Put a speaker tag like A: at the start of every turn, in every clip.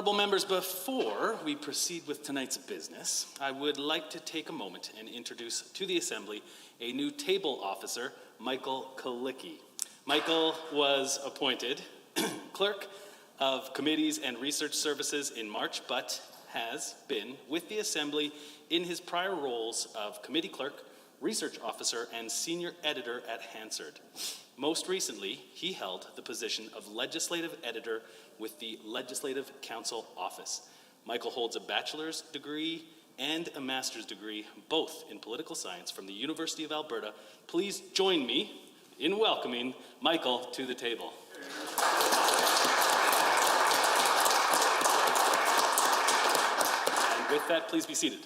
A: Honourable members, before we proceed with tonight's business, I would like to take a moment and introduce to the Assembly a new table officer, Michael Kalicki. Michael was appointed Clerk of Committees and Research Services in March, but has been with the Assembly in his prior roles of Committee Clerk, Research Officer, and Senior Editor at Hansard. Most recently, he held the position of Legislative Editor with the Legislative Council Office. Michael holds a bachelor's degree and a master's degree, both in political science, from the University of Alberta. Please join me in welcoming Michael to the table. And with that, please be seated.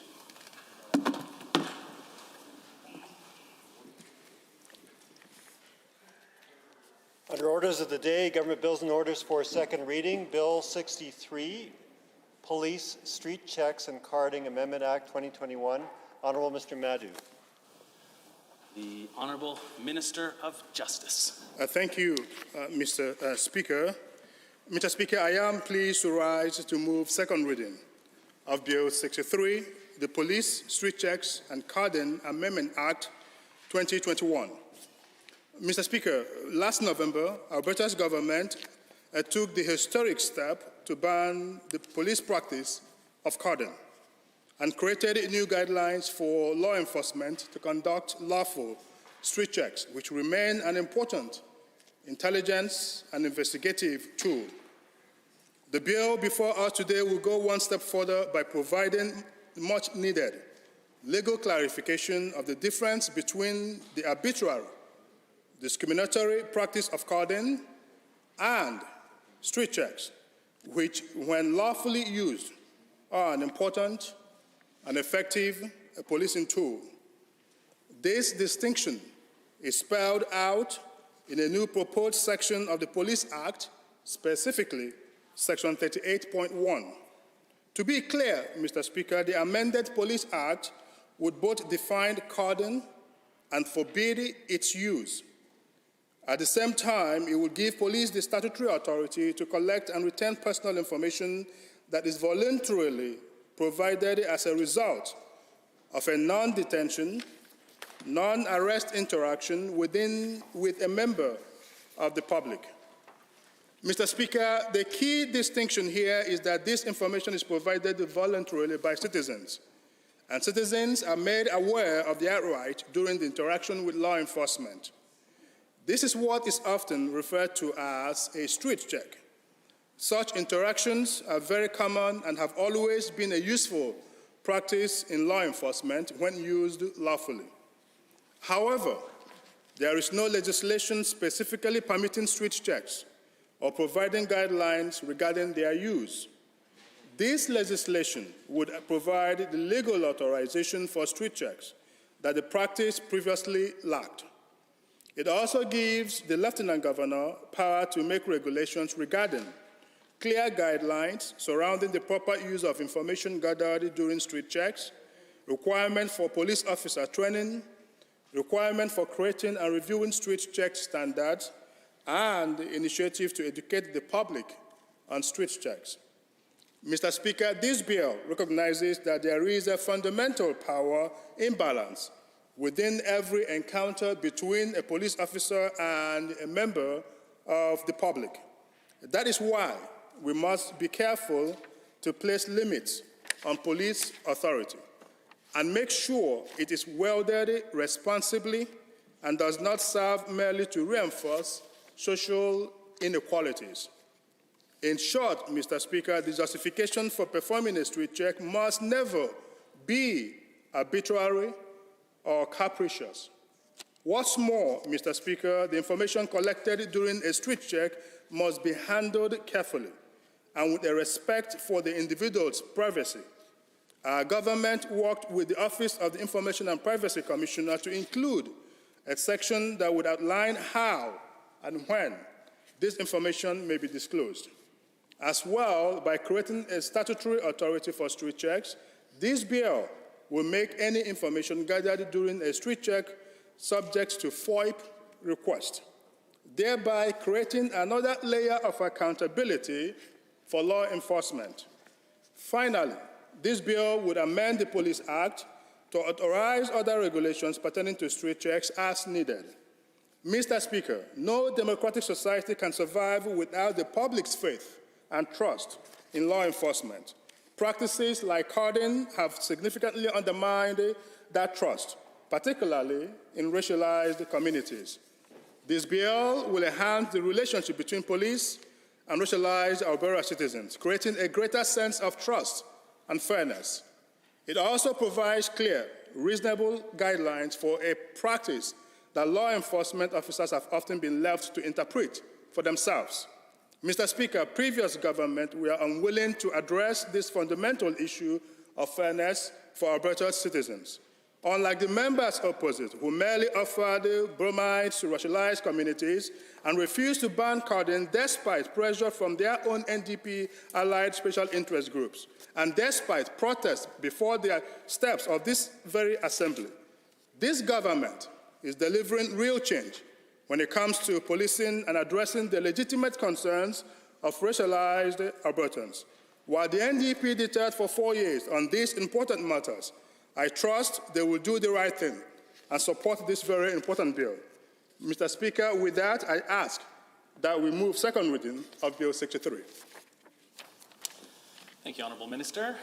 B: Under orders of the day, government bills and orders for second reading. Bill 63, Police Street Checks and Carding Amendment Act 2021. Honourable Mr. Madhu.
A: The Honourable Minister of Justice.
C: Thank you, Mr. Speaker. Mr. Speaker, I am pleased to rise to move second reading of Bill 63, the Police Street Checks and Carding Amendment Act 2021. Mr. Speaker, last November, Alberta's government took the historic step to ban the police practice of carding and created new guidelines for law enforcement to conduct lawful street checks, which remain an important intelligence and investigative tool. The bill before us today will go one step further by providing much needed legal clarification of the difference between the arbitrary, discriminatory practice of carding and street checks, which, when lawfully used, are an important and effective policing tool. This distinction is spelled out in a new proposed section of the Police Act, specifically Section 38.1. To be clear, Mr. Speaker, the amended Police Act would both define carding and forbid its use. At the same time, it would give police the statutory authority to collect and retain personal information that is voluntarily provided as a result of a non-detention, non-arrest interaction with a member of the public. Mr. Speaker, the key distinction here is that this information is provided voluntarily by citizens, and citizens are made aware of their right during the interaction with law enforcement. This is what is often referred to as a street check. Such interactions are very common and have always been a useful practice in law enforcement when used lawfully. However, there is no legislation specifically permitting street checks or providing guidelines regarding their use. This legislation would provide the legal authorization for street checks that the practice previously lacked. It also gives the Lieutenant Governor power to make regulations regarding clear guidelines surrounding the proper use of information gathered during street checks, requirement for police officer training, requirement for creating and reviewing street check standards, and the initiative to educate the public on street checks. Mr. Speaker, this bill recognizes that there is a fundamental power imbalance within every encounter between a police officer and a member of the public. That is why we must be careful to place limits on police authority and make sure it is wielded responsibly and does not serve merely to reinforce social inequalities. In short, Mr. Speaker, the justification for performing a street check must never be arbitrary or capricious. What's more, Mr. Speaker, the information collected during a street check must be handled carefully and with a respect for the individual's privacy. Our government worked with the Office of the Information and Privacy Commissioner to include a section that would outline how and when this information may be disclosed. As well, by creating a statutory authority for street checks, this bill will make any information gathered during a street check subject to FOIP request, thereby creating another layer of accountability for law enforcement. Finally, this bill would amend the Police Act to authorize other regulations pertaining to street checks as needed. Mr. Speaker, no democratic society can survive without the public's faith and trust in law enforcement. Practices like carding have significantly undermined that trust, particularly in racialized communities. This bill will enhance the relationship between police and racialized Alberta citizens, creating a greater sense of trust and fairness. It also provides clear, reasonable guidelines for a practice that law enforcement officers have often been left to interpret for themselves. Mr. Speaker, previous government were unwilling to address this fundamental issue of fairness for Alberta citizens. Unlike the members opposite, who merely offered bromides to racialized communities and refused to ban carding despite pressure from their own NDP-allied special interest groups, and despite protests before the steps of this very assembly. This government is delivering real change when it comes to policing and addressing the legitimate concerns of racialized Albertans. While the NDP deterred for 4 years on these important matters, I trust they will do the right thing and support this very important bill. Mr. Speaker, with that, I ask that we move second reading of Bill 63.
A: Thank you, Honourable Minister.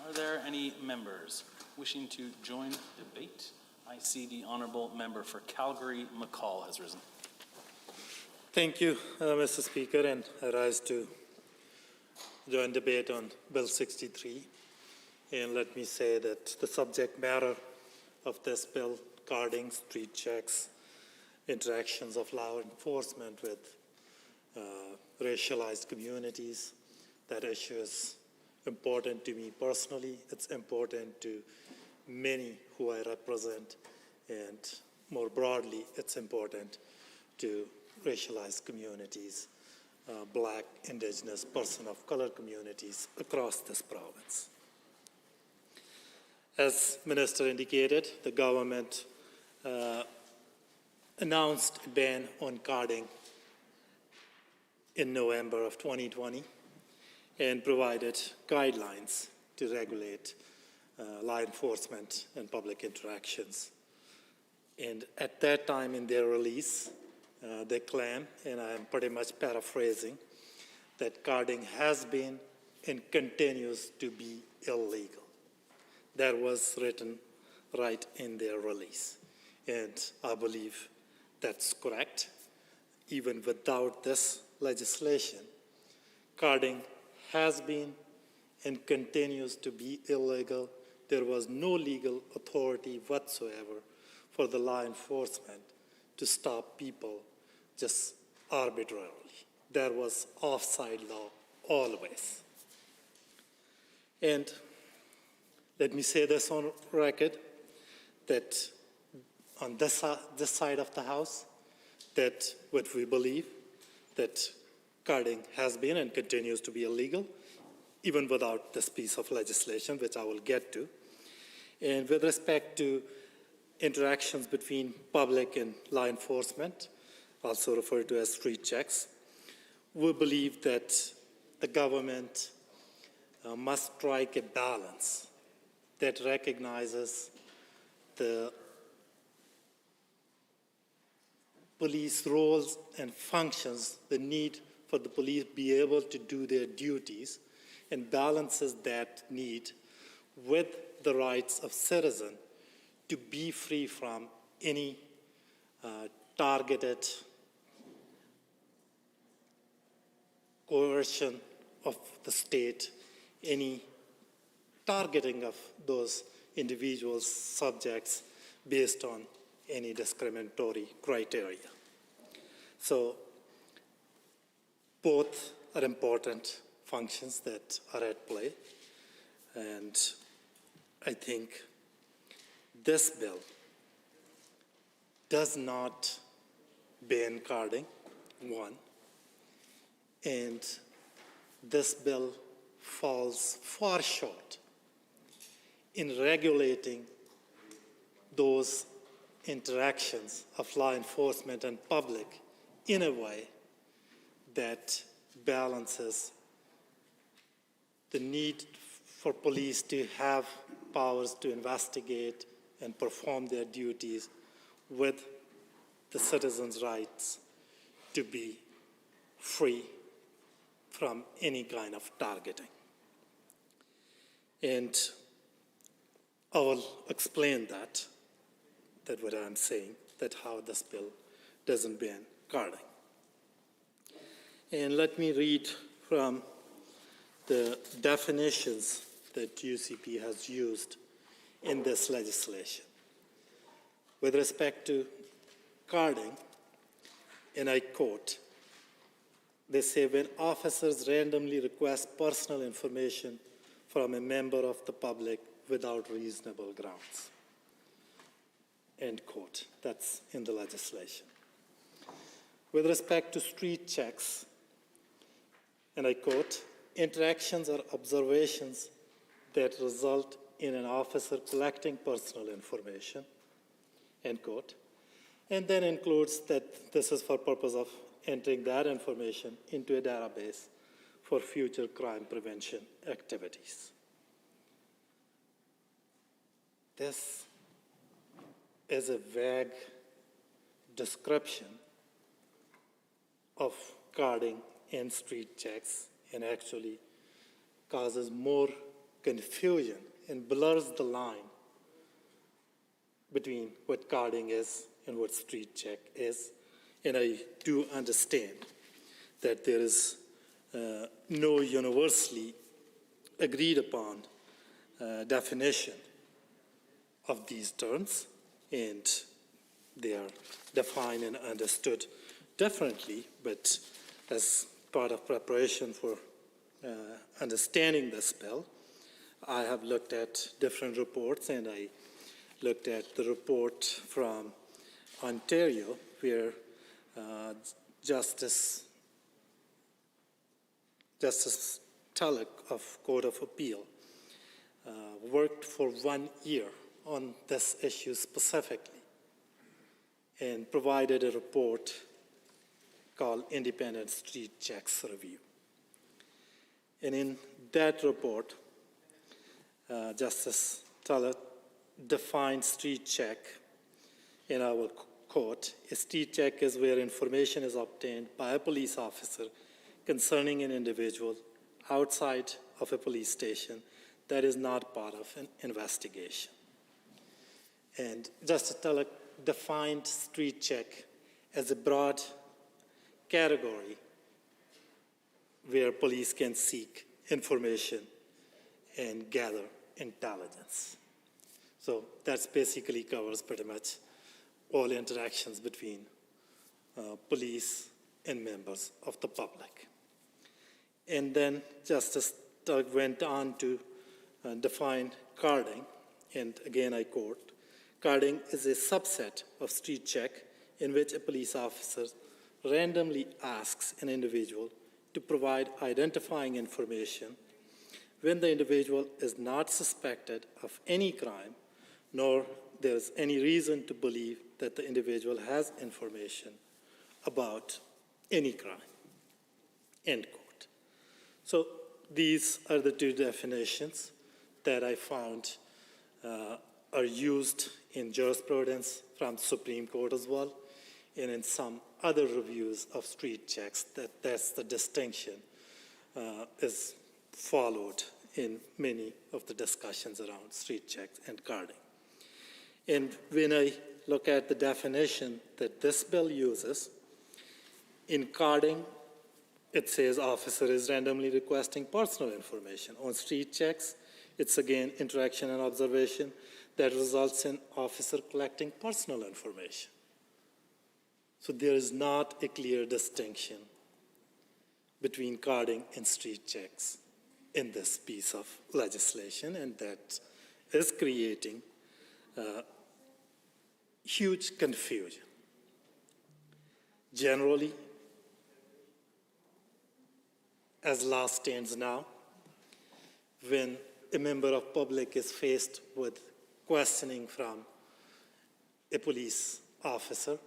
A: Are there any members wishing to join debate? I see the Honourable Member for Calgary, McCall, has risen.
D: Thank you, Mr. Speaker, and I rise to join debate on Bill 63. And let me say that the subject matter of this bill, carding, street checks, interactions of law enforcement with racialized communities, that issue is important to me personally. It's important to many who I represent, and more broadly, it's important to racialized communities, Black, Indigenous, person of color communities across this province. As Minister indicated, the government announced a ban on carding in November of 2020 and provided guidelines to regulate law enforcement and public interactions. And at that time in their release, they claim, and I am pretty much paraphrasing, that carding has been and continues to be illegal. That was written right in their release. And I believe that's correct. Even without this legislation, carding has been and continues to be illegal. There was no legal authority whatsoever for the law enforcement to stop people just arbitrarily. There was offside law always. And let me say this on record, that on this side of the House, that what we believe, that carding has been and continues to be illegal, even without this piece of legislation, which I will get to. And with respect to interactions between public and law enforcement, also referred to as street checks, we believe that the government must strike a balance that recognizes the police roles and functions, the need for the police to be able to do their duties, and balances that need with the rights of citizens to be free from any targeted coercion of the state, any targeting of those individuals, subjects, based on any discriminatory criteria. So both are important functions that are at play, and I think this bill does not ban carding, one, and this bill falls far short in regulating those interactions of law enforcement and public in a way that balances the need for police to have powers to investigate and perform their duties with the citizens' rights to be free from any kind of targeting. And I will explain that what I'm saying, that how this bill doesn't ban carding. And let me read from the definitions that UCP has used in this legislation. With respect to carding, and I quote, they say, when officers randomly request personal information from a member of the public without reasonable grounds. End quote. That's in the legislation. With respect to street checks, and I quote, interactions or observations that result in an officer collecting personal information, end quote, and then includes that this is for purpose of entering that information into a database for future crime prevention activities. This is a vague description of carding and street checks, and actually causes more confusion and blurs the line between what carding is and what street check is. And I do understand that there is no universally agreed upon definition of these terms, and they are defined and understood differently, but as part of preparation for understanding this bill, I have looked at different reports, and I looked at the report from Ontario, where Justice Tulloch of Court of Appeal worked for 1 year on this issue specifically and provided a report called Independent Street Checks Review. And in that report, Justice Tulloch defined street check, and I will quote, a street check is where information is obtained by a police officer concerning an individual outside of a police station that is not part of an investigation. And Justice Tulloch defined street check as a broad category where police can seek information and gather intelligence. So that basically covers pretty much all interactions between police and members of the public. And then Justice Tulloch went on to define carding, and again I quote, carding is a subset of street check in which a police officer randomly asks an individual to provide identifying information when the individual is not suspected of any crime, nor there is any reason to believe that the individual has information about any crime, end quote. So these are the two definitions that I found are used in jurisprudence from the Supreme Court as well, and in some other reviews of street checks, that's the distinction is followed in many of the discussions around street checks and carding. And when I look at the definition that this bill uses, in carding, it says officer is randomly requesting personal information. On street checks, it's again interaction and observation that results in officer collecting personal information. So there is not a clear distinction between carding and street checks in this piece of legislation, and that is creating huge confusion. Generally, as law stands now, when a member of public is faced with questioning from a police officer,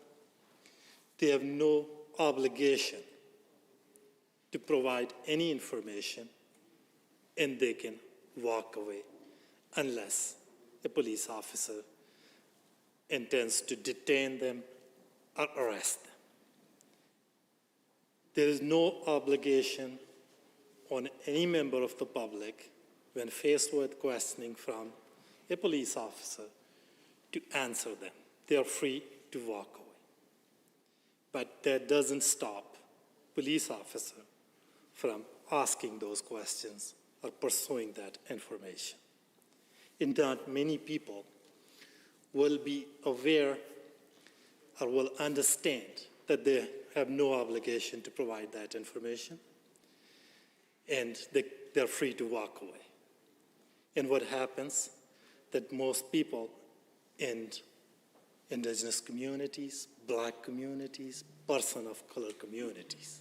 D: they have no obligation to provide any information, and they can walk away unless a police officer intends to detain them or arrest them. There is no obligation on any member of the public when faced with questioning from a police officer to answer them. They are free to walk away. But that doesn't stop police officer from asking those questions or pursuing that information. In that, many people will be aware or will understand that they have no obligation to provide that information, and they're free to walk away. And what happens, that most people in indigenous communities, black communities, person of color communities,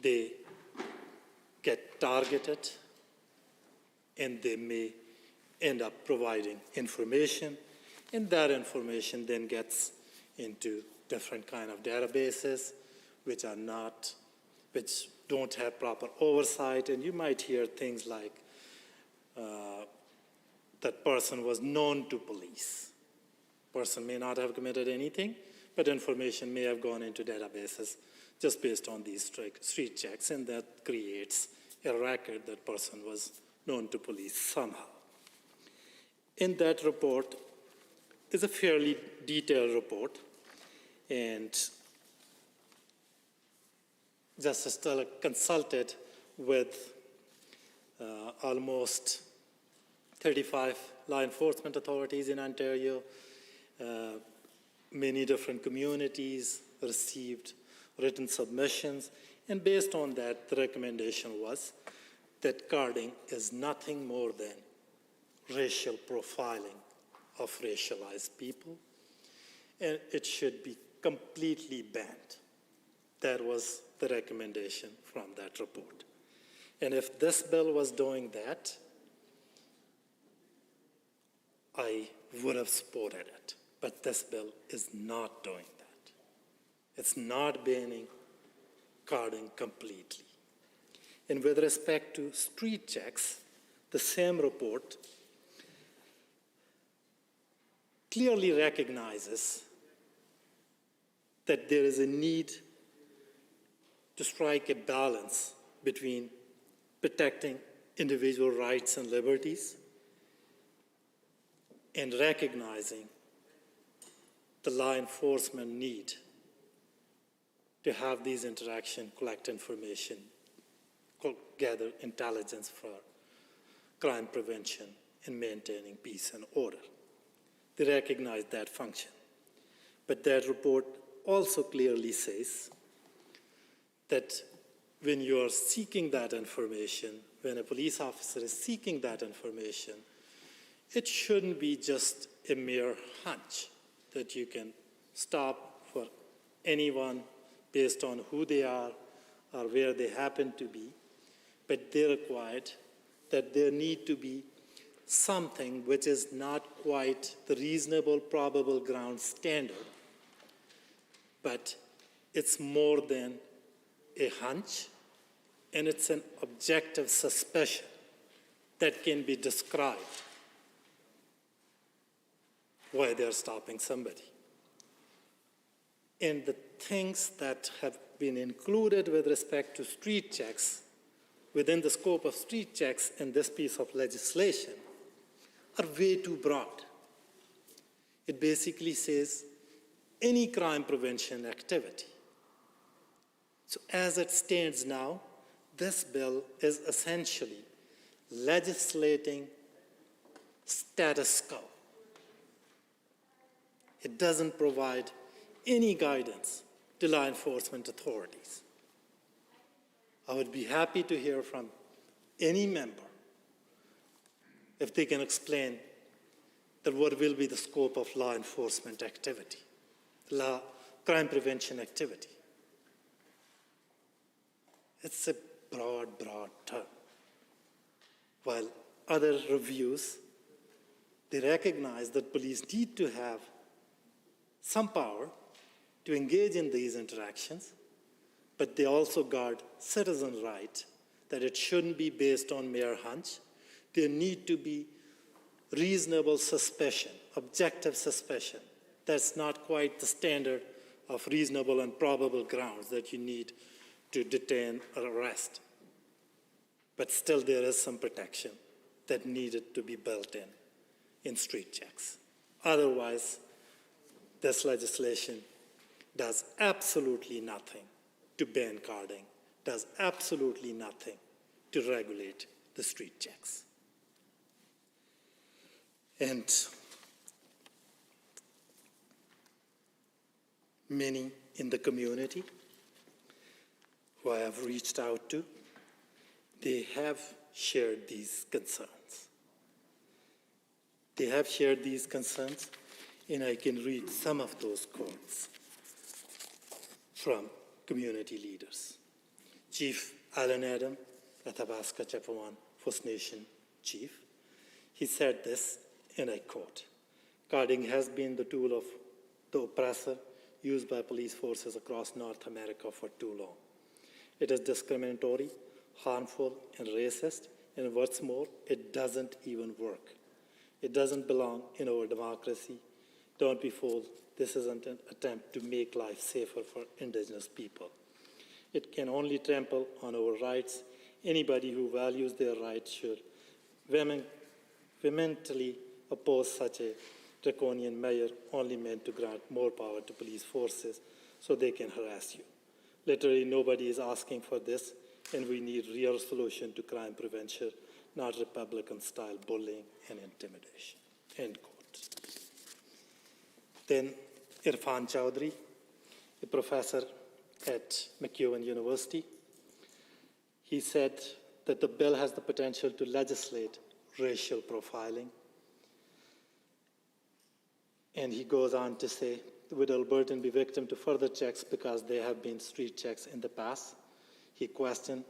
D: they get targeted and they may end up providing information, and that information then gets into different kind of databases which don't have proper oversight, and you might hear things like that person was known to police. Person may not have committed anything, but information may have gone into databases just based on these street checks, and that creates a record that person was known to police somehow. In that report is a fairly detailed report, and Justice Teller consulted with almost 35 law enforcement authorities in Ontario. Many different communities received written submissions, and based on that, the recommendation was that carding is nothing more than racial profiling of racialized people, and it should be completely banned. That was the recommendation from that report. And if this bill was doing that, I would have supported it. But this bill is not doing that. It's not banning carding completely. And with respect to street checks, the same report clearly recognizes that there is a need to strike a balance between protecting individual rights and liberties and recognizing the law enforcement need to have these interactions, collect information, gather intelligence for crime prevention and maintaining peace and order. They recognize that function. But that report also clearly says that when you are seeking that information, when a police officer is seeking that information, it shouldn't be just a mere hunch that you can stop for anyone based on who they are or where they happen to be, but they required that there need to be something which is not quite the reasonable probable ground standard, but it's more than a hunch, and it's an objective suspicion that can be described why they're stopping somebody. And the things that have been included with respect to street checks within the scope of street checks in this piece of legislation are way too broad. It basically says any crime prevention activity. So as it stands now, this bill is essentially legislating status quo. It doesn't provide any guidance to law enforcement authorities. I would be happy to hear from any member if they can explain that what will be the scope of law enforcement activity, crime prevention activity. It's a broad term. While other reviews, they recognize that police need to have some power to engage in these interactions, but they also guard citizen right that it shouldn't be based on mere hunch. There need to be reasonable suspicion, objective suspicion. That's not quite the standard of reasonable and probable grounds that you need to detain or arrest. But still there is some protection that needed to be built in street checks. Otherwise, this legislation does absolutely nothing to ban carding, does absolutely nothing to regulate the street checks. And many in the community who I have reached out to, they have shared these concerns. They have shared these concerns, and I can read some of those quotes from community leaders. Chief Alan Adam, Athabasca Chippewa First Nation chief, he said this, and I quote, "Carding has been the tool of the oppressor used by police forces across North America for too long. It is discriminatory, harmful, and racist, and what's more, it doesn't even work. It doesn't belong in our democracy. Don't be fooled. This isn't an attempt to make life safer for Indigenous people. It can only trample on our rights. Anybody who values their rights should vehemently oppose such a draconian measure only meant to grant more power to police forces so they can harass you. Literally, nobody is asking for this, and we need real solution to crime prevention, not Republican-style bullying and intimidation." End quote. Then Irfan Chowdhury, a professor at McEwen University, he said that the bill has the potential to legislate racial profiling. And he goes on to say, would Albertan be victim to further checks because there have been street checks in the past? He questioned,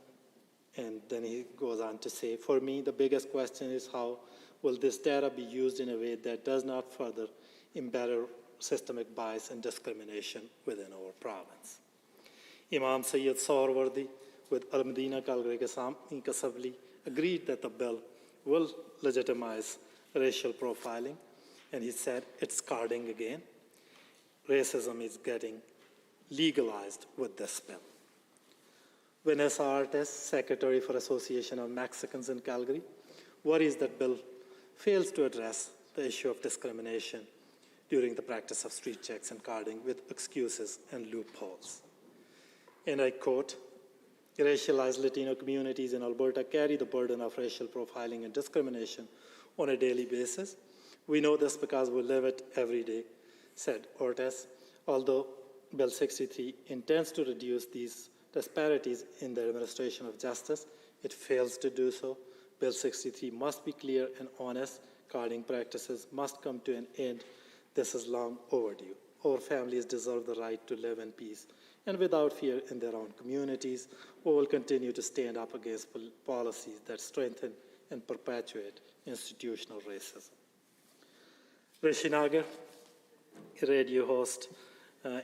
D: and then he goes on to say, for me, the biggest question is how will this data be used in a way that does not further embed systemic bias and discrimination within our province? Imam Sayyid Sawarwardi with Al-Madina Calgary Assembly agreed that the bill will legitimize racial profiling, and he said it's carding again. Racism is getting legalized with this bill. Vanessa Artes, Secretary for Association of Mexicans in Calgary, worries that bill fails to address the issue of discrimination during the practice of street checks and carding with excuses and loopholes. And I quote, "Racialized Latino communities in Alberta carry the burden of racial profiling and discrimination on a daily basis. We know this because we live it every day," said Ortiz. Although Bill 63 intends to reduce these disparities in the administration of justice, it fails to do so. Bill 63 must be clear and honest. Carding practices must come to an end. This is long overdue. Our families deserve the right to live in peace and without fear in their own communities. We will continue to stand up against policies that strengthen and perpetuate institutional racism. Rishi Nagar, a radio host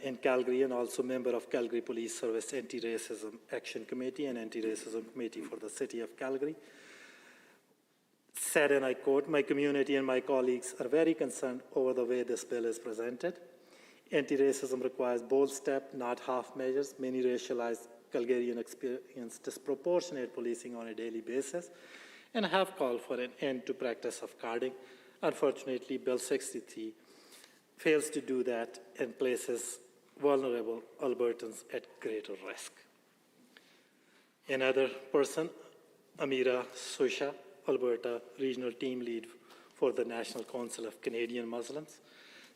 D: in Calgary and also member of Calgary Police Service Anti-Racism Action Committee and Anti-Racism Committee for the City of Calgary, said, and I quote, "My community and my colleagues are very concerned over the way this bill is presented. Anti-racism requires bold steps, not half measures. Many racialized Calgarians experience disproportionate policing on a daily basis and have called for an end to practice of carding. Unfortunately, Bill 63 fails to do that and places vulnerable Albertans at greater risk." Another person, Amira Susha, Alberta Regional Team Lead for the National Council of Canadian Muslims,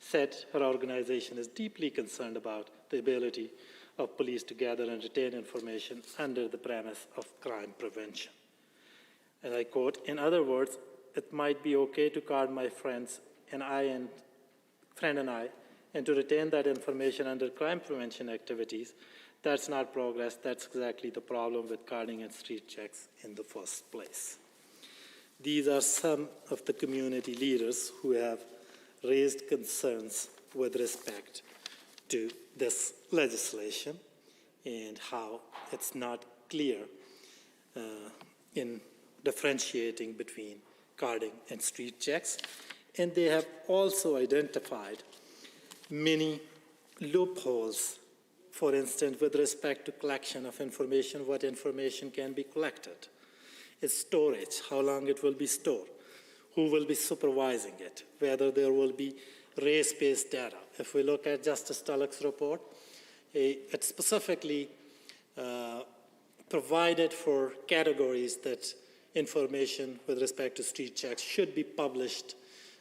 D: said her organization is deeply concerned about the ability of police to gather and retain information under the premise of crime prevention. And I quote, "In other words, it might be okay to card my friend and I, and to retain that information under crime prevention activities. That's not progress. That's exactly the problem with carding and street checks in the first place." These are some of the community leaders who have raised concerns with respect to this legislation and how it's not clear in differentiating between carding and street checks. And they have also identified many loopholes, for instance, with respect to collection of information, what information can be collected. Its storage, how long it will be stored, who will be supervising it, whether there will be race-based data. If we look at Justice Tulloch's report, it specifically provided for categories that information with respect to street checks should be published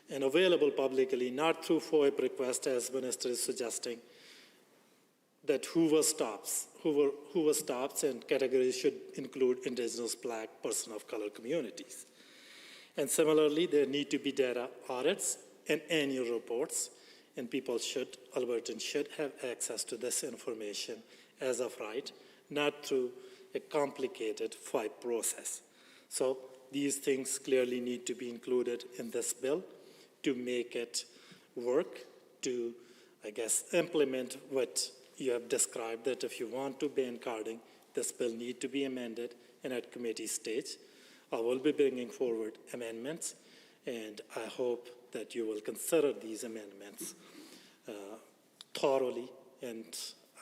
D: and available publicly, not through FOIP request, as Minister is suggesting, that who was stops and categories should include Indigenous, Black, person of color communities. And similarly, there need to be data audits and annual reports, and Albertans should have access to this information as of right, not through a complicated FOIP process. So these things clearly need to be included in this bill to make it work, to, I guess, implement what you have described, that if you want to ban carding, this bill need to be amended, and at committee stage, I will be bringing forward amendments, and I hope that you will consider these amendments thoroughly, and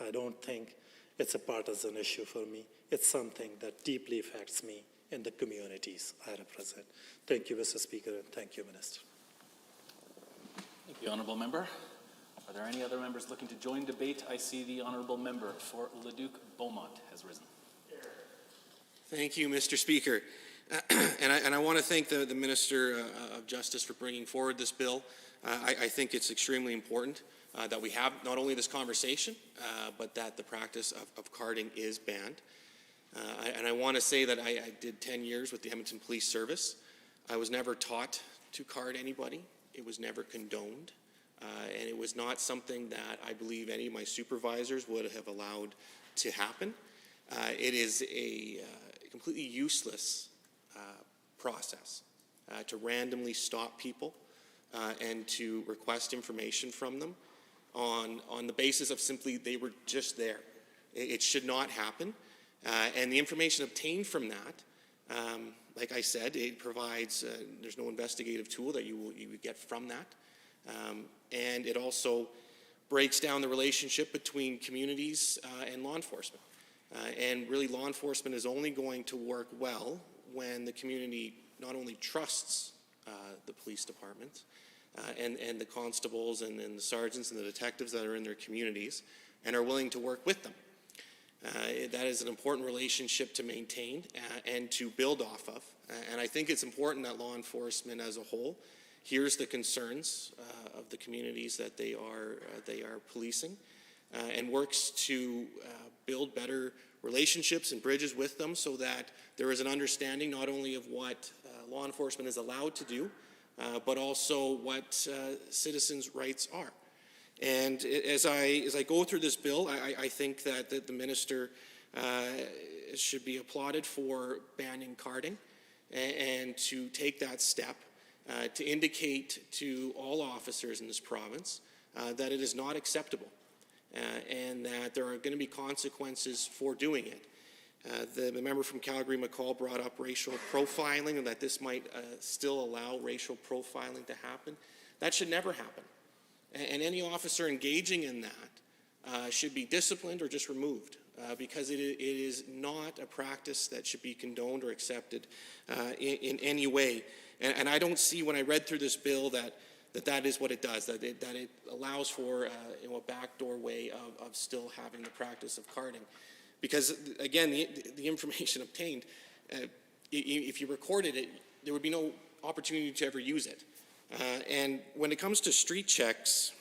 D: I don't think it's a partisan issue for me. It's something that deeply affects me and the communities I represent. Thank you, Mr. Speaker, and thank you, Minister.
A: Thank you, Honourable Member. Are there any other members looking to join debate? I see the Honourable Member for Leduc Beaumont has risen.
E: Thank you, Mr. Speaker. And I want to thank the Minister of Justice for bringing forward this bill. I think it's extremely important that we have not only this conversation, but that the practice of carding is banned. And I want to say that I did 10 years with the Edmonton Police Service. I was never taught to card anybody. It was never condoned. And it was not something that I believe any of my supervisors would have allowed to happen. It is a completely useless process to randomly stop people and to request information from them on the basis of simply they were just there. It should not happen. And the information obtained from that, like I said, it provides, there's no investigative tool that you would get from that. And it also breaks down the relationship between communities and law enforcement. And really, law enforcement is only going to work well when the community not only trusts the police departments and the constables and the sergeants and the detectives that are in their communities and are willing to work with them. That is an important relationship to maintain and to build off of. And I think it's important that law enforcement as a whole hears the concerns of the communities that they are policing and works to build better relationships and bridges with them so that there is an understanding not only of what law enforcement is allowed to do, but also what citizens' rights are. And as I go through this bill, I think that the minister should be applauded for banning carding and to take that step to indicate to all officers in this province that it is not acceptable and that there are going to be consequences for doing it. The member from Calgary, McCall, brought up racial profiling and that this might still allow racial profiling to happen. That should never happen. And any officer engaging in that should be disciplined or just removed because it is not a practice that should be condoned or accepted in any way. And I don't see when I read through this bill that is what it does, that it allows for a backdoor way of still having the practice of carding. Because, again, the information obtained, if you recorded it, there would be no opportunity to ever use it. And when it comes to street checks,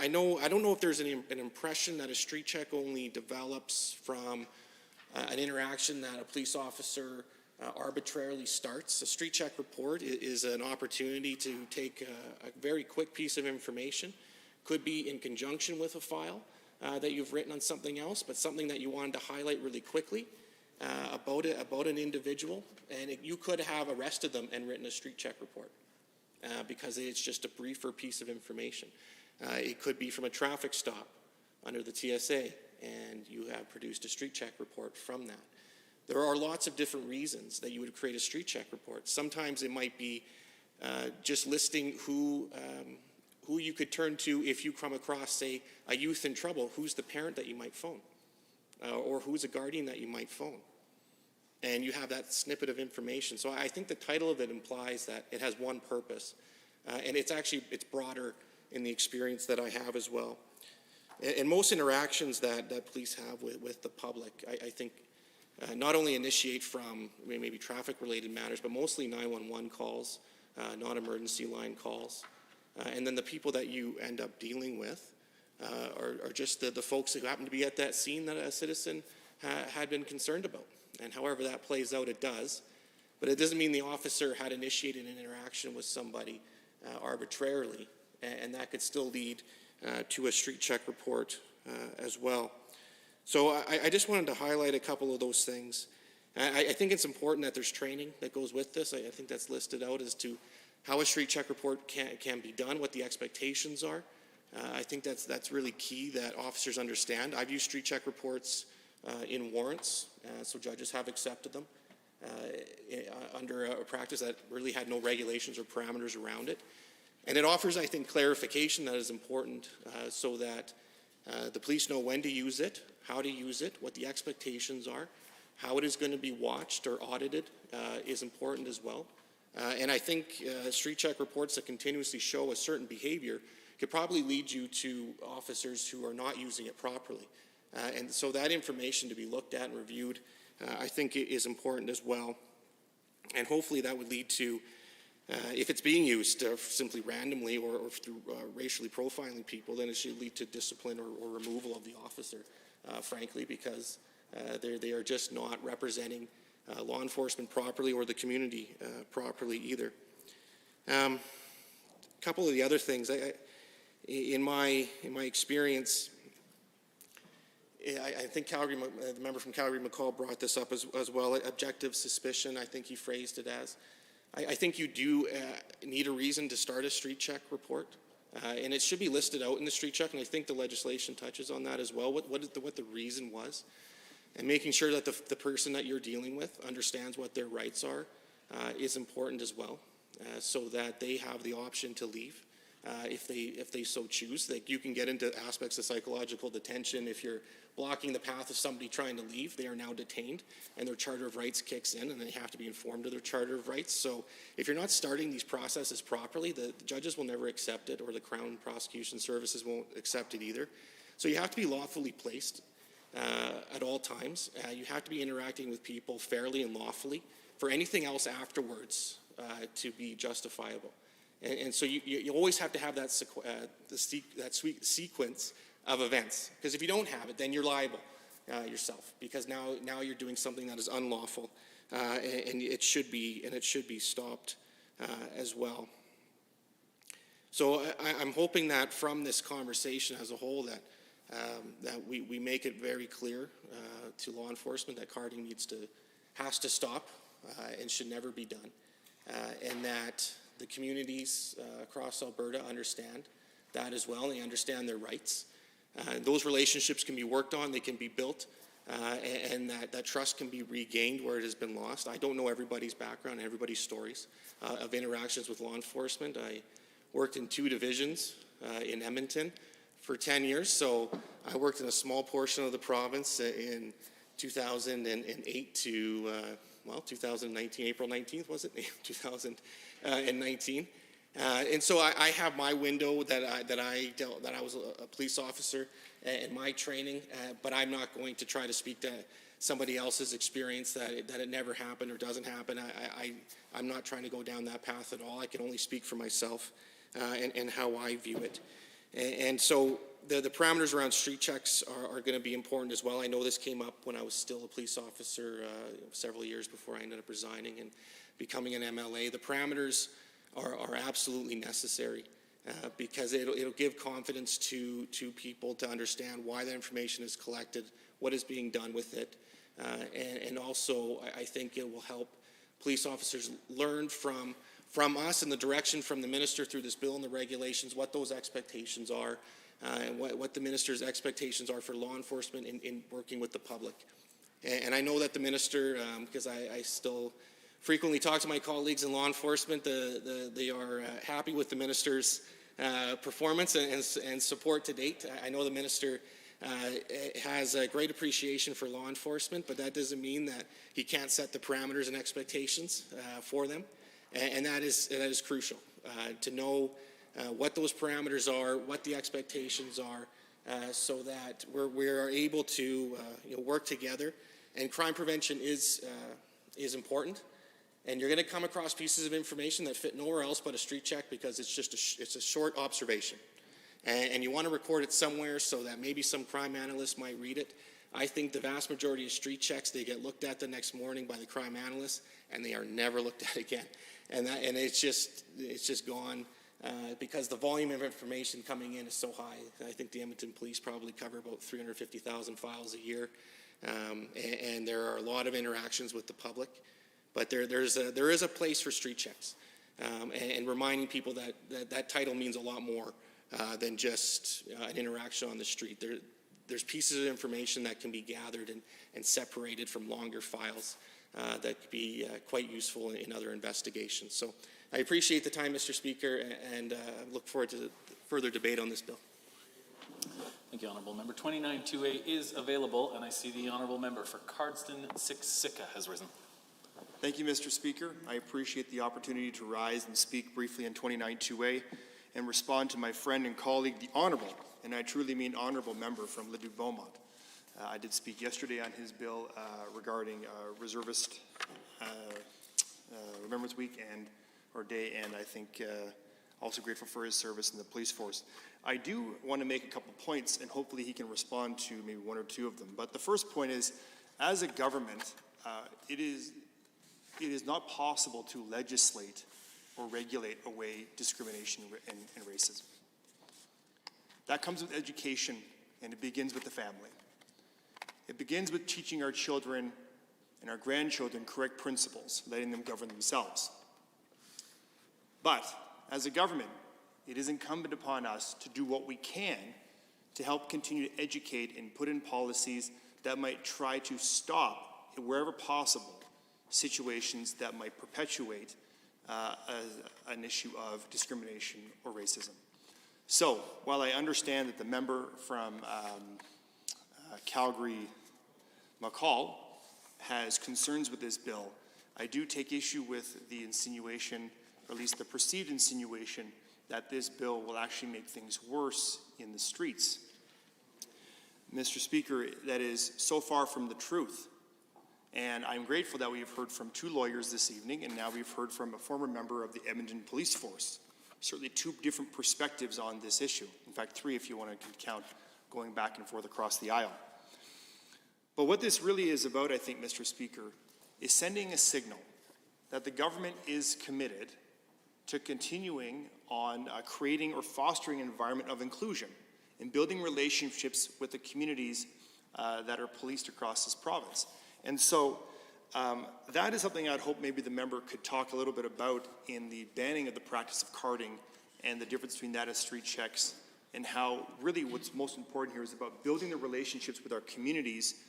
E: I don't know if there's an impression that a street check only develops from an interaction that a police officer arbitrarily starts. A street check report is an opportunity to take a very quick piece of information, could be in conjunction with a file that you've written on something else, but something that you wanted to highlight really quickly about an individual, and you could have arrested them and written a street check report because it's just a briefer piece of information. It could be from a traffic stop under the TSA, and you have produced a street check report from that. There are lots of different reasons that you would create a street check report. Sometimes it might be just listing who you could turn to if you come across, say, a youth in trouble. Who's the parent that you might phone? Or who's a guardian that you might phone? And you have that snippet of information. So I think the title of it implies that it has one purpose. And it's broader in the experience that I have as well. And most interactions that police have with the public, I think, not only initiate from maybe traffic-related matters, but mostly 911 calls, non-emergency line calls. And then the people that you end up dealing with are just the folks who happen to be at that scene that a citizen had been concerned about. And however that plays out, it does. But it doesn't mean the officer had initiated an interaction with somebody arbitrarily, and that could still lead to a street check report as well. So I just wanted to highlight a couple of those things. I think it's important that there's training that goes with this. I think that's listed out as to how a street check report can be done, what the expectations are. I think that's really key that officers understand. I've used street check reports in warrants, so judges have accepted them under a practice that really had no regulations or parameters around it. And it offers, I think, clarification that is important so that the police know when to use it, how to use it, what the expectations are, how it is going to be watched or audited is important as well. And I think street check reports that continuously show a certain behavior could probably lead you to officers who are not using it properly. And so that information to be looked at and reviewed, I think is important as well. And hopefully that would lead to, if it's being used simply randomly or through racially profiling people, then it should lead to discipline or removal of the officer, frankly, because they are just not representing law enforcement properly or the community properly either. A couple of the other things, in my experience, I think Calgary, the member from Calgary McCall brought this up as well, objective suspicion, I think he phrased it as. I think you do need a reason to start a street check report, and it should be listed out in the street check, and I think the legislation touches on that as well, what the reason was, and making sure that the person that you're dealing with understands what their rights are is important as well, so that they have the option to leave. If they so choose. Like, you can get into aspects of psychological detention. If you're blocking the path of somebody trying to leave, they are now detained and their Charter of Rights kicks in and they have to be informed of their Charter of Rights. So if you're not starting these processes properly, the judges will never accept it, or the Crown Prosecution Services won't accept it either. So you have to be lawfully placed at all times. You have to be interacting with people fairly and lawfully for anything else afterwards to be justifiable. And so you always have to have that sequence of events, because if you don't have it, then you're liable yourself, because now you're doing something that is unlawful, and it should be stopped as well. So I'm hoping that from this conversation as a whole that we make it very clear to law enforcement that carding has to stop and should never be done, and that the communities across Alberta understand that as well, and they understand their rights. Those relationships can be worked on, they can be built, and that trust can be regained where it has been lost. I don't know everybody's background, everybody's stories of interactions with law enforcement. I worked in 2 divisions in Edmonton for 10 years, so I worked in a small portion of the province in 2008 to 2019, April 19th, was it? 2019. And so I have my window that I was a police officer in my training, but I'm not going to try to speak to somebody else's experience that it never happened or doesn't happen. I'm not trying to go down that path at all. I can only speak for myself and how I view it. And so the parameters around street checks are going to be important as well. I know this came up when I was still a police officer several years before I ended up resigning and becoming an MLA. The parameters are absolutely necessary because it'll give confidence to people to understand why that information is collected, what is being done with it, and also I think it will help police officers learn from us and the direction from the minister through this bill and the regulations, what those expectations are, and what the minister's expectations are for law enforcement in working with the public. And I know that the minister, because I still frequently talk to my colleagues in law enforcement, they are happy with the minister's performance and support to date. I know the minister has a great appreciation for law enforcement, but that doesn't mean that he can't set the parameters and expectations for them. And that is crucial, to know what those parameters are, what the expectations are, so that we are able to work together. And crime prevention is important. And you're going to come across pieces of information that fit nowhere else but a street check, because it's just it's a short observation. And you want to record it somewhere so that maybe some crime analyst might read it. I think the vast majority of street checks, they get looked at the next morning by the crime analyst, and they are never looked at again. And it's just gone because the volume of information coming in is so high. I think the Edmonton Police probably cover about 350,000 files a year, and there are a lot of interactions with the public. But there is a place for street checks, and reminding people that title means a lot more than just an interaction on the street. There's pieces of information that can be gathered and separated from longer files that could be quite useful in other investigations. So I appreciate the time, Mr. Speaker, and look forward to further debate on this bill.
A: Thank you, Honourable Member. 29-2A is available, and I see the Honourable Member for Cardston-Siksika has risen.
F: Thank you, Mr. Speaker. I appreciate the opportunity to rise and speak briefly on 29-2A and respond to my friend and colleague, the Honourable, and I truly mean Honourable Member from Leduc-Beaumont. I did speak yesterday on his bill regarding Reservist Remembrance Week or Day, and I think also grateful for his service in the police force. I do want to make a couple points, and hopefully he can respond to maybe one or two of them. But the first point is, as a government, it is not possible to legislate or regulate away discrimination and racism. That comes with education, and it begins with the family. It begins with teaching our children and our grandchildren correct principles, letting them govern themselves. But as a government, it is incumbent upon us to do what we can to help continue to educate and put in policies that might try to stop, wherever possible, situations that might perpetuate an issue of discrimination or racism. So, while I understand that the member from Calgary-McCall has concerns with this bill, I do take issue with the insinuation, or at least the perceived insinuation, that this bill will actually make things worse in the streets. Mr. Speaker, that is so far from the truth. And I'm grateful that we've heard from two lawyers this evening, and now we've heard from a former member of the Edmonton Police Force. Certainly two different perspectives on this issue. In fact, three if you want to count going back and forth across the aisle. But what this really is about, I think, Mr. Speaker, is sending a signal that the government is committed to continuing on creating or fostering an environment of inclusion and building relationships with the communities that are policed across this province. And so that is something I'd hope maybe the member could talk a little bit about in the banning of the practice of carding and the difference between that and street checks, and how really what's most important here is about building the relationships with our communities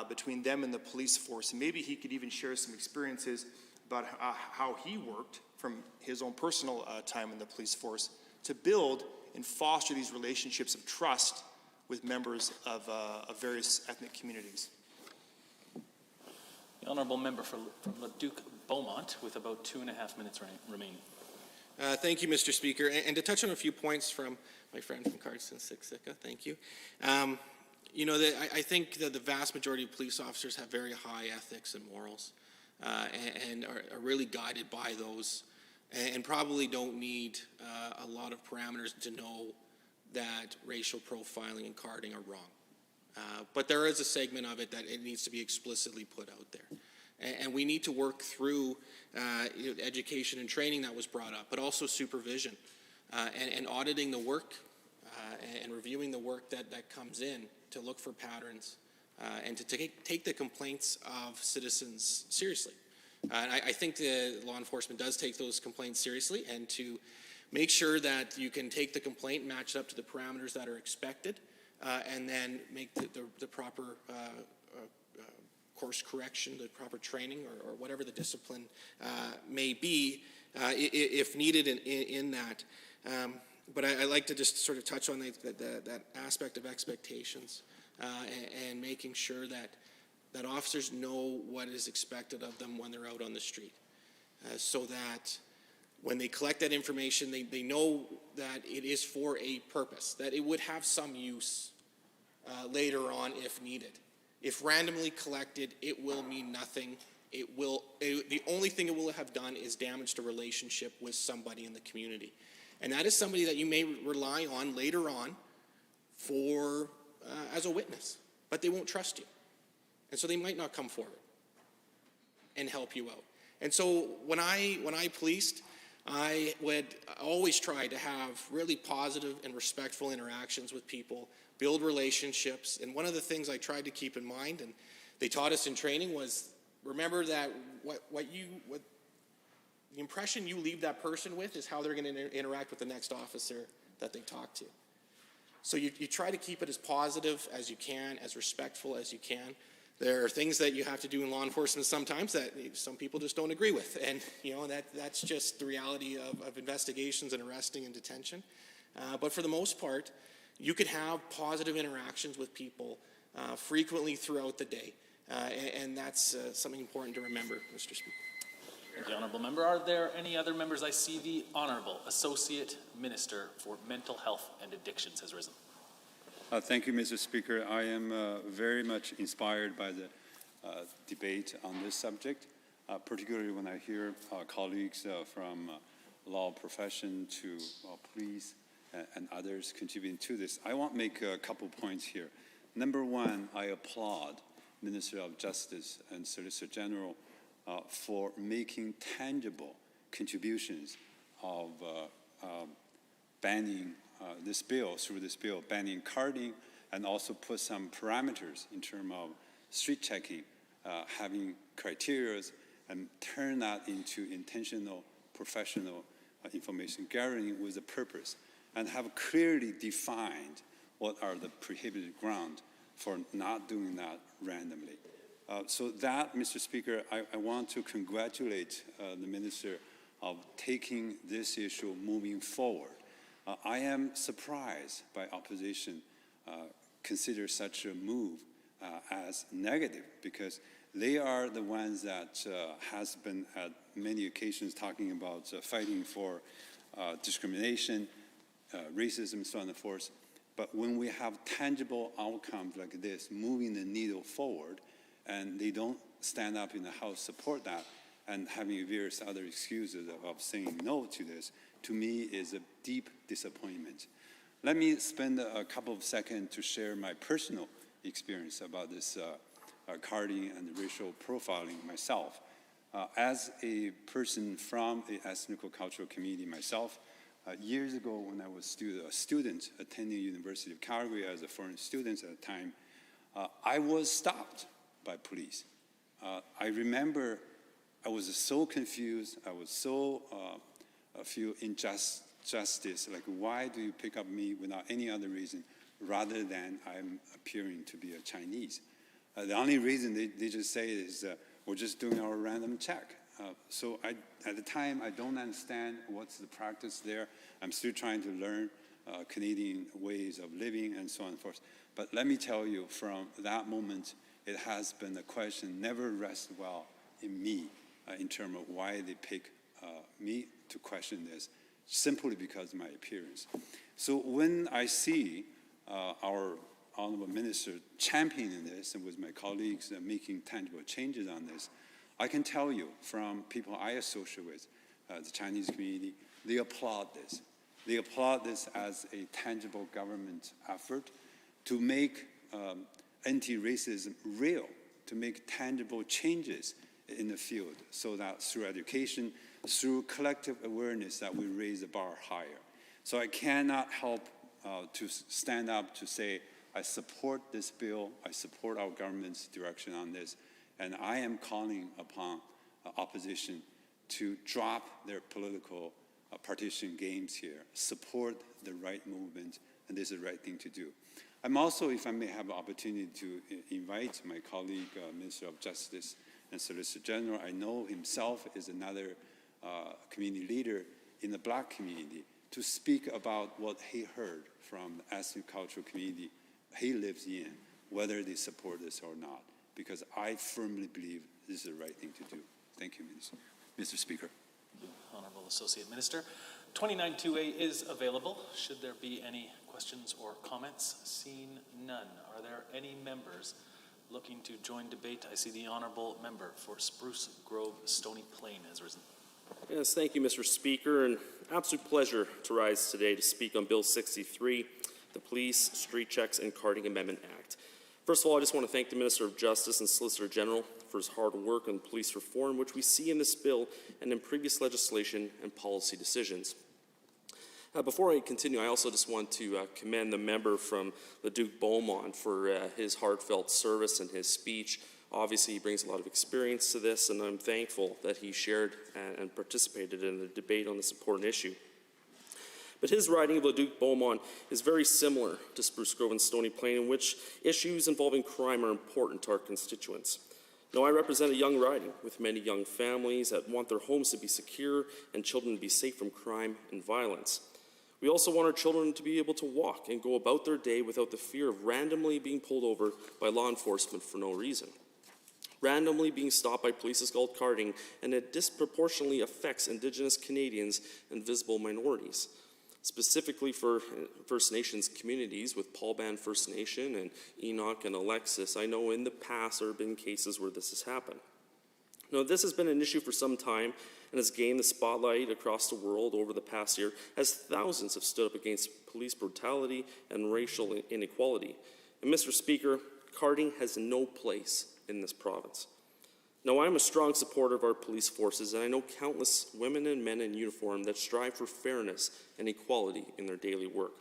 F: between them and the police force. And maybe he could even share some experiences about how he worked from his own personal time in the police force to build and foster these relationships of trust with members of various ethnic communities.
A: The Honourable Member from Leduc-Beaumont with about 2.5 minutes remaining.
E: Thank you, Mr. Speaker. And to touch on a few points from my friend from Cardston-Siksika, thank you. I think that the vast majority of police officers have very high ethics and morals and are really guided by those, and probably don't need a lot of parameters to know that racial profiling and carding are wrong. But there is a segment of it that it needs to be explicitly put out there. And we need to work through education and training that was brought up, but also supervision and auditing the work and reviewing the work that comes in to look for patterns and to take the complaints of citizens seriously. And I think the law enforcement does take those complaints seriously, and to make sure that you can take the complaint, match it up to the parameters that are expected, and then make the proper course correction, the proper training, or whatever the discipline may be, if needed in that. But I like to just sort of touch on that aspect of expectations and making sure that officers know what is expected of them when they're out on the street, so that when they collect that information, they know that it is for a purpose, that it would have some use later on if needed. If randomly collected, it will mean nothing. The only thing it will have done is damaged a relationship with somebody in the community. And that is somebody that you may rely on later on for as a witness, but they won't trust you. And so they might not come forward and help you out. And so when I policed, I would always try to have really positive and respectful interactions with people, build relationships. And one of the things I tried to keep in mind, and they taught us in training, was remember that what the impression you leave that person with is how they're going to interact with the next officer that they talk to. So you try to keep it as positive as you can, as respectful as you can. There are things that you have to do in law enforcement sometimes that some people just don't agree with. And, that's just the reality of investigations and arresting and detention. But for the most part, you could have positive interactions with people frequently throughout the day. And that's something important to remember, Mr. Speaker.
A: Thank you, Honourable Member. Are there any other members? I see the Honourable Associate Minister for Mental Health and Addictions has risen.
G: Thank you, Mr. Speaker. I am very much inspired by the debate on this subject, particularly when I hear colleagues from law profession to police and others contributing to this. I want to make a couple points here. Number one, I applaud Minister of Justice and Solicitor General for making tangible contributions of banning through this bill, banning carding, and also put some parameters in terms of street checking, having criteria, and turn that into intentional, professional information gathering with a purpose, and have clearly defined what are the prohibited grounds for not doing that randomly. So that, Mr. Speaker, I want to congratulate the Minister of taking this issue moving forward. I am surprised by opposition consider such a move as negative, because they are the ones that has been at many occasions talking about fighting for discrimination, racism, so on and so forth. But when we have tangible outcomes like this, moving the needle forward, and they don't stand up in the House support that, and having various other excuses of saying no to this, to me is a deep disappointment. Let me spend a couple of seconds to share my personal experience about this carding and racial profiling myself. As a person from the ethnic-cultural community myself, years ago when I was a student attending University of Calgary as a foreign student at the time, I was stopped by police. I remember I was so confused, I was so feel injustice, like why do you pick up me without any other reason rather than I'm appearing to be a Chinese? The only reason they just say is we're just doing our random check. So at the time, I don't understand what's the practice there. I'm still trying to learn Canadian ways of living and so on and so forth. But let me tell you, from that moment, it has been a question never rests well in me in terms of why they pick me to question this, simply because of my appearance. So when I see our Honorable Minister championing this, and with my colleagues making tangible changes on this, I can tell you from people I associate with, the Chinese community, they applaud this. They applaud this as a tangible government effort to make anti-racism real, to make tangible changes in the field, so that through education, through collective awareness, that we raise the bar higher. So I cannot help to stand up to say, I support this bill, I support our government's direction on this, and I am calling upon opposition to drop their political partisan games here, support the right movement, and this is the right thing to do. I'm also, if I may have an opportunity to invite my colleague, Minister of Justice and Solicitor General, I know himself is another community leader in the Black community, to speak about what he heard from the ethnic cultural community he lives in, whether they support this or not, because I firmly believe this is the right thing to do. Thank you, Mr. Speaker.
A: Honorable Associate Minister. 29-2A is available. Should there be any questions or comments? Seen none. Are there any members looking to join debate? I see the Honorable Member for Spruce Grove Stony Plain has risen.
H: Yes, thank you, Mr. Speaker, and absolute pleasure to rise today to speak on Bill 63, the Police, Street Checks, and Carding Amendment Act. First of all, I just want to thank the Minister of Justice and Solicitor General for his hard work on police reform, which we see in this bill and in previous legislation and policy decisions. Before I continue, I also just want to commend the member from Leduc Beaumont for his heartfelt service and his speech. Obviously, he brings a lot of experience to this, and I'm thankful that he shared and participated in the debate on this important issue. But his riding of Leduc Beaumont is very similar to Spruce Grove and Stony Plain, in which issues involving crime are important to our constituents. Now, I represent a young riding with many young families that want their homes to be secure and children to be safe from crime and violence. We also want our children to be able to walk and go about their day without the fear of randomly being pulled over by law enforcement for no reason. Randomly being stopped by police is called carding, and it disproportionately affects Indigenous Canadians and visible minorities. Specifically for First Nations communities with Paul Band First Nation and Enoch and Alexis, I know in the past there have been cases where this has happened. Now, this has been an issue for some time and has gained the spotlight across the world over the past year as thousands have stood up against police brutality and racial inequality. And Mr. Speaker, carding has no place in this province. Now, I'm a strong supporter of our police forces, and I know countless women and men in uniform that strive for fairness and equality in their daily work.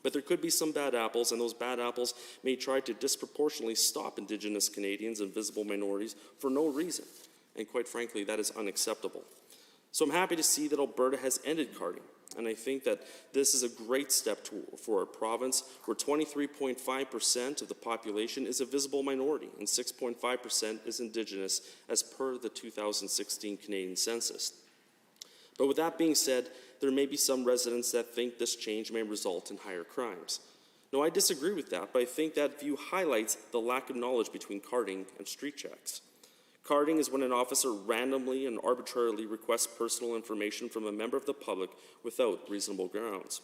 H: But there could be some bad apples, and those bad apples may try to disproportionately stop Indigenous Canadians and visible minorities for no reason. And quite frankly, that is unacceptable. So I'm happy to see that Alberta has ended carding. And I think that this is a great step for our province, where 23.5% of the population is a visible minority and 6.5% is Indigenous, as per the 2016 Canadian Census. But with that being said, there may be some residents that think this change may result in higher crimes. No, I disagree with that, but I think that view highlights the lack of knowledge between carding and street checks. Carding is when an officer randomly and arbitrarily requests personal information from a member of the public without reasonable grounds.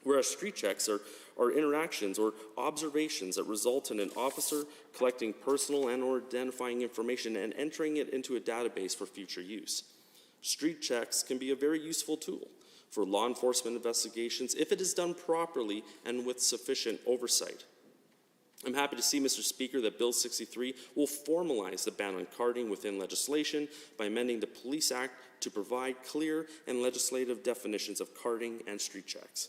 H: Whereas street checks are interactions or observations that result in an officer collecting personal and or identifying information and entering it into a database for future use. Street checks can be a very useful tool for law enforcement investigations if it is done properly and with sufficient oversight. I'm happy to see, Mr. Speaker, that Bill 63 will formalize the ban on carding within legislation by amending the Police Act to provide clear and legislative definitions of carding and street checks.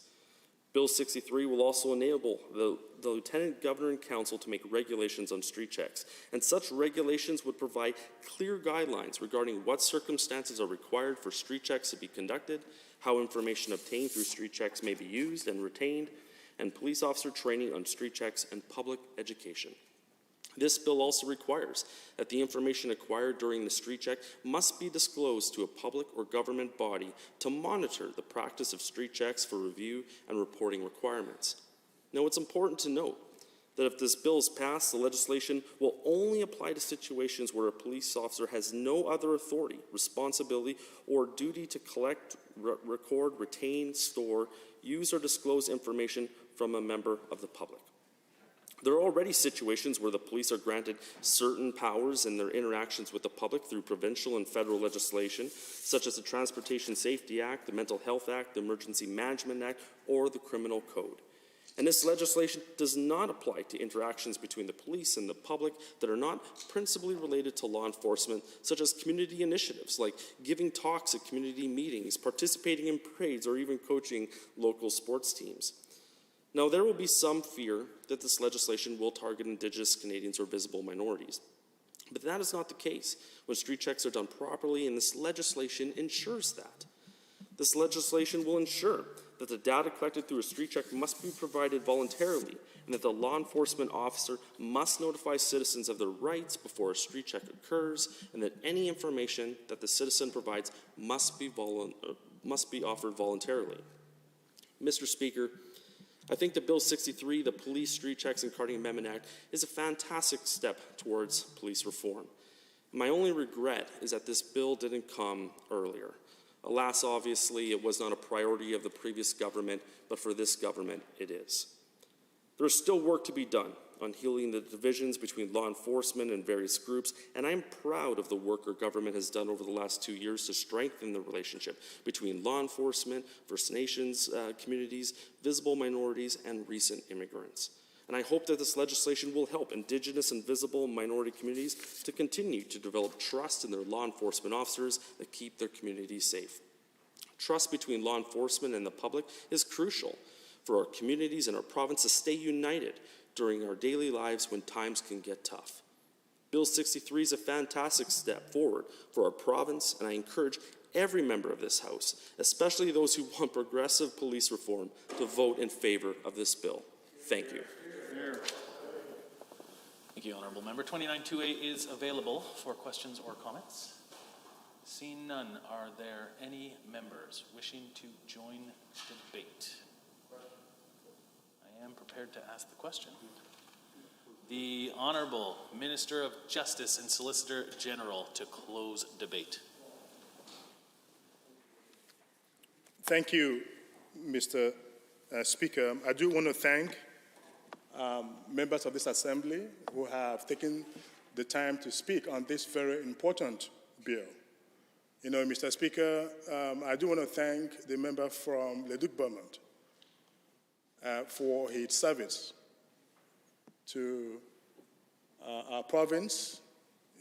H: Bill 63 will also enable the Lieutenant Governor and Council to make regulations on street checks, and such regulations would provide clear guidelines regarding what circumstances are required for street checks to be conducted, how information obtained through street checks may be used and retained, and police officer training on street checks and public education. This bill also requires that the information acquired during the street check must be disclosed to a public or government body to monitor the practice of street checks for review and reporting requirements. Now, it's important to note that if this bill is passed, the legislation will only apply to situations where a police officer has no other authority, responsibility, or duty to collect, record, retain, store, use, or disclose information from a member of the public. There are already situations where the police are granted certain powers in their interactions with the public through provincial and federal legislation, such as the Transportation Safety Act, the Mental Health Act, the Emergency Management Act, or the Criminal Code. And this legislation does not apply to interactions between the police and the public that are not principally related to law enforcement, such as community initiatives like giving talks at community meetings, participating in parades, or even coaching local sports teams. Now, there will be some fear that this legislation will target Indigenous Canadians or visible minorities. But that is not the case when street checks are done properly, and this legislation ensures that. This legislation will ensure that the data collected through a street check must be provided voluntarily, and that the law enforcement officer must notify citizens of their rights before a street check occurs, and that any information that the citizen provides must be offered voluntarily. Mr. Speaker, I think that Bill 63, the Police Street Checks and Carding Amendment Act, is a fantastic step towards police reform. My only regret is that this bill didn't come earlier. Alas, obviously, it was not a priority of the previous government, but for this government, it is. There is still work to be done on healing the divisions between law enforcement and various groups, and I'm proud of the work our government has done over the last 2 years to strengthen the relationship between law enforcement, First Nations communities, visible minorities, and recent immigrants. And I hope that this legislation will help Indigenous and visible minority communities to continue to develop trust in their law enforcement officers that keep their communities safe. Trust between law enforcement and the public is crucial for our communities and our province to stay united during our daily lives when times can get tough. Bill 63 is a fantastic step forward for our province, and I encourage every member of this House, especially those who want progressive police reform, to vote in favor of this bill. Thank you.
A: Thank you, Honourable Member. 29-2A is available for questions or comments. Seeing none, are there any members wishing to join debate? I am prepared to ask the question. The Honourable Minister of Justice and Solicitor General to close debate.
C: Thank you, Mr. Speaker. I do want to thank members of this Assembly who have taken the time to speak on this very important bill. You know, Mr. Speaker, I do want to thank the member from Leduc-Beaumont for his service to our province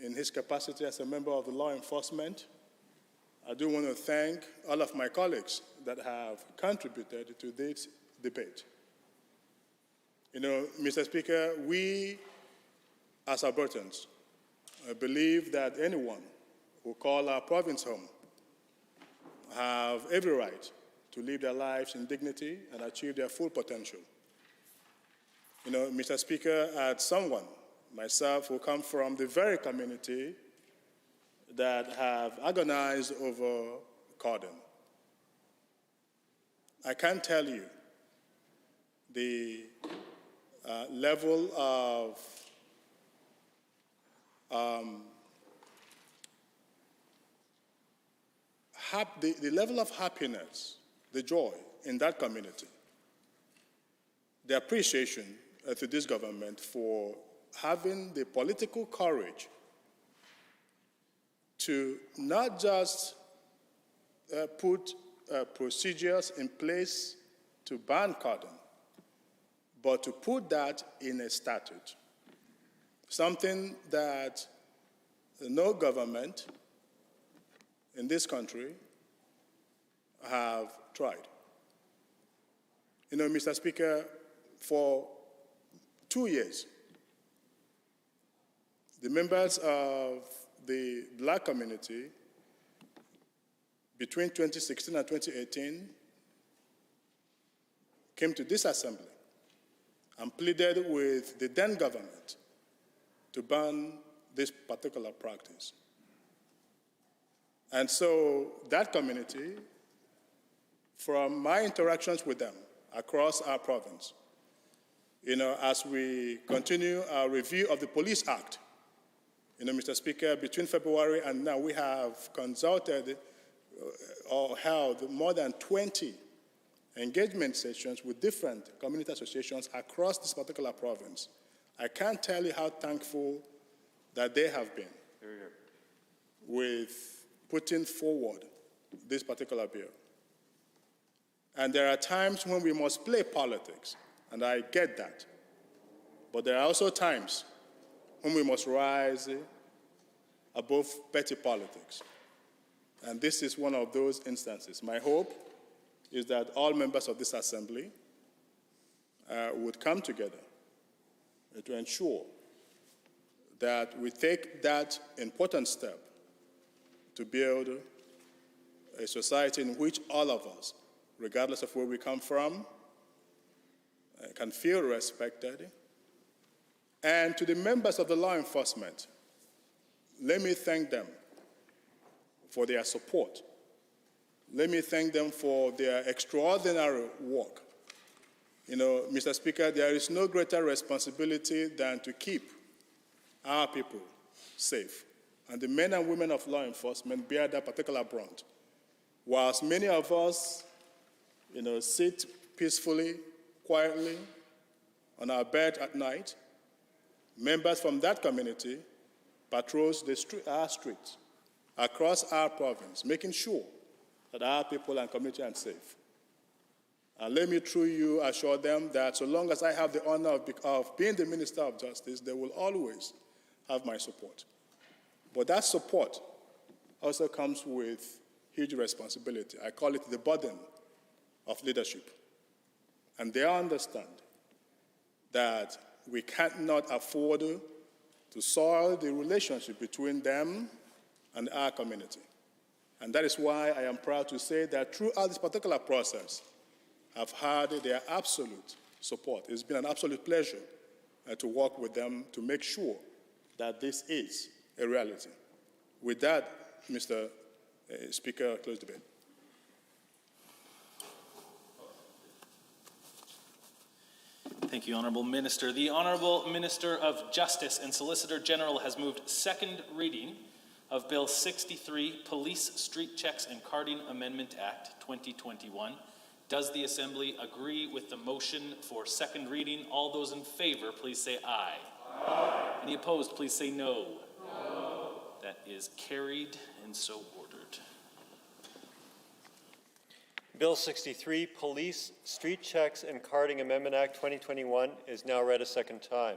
C: in his capacity as a member of the law enforcement. I do want to thank all of my colleagues that have contributed to this debate. You know, Mr. Speaker, we as Albertans believe that anyone who call our province home have every right to live their lives in dignity and achieve their full potential. You know, Mr. Speaker, as someone, myself, who come from the very community that have agonized over Cordon, I can't tell you the level of the level of happiness, the joy in that community, the appreciation to this government for having the political courage to not just put procedures in place to ban cordon, but to put that in a statute, something that no government in this country have tried. You know, Mr. Speaker, for 2 years, the members of the Black community between 2016 and 2018 came to this Assembly and pleaded with the then government to ban this particular practice. And so that community, from my interactions with them across our province, you know, as we continue our review of the Police Act, you know, Mr. Speaker, between February and now, we have consulted or held more than 20 engagement sessions with different community associations across this particular province. I can't tell you how thankful that they have been with putting forward this particular bill. And there are times when we must play politics, and I get that. But there are also times when we must rise above petty politics. And this is one of those instances. My hope is that all members of this Assembly would come together to ensure that we take that important step to build a society in which all of us regardless of where we come from, can feel respected. And to the members of the law enforcement, let me thank them for their support. Let me thank them for their extraordinary work. You know, Mr. Speaker, there is no greater responsibility than to keep our people safe. And the men and women of law enforcement bear that particular brunt. Whilst many of us, sit peacefully, quietly on our bed at night, members from that community patrols our streets across our province, making sure that our people and community are safe. And let me through you assure them that so long as I have the honor of being the Minister of Justice, they will always have my support. But that support also comes with huge responsibility. I call it the burden of leadership. And they understand that we cannot afford to soil the relationship between them and our community. And that is why I am proud to say that throughout this particular process, I've had their absolute support. It's been an absolute pleasure to work with them to make sure that this is a reality. With that, Mr. Speaker, close debate.
A: Thank you, Honourable Minister. The Honourable Minister of Justice and Solicitor General has moved second reading of Bill 63, Police Street Checks and Carding Amendment Act 2021. Does the Assembly agree with the motion for second reading? All those in favour, please say aye. Aye. Any opposed, please say no. No. That is carried and so ordered.
B: Bill 63, Police Street Checks and Carding Amendment Act 2021 is now read a second time.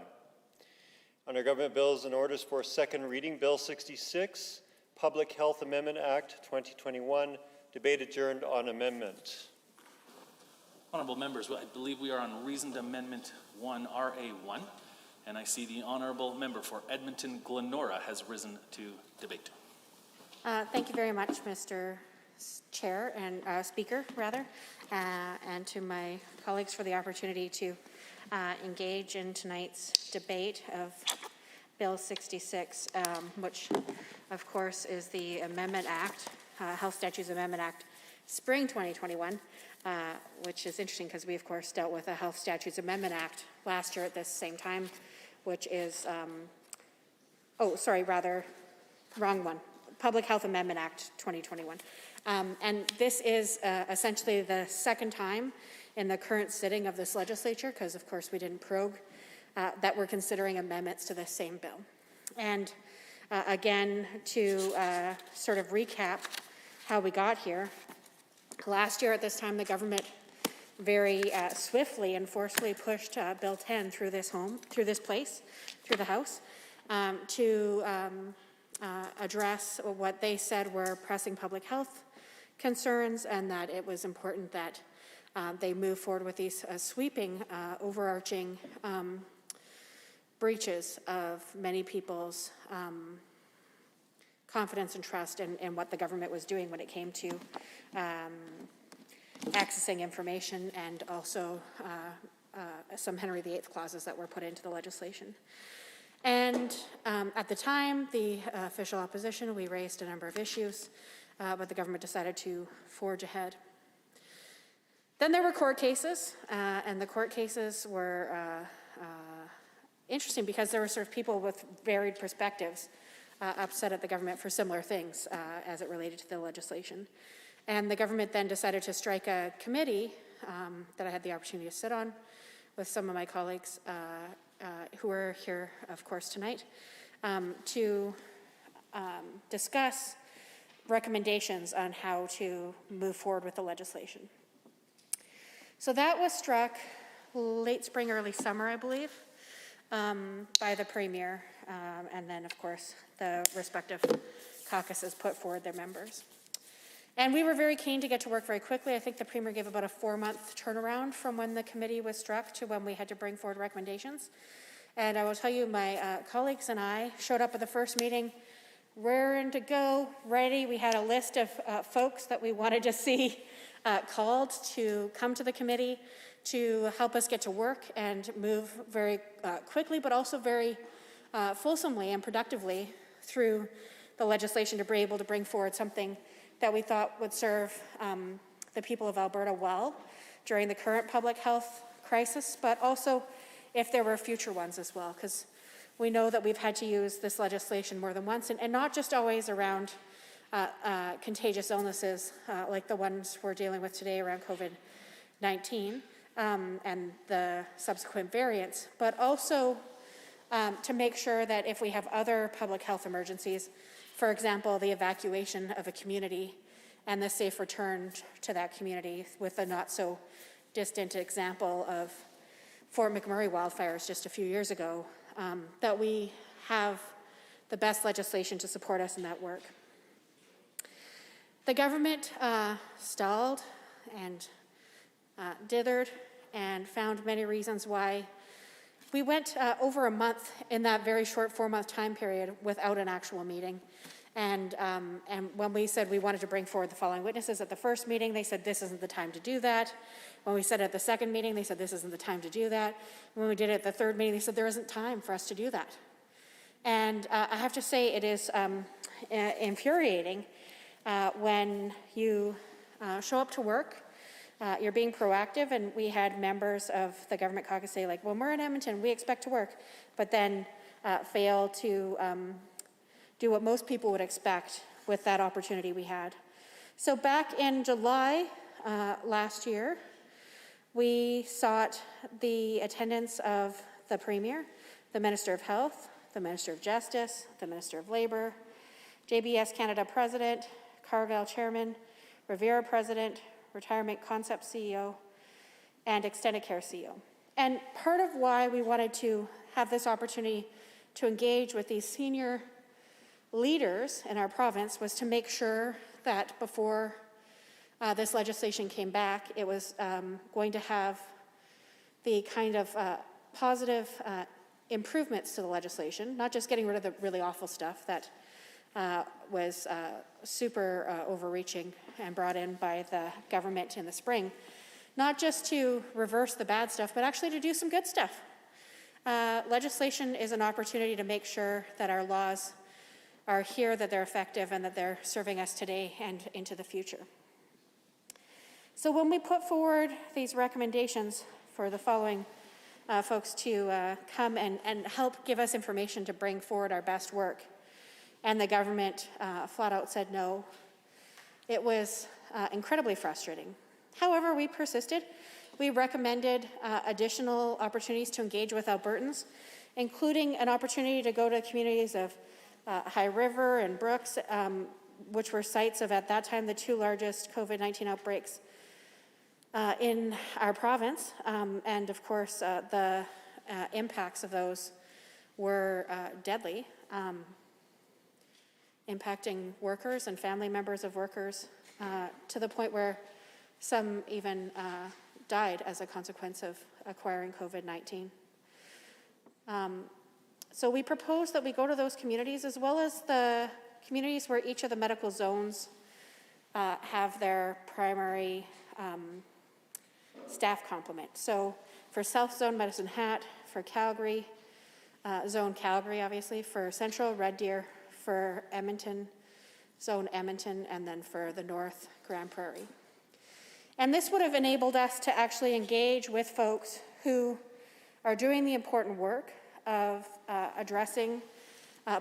B: Under Government Bills and Orders for second reading, Bill 66, Public Health Amendment Act 2021, debate adjourned on amendment.
A: Honourable members, I believe we are on Reasoned Amendment 1, RA1, and I see the Honourable Member for Edmonton Glenora has risen to debate.
I: Thank you very much, Mr. Chair and Speaker, rather, and to my colleagues for the opportunity to engage in tonight's debate of Bill 66, which, of course, is the Amendment Act, Health Statutes Amendment Act, Spring 2021, which is interesting because we, of course, dealt with a Health Statutes Amendment Act last year at this same time, which is, wrong one. Public Health Amendment Act 2021. And this is essentially the second time in the current sitting of this legislature, because of course we didn't prorogue, that we're considering amendments to this same bill. And again, to sort of recap how we got here, last year at this time the government very swiftly and forcefully pushed Bill 10 through the House, to address what they said were pressing public health concerns, and that it was important that they move forward with these sweeping, overarching breaches of many people's confidence and trust in what the government was doing when it came to accessing information, and also some Henry VIII clauses that were put into the legislation. And at the time, the official opposition, we raised a number of issues, but the government decided to forge ahead. Then there were court cases, and the court cases were interesting because there were sort of people with varied perspectives upset at the government for similar things as it related to the legislation. And the government then decided to strike a committee that I had the opportunity to sit on with some of my colleagues who are here, of course, tonight, to discuss recommendations on how to move forward with the legislation. So that was struck late spring, early summer, I believe, by the Premier, and then, of course, the respective caucuses put forward their members. And we were very keen to get to work very quickly. I think the Premier gave about a 4-month turnaround from when the committee was struck to when we had to bring forward recommendations. And I will tell you, my colleagues and I showed up at the first meeting, raring to go, ready. We had a list of folks that we wanted to see called to come to the committee to help us get to work and move very quickly, but also very fulsomely and productively through the legislation to be able to bring forward something that we thought would serve the people of Alberta well during the current public health crisis, but also if there were future ones as well, because we know that we've had to use this legislation more than once, and not just always around contagious illnesses like the ones we're dealing with today around COVID-19 and the subsequent variants, but also to make sure that if we have other public health emergencies, for example, the evacuation of a community and the safe return to that community, with a not so distant example of Fort McMurray wildfires just a few years ago, that we have the best legislation to support us in that work. The government stalled and dithered and found many reasons why we went over a month in that very short 4-month time period without an actual meeting. And when we said we wanted to bring forward the following witnesses at the first meeting, they said this isn't the time to do that. When we said at the second meeting, they said this isn't the time to do that. When we did it at the third meeting, they said there isn't time for us to do that. And I have to say it is infuriating when you show up to work, you're being proactive, and we had members of the government caucus say, like, when we're in Edmonton, we expect to work, but then fail to do what most people would expect with that opportunity we had. So back in July last year, we sought the attendance of the Premier, the Minister of Health, the Minister of Justice, the Minister of Labour, JBS Canada President, Cargill Chairman, Revera President, Retirement Concept CEO, and Extended Care CEO. And part of why we wanted to have this opportunity to engage with these senior leaders in our province was to make sure that before this legislation came back, it was going to have the kind of positive improvements to the legislation, not just getting rid of the really awful stuff that was super overreaching and brought in by the government in the spring, not just to reverse the bad stuff, but actually to do some good stuff. Legislation is an opportunity to make sure that our laws are here, that they're effective, and that they're serving us today and into the future. So when we put forward these recommendations for the following folks to come and help give us information to bring forward our best work, and the government flat out said no, it was incredibly frustrating. However, we persisted. We recommended additional opportunities to engage with Albertans, including an opportunity to go to communities of High River and Brooks, which were sites of, at that time, the 2 largest COVID-19 outbreaks in our province. And of course, the impacts of those were deadly, impacting workers and family members of workers to the point where some even died as a consequence of acquiring COVID-19. So we propose that we go to those communities, as well as the communities where each of the medical zones have their primary staff complement. So for South Zone, Medicine Hat; for Calgary, Zone Calgary, obviously; for Central, Red Deer; for Edmonton, Zone Edmonton; and then for the North, Grand Prairie. And this would have enabled us to actually engage with folks who are doing the important work of addressing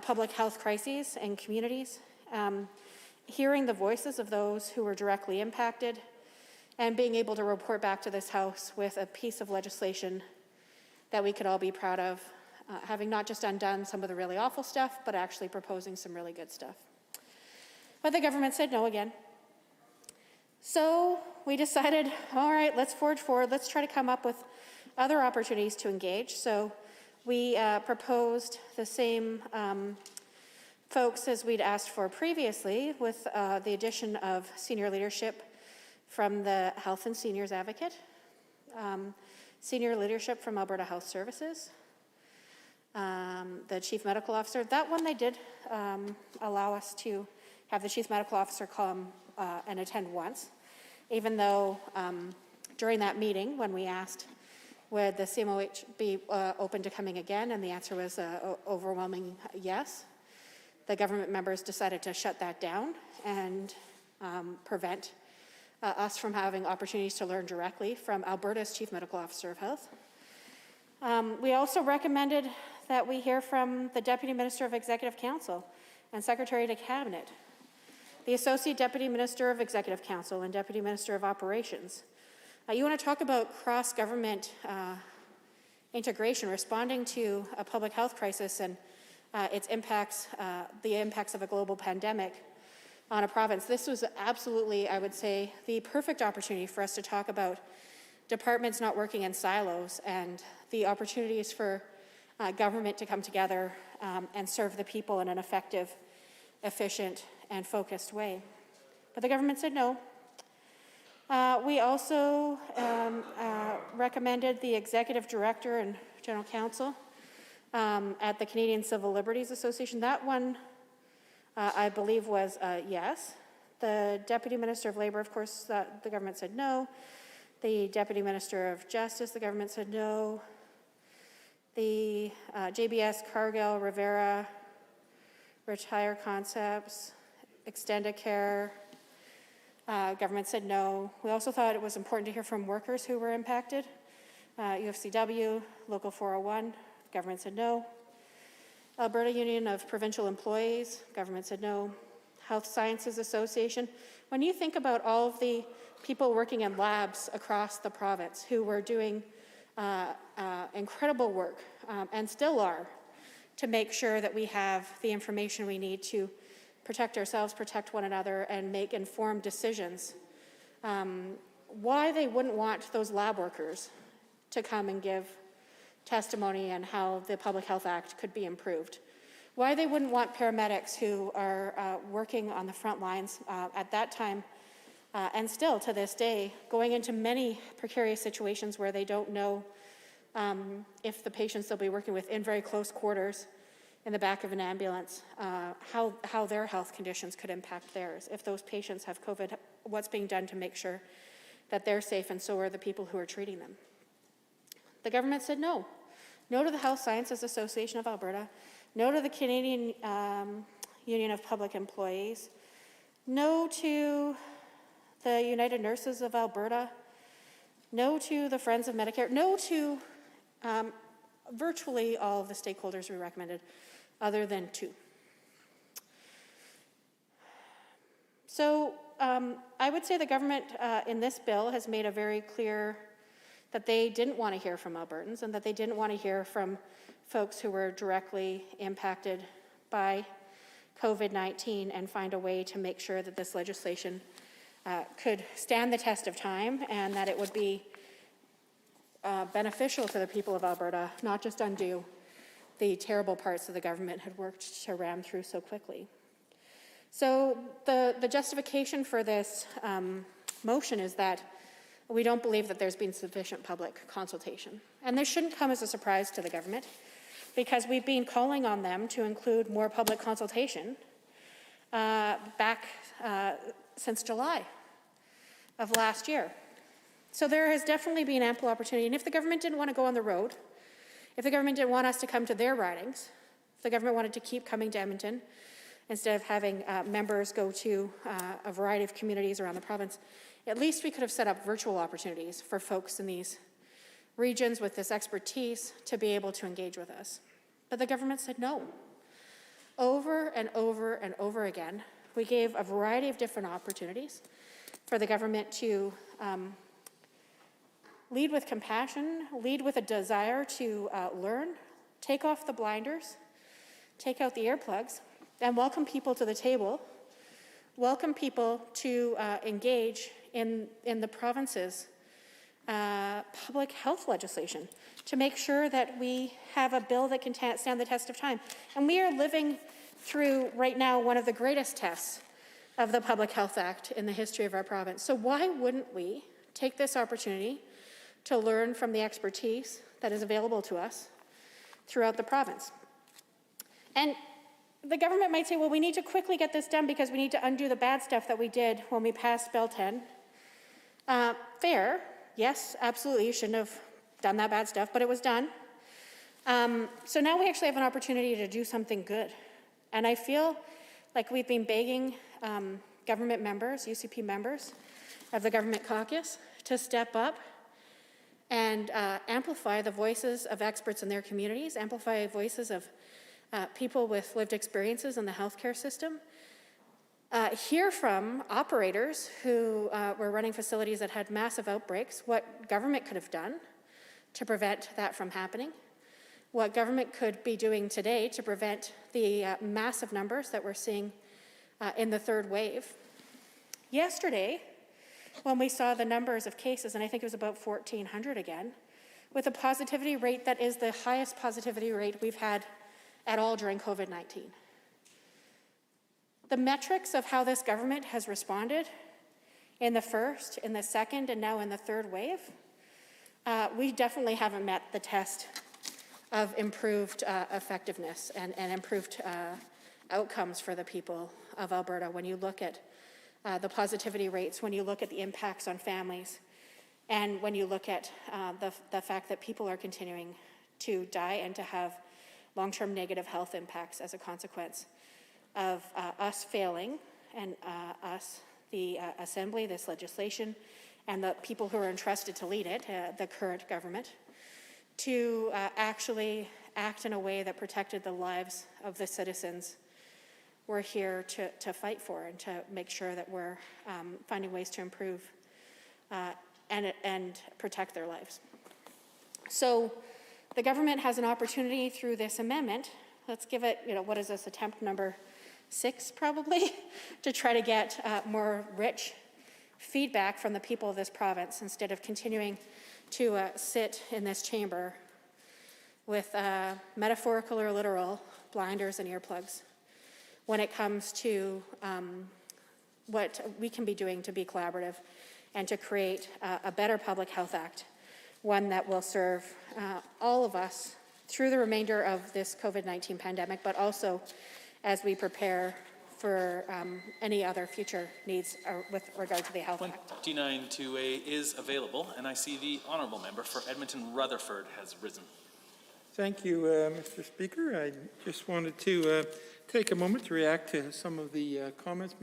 I: public health crises in communities, hearing the voices of those who were directly impacted, and being able to report back to this House with a piece of legislation that we could all be proud of, having not just undone some of the really awful stuff, but actually proposing some really good stuff. But the government said no again. So we decided, all right, let's forge forward. Let's try to come up with other opportunities to engage. So we proposed the same folks as we'd asked for previously, with the addition of senior leadership from the Health and Seniors Advocate, senior leadership from Alberta Health Services, the Chief Medical Officer. That one they did allow us to have the Chief Medical Officer come and attend once. even though during that meeting, when we asked, would the CMOH be open to coming again, and the answer was overwhelming yes, the government members decided to shut that down and prevent us from having opportunities to learn directly from Alberta's Chief Medical Officer of Health. We also recommended that we hear from the Deputy Minister of Executive Council and Secretary to Cabinet, the Associate Deputy Minister of Executive Council and Deputy Minister of Operations. You want to talk about cross-government integration, responding to a public health crisis and its impacts, the impacts of a global pandemic on a province. This was absolutely, I would say, the perfect opportunity for us to talk about departments not working in silos and the opportunities for government to come together and serve the people in an effective, efficient, and focused way. But the government said no. We also recommended the Executive Director and General Counsel at the Canadian Civil Liberties Association. That one, I believe, was yes. The Deputy Minister of Labour, of course, the government said no. The Deputy Minister of Justice, the government said no. The JBS, Cargill, Rivera, Retire Concepts, Extendicare, government said no. We also thought it was important to hear from workers who were impacted. UFCW, Local 401, government said no. Alberta Union of Provincial Employees, government said no. Health Sciences Association. When you think about all of the people working in labs across the province who were doing incredible work and still are to make sure that we have the information we need to protect ourselves, protect one another, and make informed decisions, why they wouldn't want those lab workers to come and give testimony on how the Public Health Act could be improved. Why they wouldn't want paramedics who are working on the front lines at that time and still to this day, going into many precarious situations where they don't know if the patients they'll be working with in very close quarters in the back of an ambulance, how their health conditions could impact theirs. If those patients have COVID, what's being done to make sure that they're safe, and so are the people who are treating them. The government said no. No to the Health Sciences Association of Alberta, no to the Canadian Union of Public Employees, no to the United Nurses of Alberta, no to the Friends of Medicare, no to virtually all of the stakeholders we recommended, other than two. So I would say the government in this bill has made a very clear that they didn't want to hear from Albertans and that they didn't want to hear from folks who were directly impacted by COVID-19 and find a way to make sure that this legislation could stand the test of time and that it would be beneficial to the people of Alberta, not just undo the terrible parts that the government had worked to ram through so quickly. So the justification for this motion is that we don't believe that there's been sufficient public consultation. And this shouldn't come as a surprise to the government, because we've been calling on them to include more public consultation back since July of last year. So there has definitely been ample opportunity. And if the government didn't want to go on the road, if the government didn't want us to come to their ridings, if the government wanted to keep coming to Edmonton instead of having members go to a variety of communities around the province, at least we could have set up virtual opportunities for folks in these regions with this expertise to be able to engage with us. But the government said no. Over and over and over again, we gave a variety of different opportunities for the government to lead with compassion, lead with a desire to learn, take off the blinders, take out the earplugs, and welcome people to the table, welcome people to engage in the province's public health legislation to make sure that we have a bill that can stand the test of time. And we are living through, right now, one of the greatest tests of the Public Health Act in the history of our province. So why wouldn't we take this opportunity to learn from the expertise that is available to us throughout the province? And the government might say, well, we need to quickly get this done because we need to undo the bad stuff that we did when we passed Bill 10 Fair, yes, absolutely, you shouldn't have done that bad stuff, but it was done. So now we actually have an opportunity to do something good. And I feel like we've been begging government members, UCP members of the government caucus to step up and amplify the voices of experts in their communities, amplify voices of people with lived experiences in the healthcare system, hear from operators who were running facilities that had massive outbreaks, what government could have done to prevent that from happening, what government could be doing today to prevent the massive numbers that we're seeing in the third wave. Yesterday, when we saw the numbers of cases, and I think it was about 1,400 again, with a positivity rate that is the highest positivity rate we've had at all during COVID-19. The metrics of how this government has responded in the first, in the second, and now in the third wave, we definitely haven't met the test of improved effectiveness and improved outcomes for the people of Alberta when you look at the positivity rates, when you look at the impacts on families, and when you look at the fact that people are continuing to die and to have long-term negative health impacts as a consequence of us failing, and us, the Assembly, this legislation, and the people who are entrusted to lead it, the current government, to actually act in a way that protected the lives of the citizens we're here to fight for, and to make sure that we're finding ways to improve and protect their lives. So the government has an opportunity through this amendment. Let's give it, what is this, attempt number 6 probably, to try to get more rich feedback from the people of this province instead of continuing to sit in this chamber with metaphorical or literal blinders and earplugs when it comes to what we can be doing to be collaborative and to create a better Public Health Act, one that will serve all of us through the remainder of this COVID-19 pandemic, but also as we prepare for any other future needs with regard to the Health Act.
A: 29-2A is available, and I see the honourable member for Edmonton-Rutherford has risen.
J: Thank you, Mr. Speaker. I just wanted to take a moment to react to some of the comments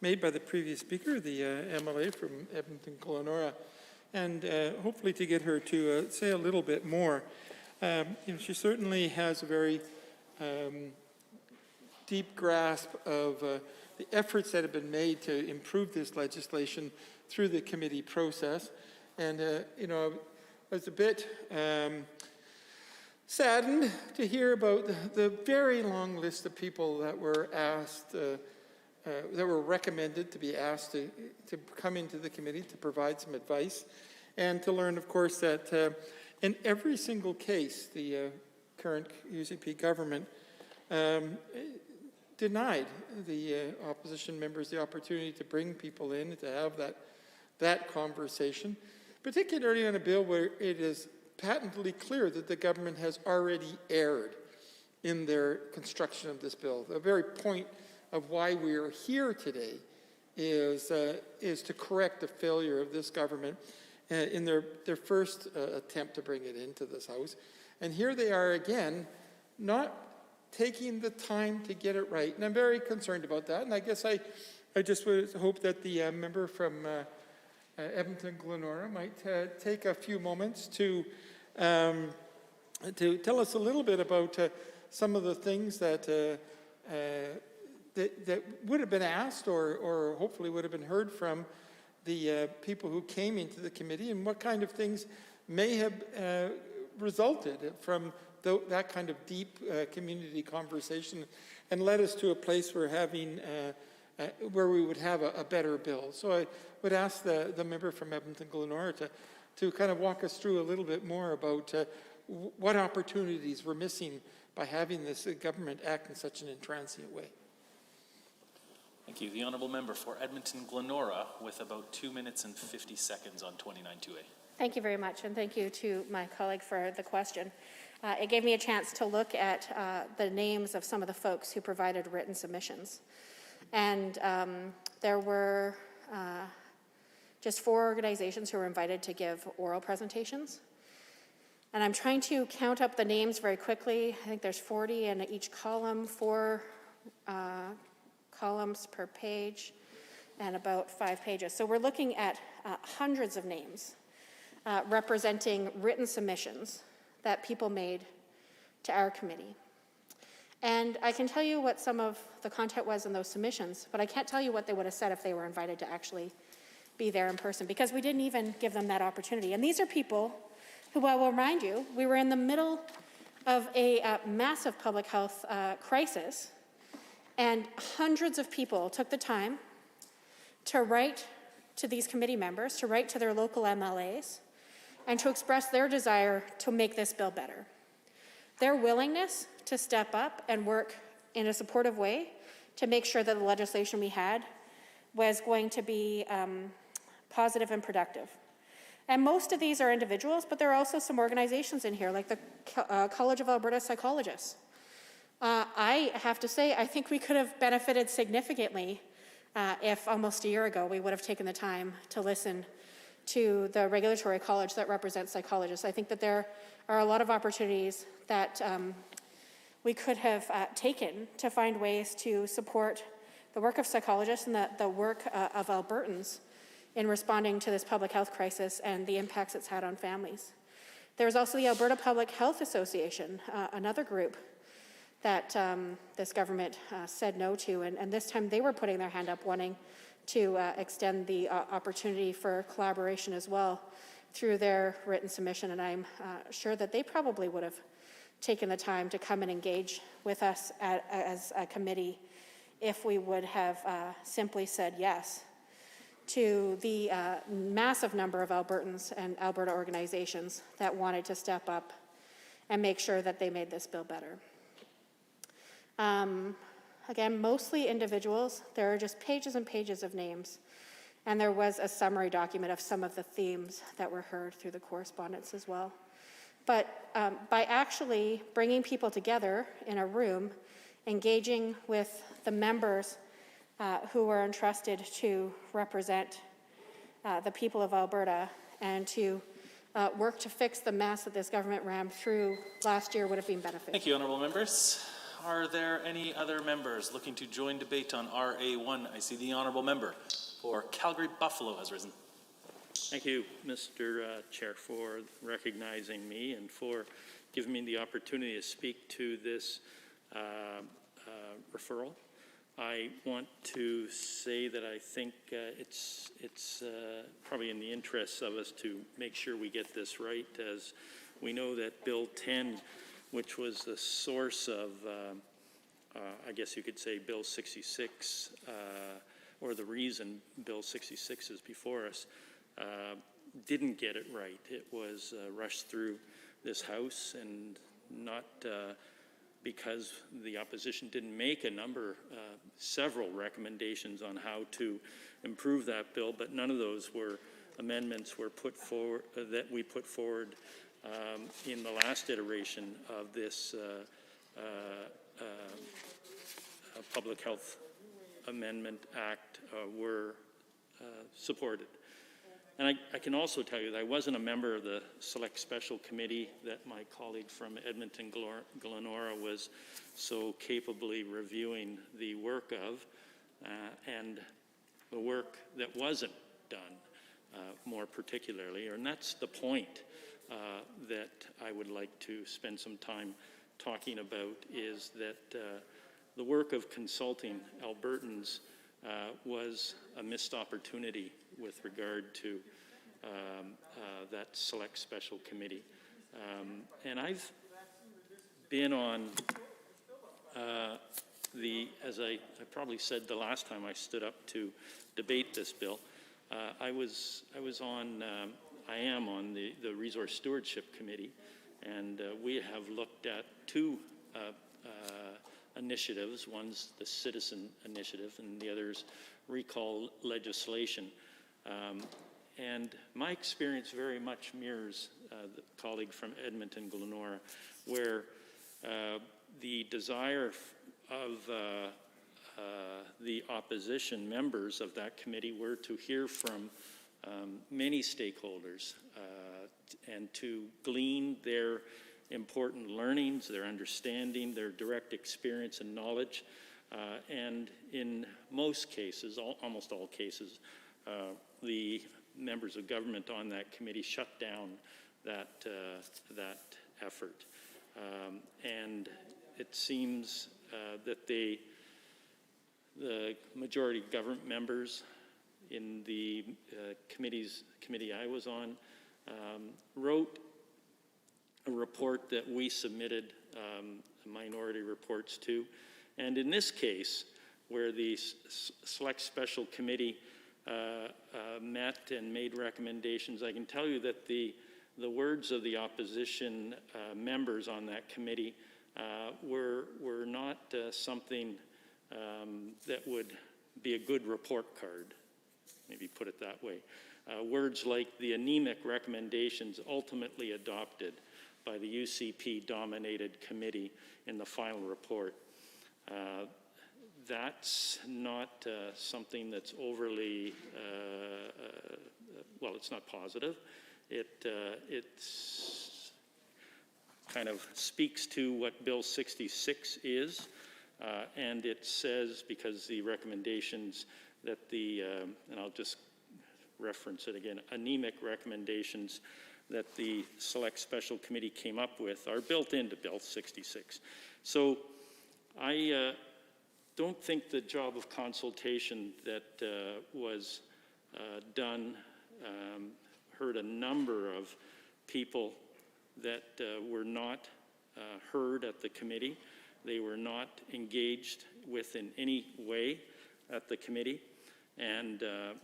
J: made by the previous speaker, the MLA from Edmonton-Glenora, and hopefully to get her to say a little bit more. She certainly has a very deep grasp of the efforts that have been made to improve this legislation through the committee process. And, I was a bit saddened to hear about the very long list of people that were asked, that were recommended to be asked to come into the committee to provide some advice, and to learn, of course, that in every single case, the current UCP government denied the opposition members the opportunity to bring people in to have that conversation, particularly on a bill where it is patently clear that the government has already erred in their construction of this bill. The very point of why we are here today is to correct the failure of this government in their first attempt to bring it into this House. And here they are again, not taking the time to get it right. And I'm very concerned about that. And I guess I just would hope that the member from Edmonton-Glenora might take a few moments to tell us a little bit about some of the things that would have been asked or hopefully would have been heard from the people who came into the committee, and what kind of things may have resulted from that kind of deep community conversation and led us to a place where we would have a better bill. So I would ask the member from Edmonton-Glenora to kind of walk us through a little bit more about what opportunities we're missing by having this government act in such an intransient way.
A: Thank you. The honourable member for Edmonton-Glenora with about 2 minutes and 50 seconds on 29-2A.
I: Thank you very much, and thank you to my colleague for the question. It gave me a chance to look at the names of some of the folks who provided written submissions. And there were just 4 organizations who were invited to give oral presentations. And I'm trying to count up the names very quickly. I think there's 40 in each column, 4 columns per page, and about 5 pages. So we're looking at hundreds of names representing written submissions that people made to our committee. And I can tell you what some of the content was in those submissions, but I can't tell you what they would have said if they were invited to actually be there in person, because we didn't even give them that opportunity. And these are people who, I will remind you, we were in the middle of a massive public health crisis, and hundreds of people took the time to write to these committee members, to write to their local MLAs, and to express their desire to make this bill better. Their willingness to step up and work in a supportive way to make sure that the legislation we had was going to be positive and productive. And most of these are individuals, but there are also some organizations in here, like the College of Alberta Psychologists. I have to say, I think we could have benefited significantly if almost a year ago we would have taken the time to listen to the regulatory college that represents psychologists. I think that there are a lot of opportunities that we could have taken to find ways to support the work of psychologists and the work of Albertans in responding to this public health crisis and the impacts it's had on families. There's also the Alberta Public Health Association, another group that this government said no to, and this time they were putting their hand up wanting to extend the opportunity for collaboration as well through their written submission, and I'm sure that they probably would have taken the time to come and engage with us as a committee if we would have simply said yes to the massive number of Albertans and Alberta organizations that wanted to step up and make sure that they made this bill better. Again, mostly individuals. There are just pages and pages of names, and there was a summary document of some of the themes that were heard through the correspondence as well. But by actually bringing people together in a room, engaging with the members who were entrusted to represent the people of Alberta and to work to fix the mess that this government rammed through last year would have been beneficial.
A: Thank you, honourable members. Are there any other members looking to join debate on RA1? I see the honourable member for Calgary Buffalo has risen.
K: Thank you, Mr. Chair, for recognizing me and for giving me the opportunity to speak to this referral. I want to say that I think it's probably in the interests of us to make sure we get this right, as we know that Bill 10, which was the source of, I guess you could say, Bill 66, or the reason Bill 66 is before us, didn't get it right. It was rushed through this House, and not because the opposition didn't make several recommendations on how to improve that bill, but none of those amendments were put forward that we put forward in the last iteration of this Public Health Amendment Act were supported. And I can also tell you that I wasn't a member of the Select Special Committee that my colleague from Edmonton Glenora was so capably reviewing the work of, and the work that wasn't done more particularly. And that's the point that I would like to spend some time talking about, is that the work of consulting Albertans was a missed opportunity with regard to that Select Special Committee. And I've been on as I probably said the last time I stood up to debate this bill, I am on the Resource Stewardship Committee, and we have looked at two initiatives. One's the Citizen Initiative, and the other's recall legislation. And my experience very much mirrors the colleague from Edmonton Glenora, where the desire of the opposition members of that committee were to hear from many stakeholders and to glean their important learnings, their understanding, their direct experience and knowledge. And in most cases, almost all cases, the members of government on that committee shut down that effort. And it seems that the majority government members in the committee I was on wrote a report that we submitted minority reports to. And in this case, where the Select Special Committee met and made recommendations, I can tell you that the words of the opposition members on that committee were not something that would be a good report card, maybe put it that way. Words like the anemic recommendations ultimately adopted by the UCP-dominated committee in the final report. That's not something that's overly, well, it's not positive. It's kind of speaks to what Bill 66 is, and it says, because the recommendations that and I'll just reference it again, anemic recommendations that the Select Special Committee came up with are built into Bill 66. So I don't think the job of consultation that was done heard a number of people that were not heard at the committee. They were not engaged with in any way at the committee. And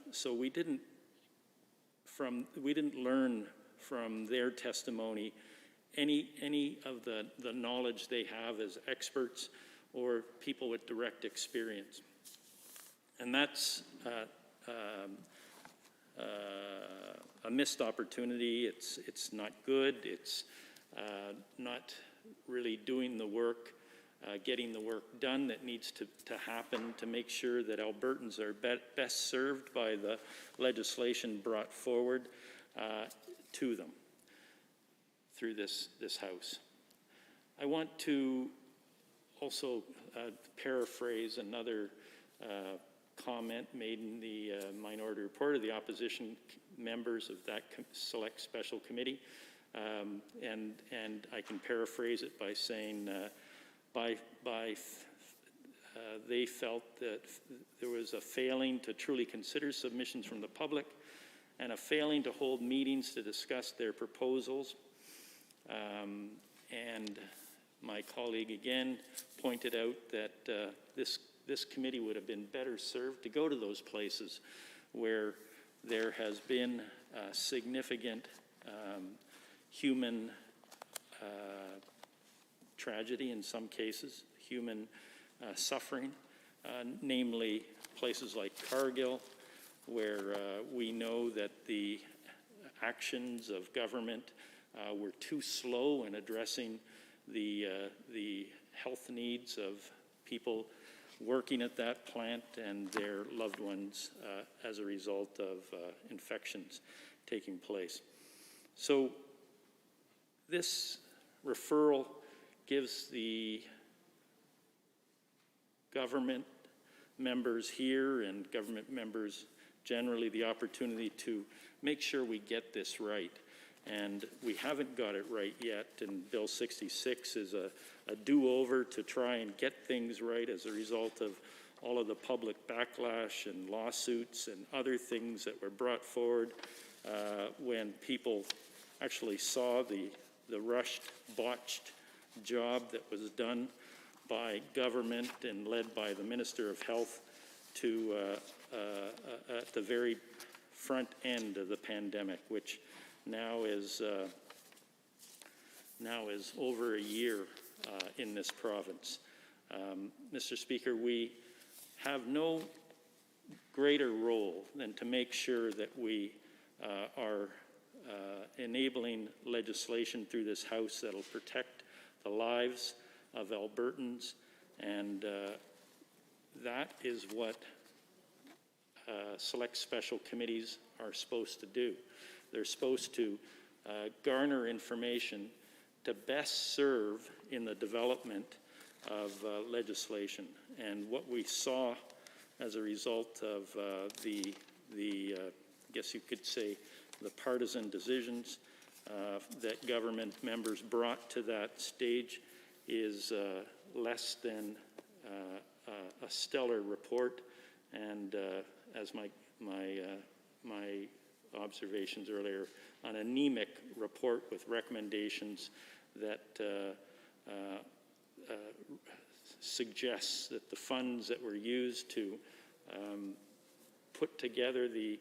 K: so we didn't learn from their testimony any of the knowledge they have as experts or people with direct experience. And that's a missed opportunity. It's not good. It's not really doing the work, getting the work done that needs to happen to make sure that Albertans are best served by the legislation brought forward to them through this House. I want to also paraphrase another comment made in the minority report of the opposition members of that Select Special Committee. And I can paraphrase it by saying they felt that there was a failing to truly consider submissions from the public and a failing to hold meetings to discuss their proposals. And my colleague again pointed out that this committee would have been better served to go to those places where there has been significant human tragedy in some cases, human suffering, namely places like Cargill, where we know that the actions of government were too slow in addressing the health needs of people working at that plant and their loved ones as a result of infections taking place. So this referral gives the government members here and government members generally the opportunity to make sure we get this right. And we haven't got it right yet, and Bill 66 is a do-over to try and get things right as a result of all of the public backlash and lawsuits and other things that were brought forward when people actually saw the rushed, botched job that was done by government and led by the Minister of Health to at the very front end of the pandemic, which now is over a year in this province. Mr. Speaker, we have no greater role than to make sure that we are enabling legislation through this House that will protect the lives of Albertans, and that is what select special committees are supposed to do. They're supposed to garner information to best serve in the development of legislation. And what we saw as a result of the I guess you could say, the partisan decisions that government members brought to that stage is less than a stellar report, and as my observations earlier, an anemic report with recommendations that suggests that the funds that were used to put together the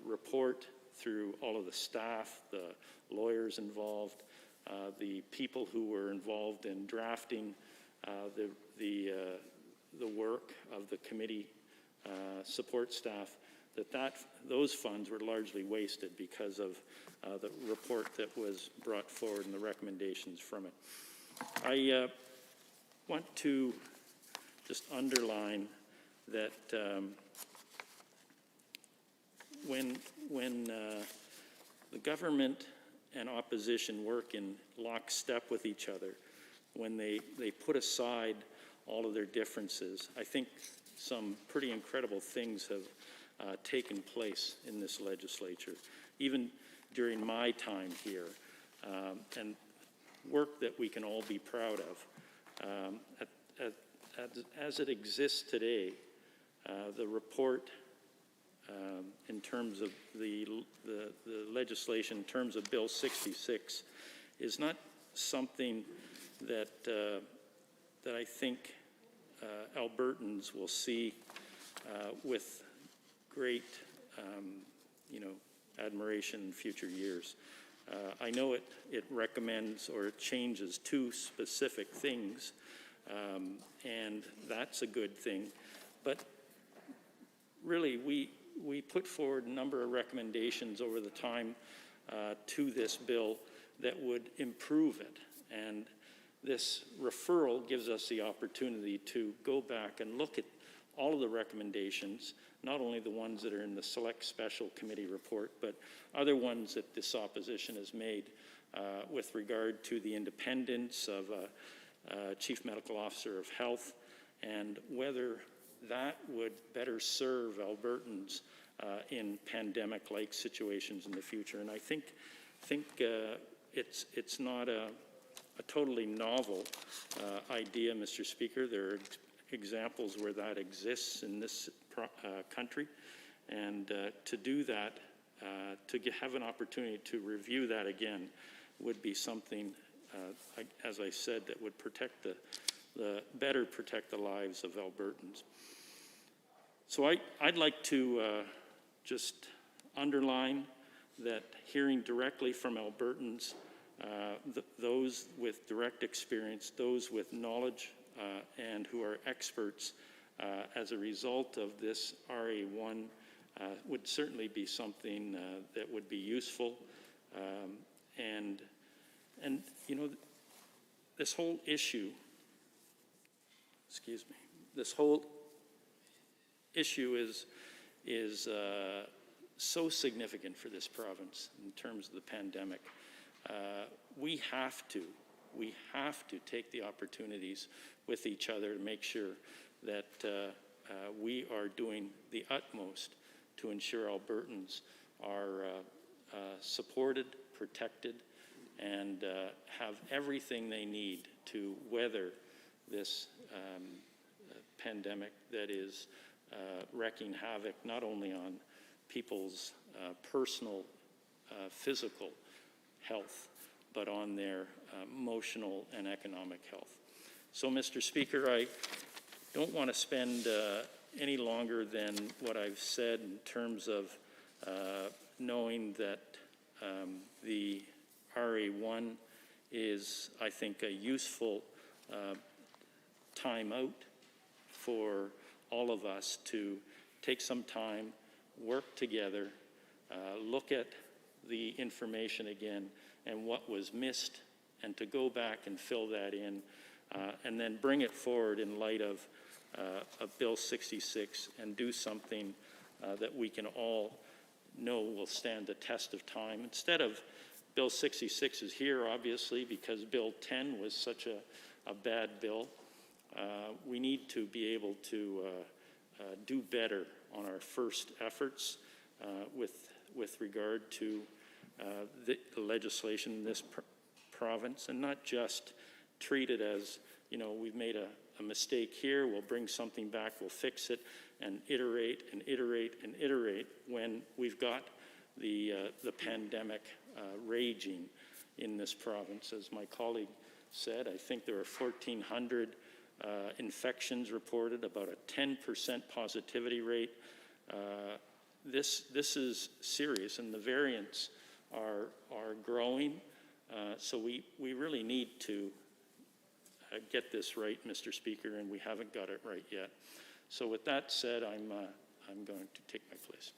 K: report through all of the staff, the lawyers involved, the people who were involved in drafting the work of the committee support staff, those funds were largely wasted because of the report that was brought forward and the recommendations from it. I want to just underline that when the government and opposition work in lockstep with each other, when they put aside all of their differences, I think some pretty incredible things have taken place in this legislature, even during my time here, and work that we can all be proud of. As it exists today, the report in terms of the legislation, in terms of Bill 66, is not something that I think Albertans will see with great, admiration in future years. I know it recommends or it changes two specific things, and that's a good thing. But really, we put forward a number of recommendations over the time to this bill that would improve it. And this referral gives us the opportunity to go back and look at all of the recommendations, not only the ones that are in the Select Special Committee report, but other ones that this opposition has made with regard to the independence of a Chief Medical Officer of Health, and whether that would better serve Albertans in pandemic-like situations in the future. And I think it's not a totally novel idea, Mr. Speaker. There are examples where that exists in this country, and to do that, to have an opportunity to review that again, would be something, as I said, that would protect better protect the lives of Albertans. So I'd like to just underline that hearing directly from Albertans, those with direct experience, those with knowledge, and who are experts as a result of this RA1 would certainly be something that would be useful. And this whole issue, this whole issue is so significant for this province in terms of the pandemic. We have to take the opportunities with each other to make sure that we are doing the utmost to ensure Albertans are supported, protected, and have everything they need to weather this pandemic that is wreaking havoc not only on people's personal physical health, but on their emotional and economic health. So, Mr. Speaker, I don't want to spend any longer than what I've said in terms of knowing that the RA1 is, I think, a useful time out for all of us to take some time, work together, look at the information again and what was missed, and to go back and fill that in, and then bring it forward in light of Bill 66 and do something that we can all know will stand the test of time. Instead of Bill 66 is here, obviously, because Bill 10 was such a bad bill. We need to be able to do better on our first efforts with regard to the legislation in this province, and not just treat it as, you know, we've made a mistake here, we'll bring something back, we'll fix it, and iterate and iterate and iterate when we've got the pandemic raging in this province. As my colleague said, I think there are 1,400 infections reported, about a 10% positivity rate. This is serious, and the variants are growing. So we really need to get this right, Mr. Speaker, and we haven't got it right yet. So with that said, I'm going to take my place.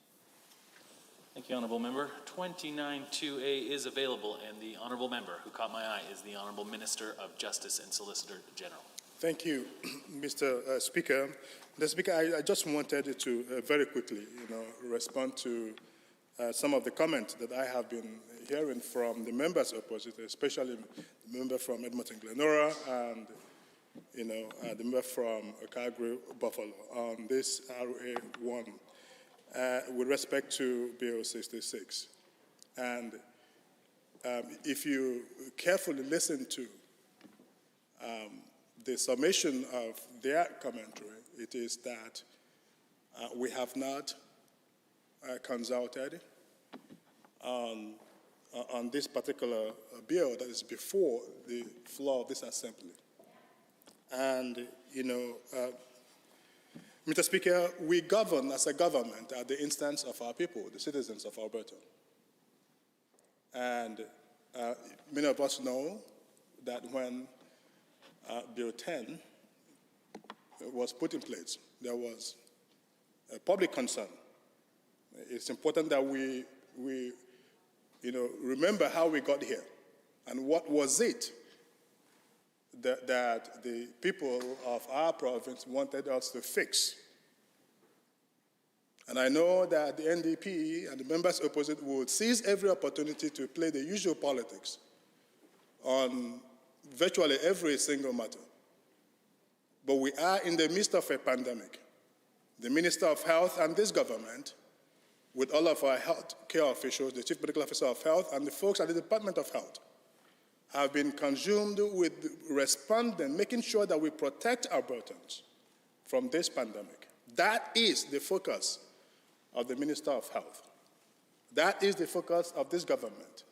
A: Thank you, Honourable Member. 29-2A is available, and the Honourable Member who caught my eye is the Honourable Minister of Justice and Solicitor General.
C: Thank you, Mr. Speaker. Mr. Speaker, I just wanted to very quickly, respond to some of the comments that I have been hearing from the members opposite, especially the member from Edmonton Glenora and the member from Calgary Buffalo on this RA1 with respect to Bill 66. And if you carefully listen to the summation of their commentary, it is that we have not consulted on this particular bill that is before the floor of this assembly. And, Mr. Speaker, we govern as a government at the instance of our people, the citizens of Alberta. And many of us know that when Bill 10 was put in place, there was a public concern. It's important that we remember how we got here and what was it that the people of our province wanted us to fix. And I know that the NDP and the members opposite would seize every opportunity to play the usual politics on virtually every single matter. But we are in the midst of a pandemic. The Minister of Health and this government, with all of our health care officials, the Chief Medical Officer of Health, and the folks at the Department of Health, have been consumed with responding, making sure that we protect Albertans from this pandemic. That is the focus of the Minister of Health. That is the focus of this government,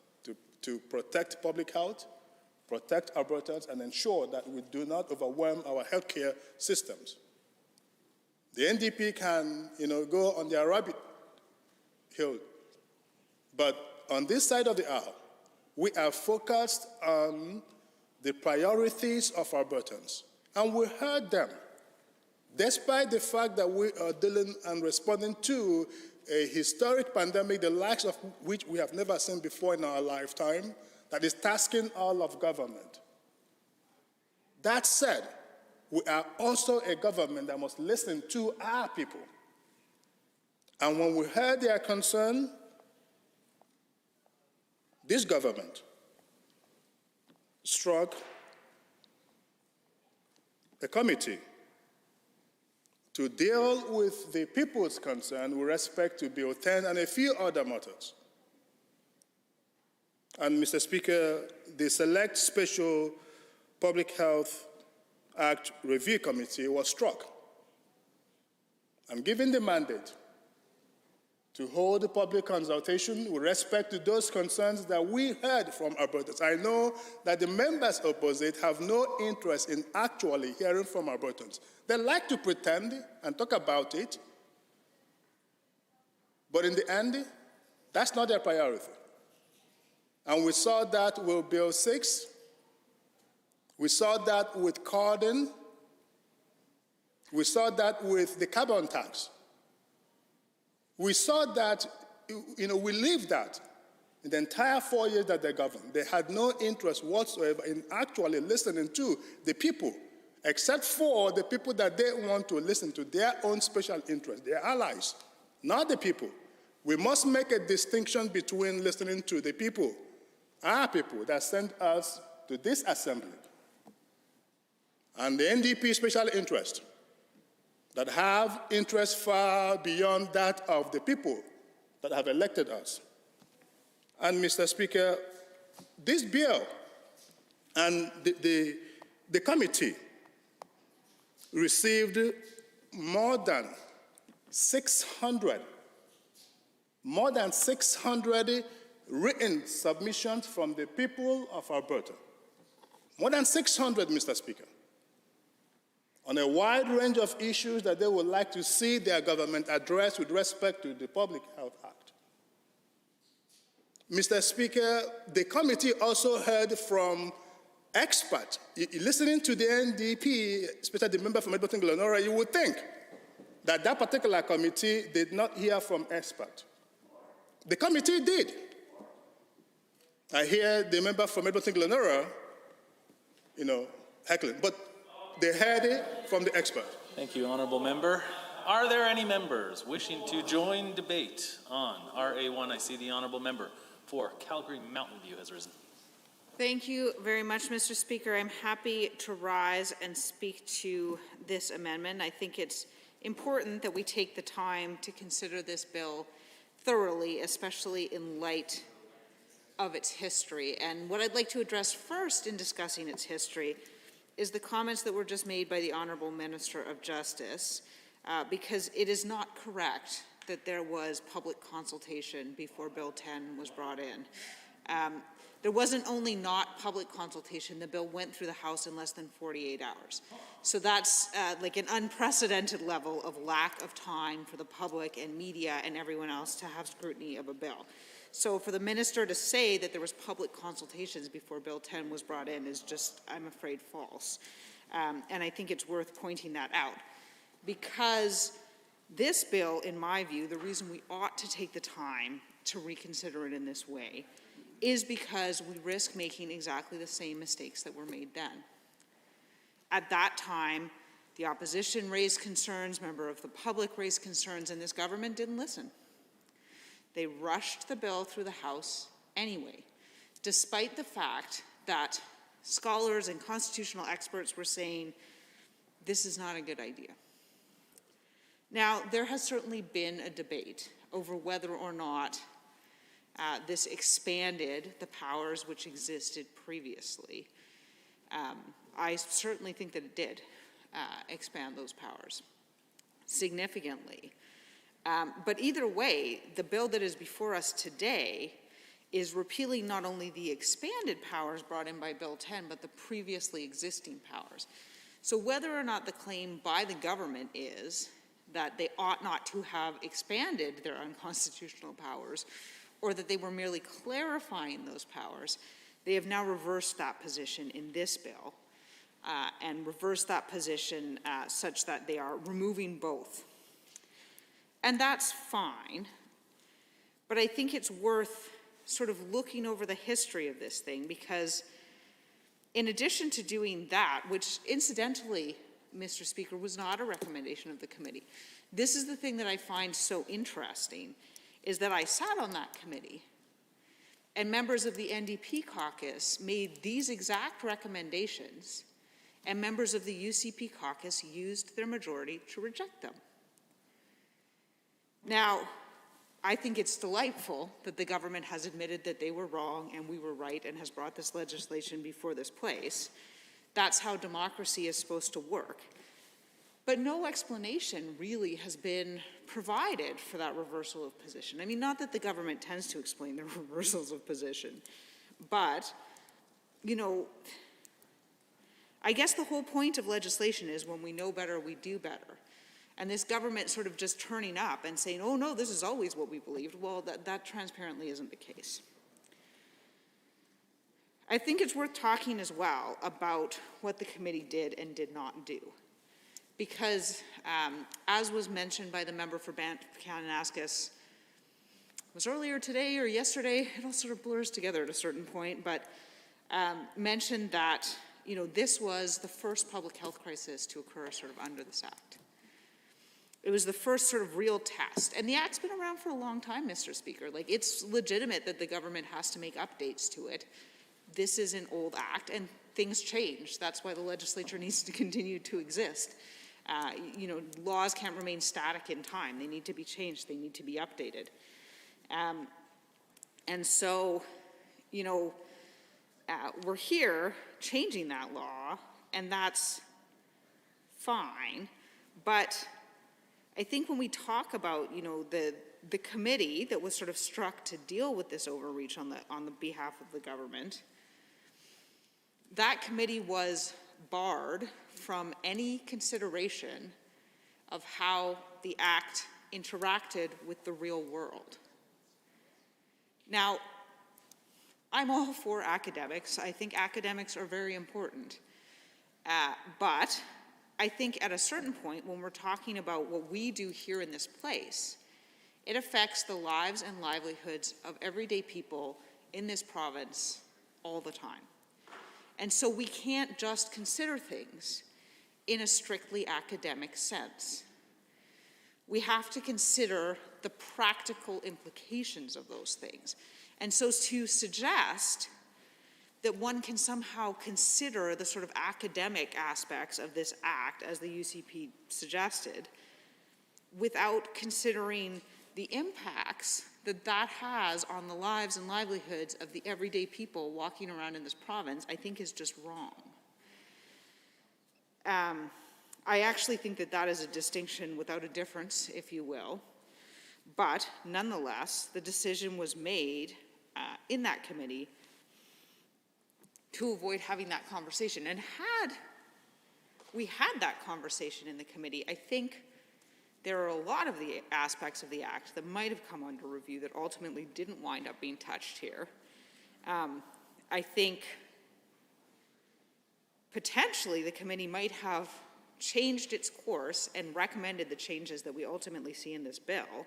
C: to protect public health, protect Albertans, and ensure that we do not overwhelm our healthcare systems. The NDP can, go on their rabbit hill, but on this side of the aisle, we are focused on the priorities of Albertans, and we heard them, despite the fact that we are dealing and responding to a historic pandemic, the likes of which we have never seen before in our lifetime, that is tasking all of government. That said, we are also a government that must listen to our people. And when we heard their concern, this government struck a committee to deal with the people's concern with respect to Bill 10 and a few other matters. And, Mr. Speaker, the Select Special Public Health Act Review Committee was struck and given the mandate to hold a public consultation with respect to those concerns that we heard from Albertans. I know that the members opposite have no interest in actually hearing from Albertans. They like to pretend and talk about it, but in the end, that's not their priority. And we saw that with Bill 6. We saw that with carbon. We saw that with the carbon tax. We saw that, we lived that in the entire 4 years that they governed. They had no interest whatsoever in actually listening to the people, except for the people that they want to listen to, their own special interests, their allies. not the people. We must make a distinction between listening to the people, our people that sent us to this assembly, and the NDP special interest that have interests far beyond that of the people that have elected us. And Mr. Speaker, this bill and the committee received more than 600 written submissions from the people of Alberta. More than 600, Mr. Speaker, on a wide range of issues that they would like to see their government address with respect to the Public Health Act. Mr. Speaker, the committee also heard from experts. Listening to the NDP, especially the member from Edmonton Glenora, you would think that that particular committee did not hear from experts. The committee did. I hear the member from Edmonton Glenora, heckling, but they heard it from the expert.
A: Thank you, honourable member. Are there any members wishing to join debate on RA1? I see the honourable member for Calgary Mountain View has risen.
L: Thank you very much, Mr. Speaker. I'm happy to rise and speak to this amendment. I think it's important that we take the time to consider this bill thoroughly, especially in light of its history. And what I'd like to address first in discussing its history is the comments that were just made by the Honourable Minister of Justice, because it is not correct that there was public consultation before Bill 10 was brought in. There wasn't only not public consultation, the bill went through the House in less than 48 hours. So that's like an unprecedented level of lack of time for the public and media and everyone else to have scrutiny of a bill. So for the minister to say that there was public consultations before Bill 10 was brought in is just, I'm afraid, false. And I think it's worth pointing that out. Because this bill, in my view, the reason we ought to take the time to reconsider it in this way is because we risk making exactly the same mistakes that were made then. At that time, the opposition raised concerns, members of the public raised concerns, and this government didn't listen. They rushed the bill through the House anyway, despite the fact that scholars and constitutional experts were saying, this is not a good idea. Now, there has certainly been a debate over whether or not this expanded the powers which existed previously. I certainly think that it did expand those powers significantly. But either way, the bill that is before us today is repealing not only the expanded powers brought in by Bill 10, but the previously existing powers. So whether or not the claim by the government is that they ought not to have expanded their unconstitutional powers, or that they were merely clarifying those powers, they have now reversed that position in this bill, and reversed that position such that they are removing both. And that's fine, but I think it's worth sort of looking over the history of this thing, because in addition to doing that, which incidentally, Mr. Speaker, was not a recommendation of the committee, this is the thing that I find so interesting, is that I sat on that committee and members of the NDP caucus made these exact recommendations, and members of the UCP caucus used their majority to reject them. Now, I think it's delightful that the government has admitted that they were wrong and we were right and has brought this legislation before this place. That's how democracy is supposed to work. But no explanation really has been provided for that reversal of position. I mean, not that the government tends to explain their reversals of position, but, I guess the whole point of legislation is when we know better, we do better. And this government sort of just turning up and saying, oh no, this is always what we believed, well, that transparently isn't the case. I think it's worth talking as well about what the committee did and did not do. Because, as was mentioned by the member for Kananaskis, was earlier today or yesterday, it all sort of blurs together at a certain point, but mentioned that, this was the first public health crisis to occur sort of under this act. It was the first sort of real test. And the Act's been around for a long time, Mr. Speaker. Like, it's legitimate that the government has to make updates to it. This is an old Act, and things change. That's why the legislature needs to continue to exist. Laws can't remain static in time. They need to be changed. They need to be updated. And so, we're here changing that law, and that's fine. But I think when we talk about, the committee that was sort of struck to deal with this overreach on the behalf of the government, that committee was barred from any consideration of how the Act interacted with the real world. Now, I'm all for academics. I think academics are very important. But I think at a certain point, when we're talking about what we do here in this place, it affects the lives and livelihoods of everyday people in this province all the time. And so we can't just consider things in a strictly academic sense. We have to consider the practical implications of those things. And so to suggest that one can somehow consider the sort of academic aspects of this Act, as the UCP suggested, without considering the impacts that has on the lives and livelihoods of the everyday people walking around in this province, I think is just wrong. I actually think that is a distinction without a difference, if you will. But nonetheless, the decision was made in that committee to avoid having that conversation. And had we had that conversation in the committee, I think there are a lot of the aspects of the Act that might have come under review that ultimately didn't wind up being touched here. I think potentially the committee might have changed its course and recommended the changes that we ultimately see in this bill.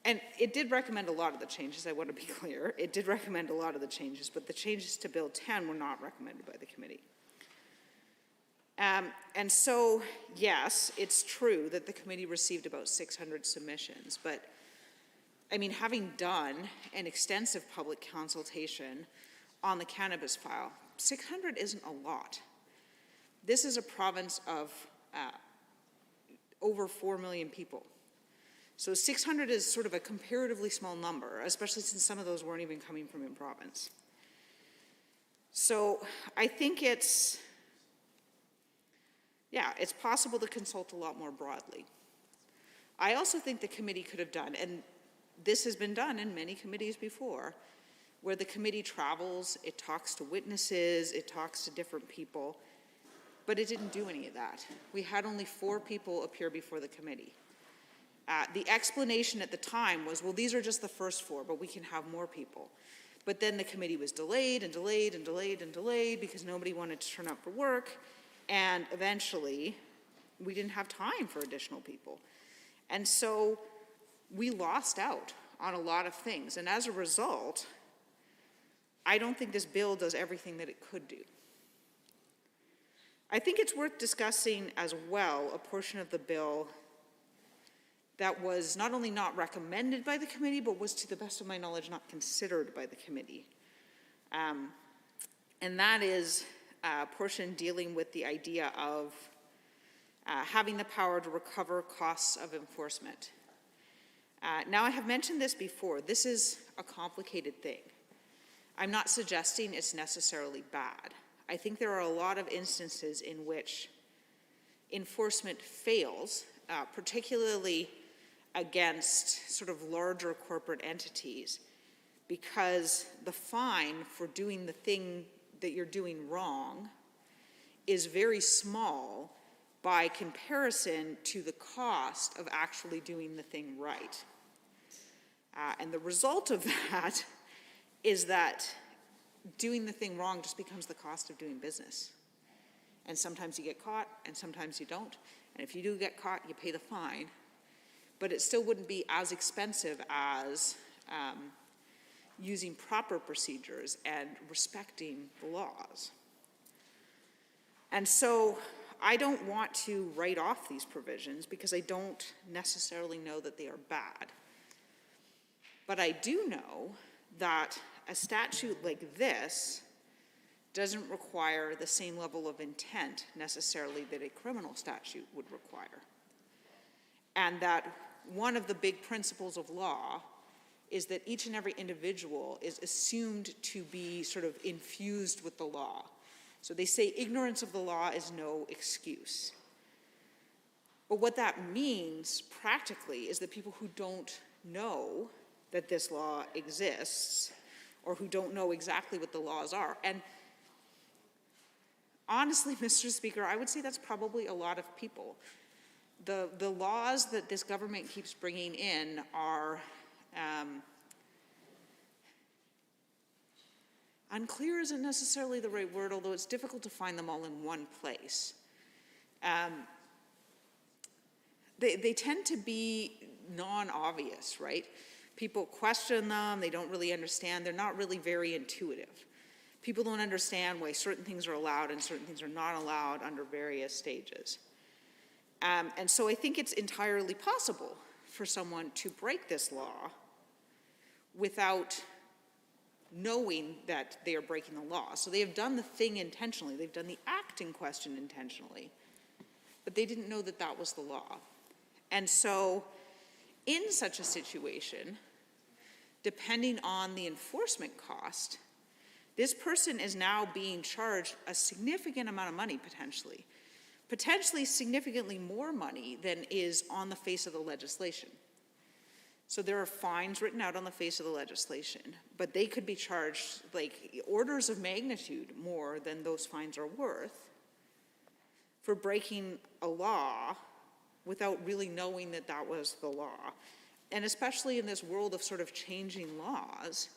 L: And it did recommend a lot of the changes, I want to be clear. It did recommend a lot of the changes, but the changes to Bill 10 were not recommended by the committee. And so, yes, it's true that the committee received about 600 submissions, but I mean, having done an extensive public consultation on the cannabis file, 600 isn't a lot. This is a province of over 4 million people. So 600 is sort of a comparatively small number, especially since some of those weren't even coming from in province. So I think it's possible to consult a lot more broadly. I also think the committee could have done, and this has been done in many committees before, where the committee travels, it talks to witnesses, it talks to different people, but it didn't do any of that. We had only 4 people appear before the committee. The explanation at the time was, well, these are just the first 4, but we can have more people. But then the committee was delayed and delayed and delayed and delayed because nobody wanted to turn up for work. And eventually, we didn't have time for additional people. And so we lost out on a lot of things. And as a result, I don't think this bill does everything that it could do. I think it's worth discussing as well a portion of the bill that was not only not recommended by the committee, but was, to the best of my knowledge, not considered by the committee. And that is a portion dealing with the idea of having the power to recover costs of enforcement. Now, I have mentioned this before. This is a complicated thing. I'm not suggesting it's necessarily bad. I think there are a lot of instances in which enforcement fails, particularly against sort of larger corporate entities, because the fine for doing the thing that you're doing wrong is very small by comparison to the cost of actually doing the thing right. And the result of that is that doing the thing wrong just becomes the cost of doing business. And sometimes you get caught, and sometimes you don't. And if you do get caught, you pay the fine. But it still wouldn't be as expensive as using proper procedures and respecting the laws. And so I don't want to write off these provisions because I don't necessarily know that they are bad. But I do know that a statute like this doesn't require the same level of intent necessarily that a criminal statute would require. And that one of the big principles of law is that each and every individual is assumed to be sort of infused with the law. So they say ignorance of the law is no excuse. But what that means practically is that people who don't know that this law exists or who don't know exactly what the laws are, and honestly, Mr. Speaker, I would say that's probably a lot of people. The laws that this government keeps bringing in are unclear isn't necessarily the right word, although it's difficult to find them all in one place. They tend to be non-obvious, right? People question them, they don't really understand, they're not really very intuitive. People don't understand why certain things are allowed and certain things are not allowed under various stages. And so I think it's entirely possible for someone to break this law without knowing that they are breaking the law. So they have done the thing intentionally, they've done the act in question intentionally, but they didn't know that that was the law. And so in such a situation, depending on the enforcement cost, this person is now being charged a significant amount of money potentially significantly more money than is on the face of the legislation. So there are fines written out on the face of the legislation, but they could be charged like orders of magnitude more than those fines are worth for breaking a law without really knowing that that was the law. And especially in this world of sort of changing laws,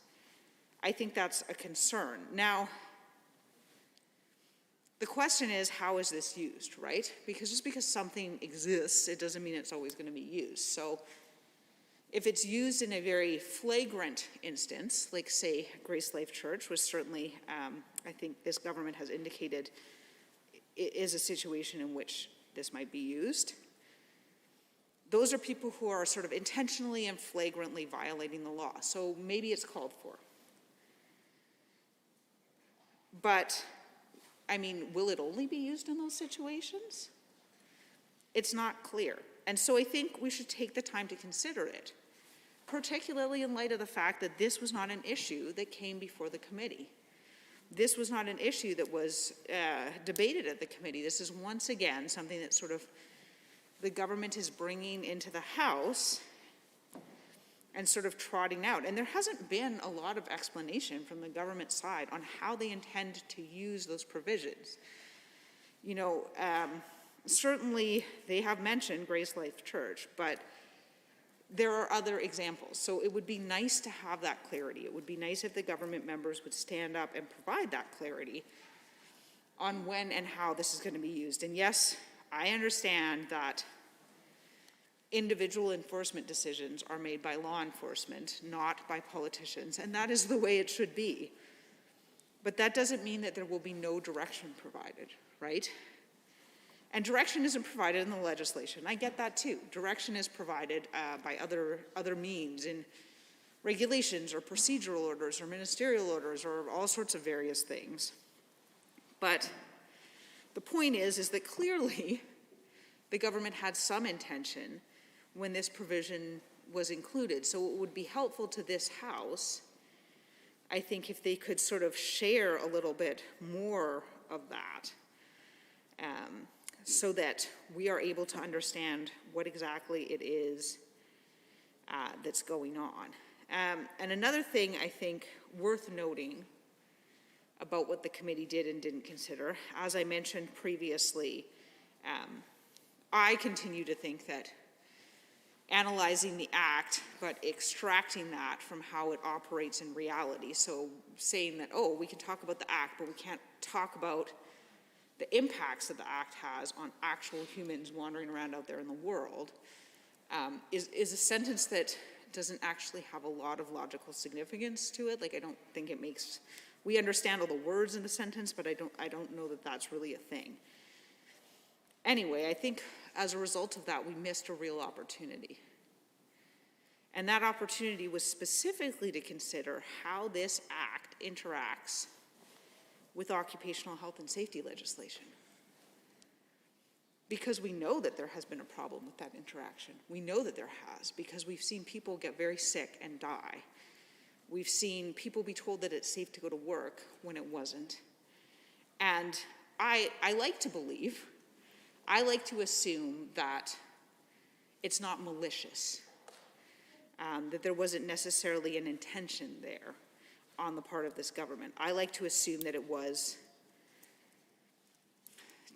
L: I think that's a concern. Now, the question is, how is this used, right? Because just because something exists, it doesn't mean it's always going to be used. So if it's used in a very flagrant instance, like say Grace Life Church, which certainly I think this government has indicated is a situation in which this might be used, those are people who are sort of intentionally and flagrantly violating the law. So maybe it's called for. But, I mean, will it only be used in those situations? It's not clear. And so I think we should take the time to consider it, particularly in light of the fact that this was not an issue that came before the committee. This was not an issue that was debated at the committee. This is once again something that sort of the government is bringing into the House and sort of trotting out. And there hasn't been a lot of explanation from the government side on how they intend to use those provisions. You know, certainly they have mentioned Grace Life Church, but there are other examples. So it would be nice to have that clarity. It would be nice if the government members would stand up and provide that clarity on when and how this is going to be used. And yes, I understand that individual enforcement decisions are made by law enforcement, not by politicians, and that is the way it should be. But that doesn't mean that there will be no direction provided, right? And direction isn't provided in the legislation. I get that too. Direction is provided by other means in regulations or procedural orders or ministerial orders or all sorts of various things. But the point is that clearly the government had some intention when this provision was included. So it would be helpful to this House, I think, if they could sort of share a little bit more of that so that we are able to understand what exactly it is that's going on. And another thing I think worth noting about what the committee did and didn't consider, as I mentioned previously, I continue to think that analyzing the act, but extracting that from how it operates in reality. So saying that, oh, we can talk about the act, but we can't talk about the impacts that the act has on actual humans wandering around out there in the world, is a sentence that doesn't actually have a lot of logical significance to it. Like, I don't think it makes, we understand all the words in the sentence, but I don't know that that's really a thing. Anyway, I think as a result of that, we missed a real opportunity. And that opportunity was specifically to consider how this act interacts with occupational health and safety legislation. Because we know that there has been a problem with that interaction. We know that there has, because we've seen people get very sick and die. We've seen people be told that it's safe to go to work when it wasn't. And I like to believe, I like to assume that it's not malicious, that there wasn't necessarily an intention there on the part of this government. I like to assume that it was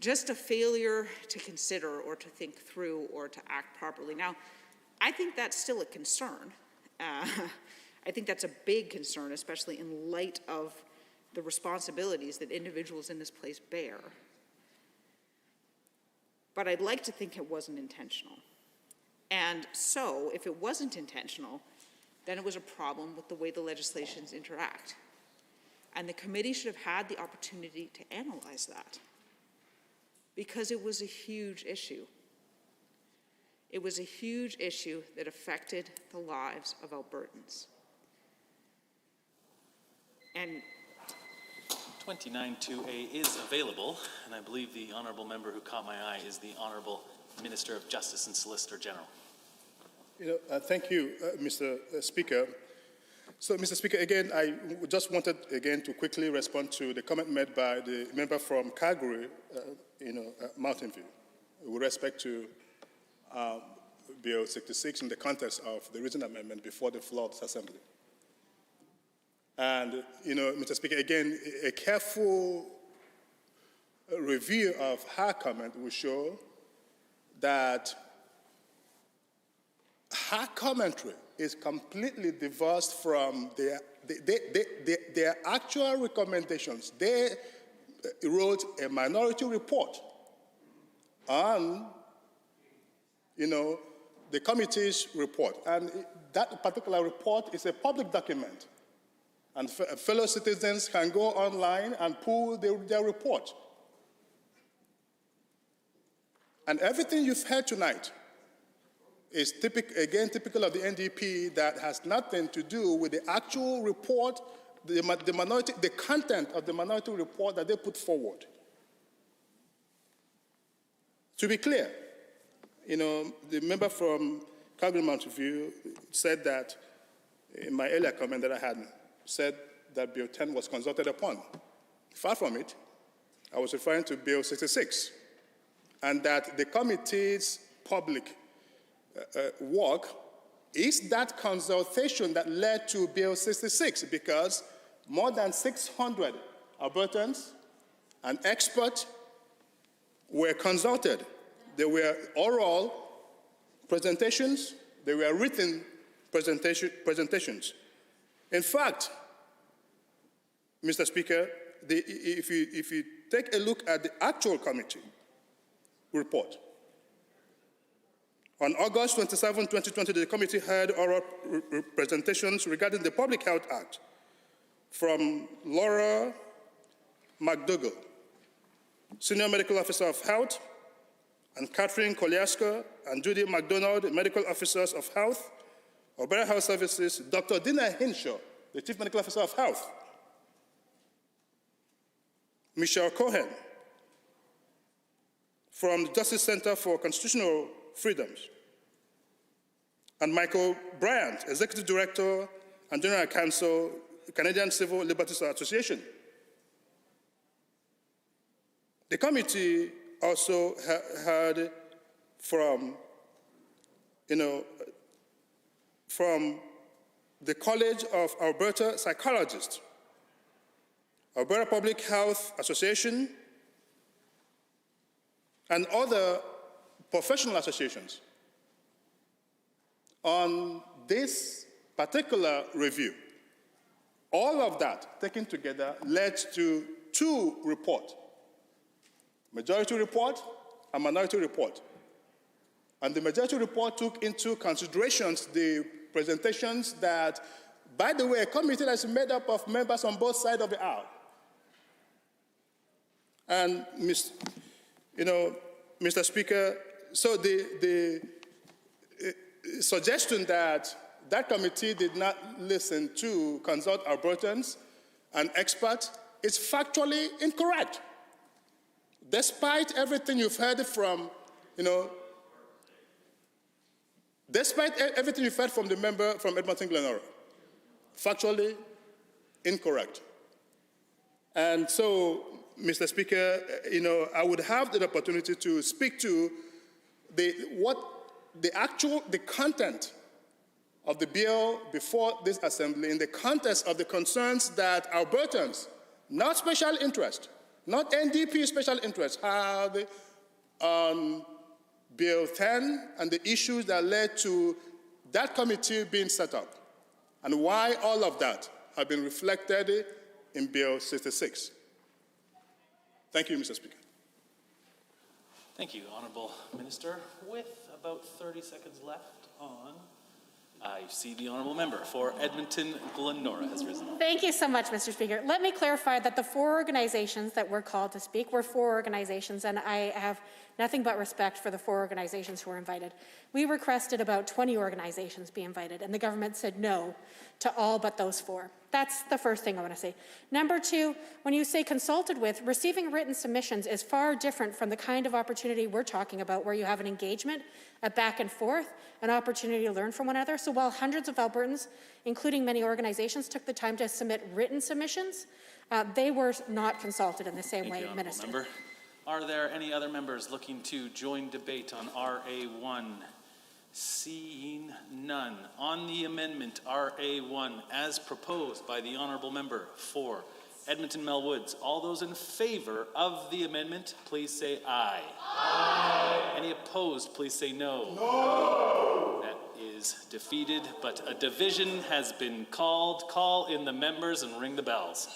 L: just a failure to consider or to think through or to act properly. Now, I think that's still a concern. I think that's a big concern, especially in light of the responsibilities that individuals in this place bear. But I'd like to think it wasn't intentional. And so, if it wasn't intentional, then it was a problem with the way the legislations interact. And the committee should have had the opportunity to analyze that, because it was a huge issue. It was a huge issue that affected the lives of Albertans. And
A: 29-2A is available, and I believe the honourable member who caught my eye is the Honourable Minister of Justice and Solicitor General.
C: Thank you, Mr. Speaker. So, Mr. Speaker, again, I just wanted, again, to quickly respond to the comment made by the member from Calgary, Mountain View, with respect to Bill 66 in the context of the recent amendment before the floor of this Assembly. And, Mr. Speaker, again, a careful review of her comment will show that her commentary is completely divorced from their actual recommendations. They wrote a minority report on, the committee's report. And that particular report is a public document. And fellow citizens can go online and pull their report. And everything you've heard tonight is typical of the NDP, that has nothing to do with the actual report, the content of the minority report that they put forward. To be clear, the member from Calgary Mountain View said that, in my earlier comment that I had, said that Bill 10 was consulted upon. Far from it. I was referring to Bill 66, and that the committee's public work is that consultation that led to Bill 66, because more than 600 Albertans and experts were consulted. There were oral presentations, there were written presentations. In fact, Mr. Speaker, if you take a look at the actual committee report, on August 27, 2020, the committee had oral presentations regarding the Public Health Act from Laura McDougall, Senior Medical Officer of Health, and Catherine Koliaska and Judy McDonald, Medical Officers of Health, Alberta Health Services, Dr. Dina Hinshaw, the Chief Medical Officer of Health, Michelle Cohen from the Justice Center for Constitutional Freedoms, and Michael Bryant, Executive Director and General Counsel, Canadian Civil Liberties Association. The committee also heard from the College of Alberta Psychologists, Alberta Public Health Association, and other professional associations on this particular review. All of that taken together led to two reports, majority report and minority report. And the majority report took into considerations the presentations that, by the way, a committee that's made up of members on both sides of the aisle. And, Mr. Mr. Speaker, so the suggestion that that committee did not listen to consult Albertans and experts is factually incorrect. Despite everything you've heard from, despite everything you've heard from the member from Edmonton Glenora, factually incorrect. And so, Mr. Speaker, I would have the opportunity to speak to the content of the bill before this assembly in the context of the concerns that Albertans, not special interest, not NDP special interest, have on Bill 10 and the issues that led to that committee being set up, and why all of that have been reflected in Bill 66. Thank you, Mr. Speaker.
A: Thank you, Honourable Minister. With about 30 seconds left on, I see the Honourable Member for Edmonton Glenora has risen.
I: Thank you so much, Mr. Speaker. Let me clarify that the 4 organizations that were called to speak were 4 organizations, and I have nothing but respect for the 4 organizations who were invited. We requested about 20 organizations be invited, and the government said no to all but those 4. That's the first thing I want to say. Number 2, when you say consulted with, receiving written submissions is far different from the kind of opportunity we're talking about, where you have an engagement, a back and forth, an opportunity to learn from one another. So while hundreds of Albertans, including many organizations, took the time to submit written submissions, they were not consulted in the same way, Minister.
A: Member. Are there any other members looking to join debate on RA1? Seeing none. On the amendment RA1 as proposed by the Honourable Member for Edmonton Melwoods, all those in favour of the amendment, please say aye. Aye. Any opposed, please say no. No. That is defeated, but a division has been called. Call in the members and ring the bells.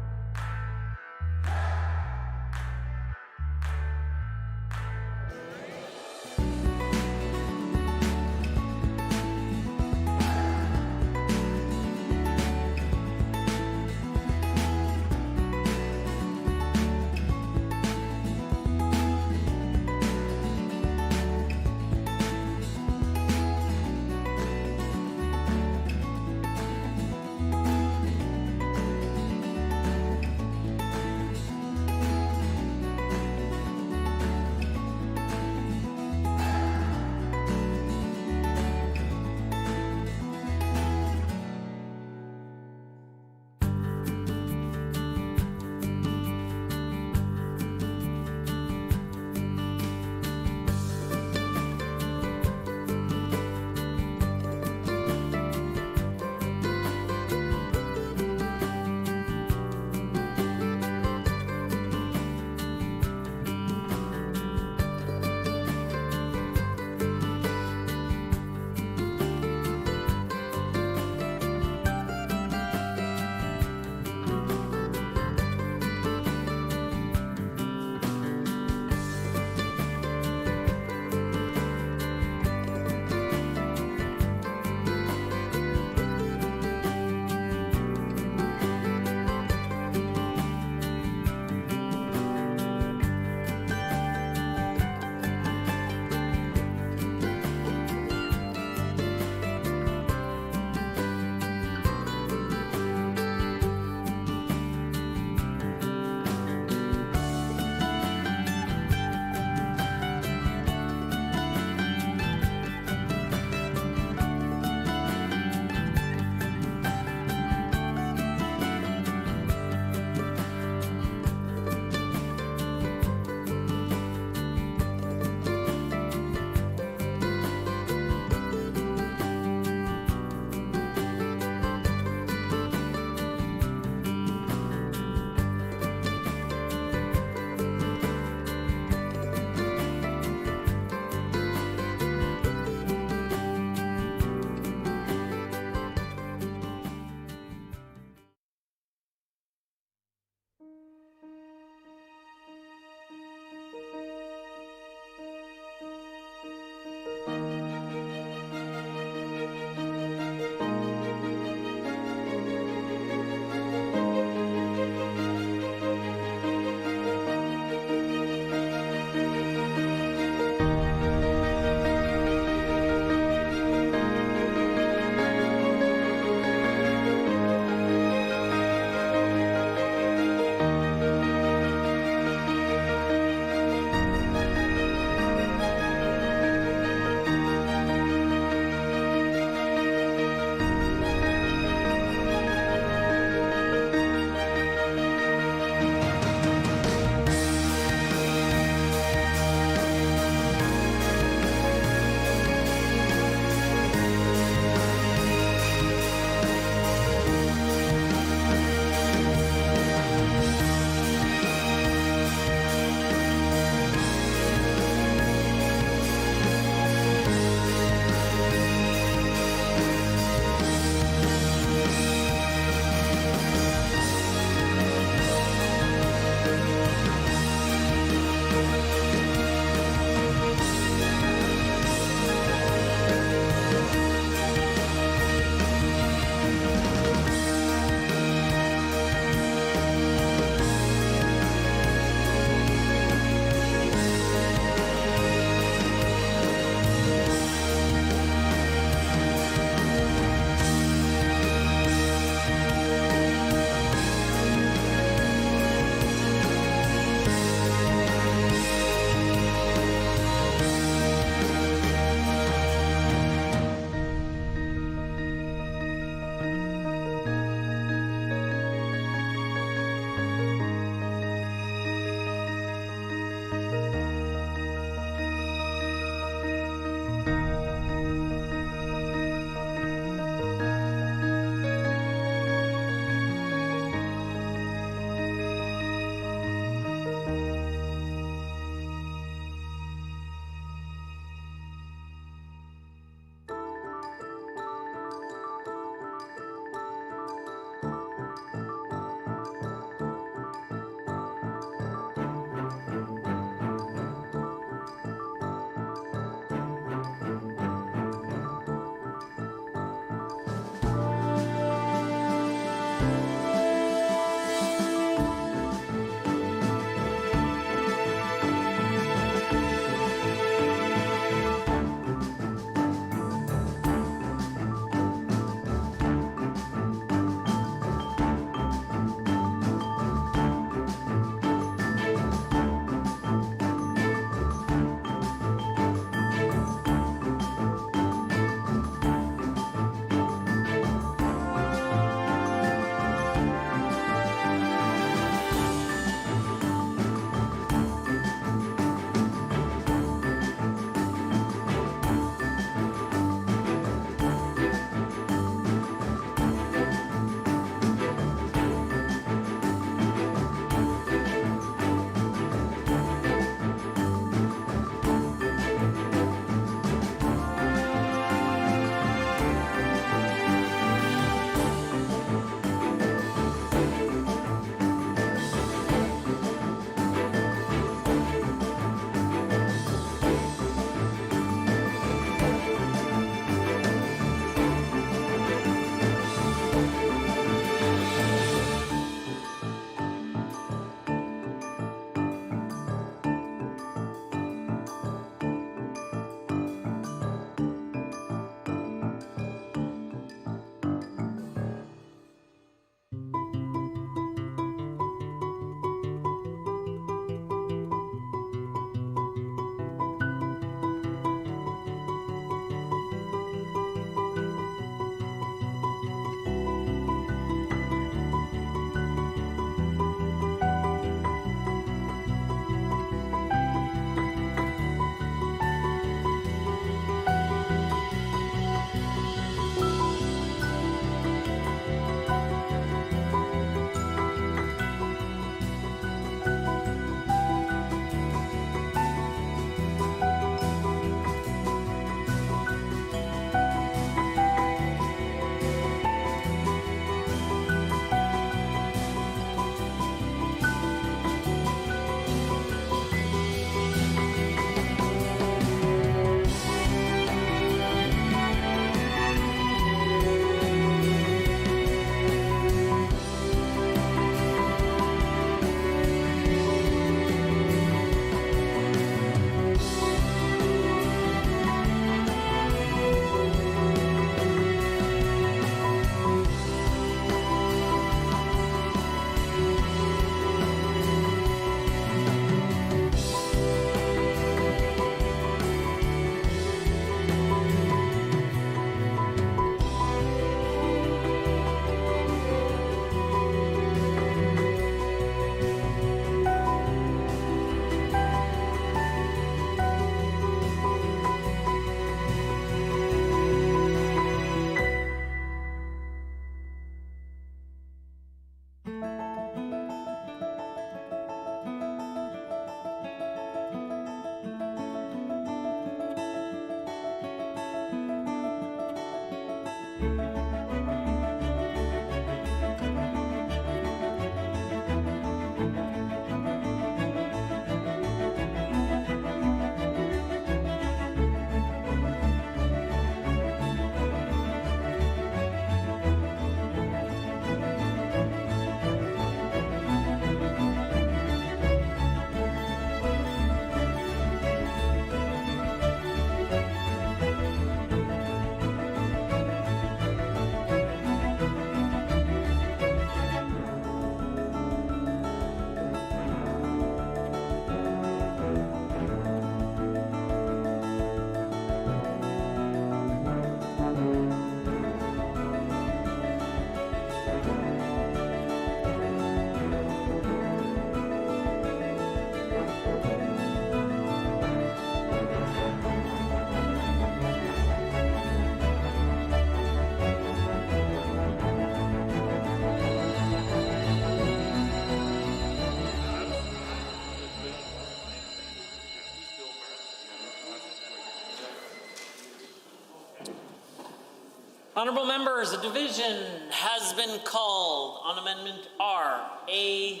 M: Honorable members, a division has been called on Amendment RA1.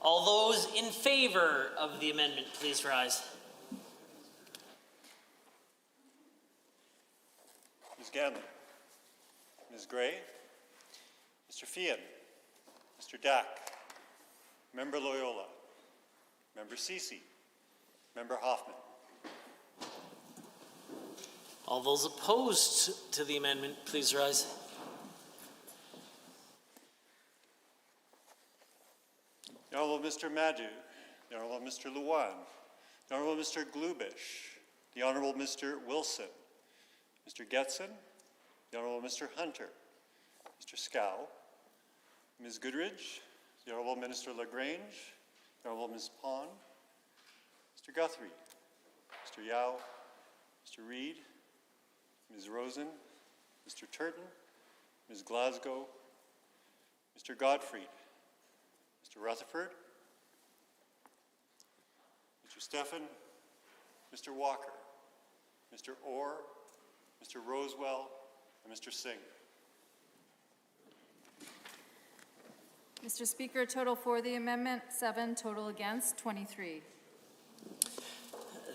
M: All those in favor of the amendment, please rise.
B: Ms. Ganley, Ms. Gray, Mr. Fian, Mr. Dack, Member Loyola, Member Ceci, Member Hoffman.
M: All those opposed to the amendment, please rise.
B: The Honourable Mr. Madu, the Honourable Mr. Luan, the Honourable Mr. Glubish, the Honourable Mr. Wilson, Mr. Getson, the Honourable Mr. Hunter, Mr. Scow, Ms. Goodridge, the Honourable Minister LaGrange, the Honourable Ms. Pond, Mr. Guthrie, Mr. Yao, Mr. Reid, Ms. Rosen, Mr. Turton, Ms. Glasgow, Mr. Godfrey, Mr. Rutherford, Mr. Stephan, Mr. Walker, Mr. Orr, Mr. Rosewell, and Mr. Singh.
N: Mr. Speaker, total for the amendment, 7, total against, 23.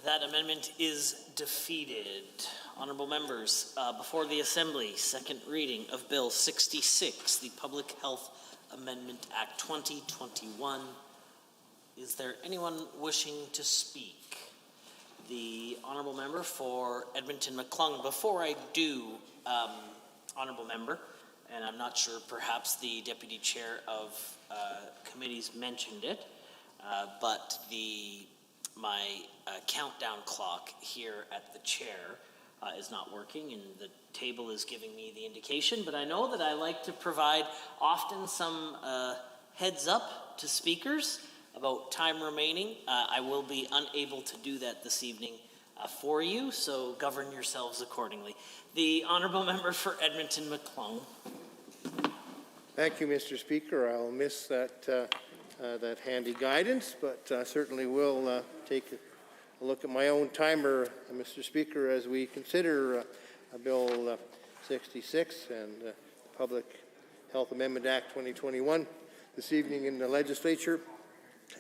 M: That amendment is defeated. Honorable members, before the Assembly, second reading of Bill 66, the Public Health Amendment Act 2021. Is there anyone wishing to speak? The Honorable Member for Edmonton-McClung. Before I do, Honorable Member, and I'm not sure, perhaps the Deputy Chair of Committees mentioned it, but my countdown clock here at the chair is not working, and the table is giving me the indication, but I know that I like to provide often some heads up to speakers about time remaining. I will be unable to do that this evening for you, so govern yourselves accordingly. The Honourable Member for Edmonton-McClung.
O: Thank you, Mr. Speaker. I'll miss that, that handy guidance, but certainly will take a look at my own timer, Mr. Speaker, as we consider Bill 66 and the Public Health Amendment Act 2021 this evening in the legislature.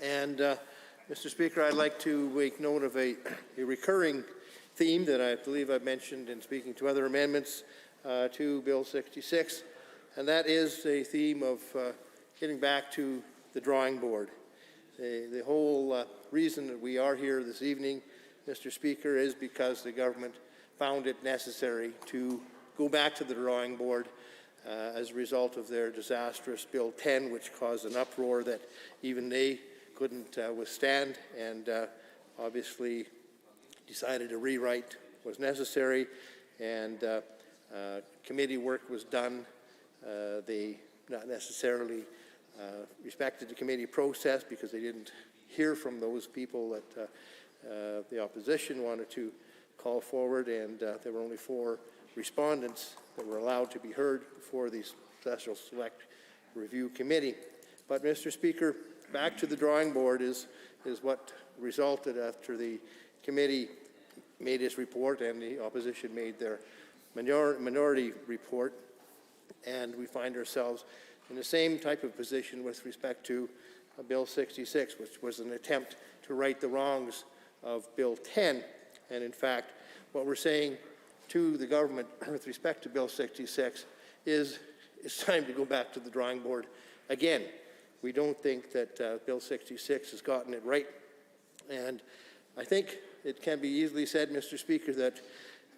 O: And Mr. Speaker, I'd like to make note of a recurring theme that I believe I've mentioned in speaking to other amendments to Bill 66, and that is a theme of getting back to the drawing board. The whole reason that we are here this evening, Mr. Speaker, is because the government found it necessary to go back to the drawing board as a result of their disastrous Bill 10, which caused an uproar that even they couldn't withstand, and obviously decided a rewrite was necessary, and committee work was done. They not necessarily respected the committee process because they didn't hear from those people that the opposition wanted to call forward, and there were only 4 respondents that were allowed to be heard before the Special Select Review Committee. But, Mr. Speaker, back to the drawing board is what resulted after the committee made its report and the opposition made their minority report, and we find ourselves in the same type of position with respect to Bill 66, which was an attempt to right the wrongs of Bill 10. And in fact, what we're saying to the government with respect to Bill 66 is it's time to go back to the drawing board again. We don't think that Bill 66 has gotten it right. And I think it can be easily said, Mr. Speaker, that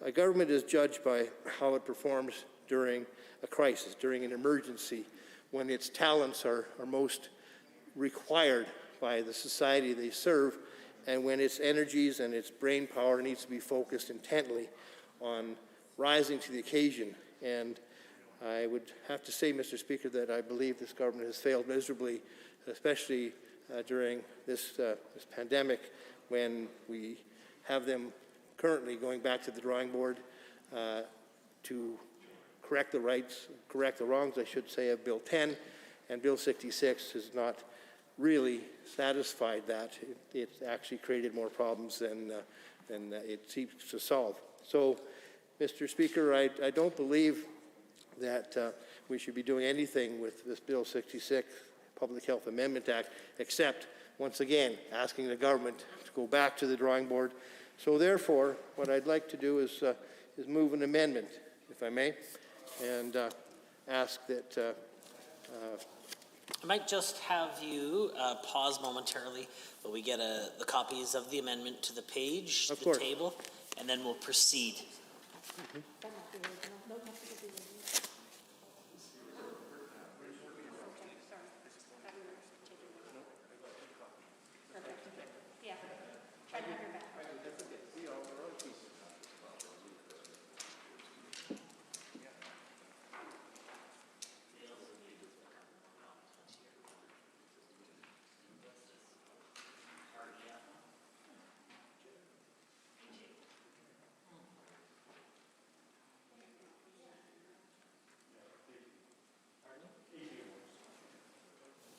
O: a government is judged by how it performs during a crisis, during an emergency, when its talents are most required by the society they serve, and when its energies and its brain power needs to be focused intently on rising to the occasion. And I would have to say, Mr. Speaker, that I believe this government has failed miserably, especially during this pandemic, when we have them currently going back to the drawing board to correct the wrongs, I should say, of Bill 10, and Bill 66 has not really satisfied that. It's actually created more problems than it seeks to solve. So Mr. Speaker, I don't believe that we should be doing anything with this Bill 66, Public Health Amendment Act, except, once again, asking the government to go back to the drawing board. So therefore, what I'd like to do is move an amendment, if I may, and ask that
M: I might just have you pause momentarily while we get the copies of the amendment to the page,
O: Of
M: the
O: course.
M: table, and then we'll proceed.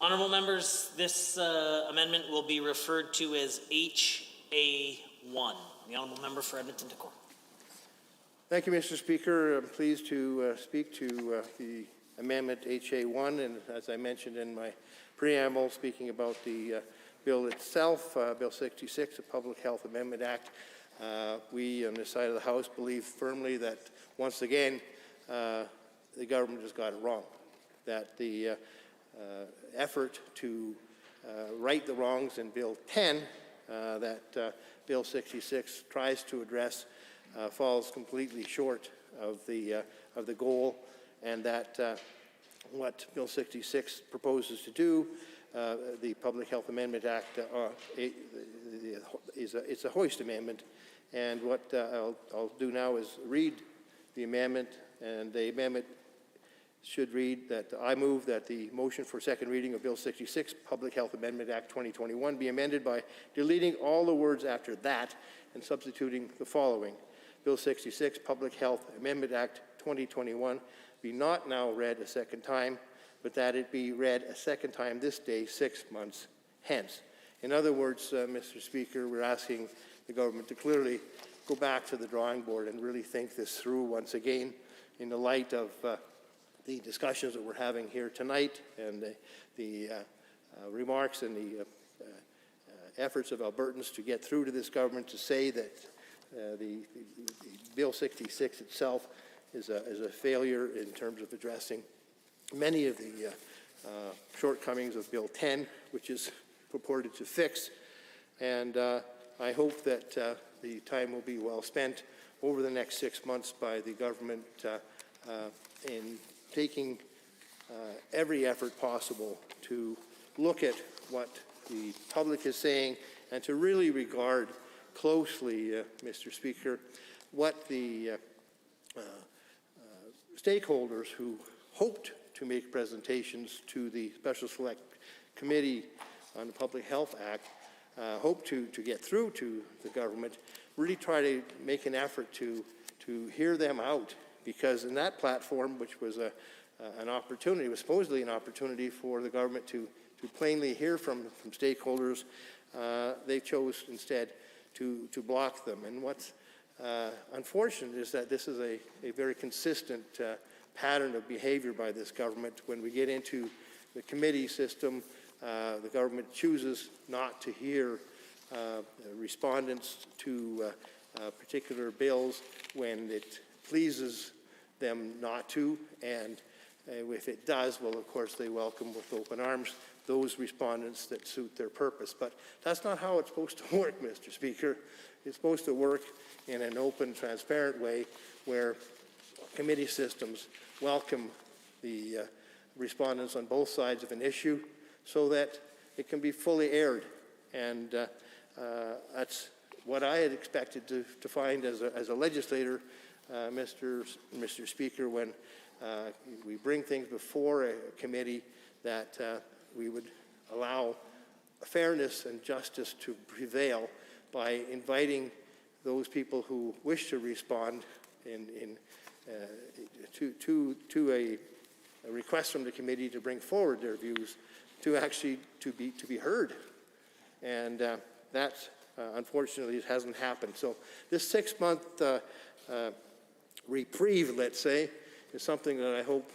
M: Honorable members, this amendment will be referred to as HA1. The Honorable Member for Edmonton-Decorah.
O: Thank you, Mr. Speaker. I'm pleased to speak to the amendment HA1, and as I mentioned in my preamble, speaking about the bill itself, Bill 66, the Public Health Amendment Act. We on this side of the House believe firmly that, once again, the government has got it wrong, that the effort to right the wrongs in Bill 10 that Bill 66 tries to address falls completely short of the goal, and that what Bill 66 proposes to do, the Public Health Amendment Act, it's a hoist amendment, and what I'll do now is read the amendment, and the amendment should read that I move that the motion for second reading of Bill 66, Public Health Amendment Act 2021, be amended by deleting all the words after that and substituting the following. Bill 66, Public Health Amendment Act 2021, be not now read a second time, but that it be read a second time this day, 6 months hence. In other words, Mr. Speaker, we're asking the government to clearly go back to the drawing board and really think this through once again in the light of the discussions that we're having here tonight, and the remarks and the efforts of Albertans to get through to this government to say that the Bill 66 itself is a failure in terms of addressing many of the shortcomings of Bill 10, which is purported to fix. And I hope that the time will be well spent over the next 6 months by the government in taking every effort possible to look at what the public is saying and to really regard closely, Mr. Speaker, what the stakeholders who hoped to make presentations to the Special Select Committee on the Public Health Act hope to get through to the government, really try to make an effort to hear them out, because in that platform, which was an opportunity, was supposedly an opportunity for the government to plainly hear from stakeholders, they chose instead to block them. And what's unfortunate is that this is a very consistent pattern of behavior by this government. When we get into the committee system, the government chooses not to hear respondents to particular bills when it pleases them not to, and if it does, well, of course, they welcome with open arms those respondents that suit their purpose. But that's not how it's supposed to work, Mr. Speaker. It's supposed to work in an open, transparent way where committee systems welcome the respondents on both sides of an issue so that it can be fully aired. And that's what I had expected to find as a legislator, Mr. Speaker, when we bring things before a committee, that we would allow fairness and justice to prevail by inviting those people who wish to respond to a request from the committee to bring forward their views to actually to be heard. And that unfortunately hasn't happened. So this 6-month reprieve, let's say, is something that I hope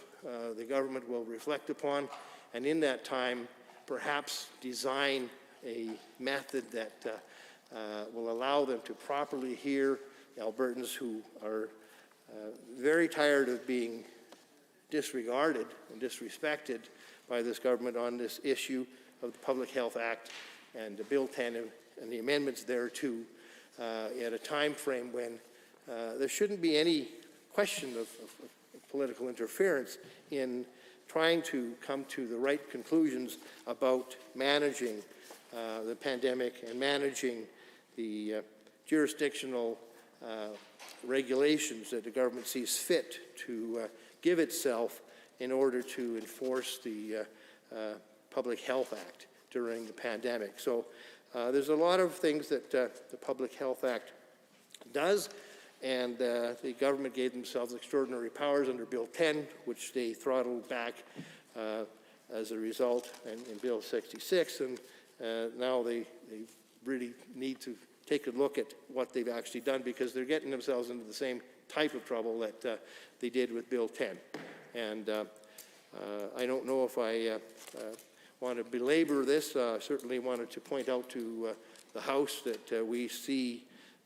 O: the government will reflect upon, and in that time, perhaps design a method that will allow them to properly hear Albertans who are very tired of being disregarded and disrespected by this government on this issue of the Public Health Act and Bill 10 and the amendments thereto at a time frame when there shouldn't be any question of political interference in trying to come to the right conclusions about managing the pandemic and managing the jurisdictional regulations that the government sees fit to give itself in order to enforce the Public Health Act during the pandemic. So there's a lot of things that the Public Health Act does, and the government gave themselves extraordinary powers under Bill 10, which they throttled back as a result in Bill 66, and now they really need to take a look at what they've actually done, because they're getting themselves into the same type of trouble that they did with Bill 10. And I don't know if I want to belabor this. Certainly wanted to point out to the House that we see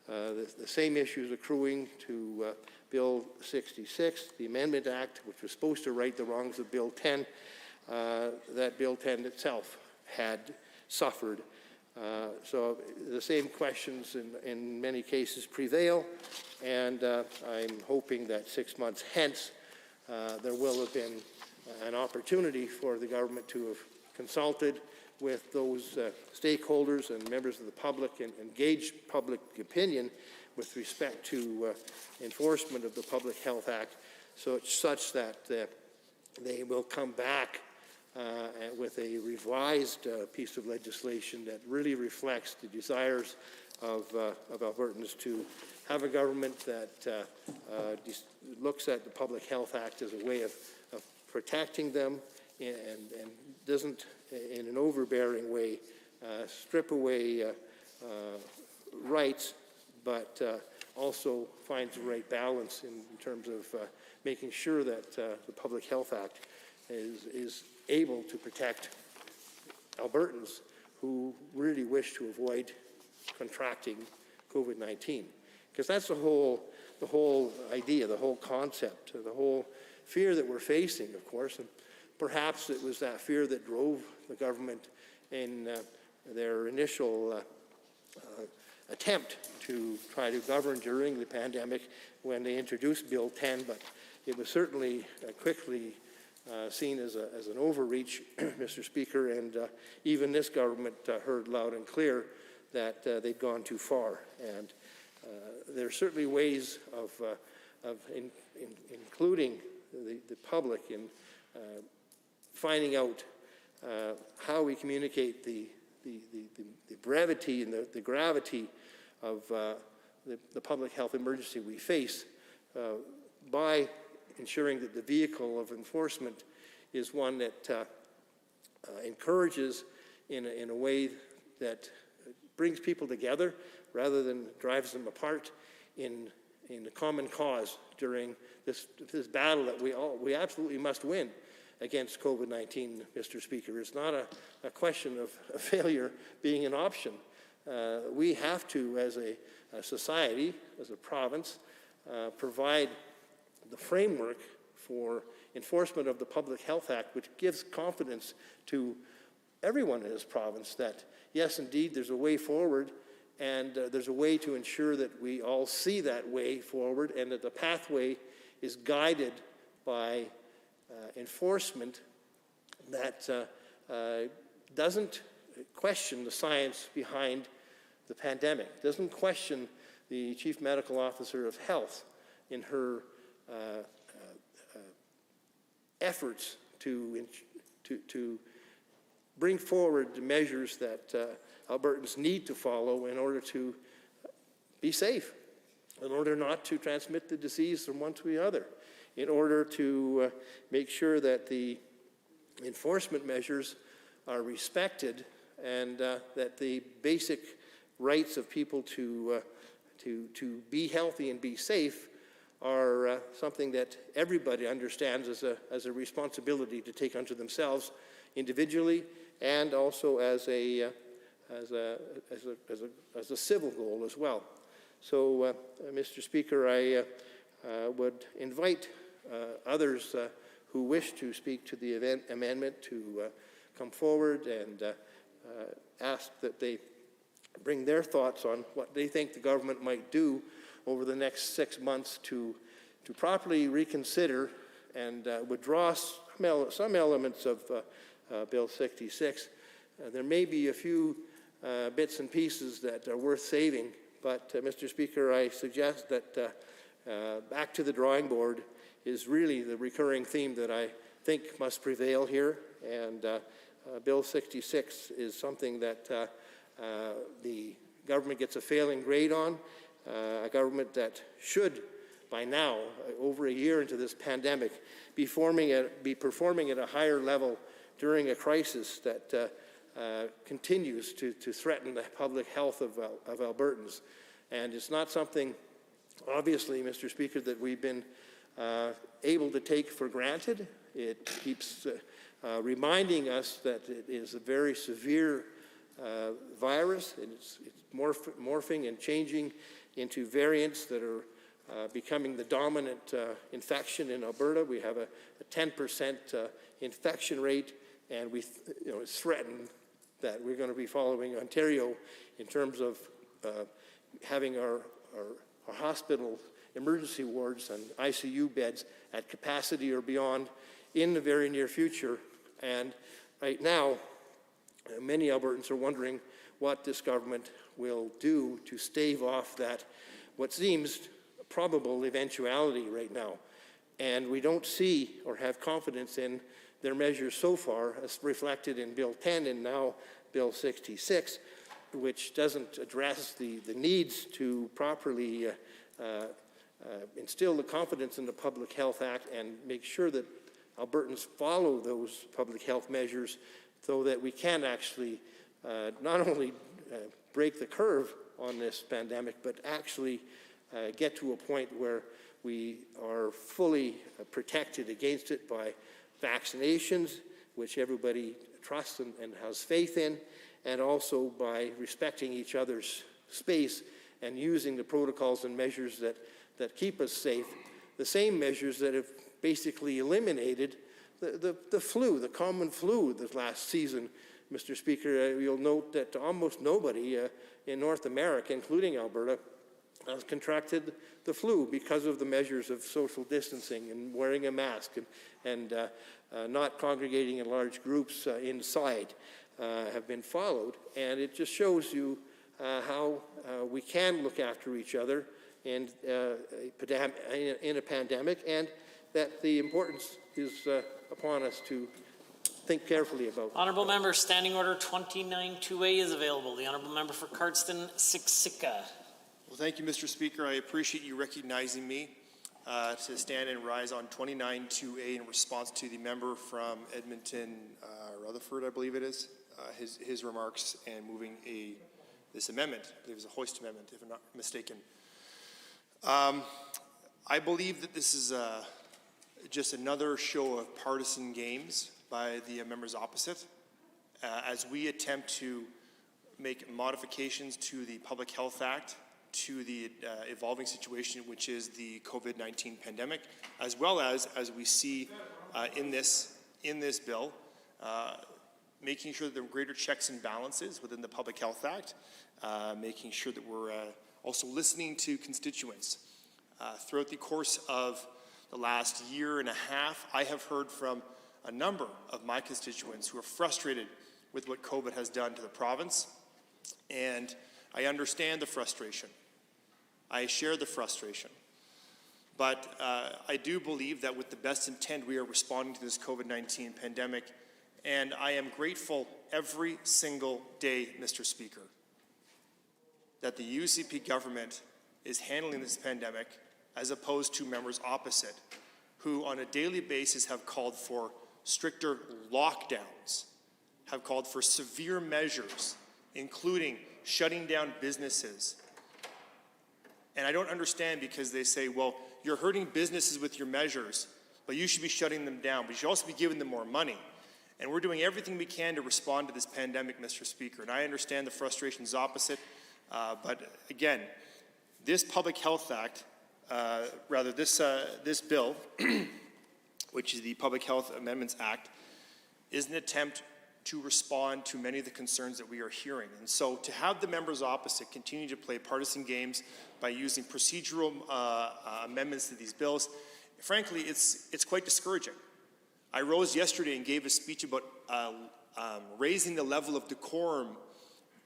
O: the same issues accruing to Bill 66, the Amendment Act, which was supposed to right the wrongs of Bill 10, that Bill 10 itself had suffered. So the same questions in many cases prevail, and I'm hoping that 6 months hence there will have been an opportunity for the government to have consulted with those stakeholders and members of the public and engaged public opinion with respect to enforcement of the Public Health Act, so it's such that they will come back with a revised piece of legislation that really reflects the desires of Albertans to have a government that looks at the Public Health Act as a way of protecting them and doesn't, in an overbearing way, strip away rights, but also finds the right balance in terms of making sure that the Public Health Act is able to protect Albertans who really wish to avoid contracting COVID-19. Because that's the whole idea, the whole concept, the whole fear that we're facing, of course. And perhaps it was that fear that drove the government in their initial attempt to try to govern during the pandemic when they introduced Bill 10, but it was certainly quickly seen as an overreach, Mr. Speaker, and even this government heard loud and clear that they'd gone too far. And there are certainly ways of including the public in finding out how we communicate the brevity and the gravity of the public health emergency we face by ensuring that the vehicle of enforcement is one that encourages in a way that brings people together rather than drives them apart in the common cause during this battle that we absolutely must win against COVID-19, Mr. Speaker. It's not a question of failure being an option. We have to, as a society, as a province, provide the framework for enforcement of the Public Health Act, which gives confidence to everyone in this province that, yes, indeed, there's a way forward, and there's a way to ensure that we all see that way forward, and that the pathway is guided by enforcement that doesn't question the science behind the pandemic, doesn't question the Chief Medical Officer of Health in her efforts to bring forward the measures that Albertans need to follow in order to be safe, in order not to transmit the disease from one to the other, in order to make sure that the enforcement measures are respected and that the basic rights of people to be healthy and be safe are something that everybody understands as a responsibility to take unto themselves individually and also as a civil goal as well. So, Mr. Speaker, I would invite others who wish to speak to the amendment to come forward and ask that they bring their thoughts on what they think the government might do over the next 6 months to properly reconsider and withdraw some elements of Bill 66. There may be a few bits and pieces that are worth saving, but Mr. Speaker, I suggest that back to the drawing board is really the recurring theme that I think must prevail here, and Bill 66 is something that the government gets a failing grade on, a government that should, by now, over a year into this pandemic, be performing at a higher level during a crisis that continues to threaten the public health of Albertans. And it's not something, obviously, Mr. Speaker, that we've been able to take for granted. It keeps reminding us that it is a very severe virus. It's morphing and changing into variants that are becoming the dominant infection in Alberta. We have a 10% infection rate, and it's threatened that we're going to be following Ontario in terms of having our hospital emergency wards and ICU beds at capacity or beyond in the very near future. And right now, many Albertans are wondering what this government will do to stave off that, what seems probable eventuality right now. And we don't see or have confidence in their measures so far, as reflected in Bill 10 and now Bill 66, which doesn't address the needs to properly instill the confidence in the Public Health Act and make sure that Albertans follow those public health measures so that we can actually not only break the curve on this pandemic, but actually get to a point where we are fully protected against it by vaccinations, which everybody trusts and has faith in, and also by respecting each other's space and using the protocols and measures that keep us safe, the same measures that have basically eliminated the flu, the common flu this last season. Mr. Speaker, you'll note that almost nobody in North America, including Alberta, has contracted the flu because of the measures of social distancing and wearing a mask and not congregating in large groups inside have been followed. And it just shows you how we can look after each other in a pandemic, and that the importance is upon us to think carefully about.
M: Honourable Member, Standing Order 29-2A is available. The Honourable Member for Cardston, Siksika.
F: Well, thank you, Mr. Speaker. I appreciate you recognizing me to stand and rise on 29-2A in response to the member from Edmonton, Rutherford, I believe it is, his remarks and moving this amendment. I believe it's a hoist amendment, if I'm not mistaken. I believe that this is just another show of partisan games by the members opposite as we attempt to make modifications to the Public Health Act, to the evolving situation, which is the COVID-19 pandemic, as well as we see in this bill, making sure that there are greater checks and balances within the Public Health Act, making sure that we're also listening to constituents. Throughout the course of the last year and a half, I have heard from a number of my constituents who are frustrated with what COVID has done to the province, and I understand the frustration. I share the frustration. But I do believe that with the best intent, we are responding to this COVID-19 pandemic, and I am grateful every single day, Mr. Speaker, that the UCP government is handling this pandemic as opposed to members opposite, who on a daily basis have called for stricter lockdowns, have called for severe measures, including shutting down businesses, And I don't understand because they say, well, you're hurting businesses with your measures, but you should be shutting them down, but you should also be giving them more money. And we're doing everything we can to respond to this pandemic, Mr. Speaker. And I understand the frustrations opposite, but again, this Public Health Act, this bill, which is the Public Health Amendments Act, is an attempt to respond to many of the concerns that we are hearing. And so to have the members opposite continue to play partisan games by using procedural amendments to these bills, frankly, it's quite discouraging. I rose yesterday and gave a speech about raising the level of decorum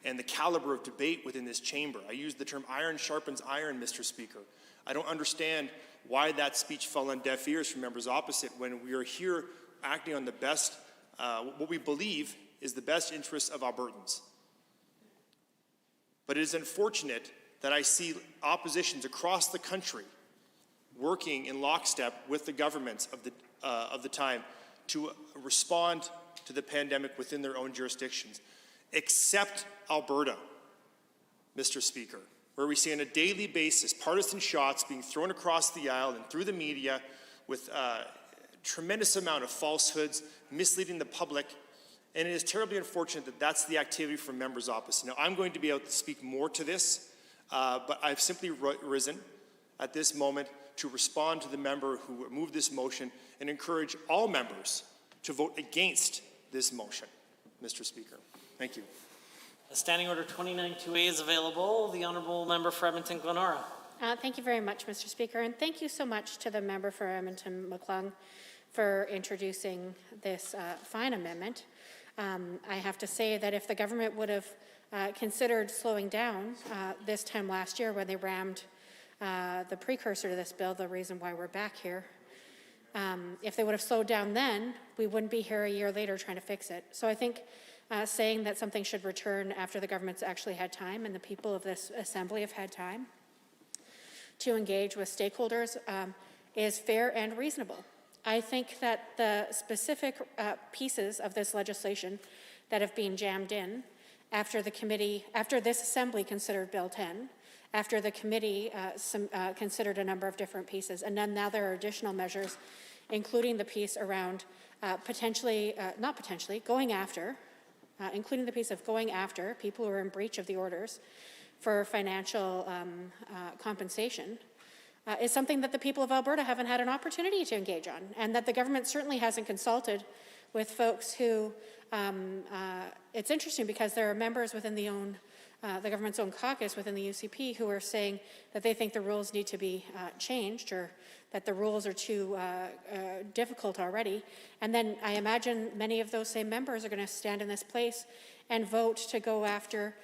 F: and the caliber of debate within this chamber. I used the term iron sharpens iron, Mr. Speaker. I don't understand why that speech fell on deaf ears from members opposite when we are here acting on the best, what we believe is the best interests of Albertans. But it is unfortunate that I see oppositions across the country working in lockstep with the governments of the time to respond to the pandemic within their own jurisdictions, except Alberta, Mr. Speaker, where we see on a daily basis partisan shots being thrown across the aisle and through the media with a tremendous amount of falsehoods, misleading the public, and it is terribly unfortunate that that's the activity from members opposite. Now, I'm going to be able to speak more to this, but I've simply risen at this moment to respond to the member who moved this motion and encourage all members to vote against this motion, Mr. Speaker. Thank you.
M: Standing Order 29-2A is available. The Honourable Member for Edmonton-Glenora.
I: Thank you very much, Mr. Speaker, and thank you so much to the member for Edmonton-McClung for introducing this fine amendment. I have to say that if the government would have considered slowing down this time last year when they rammed the precursor to this bill, the reason why we're back here, if they would have slowed down then, we wouldn't be here a year later trying to fix it. So I think saying that something should return after the government's actually had time and the people of this assembly have had time to engage with stakeholders is fair and reasonable. I think that the specific pieces of this legislation that have been jammed in after this assembly considered Bill 10, after the committee considered a number of different pieces, and then now there are additional measures, including the piece around including the piece of going after people who are in breach of the orders for financial compensation, is something that the people of Alberta haven't had an opportunity to engage on, and that the government certainly hasn't consulted with folks who, it's interesting because there are members within the government's own caucus within the UCP who are saying that they think the rules need to be changed, or that the rules are too difficult already. And then I imagine many of those same members are going to stand in this place and vote to go after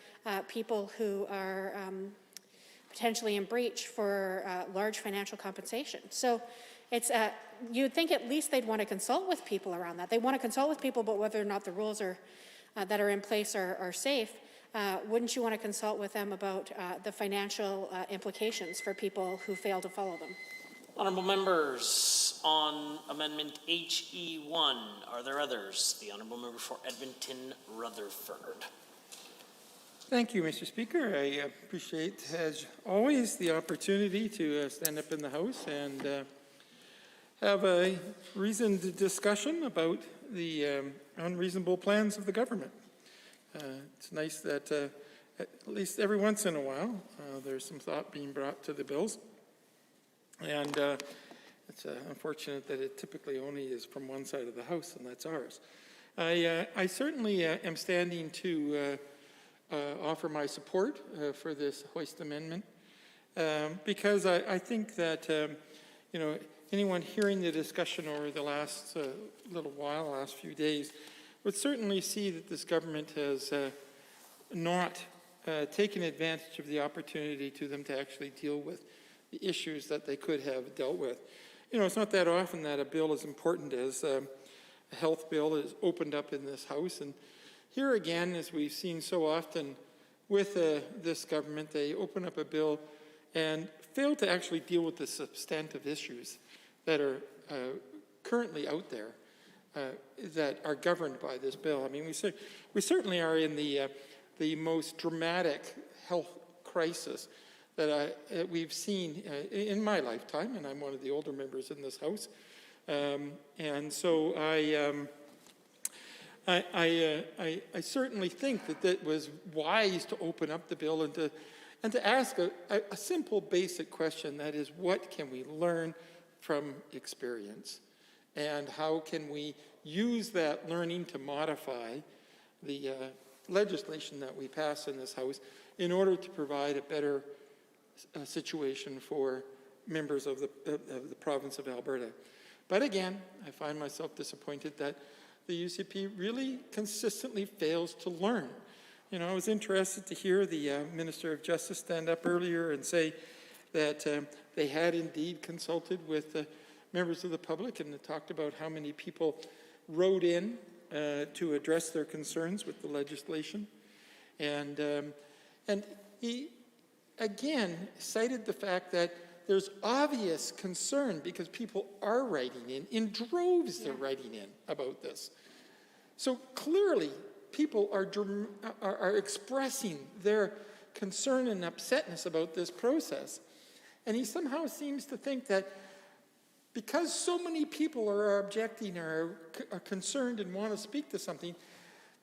I: people who are potentially in breach for large financial compensation. So it's you'd think at least they'd want to consult with people around that. They want to consult with people about whether or not the rules are that are in place are safe. Wouldn't you want to consult with them about the financial implications for people who fail to follow them?
M: Honourable members, on Amendment HE1, are there others? The Honourable Member for Edmonton-Rutherford.
J: Thank you, Mr. Speaker. I appreciate, as always, the opportunity to stand up in the House and have a reasoned discussion about the unreasonable plans of the government. It's nice that at least every once in a while there's some thought being brought to the bills. And it's unfortunate that it typically only is from one side of the House, and that's ours. I certainly am standing to offer my support for this hoist amendment because I think that anyone hearing the discussion over the last last few days would certainly see that this government has not taken advantage of the opportunity to them to actually deal with the issues that they could have dealt with. It's not that often that a bill as important as a health bill is opened up in this House. And here again, as we've seen so often with this government, they open up a bill and fail to actually deal with the substantive issues that are currently out there that are governed by this bill. I mean, we certainly are in the most dramatic health crisis that we've seen in my lifetime, and I'm one of the older members in this House. And so I certainly think that it was wise to open up the bill and to ask a simple, basic question, that is, what can we learn from experience? And how can we use that learning to modify the legislation that we pass in this House in order to provide a better situation for members of the province of Alberta? But again, I find myself disappointed that the UCP really consistently fails to learn. You know, I was interested to hear the Minister of Justice stand up earlier and say that they had indeed consulted with members of the public, and they talked about how many people wrote in to address their concerns with the legislation. And he, again, cited the fact that there's obvious concern because people are writing in droves they're writing in about this. So clearly, people are expressing their concern and upsetness about this process. And he somehow seems to think that because so many people are objecting or are concerned and want to speak to something,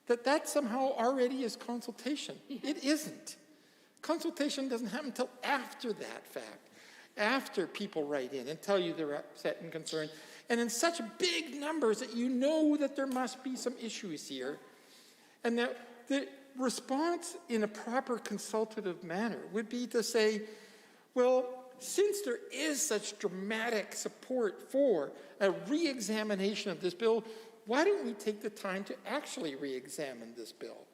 J: that somehow already is consultation. It isn't. Consultation doesn't happen until after that fact, after people write in and tell you they're upset and concerned, and in such big numbers that you know that there must be some issues here, and that the response in a proper consultative manner would be to say, well, since there is such dramatic support for a re-examination of this bill, why don't we take the time to actually re-examine this bill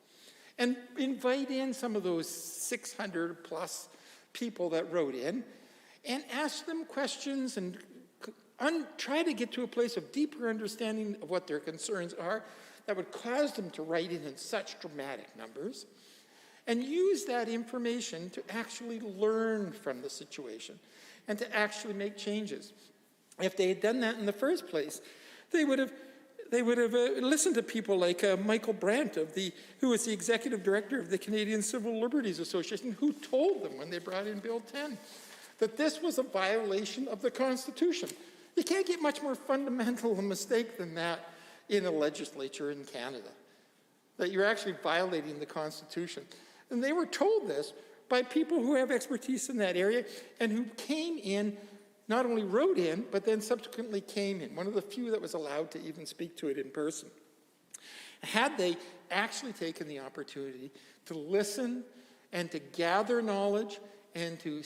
J: and invite in some of those 600 plus people that wrote in and ask them questions and try to get to a place of deeper understanding of what their concerns are that would cause them to write in such dramatic numbers, and use that information to actually learn from the situation and to actually make changes. If they had done that in the first place, they would have listened to people like Michael Brandt, who was the executive director of the Canadian Civil Liberties Association, who told them when they brought in Bill 10 that this was a violation of the Constitution. You can't get much more fundamental a mistake than that in a legislature in Canada, that you're actually violating the Constitution. And they were told this by people who have expertise in that area and who came in, not only wrote in, but then subsequently came in, one of the few that was allowed to even speak to it in person. Had they actually taken the opportunity to listen and to gather knowledge and to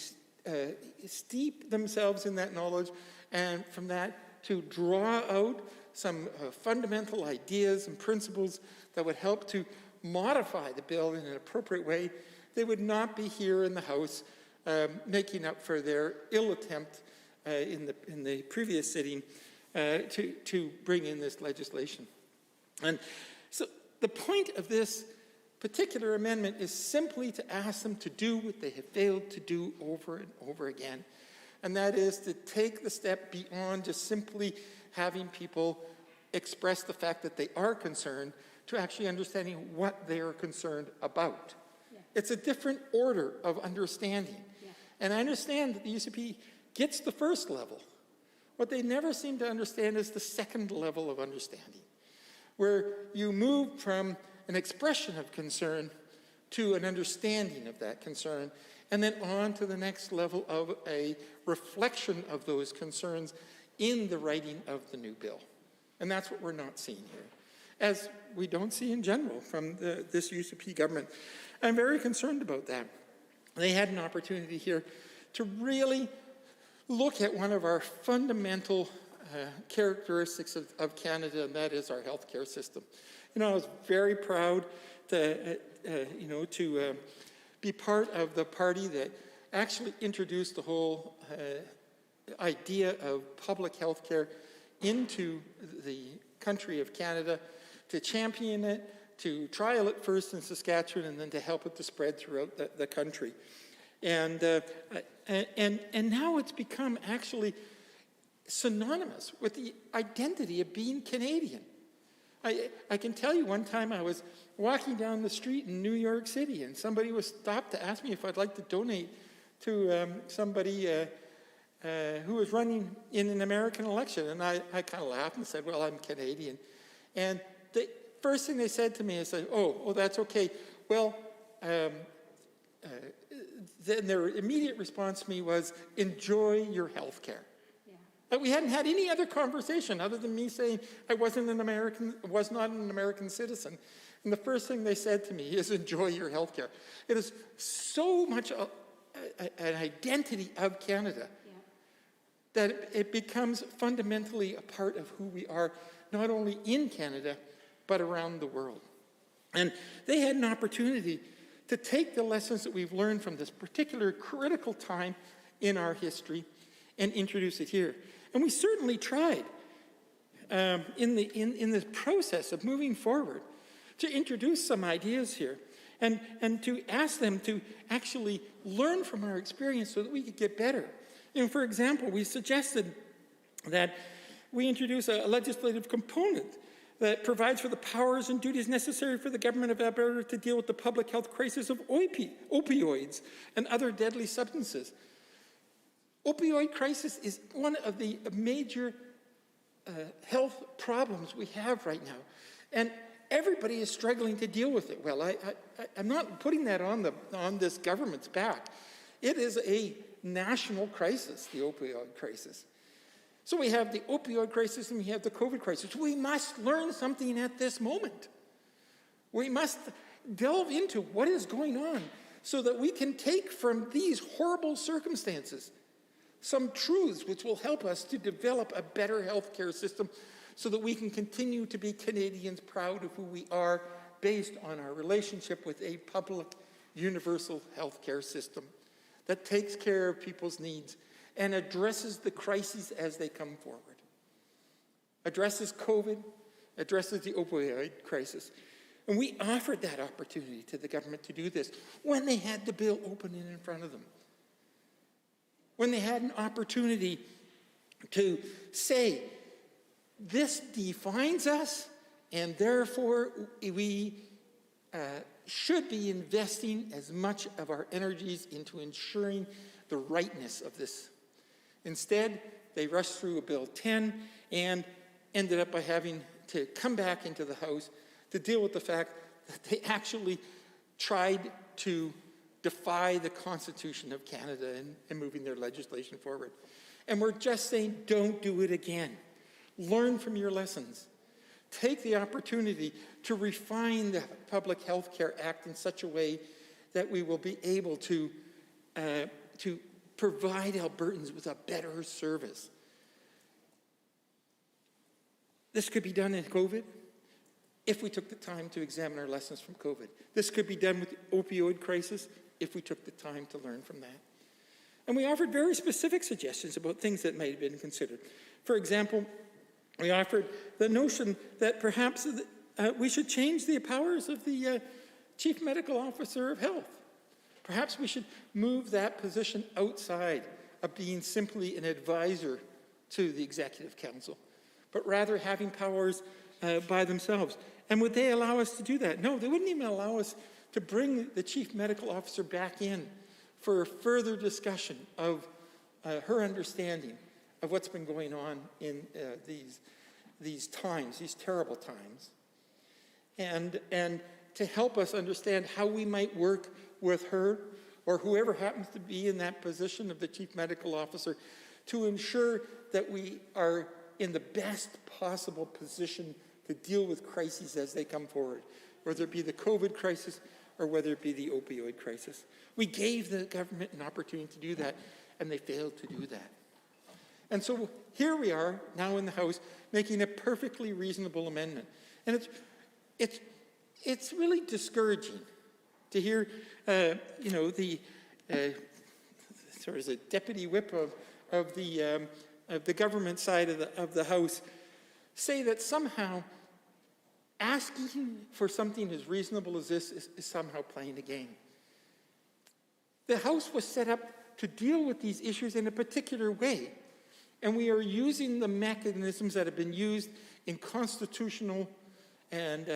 J: steep themselves in that knowledge, and from that to draw out some fundamental ideas and principles that would help to modify the bill in an appropriate way, they would not be here in the House making up for their ill attempt in the previous sitting to bring in this legislation. And so the point of this particular amendment is simply to ask them to do what they have failed to do over and over again. And that is to take the step beyond just simply having people express the fact that they are concerned to actually understanding what they are concerned about. Yeah. It's a different order of understanding. Yeah. And I understand that the UCP gets the first level. What they never seem to understand is the second level of understanding, where you move from an expression of concern to an understanding of that concern, and then on to the next level of a reflection of those concerns in the writing of the new bill. And that's what we're not seeing here, as we don't see in general from this UCP government. I'm very concerned about that. They had an opportunity here to really look at one of our fundamental characteristics of Canada, and that is our healthcare system. You know, I was very proud to be part of the party that actually introduced the whole idea of public health care into the country of Canada, to champion it, to trial it first in Saskatchewan, and then to help it to spread throughout the country. And now it's become actually synonymous with the identity of being Canadian. I can tell you one time I was walking down the street in New York City and somebody was stopped to ask me if I'd like to donate somebody who was running in an American election. And I kind of laughed and said, well, I'm Canadian. And the first thing they said to me is, oh, that's okay. Well, then their immediate response to me was, enjoy your health care. Yeah. We hadn't had any other conversation other than me saying I was not an American citizen. And the first thing they said to me is, enjoy your health care. It is so much an identity of Canada that it becomes fundamentally a part of who we are, not only in Canada, but around the world. And they had an opportunity to take the lessons that we've learned from this particular critical time in our history and introduce it here. And we certainly tried in this process of moving forward to introduce some ideas here and to ask them to actually learn from our experience so that we could get better. For example, we suggested that we introduce a legislative component that provides for the powers and duties necessary for the government of Alberta to deal with the public health crisis of opioids and other deadly substances. Opioid crisis is one of the major health problems we have right now. And everybody is struggling to deal with it. Well, I'm not putting that on this government's back. It is a national crisis, the opioid crisis. So we have the opioid crisis and we have the COVID crisis. We must learn something at this moment. We must delve into what is going on so that we can take from these horrible circumstances some truths which will help us to develop a better healthcare system so that we can continue to be Canadians proud of who we are based on our relationship with a public universal healthcare system that takes care of people's needs and addresses the crises as they come forward. Addresses COVID, addresses the opioid crisis. And we offered that opportunity to the government to do this when they had the bill open in front of them. When they had an opportunity to say, this defines us, and therefore we should be investing as much of our energies into ensuring the rightness of this. Instead, they rushed through a Bill 10 and ended up by having to come back into the House to deal with the fact that they actually tried to defy the Constitution of Canada in moving their legislation forward. And we're just saying, don't do it again. Learn from your lessons. Take the opportunity to refine the Public Health Care Act in such a way that we will be able to provide Albertans with a better service. This could be done in COVID if we took the time to examine our lessons from COVID. This could be done with the opioid crisis if we took the time to learn from that. And we offered very specific suggestions about things that might have been considered. For example, we offered the notion that perhaps we should change the powers of the Chief Medical Officer of Health. Perhaps we should move that position outside of being simply an advisor to the Executive Council, but rather having powers by themselves. And would they allow us to do that? No, they wouldn't even allow us to bring the Chief Medical Officer back in for a further discussion of her understanding of what's been going on in these times, these terrible times, and to help us understand how we might work with her or whoever happens to be in that position of the Chief Medical Officer to ensure that we are in the best possible position to deal with crises as they come forward, whether it be the COVID crisis or whether it be the opioid crisis. We gave the government an opportunity to do that, and they failed to do that. And so here we are now in the House making a perfectly reasonable amendment. And it's really discouraging to hear, the sort of the deputy whip of the government side of the House say that somehow asking for something as reasonable as this is somehow playing a game. The House was set up to deal with these issues in a particular way, and we are using the mechanisms that have been used in constitutional and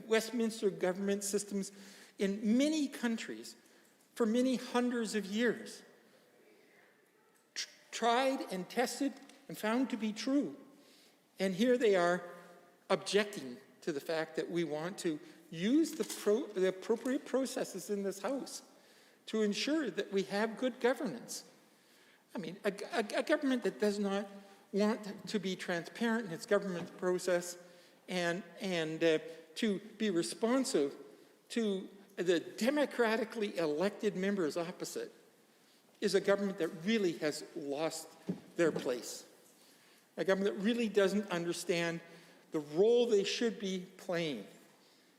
J: Westminster government systems in many countries for many hundreds of years, tried and tested and found to be true. And here they are objecting to the fact that we want to use the appropriate processes in this House to ensure that we have good governance. I mean, a government that does not want to be transparent in its government process and to be responsive to the democratically elected members opposite is a government that really has lost their place. A government that really doesn't understand the role they should be playing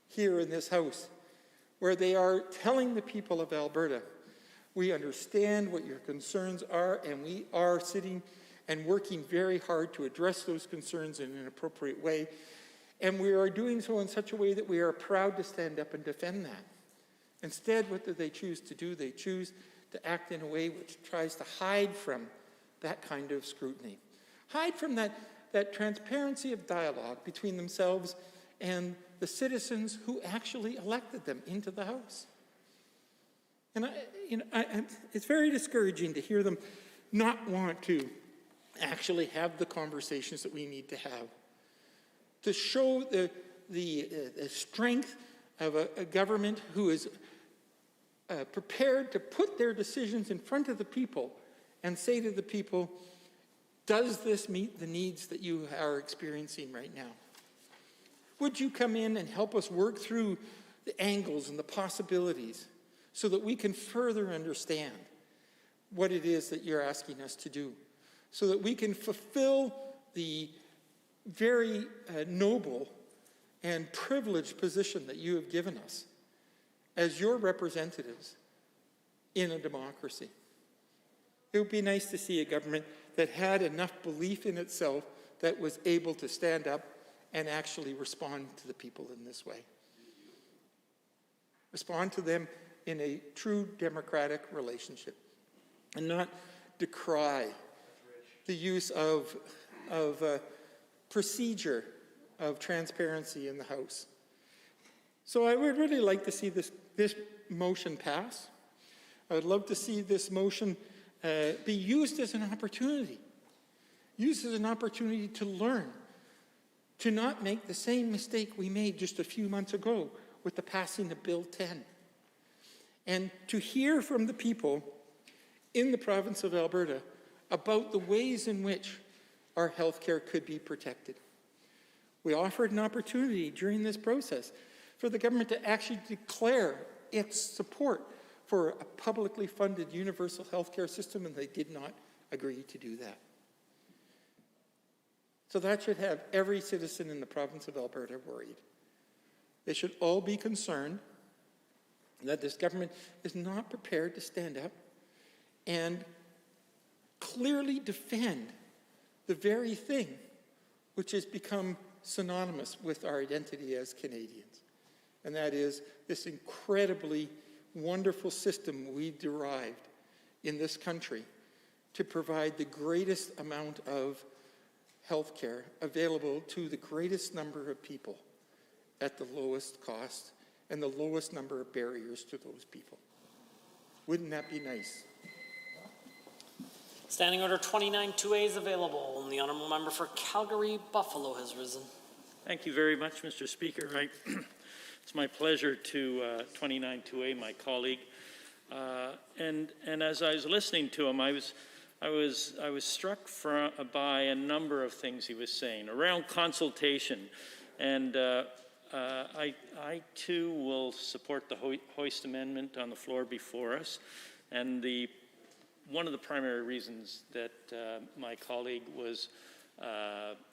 J: here in this House, where they are telling the people of Alberta, we understand what your concerns are, and we are sitting and working very hard to address those concerns in an appropriate way. And we are doing so in such a way that we are proud to stand up and defend that. Instead, what do they choose to do? They choose to act in a way which tries to hide from that kind of scrutiny. Hide from that transparency of dialogue between themselves and the citizens who actually elected them into the House. And it's very discouraging to hear them not want to actually have the conversations that we need to have, to show the strength of a government who is prepared to put their decisions in front of the people and say to the people, does this meet the needs that you are experiencing right now? Would you come in and help us work through the angles and the possibilities so that we can further understand what it is that you're asking us to do, so that we can fulfill the very noble and privileged position that you have given us as your representatives in a democracy. It would be nice to see a government that had enough belief in itself that was able to stand up and actually respond to the people in this way. Respond to them in a true democratic relationship and not decry the use of procedure of transparency in the House. So I would really like to see this motion pass. I would love to see this motion be used as an opportunity. Used as an opportunity to learn, to not make the same mistake we made just a few months ago with the passing of Bill 10. And to hear from the people in the province of Alberta about the ways in which our health care could be protected. We offered an opportunity during this process for the government to actually declare its support for a publicly funded universal health care system, and they did not agree to do that. So that should have every citizen in the province of Alberta worried. They should all be concerned that this government is not prepared to stand up and clearly defend the very thing which has become synonymous with our identity as Canadians. And that is this incredibly wonderful system we derived in this country to provide the greatest amount of health care available to the greatest number of people at the lowest cost and the lowest number of barriers to those people. Wouldn't that be nice?
M: Standing Order 29-2A is available, and the honourable member for Calgary Buffalo has risen.
K: Thank you very much, Mr. Speaker. It's my pleasure to 29-2A, my colleague. And as I was listening to him, I was struck by a number of things he was saying around consultation. And I too will support the Hoist Amendment on the floor before us. And one of the primary reasons that my colleague was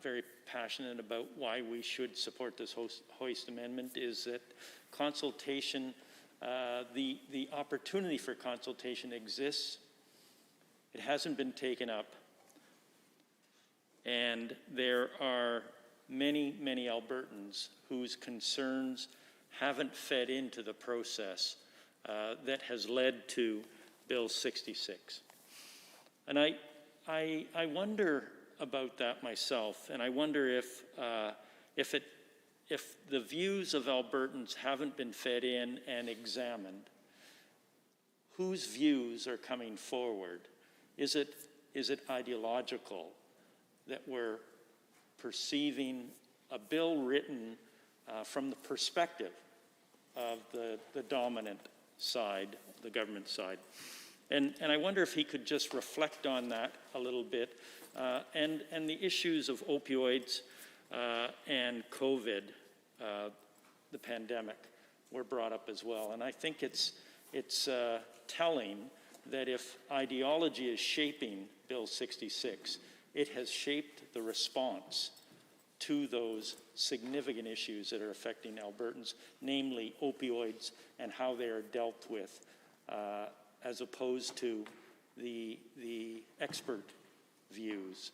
K: very passionate about why we should support this Hoist Amendment is that consultation, the opportunity for consultation exists. It hasn't been taken up. And there are many, many Albertans whose concerns haven't fed into the process that has led to Bill 66. And I wonder about that myself, and I wonder if the views of Albertans haven't been fed in and examined, whose views are coming forward? Is it ideological that we're perceiving a bill written from the perspective of the dominant side, the government side? And I wonder if he could just reflect on that a little bit, and the issues of opioids and COVID, the pandemic, were brought up as well. And I think it's telling that if ideology is shaping Bill 66, it has shaped the response to those significant issues that are affecting Albertans, namely opioids and how they are dealt with, as opposed to the expert views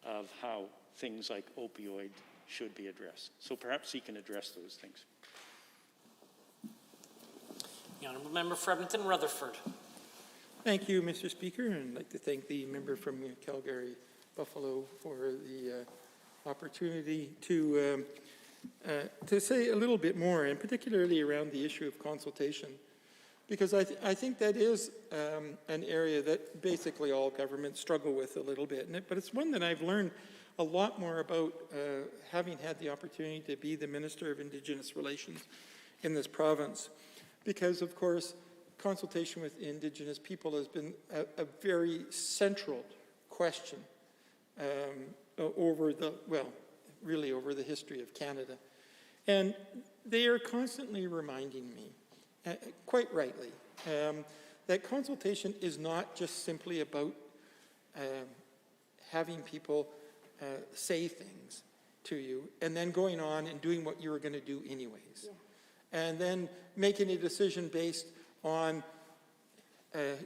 K: of how things like opioid should be addressed. So perhaps he can address those things.
M: The Honourable Member for Edmonton Rutherford.
J: Thank you, Mr. Speaker, and I'd like to thank the member from Calgary, Buffalo, for the opportunity to say a little bit more, and particularly around the issue of consultation, because I think that is an area that basically all governments struggle with a little bit, but it's one that I've learned a lot more about having had the opportunity to be the Minister of Indigenous Relations in this province. Because, of course, consultation with Indigenous people has been a very central question over the history of Canada. And they are constantly reminding me, quite rightly, that consultation is not just simply about having people say things to you and then going on and doing what you were going to do anyways. Yeah. And then making a decision based on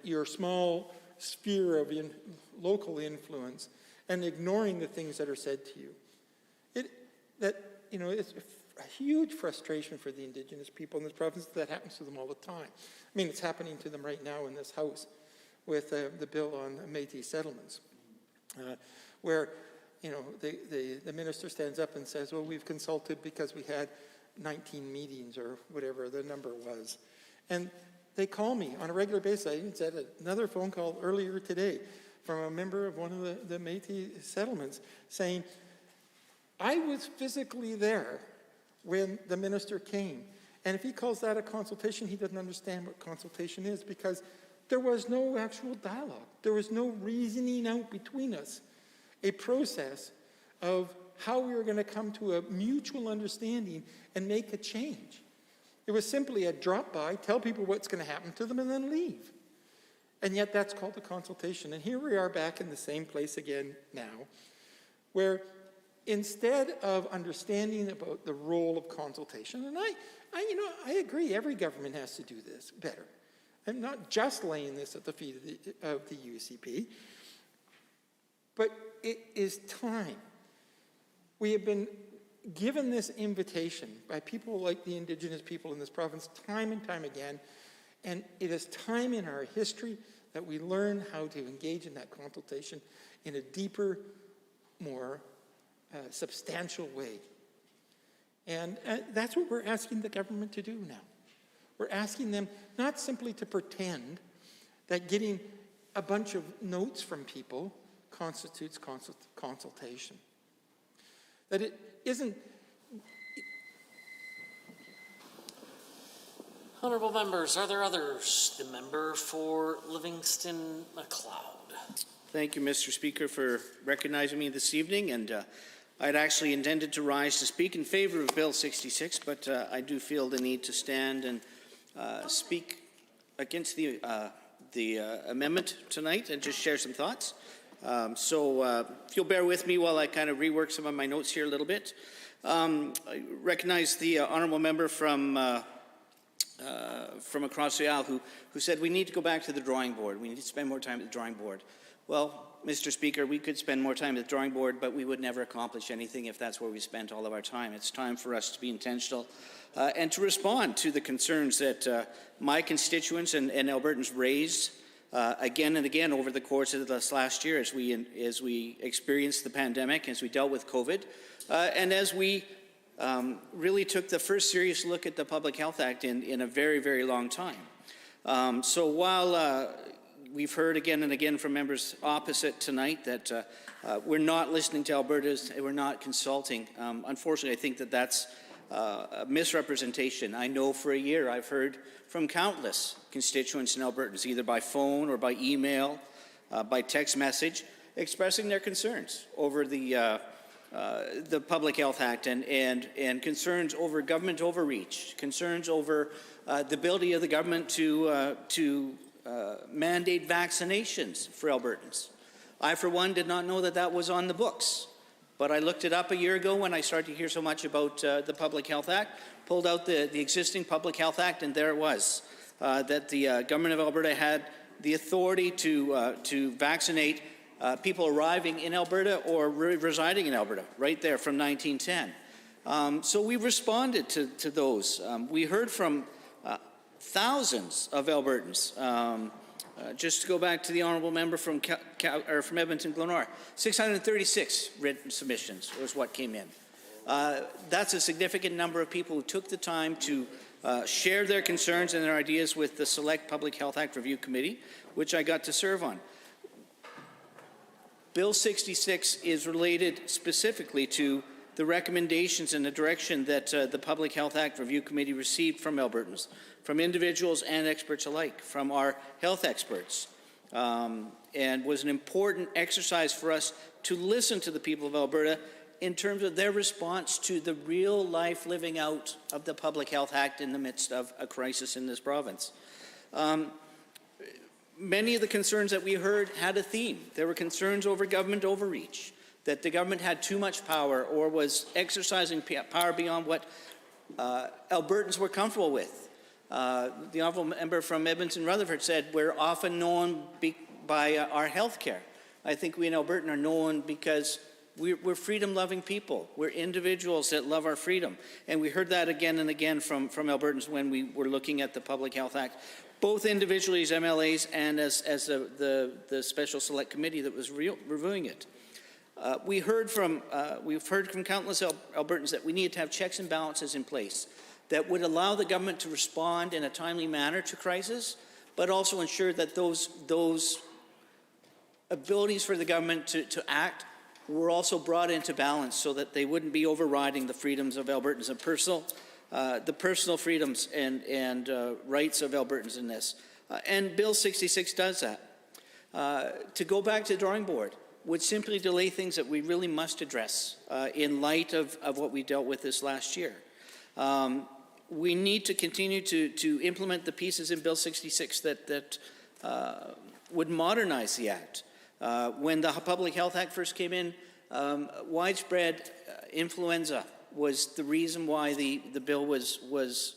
J: your small sphere of local influence and ignoring the things that are said to you. It's a huge frustration for the Indigenous people in this province. That happens to them all the time. I mean, it's happening to them right now in this House with the bill on Métis settlements, where the minister stands up and says, well, we've consulted because we had 19 meetings or whatever the number was. And they call me on a regular basis. I even said another phone call earlier today from a member of one of the Métis settlements saying, I was physically there when the minister came. And if he calls that a consultation, he doesn't understand what consultation is, because there was no actual dialogue. There was no reasoning out between us, a process of how we were going to come to a mutual understanding and make a change. It was simply a drop by, tell people what's going to happen to them, and then leave. And yet that's called a consultation. And here we are back in the same place again now, where instead of understanding about the role of consultation, and I agree, every government has to do this better. I'm not just laying this at the feet of the UCP, but it is time. We have been given this invitation by people like the Indigenous people in this province time and time again, and it is time in our history that we learn how to engage in that consultation in a deeper, more substantial way. And that's what we're asking the government to do now. We're asking them not simply to pretend that getting a bunch of notes from people constitutes consultation. That it isn't.
M: Honourable members, are there others? The member for Livingston MacLeod.
P: Thank you, Mr. Speaker, for recognizing me this evening. And I'd actually intended to rise to speak in favor of Bill 66, but I do feel the need to stand and speak against the amendment tonight and just share some thoughts. So if you'll bear with me while I kind of rework some of my notes here a little bit. I recognize the honourable member from across the aisle who said we need to go back to the drawing board. We need to spend more time at the drawing board. Well, Mr. Speaker, we could spend more time at the drawing board, but we would never accomplish anything if that's where we spent all of our time. It's time for us to be intentional and to respond to the concerns that my constituents and Albertans raised again and again over the course of this last year as we experienced the pandemic, as we dealt with COVID, and as we really took the first serious look at the Public Health Act in a very, very long time. So while we've heard again and again from members opposite tonight that we're not listening to Alberta's, we're not consulting, unfortunately, I think that that's a misrepresentation. I know for a year I've heard from countless constituents and Albertans, either by phone or by email, by text message, expressing their concerns over the Public Health Act and concerns over government overreach, concerns over the ability of the government to mandate vaccinations for Albertans. I, for one, did not know that that was on the books, but I looked it up a year ago when I started to hear so much about the Public Health Act, pulled out the existing Public Health Act, and there it was, that the government of Alberta had the authority to vaccinate people arriving in Alberta or residing in Alberta, right there from 1910. So we responded to those. We heard from thousands of Albertans. Just to go back to the honourable member from Edmonton Glenora, 636 written submissions was what came in. That's a significant number of people who took the time to share their concerns and their ideas with the Select Public Health Act Review Committee, which I got to serve on. Bill 66 is related specifically to the recommendations and the direction that the Public Health Act Review Committee received from Albertans, from individuals and experts alike, from our health experts, and was an important exercise for us to listen to the people of Alberta in terms of their response to the real life living out of the Public Health Act in the midst of a crisis in this province. Many of the concerns that we heard had a theme. There were concerns over government overreach, that the government had too much power or was exercising power beyond what Albertans were comfortable with. The honourable member from Edmonton Rutherford said we're often known by our health care. I think we in Alberta are known because we're freedom-loving people. We're individuals that love our freedom. And we heard that again and again from Albertans when we were looking at the Public Health Act, both individually as MLAs and as the Special Select Committee that was reviewing it. We've heard from countless Albertans that we need to have checks and balances in place that would allow the government to respond in a timely manner to crisis, but also ensure that those abilities for the government to act were also brought into balance so that they wouldn't be overriding the freedoms of Albertans and the personal freedoms and rights of Albertans in this. And Bill 66 does that. To go back to the drawing board would simply delay things that we really must address in light of what we dealt with this last year. We need to continue to implement the pieces in Bill 66 that would modernize the Act. When the Public Health Act first came in, widespread influenza was the reason why the bill was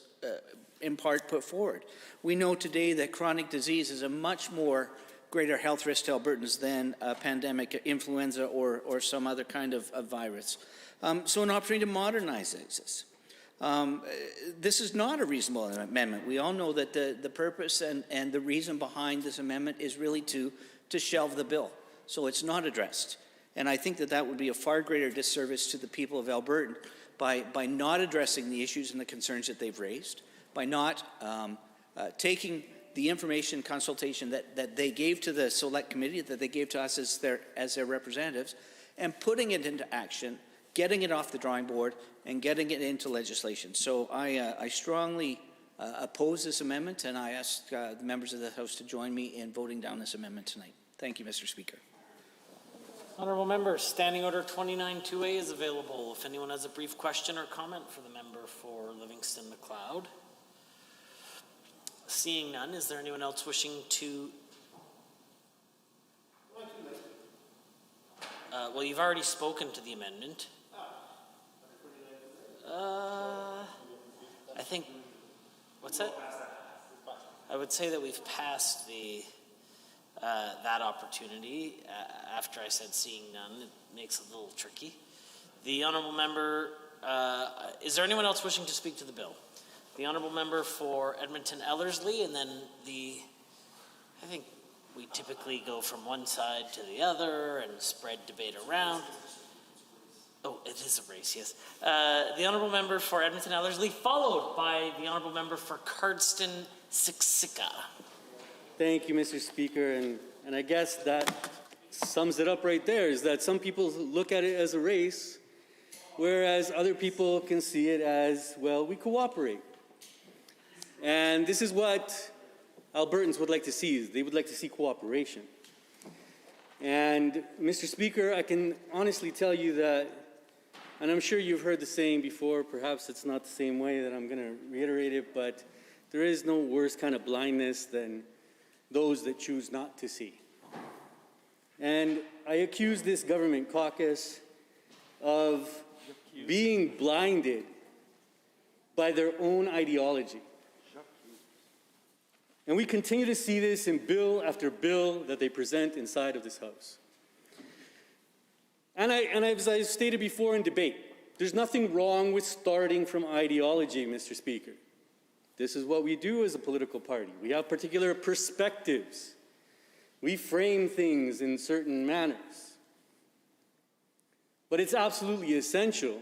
P: in part put forward. We know today that chronic disease is a much more greater health risk to Albertans than a pandemic influenza or some other kind of virus. So an opportunity to modernize this. This is not a reasonable amendment. We all know that the purpose and the reason behind this amendment is really to shelve the bill. So it's not addressed. And I think that would be a far greater disservice to the people of Alberta by not addressing the issues and the concerns that they've raised, by not taking the information consultation that they gave to the Select Committee, that they gave to us as their representatives, and putting it into action, getting it off the drawing board, and getting it into legislation. So I strongly oppose this amendment, and I ask the members of the House to join me in voting down this amendment tonight. Thank you, Mr. Speaker.
M: Honourable members, Standing Order 29-2A is available. If anyone has a brief question or comment for the member for Livingston McLeod. Seeing none, is there anyone else wishing to? Well, you've already spoken to the amendment. I think, what's that? I would say that we've passed that opportunity. After I said seeing none, it makes it a little tricky. The honourable member, is there anyone else wishing to speak to the bill? The honourable member for Edmonton Ellerslie, and then I think we typically go from one side to the other and spread debate around. Oh, it is a race, yes. The honourable member for Edmonton Ellerslie, followed by the honourable member for Cardston Siksika.
Q: Thank you, Mr. Speaker, and I guess that sums it up right there, is that some people look at it as a race, whereas other people can see it as, well, we cooperate. And this is what Albertans would like to see, is they would like to see cooperation. And Mr. Speaker, I can honestly tell you that, and I'm sure you've heard the saying before, perhaps it's not the same way that I'm going to reiterate it, but there is no worse kind of blindness than those that choose not to see. And I accuse this government caucus of being blinded by their own ideology. And we continue to see this in bill after bill that they present inside of this House. And as I stated before in debate, there's nothing wrong with starting from ideology, Mr. Speaker. This is what we do as a political party. We have particular perspectives. We frame things in certain manners. But it's absolutely essential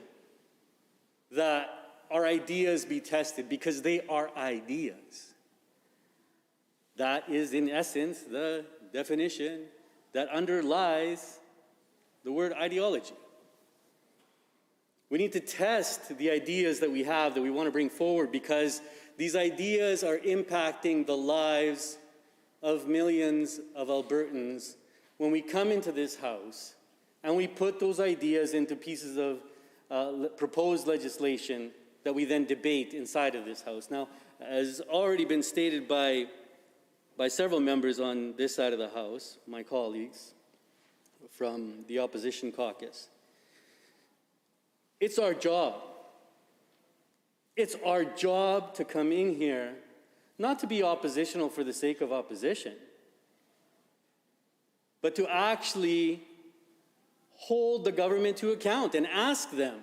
Q: that our ideas be tested because they are ideas. That is, in essence, the definition that underlies the word ideology. We need to test the ideas that we have that we want to bring forward because these ideas are impacting the lives of millions of Albertans when we come into this House and we put those ideas into pieces of proposed legislation that we then debate inside of this House. Now, as already been stated by several members on this side of the House, my colleagues from the opposition caucus, it's our job. It's our job to come in here, not to be oppositional for the sake of opposition, but to actually hold the government to account and ask them,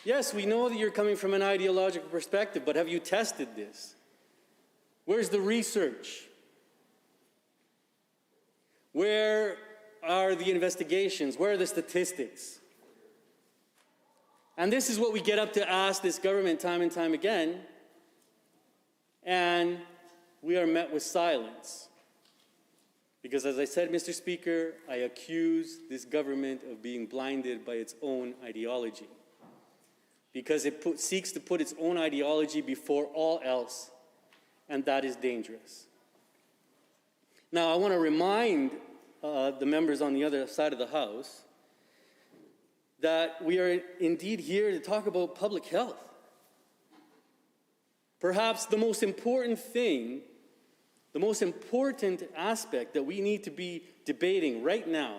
Q: yes, we know that you're coming from an ideological perspective, but have you tested this? Where's the research? Where are the investigations? Where are the statistics? And this is what we get up to ask this government time and time again, and we are met with silence. Because as I said, Mr. Speaker, I accuse this government of being blinded by its own ideology. Because it seeks to put its own ideology before all else, and that is dangerous. Now, I want to remind the members on the other side of the House that we are indeed here to talk about public health. Perhaps the most important thing, the most important aspect that we need to be debating right now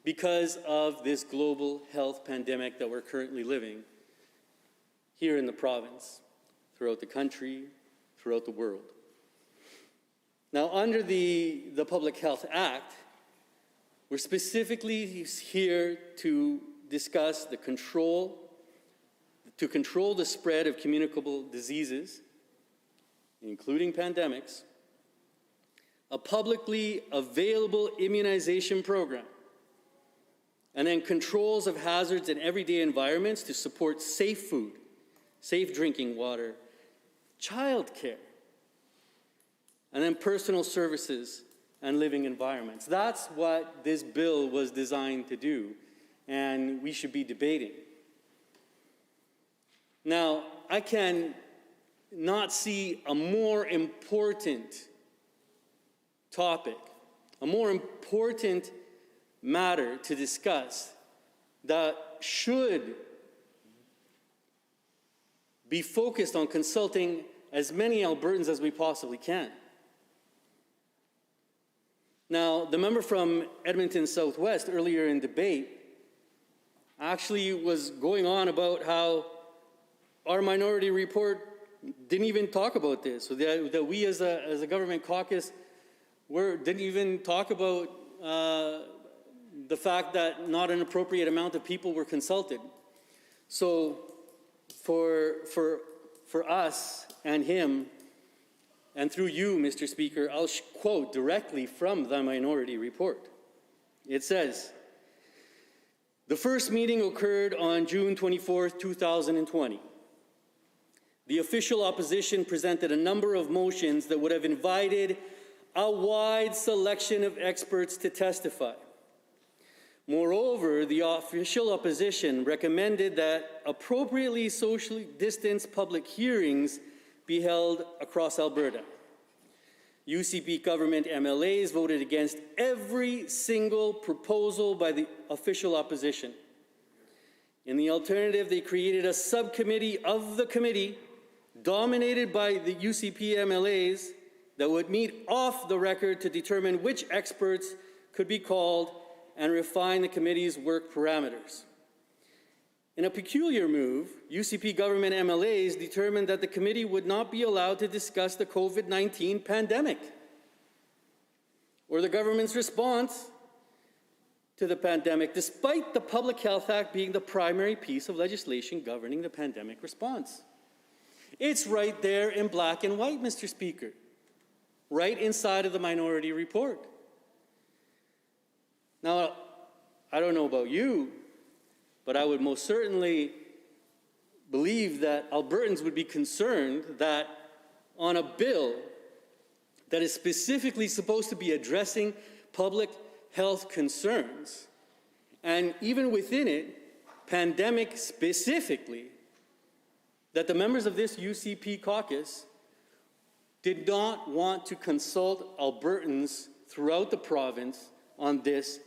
Q: because of this global health pandemic that we're currently living here in the province, throughout the country, throughout the world. Now, under the Public Health Act, we're specifically here to discuss to control the spread of communicable diseases, including pandemics, a publicly available immunization program, and then controls of hazards in everyday environments to support safe food, safe drinking water, childcare, and then personal services and living environments. That's what this bill was designed to do, and we should be debating. Now, I can not see a more important topic, a more important matter to discuss that should be focused on consulting as many Albertans as we possibly can. Now, the member from Edmonton Southwest earlier in debate actually was going on about how our minority report didn't even talk about this, so that we as a government caucus didn't even talk about the fact that not an appropriate amount of people were consulted. So for us and him, and through you, Mr. Speaker, I'll quote directly from the minority report. It says, "The first meeting occurred on June 24th, 2020. the official opposition presented a number of motions that would have invited a wide selection of experts to testify. Moreover, the official opposition recommended that appropriately socially distanced public hearings be held across Alberta. UCP government MLAs voted against every single proposal by the official opposition. In the alternative, they created a subcommittee of the committee dominated by the UCP MLAs that would meet off the record to determine which experts could be called and refine the committee's work parameters. In a peculiar move, UCP government MLAs determined that the committee would not be allowed to discuss the COVID-19 pandemic or the government's response to the pandemic, despite the Public Health Act being the primary piece of legislation governing the pandemic response. It's right there in black and white, Mr. Speaker, right inside of the minority report. Now, I don't know about you, but I would most certainly believe that Albertans would be concerned that on a bill that is specifically supposed to be addressing public health concerns, and even within it, pandemic specifically, that the members of this UCP caucus did not want to consult Albertans throughout the province on this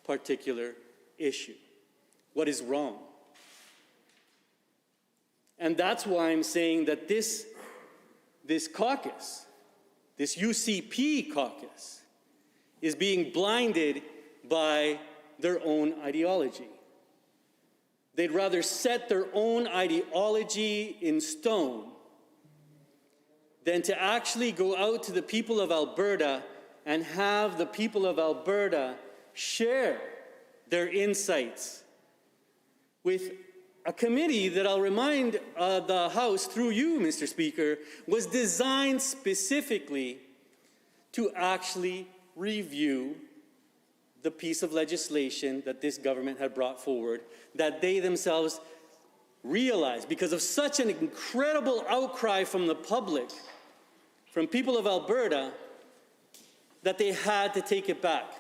Q: particular issue. What is wrong? And that's why I'm saying that this caucus, this UCP caucus, is being blinded by their own ideology. They'd rather set their own ideology in stone than to actually go out to the people of Alberta and have the people of Alberta share their insights with a committee that I'll remind the House through you, Mr. Speaker, was designed specifically to actually review the piece of legislation that this government had brought forward, that they themselves realized, because of such an incredible outcry from the public, from people of Alberta, that they had to take it back.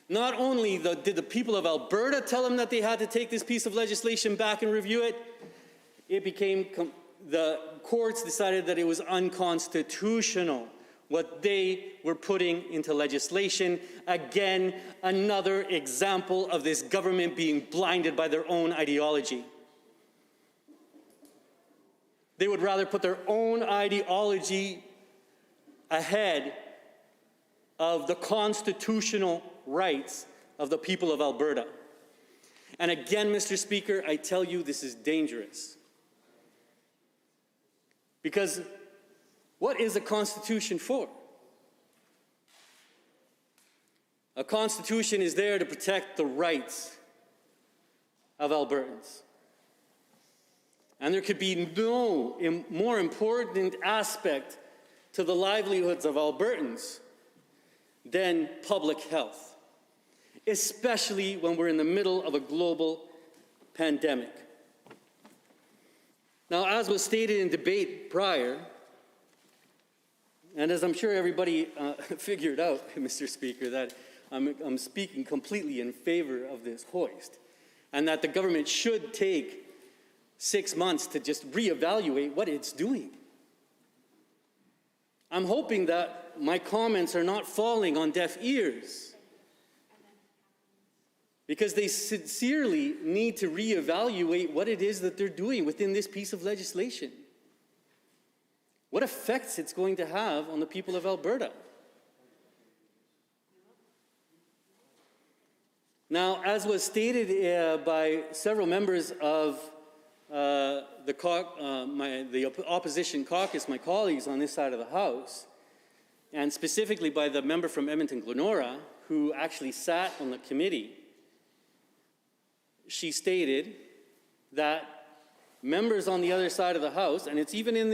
Q: Not only did the people of Alberta tell them that they had to take this piece of legislation back and review it, the courts decided that it was unconstitutional what they were putting into legislation. Again, another example of this government being blinded by their own ideology. They would rather put their own ideology ahead of the constitutional rights of the people of Alberta. And again, Mr. Speaker, I tell you this is dangerous. Because what is a constitution for? A constitution is there to protect the rights of Albertans. And there could be no more important aspect to the livelihoods of Albertans than public health, especially when we're in the middle of a global pandemic. Now, as was stated in debate prior, and as I'm sure everybody figured out, Mr. Speaker, that I'm speaking completely in favor of this hoist, and that the government should take 6 months to just reevaluate what it's doing. I'm hoping that my comments are not falling on deaf ears, because they sincerely need to reevaluate what it is that they're doing within this piece of legislation. What effects it's going to have on the people of Alberta. Now, as was stated by several members of the opposition caucus, my colleagues on this side of the House, and specifically by the member from Edmonton-Glenora, who actually sat on the committee, she stated that members on the other side of the House, and it's even in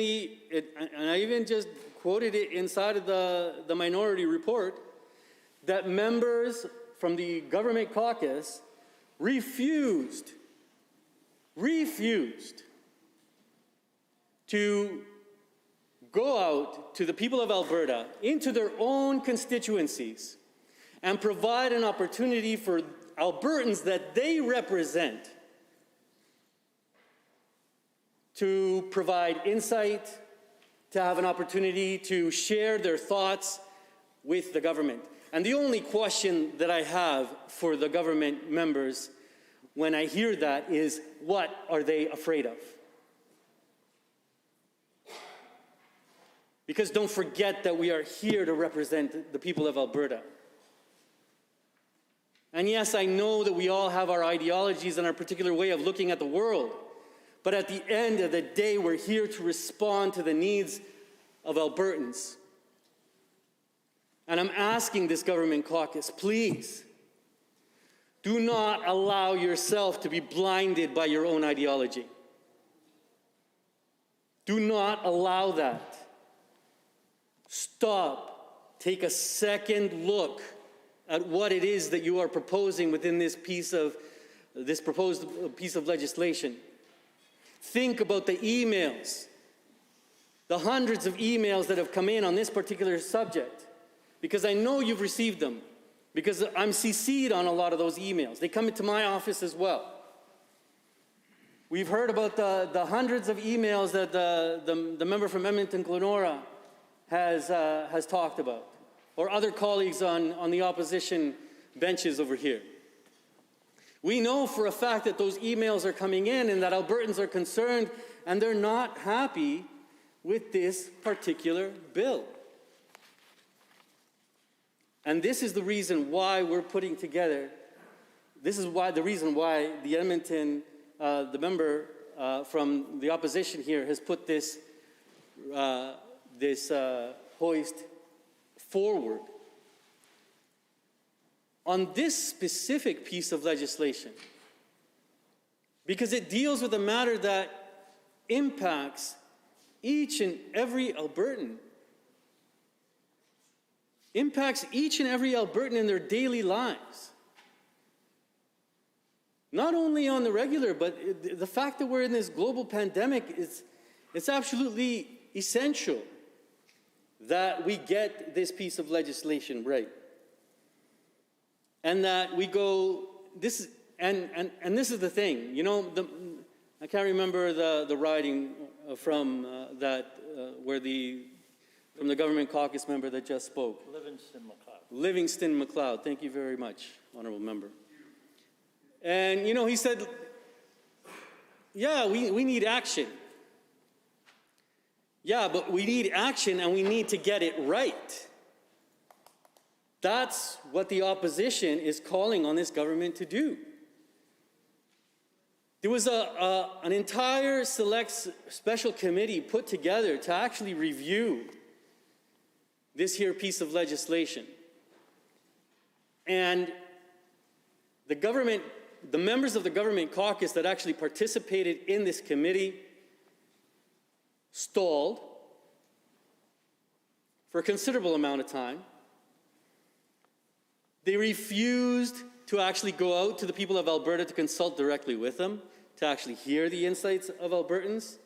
Q: and I even just quoted it inside of the minority report, that members from the government caucus refused to go out to the people of Alberta, into their own constituencies, and provide an opportunity for Albertans that they represent to provide insight, to have an opportunity to share their thoughts with the government. And the only question that I have for the government members when I hear that is, what are they afraid of? Because don't forget that we are here to represent the people of Alberta. And yes, I know that we all have our ideologies and our particular way of looking at the world. But at the end of the day, we're here to respond to the needs of Albertans. And I'm asking this government caucus, please, do not allow yourself to be blinded by your own ideology. Do not allow that. Stop. Take a second look at what it is that you are proposing within this proposed piece of legislation. Think about the emails, the hundreds of emails that have come in on this particular subject, because I know you've received them, because I'm CC'd on a lot of those emails. They come into my office as well. We've heard about the hundreds of emails that the member from Edmonton-Glenora has talked about, or other colleagues on the opposition benches over here. We know for a fact that those emails are coming in and that Albertans are concerned and they're not happy with this particular bill. And this is the reason why we're putting together, the reason why the Edmonton, the member from the opposition here has put this hoist forward. On this specific piece of legislation, because it deals with a matter that impacts each and every Albertan, impacts each and every Albertan in their daily lives. Not only on the regular, but the fact that we're in this global pandemic, it's absolutely essential that we get this piece of legislation right. And that we go, this is the thing, you know, I can't remember the writing from from the government caucus member that just spoke. Livingston MacLeod, thank you very much, honorable member. And, you know, he said, yeah, we need action. Yeah, but we need action and we need to get it right. That's what the opposition is calling on this government to do. There was an entire select special committee put together to actually review this here piece of legislation. And the members of the government caucus that actually participated in this committee stalled for a considerable amount of time. They refused to actually go out to the people of Alberta to consult directly with them, to actually hear the insights of Albertans.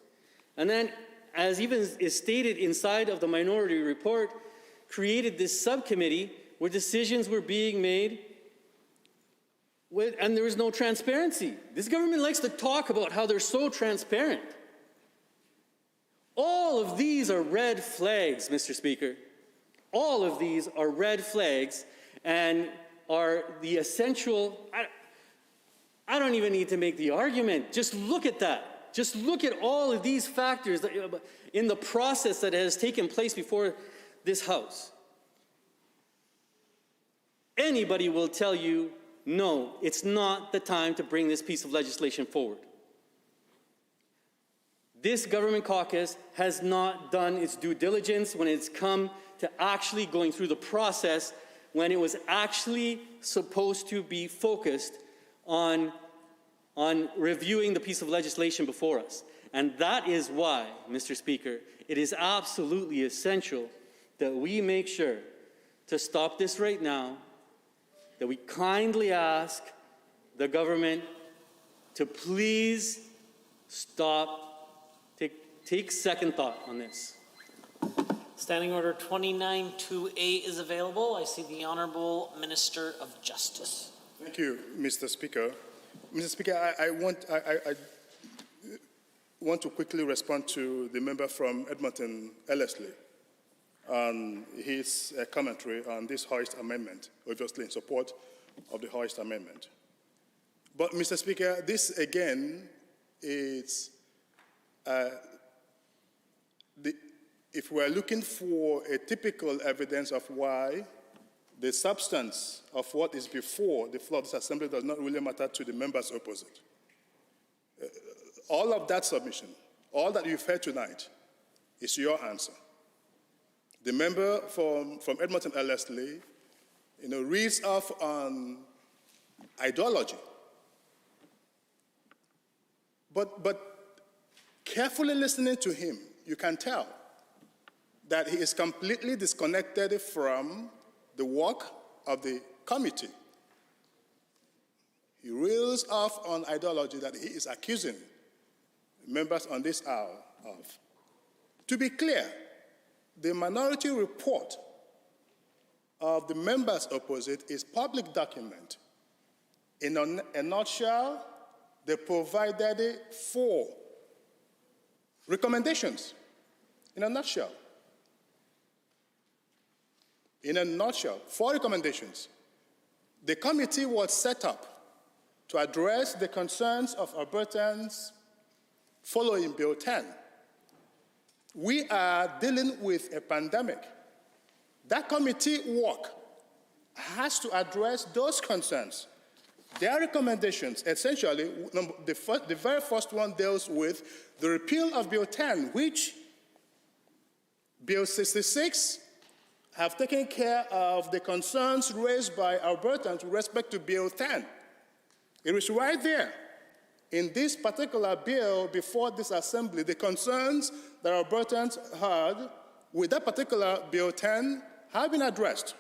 Q: And then, as even is stated inside of the minority report, created this subcommittee where decisions were being made and there was no transparency. This government likes to talk about how they're so transparent. All of these are red flags, Mr. Speaker. All of these are red flags and are the essential. I don't even need to make the argument. Just look at that. Just look at all of these factors in the process that has taken place before this House. Anybody will tell you, no, it's not the time to bring this piece of legislation forward. This government caucus has not done its due diligence when it's come to actually going through the process when it was actually supposed to be focused on reviewing the piece of legislation before us. And that is why, Mr. Speaker, it is absolutely essential that we make sure to stop this right now, that we kindly ask the government to please stop, take second thought on this.
M: Standing Order 29-2A is available. I see the Honourable Minister of Justice.
C: Thank you, Mr. Speaker. Mr. Speaker, I want to quickly respond to the member from Edmonton, Ellerslie, on his commentary on this Hoist Amendment, obviously in support of the Hoist Amendment. But, Mr. Speaker, this again is if we're looking for a typical evidence of why the substance of what is before the floor of this assembly does not really matter to the members opposite. All of that submission, all that you've heard tonight, is your answer. The member from Edmonton, Ellerslie, reads off on ideology. But carefully listening to him, you can tell that he is completely disconnected from the work of the committee. He reels off on ideology that he is accusing members on this aisle of. To be clear, the minority report of the members opposite is public document. In a nutshell, they provided 4 recommendations. In a nutshell. In a nutshell, 4 recommendations. The committee was set up to address the concerns of Albertans following Bill 10. We are dealing with a pandemic. That committee work has to address those concerns. Their recommendations, essentially, the very first one deals with the repeal of Bill 10, which Bill 66 have taken care of the concerns raised by Albertans with respect to Bill 10. It is right there in this particular bill before this assembly, the concerns that Albertans had with that particular Bill 10 have been addressed.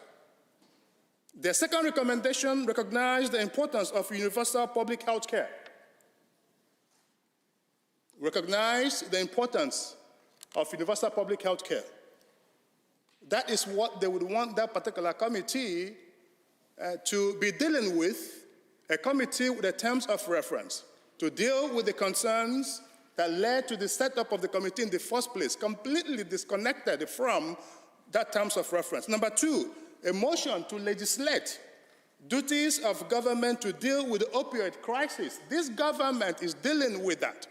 C: The second recommendation recognized the importance of universal public health care. Recognize the importance of universal public health care. That is what they would want that particular committee to be dealing with, a committee with the terms of reference, to deal with the concerns that led to the setup of the committee in the first place, completely disconnected from that terms of reference. Number 2, a motion to legislate duties of government to deal with the opioid crisis. This government is dealing with that.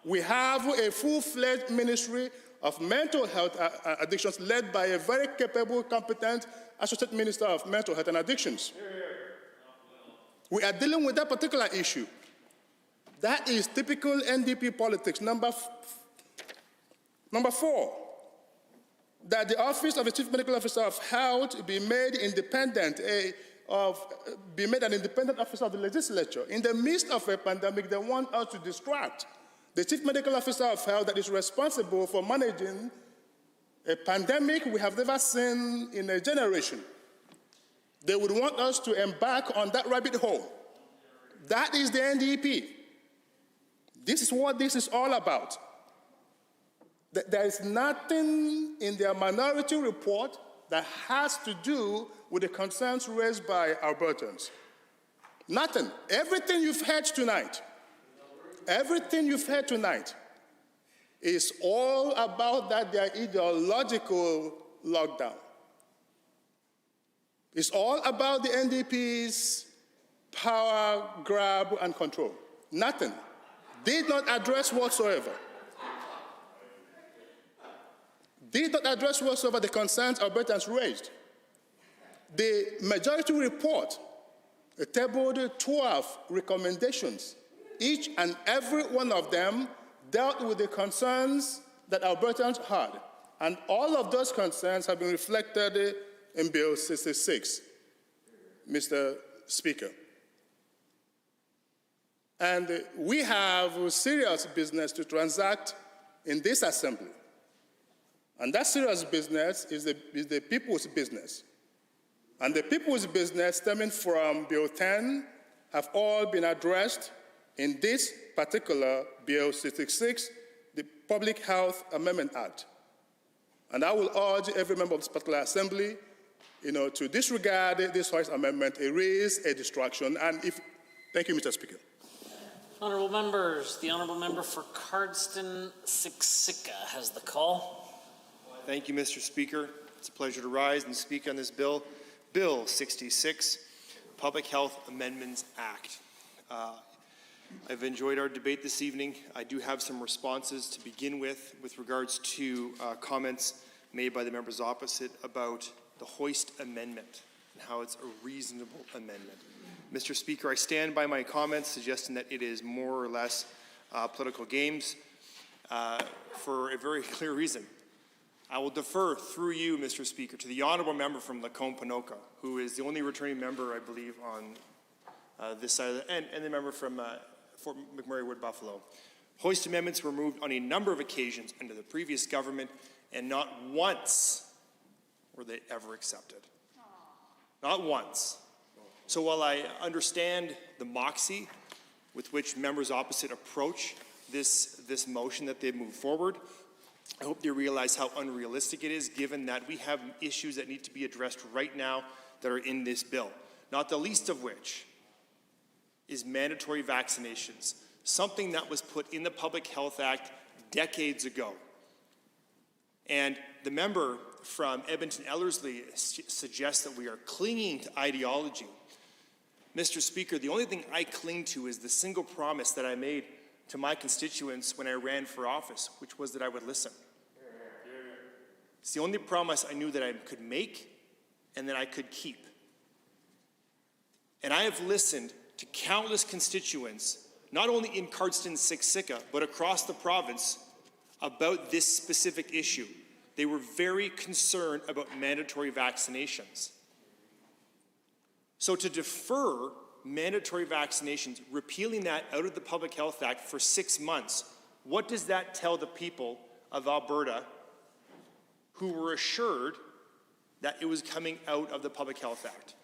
C: We have a full-fledged ministry of mental health addictions led by a very capable, competent Associate Minister of Mental Health and Addictions. We are dealing with that particular issue. That is typical NDP politics. Number 4, that the Office of the Chief Medical Officer of Health be made independent, be made an independent officer of the legislature. In the midst of a pandemic, they want us to distract the Chief Medical Officer of Health that is responsible for managing a pandemic we have never seen in a generation. They would want us to embark on that rabbit hole. That is the NDP. This is what this is all about. There is nothing in their minority report that has to do with the concerns raised by Albertans. Nothing. Everything you've heard tonight is all about their ideological lockdown. It's all about the NDP's power, grab, and control. Nothing. Did not address whatsoever. Did not address whatsoever the concerns Albertans raised. The majority report tabled 12 recommendations. Each and every one of them dealt with the concerns that Albertans had. And all of those concerns have been reflected in Bill 66, Mr. Speaker. And we have serious business to transact in this assembly. And that serious business is the people's business. And the people's business stemming from Bill 10 have all been addressed in this particular Bill 66, the Public Health Amendment Act. And I will urge every member of this particular assembly, to disregard this Hoist amendment, erase a distraction, thank you, Mr. Speaker.
M: Honourable members, the Honourable Member for Cardston-Siksika has the call.
F: Thank you, Mr. Speaker. It's a pleasure to rise and speak on this bill, Bill 66, Public Health Amendments Act. I've enjoyed our debate this evening. I do have some responses to begin with regards to comments made by the members opposite about the Hoist Amendment and how it's a reasonable amendment. Mr. Speaker, I stand by my comments suggesting that it is more or less political games for a very clear reason. I will defer through you, Mr. Speaker, to the Honourable Member from Lacombe-Ponoka, who is the only returning member, I believe, on this side of and the member from Fort McMurray Wood Buffalo. Hoist amendments were moved on a number of occasions under the previous government, and not once were they ever accepted. Not once. So while I understand the moxie with which members opposite approach this motion that they've moved forward, I hope they realize how unrealistic it is, given that we have issues that need to be addressed right now that are in this bill, not the least of which is mandatory vaccinations, something that was put in the Public Health Act decades ago. And the member from Edmonton-Ellerslie suggests that we are clinging to ideology. Mr. Speaker, the only thing I cling to is the single promise that I made to my constituents when I ran for office, which was that I would listen. It's the only promise I knew that I could make and that I could keep. And I have listened to countless constituents, not only in Cardston-Siksika, but across the province, about this specific issue. They were very concerned about mandatory vaccinations. So to defer mandatory vaccinations, repealing that out of the Public Health Act for 6 months, what does that tell the people of Alberta who were assured that it was coming out of the Public Health Act?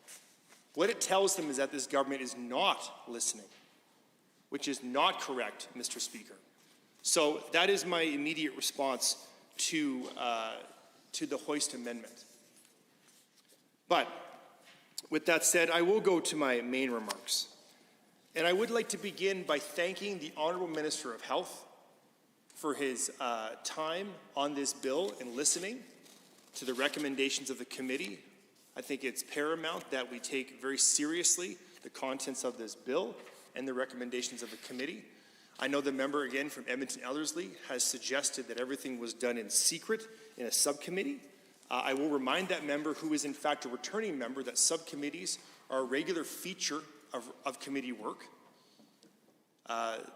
F: What it tells them is that this government is not listening, which is not correct, Mr. Speaker. So that is my immediate response to the Hoist Amendment. But with that said, I will go to my main remarks. And I would like to begin by thanking the Honourable Minister of Health for his time on this bill and listening to the recommendations of the committee. I think it's paramount that we take very seriously the contents of this bill and the recommendations of the committee. I know the member, again, from Edmonton-Ellerslie has suggested that everything was done in secret in a subcommittee. I will remind that member, who is in fact a returning member, that subcommittees are a regular feature of committee work.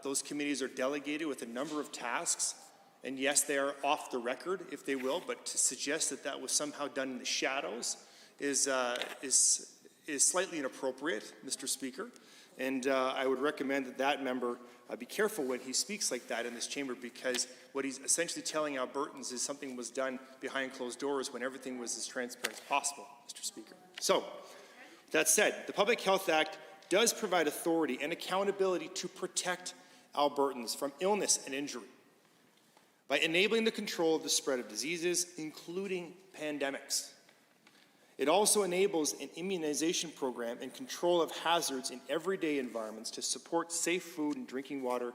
F: Those committees are delegated with a number of tasks, and yes, they are off the record, if they will, but to suggest that that was somehow done in the shadows is slightly inappropriate, Mr. Speaker. And I would recommend that that member be careful when he speaks like that in this chamber, because what he's essentially telling Albertans is something was done behind closed doors when everything was as transparent as possible, Mr. Speaker. So, that said, the Public Health Act does provide authority and accountability to protect Albertans from illness and injury by enabling the control of the spread of diseases, including pandemics. It also enables an immunization program and control of hazards in everyday environments to support safe food and drinking water,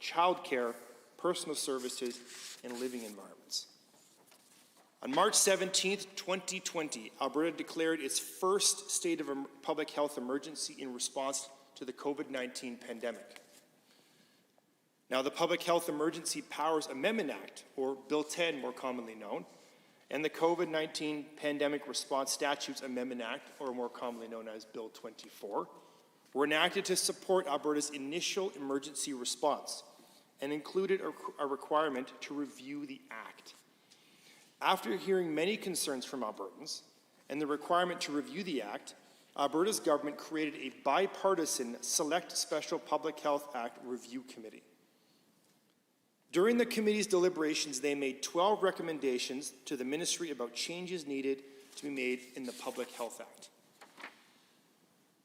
F: childcare, personal services, and living environments. On March 17, 2020, Alberta declared its first state of public health emergency in response to the COVID-19 pandemic. Now, the Public Health Emergency Powers Amendment Act, or Bill 10 more commonly known, and the COVID-19 Pandemic Response Statutes Amendment Act, or more commonly known as Bill 24, were enacted to support Alberta's initial emergency response and included a requirement to review the Act. After hearing many concerns from Albertans and the requirement to review the Act, Alberta's government created a bipartisan Select Special Public Health Act Review Committee. During the committee's deliberations, they made 12 recommendations to the ministry about changes needed to be made in the Public Health Act.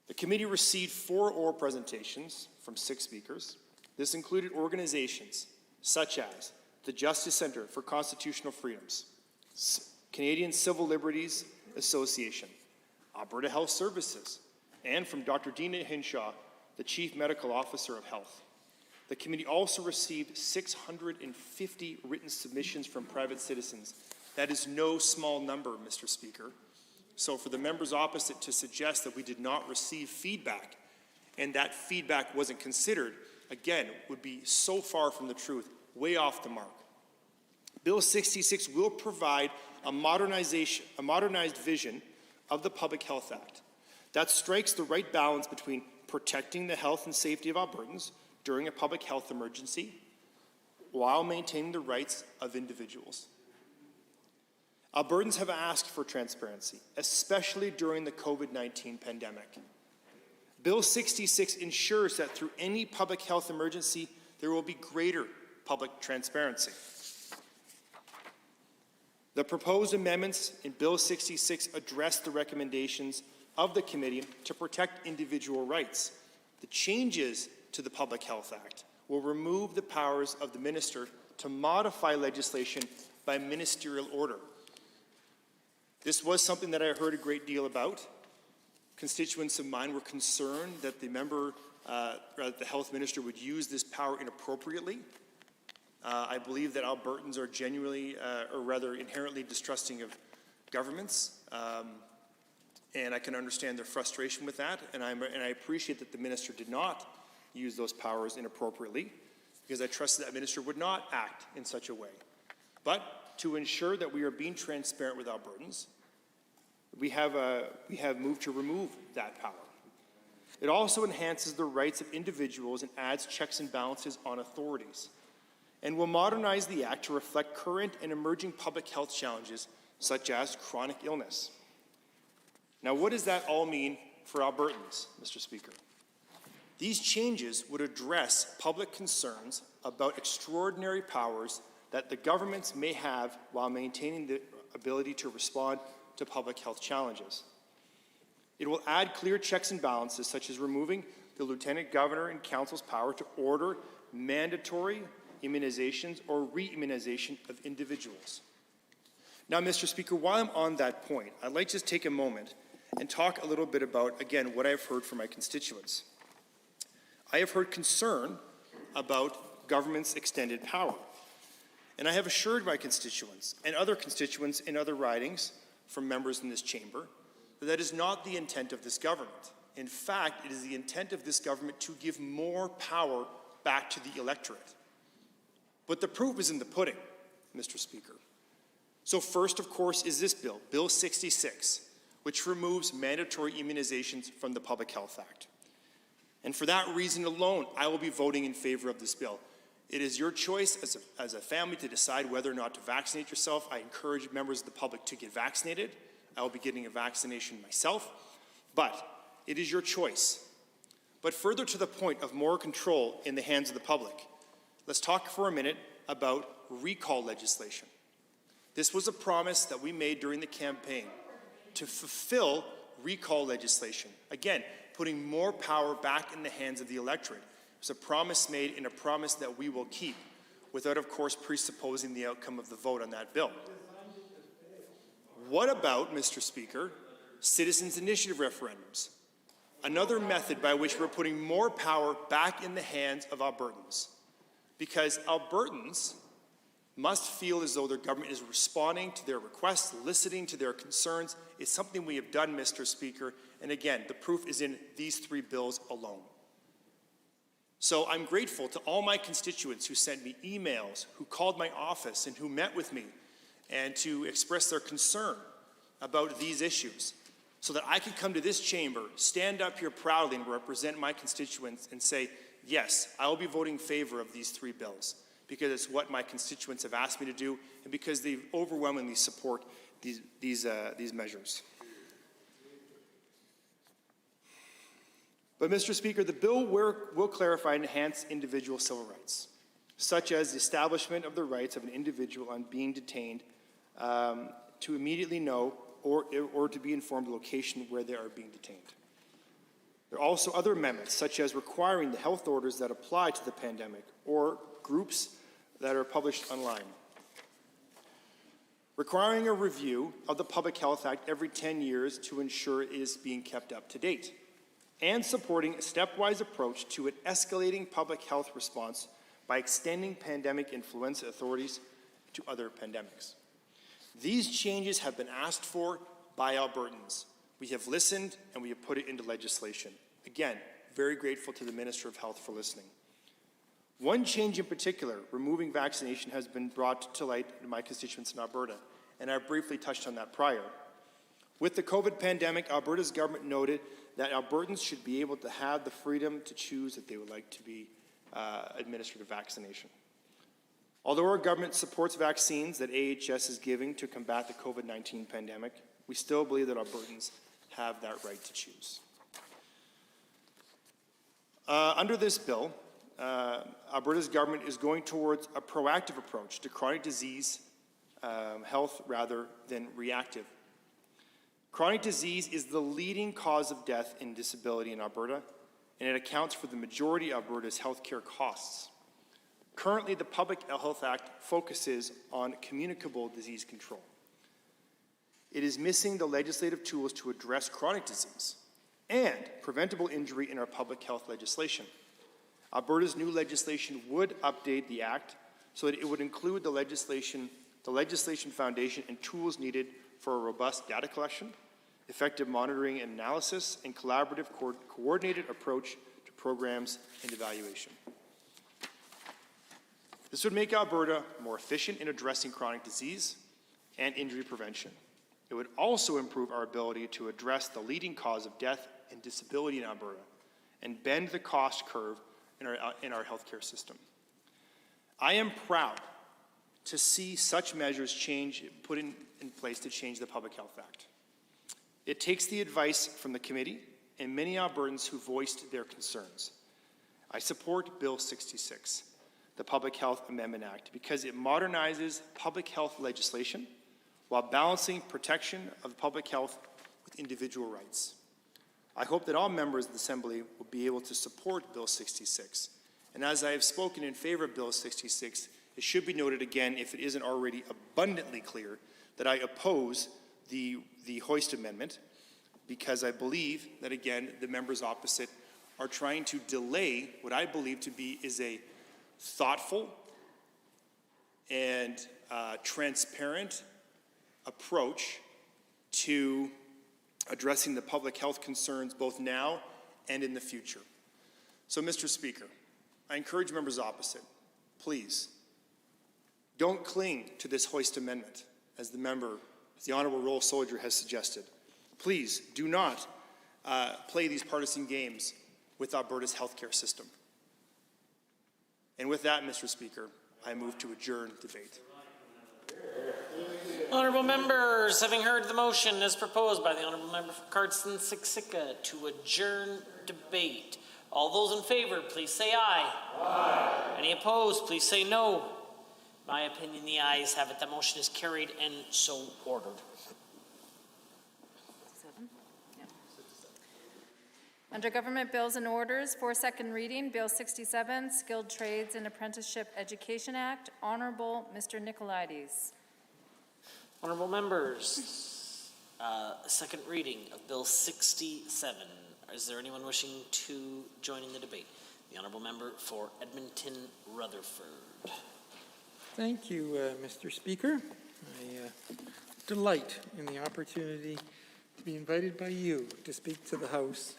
F: The committee received 4 oral presentations from 6 speakers. This included organizations such as the Justice Centre for Constitutional Freedoms, Canadian Civil Liberties Association, Alberta Health Services, and from Dr. Dina Hinshaw, the Chief Medical Officer of Health. The committee also received 650 written submissions from private citizens. That is no small number, Mr. Speaker. So for the members opposite to suggest that we did not receive feedback and that feedback wasn't considered, again, would be so far from the truth, way off the mark. Bill 66 will provide a modernized vision of the Public Health Act that strikes the right balance between protecting the health and safety of Albertans during a public health emergency while maintaining the rights of individuals. Albertans have asked for transparency, especially during the COVID-19 pandemic. Bill 66 ensures that through any public health emergency, there will be greater public transparency. The proposed amendments in Bill 66 address the recommendations of the committee to protect individual rights. The changes to the Public Health Act will remove the powers of the minister to modify legislation by ministerial order. This was something that I heard a great deal about. Constituents of mine were concerned that the health minister would use this power inappropriately. I believe that Albertans are genuinely, or rather inherently distrusting of governments, and I can understand their frustration with that, and I appreciate that the minister did not use those powers inappropriately, because I trust that minister would not act in such a way. But to ensure that we are being transparent with Albertans, we have moved to remove that power. It also enhances the rights of individuals and adds checks and balances on authorities, and will modernize the Act to reflect current and emerging public health challenges, such as chronic illness. Now, what does that all mean for Albertans, Mr. Speaker? These changes would address public concerns about extraordinary powers that the governments may have while maintaining the ability to respond to public health challenges. It will add clear checks and balances, such as removing the Lieutenant Governor and Council's power to order mandatory immunizations or re-immunization of individuals. Now, Mr. Speaker, while I'm on that point, I'd like to just take a moment and talk a little bit about, again, what I've heard from my constituents. I have heard concern about government's extended power. And I have assured my constituents and other constituents in other ridings from members in this chamber that that is not the intent of this government. In fact, it is the intent of this government to give more power back to the electorate. But the proof is in the pudding, Mr. Speaker. So first, of course, is this bill, Bill 66, which removes mandatory immunizations from the Public Health Act. And for that reason alone, I will be voting in favor of this bill. It is your choice as a family to decide whether or not to vaccinate yourself. I encourage members of the public to get vaccinated. I will be getting a vaccination myself, but it is your choice. But further to the point of more control in the hands of the public, let's talk for a minute about recall legislation. This was a promise that we made during the campaign to fulfill recall legislation. Again, putting more power back in the hands of the electorate. It was a promise made and a promise that we will keep, without, of course, presupposing the outcome of the vote on that bill. What about, Mr. Speaker, citizens' initiative referendums? Another method by which we're putting more power back in the hands of Albertans. Because Albertans must feel as though their government is responding to their requests, listening to their concerns. It's something we have done, Mr. Speaker. And again, the proof is in these three bills alone. So I'm grateful to all my constituents who sent me emails, who called my office, and who met with me, and to express their concern about these issues, so that I could come to this chamber, stand up here proudly and represent my constituents and say, yes, I will be voting in favor of these three bills, because it's what my constituents have asked me to do, and because they overwhelmingly support these measures. But, Mr. Speaker, the bill will clarify and enhance individual civil rights, such as the establishment of the rights of an individual on being detained to immediately know or to be informed of the location where they are being detained. There are also other amendments, such as requiring the health orders that apply to the pandemic or groups that are published online. Requiring a review of the Public Health Act every 10 years to ensure it is being kept up to date, and supporting a stepwise approach to an escalating public health response by extending pandemic influenza authorities to other pandemics. These changes have been asked for by Albertans. We have listened and we have put it into legislation. Again, very grateful to the Minister of Health for listening. One change in particular, removing vaccination, has been brought to light in my constituents in Alberta, and I briefly touched on that prior. With the COVID pandemic, Alberta's government noted that Albertans should be able to have the freedom to choose that they would like to be administered a vaccination. Although our government supports vaccines that AHS is giving to combat the COVID-19 pandemic, we still believe that Albertans have that right to choose. Under this bill, Alberta's government is going towards a proactive approach to chronic disease health rather than reactive. Chronic disease is the leading cause of death and disability in Alberta, and it accounts for the majority of Alberta's healthcare costs. Currently, the Public Health Act focuses on communicable disease control. It is missing the legislative tools to address chronic disease and preventable injury in our public health legislation. Alberta's new legislation would update the Act so that it would include the legislation foundation and tools needed for a robust data collection, effective monitoring and analysis, and collaborative coordinated approach to programs and evaluation. This would make Alberta more efficient in addressing chronic disease and injury prevention. It would also improve our ability to address the leading cause of death and disability in Alberta and bend the cost curve in our healthcare system. I am proud to see such measures put in place to change the Public Health Act. It takes the advice from the committee and many Albertans who voiced their concerns. I support Bill 66, the Public Health Amendment Act, because it modernizes public health legislation while balancing protection of public health with individual rights. I hope that all members of the Assembly will be able to support Bill 66. And as I have spoken in favor of Bill 66, it should be noted again, if it isn't already abundantly clear, that I oppose the Hoist Amendment, because I believe that, again, the members opposite are trying to delay what I believe to be is a thoughtful and transparent approach to addressing the public health concerns both now and in the future. So, Mr. Speaker, I encourage members opposite, please, don't cling to this Hoist Amendment, as the Honourable Roll Soldier has suggested. Please do not play these partisan games with Alberta's healthcare system. And with that, Mr. Speaker, I move to adjourn debate.
M: Honourable members, having heard the motion as proposed by the Honourable Member for Cardston-Siksika to adjourn debate, all those in favour, please say aye. Aye. Any opposed, please say no. In my opinion, the ayes have it. The motion is carried and so ordered.
N: Under Government Bills and Orders for second reading, Bill 67, Skilled Trades and Apprenticeship Education Act, Honourable Mr. Nicolaides.
M: Honourable members, second reading of Bill 67. Is there anyone wishing to join in the debate? The Honourable Member for Edmonton Rutherford.
J: Thank you, Mr. Speaker. I delight in the opportunity to be invited by you to speak to the House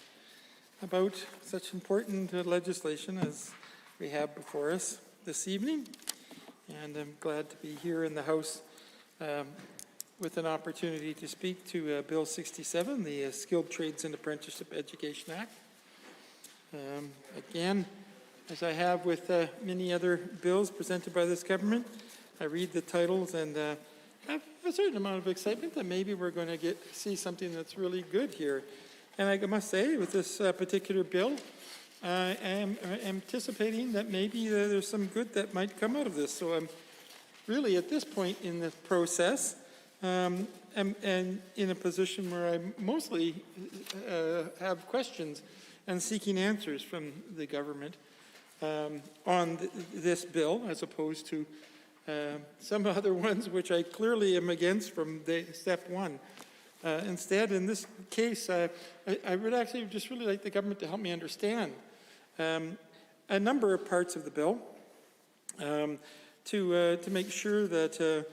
J: about such important legislation as we have before us this evening. And I'm glad to be here in the House with an opportunity to speak to Bill 67, the Skilled Trades and Apprenticeship Education Act. Again, as I have with many other bills presented by this government, I read the titles and have a certain amount of excitement that maybe we're going to see something that's really good here. And I must say, with this particular bill, I am anticipating that maybe there's some good that might come out of this. So I'm really at this point in the process and in a position where I mostly have questions and seeking answers from the government. on this bill as opposed to some other ones which I clearly am against from step one. Instead, in this case, I would actually just really like the government to help me understand a number of parts of the bill to make sure that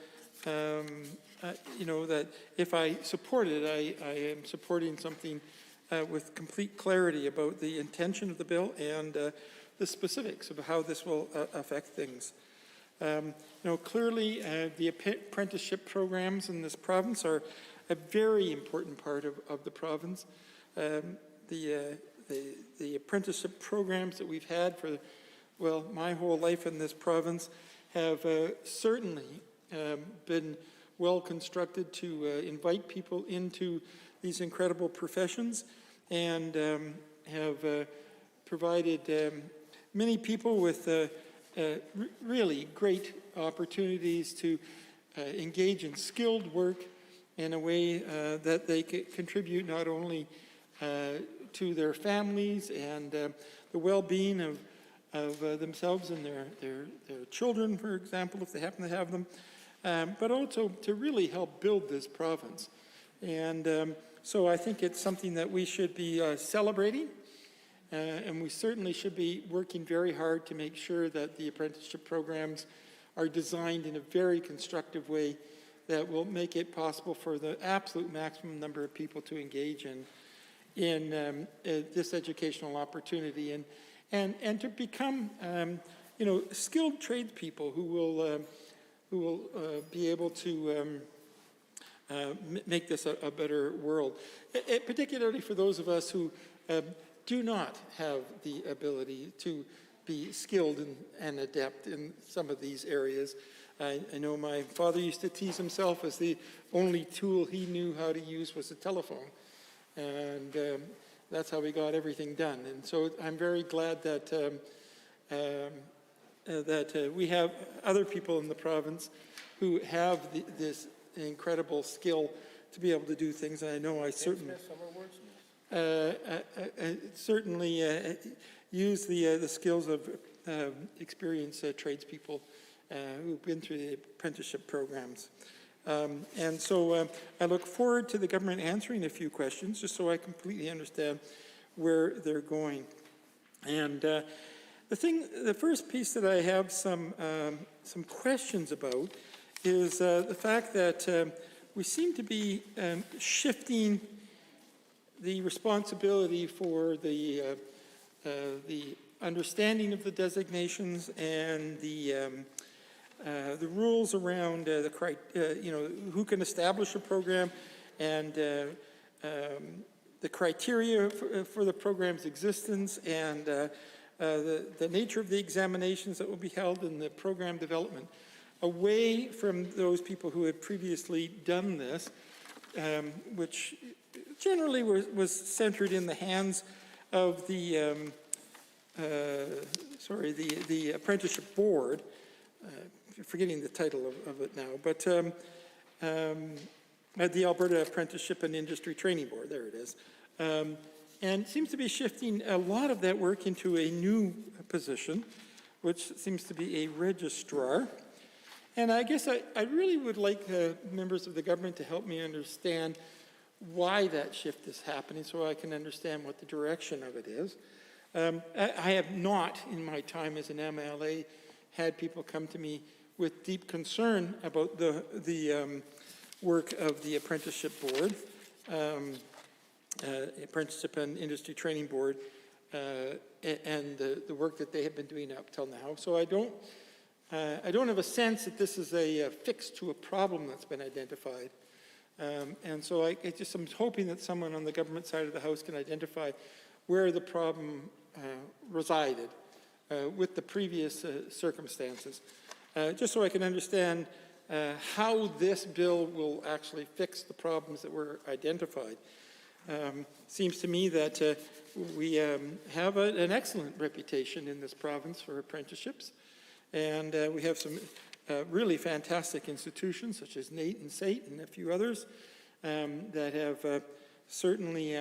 J: that if I support it, I am supporting something with complete clarity about the intention of the bill and the specifics of how this will affect things. Clearly, the apprenticeship programs in this province are a very important part of the province. The apprenticeship programs that we've had for, well, my whole life in this province have certainly been well constructed to invite people into these incredible professions and have provided many people with really great opportunities to engage in skilled work in a way that they contribute not only to their families and the well-being of themselves and their children, for example, if they happen to have them, but also to really help build this province. And so I think it's something that we should be celebrating, and we certainly should be working very hard to make sure that the apprenticeship programs are designed in a very constructive way that will make it possible for the absolute maximum number of people to engage in this educational opportunity and to become skilled tradespeople who will be able to make this a better world, particularly for those of us who do not have the ability to be skilled and adept in some of these areas. I know my father used to tease himself as the only tool he knew how to use was a telephone. And that's how we got everything done. And so I'm very glad that we have other people in the province who have this incredible skill to be able to do things. And I know I certainly use the skills of experienced tradespeople who've been through the apprenticeship programs. And so I look forward to the government answering a few questions just so I completely understand where they're going. And the first piece that I have some questions about is the fact that we seem to be shifting the responsibility for the understanding of the designations and the rules around who can establish a program and the criteria for the program's existence and the nature of the examinations that will be held in the program development, away from those people who had previously done this, which generally was centered in the hands of the apprenticeship board. Forgetting the title of it now, but the Alberta Apprenticeship and Industry Training Board, there it is. And seems to be shifting a lot of that work into a new position, which seems to be a registrar. And I guess I really would like members of the government to help me understand why that shift is happening so I can understand what the direction of it is. I have not, in my time as an MLA, had people come to me with deep concern about the work of the Apprenticeship Board, Apprenticeship and Industry Training Board, and the work that they have been doing up till now. So I don't have a sense that this is a fix to a problem that's been identified. And so I'm hoping that someone on the government side of the House can identify where the problem resided with the previous circumstances, just so I can understand how this bill will actually fix the problems that were identified. Seems to me that we have an excellent reputation in this province for apprenticeships, and we have some really fantastic institutions such as NAIT and SAIT and a few others that have certainly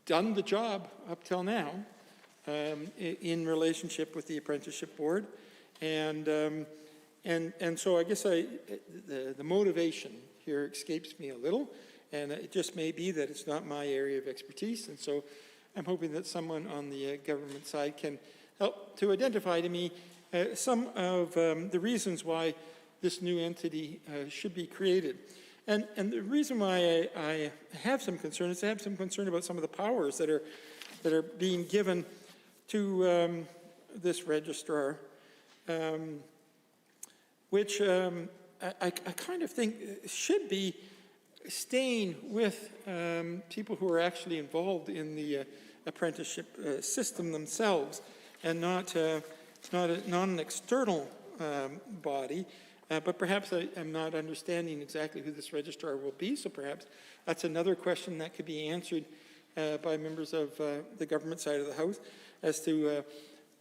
J: done the job up till now. in relationship with the apprenticeship board. And so I guess the motivation here escapes me a little, and it just may be that it's not my area of expertise. And so I'm hoping that someone on the government side can help to identify to me some of the reasons why this new entity should be created. And the reason why I have some concern is I have some concern about some of the powers that are being given to this registrar, which I kind of think should be staying with people who are actually involved in the apprenticeship system themselves, and not an external body. But perhaps I'm not understanding exactly who this registrar will be, so perhaps that's another question that could be answered by members of the government side of the House as to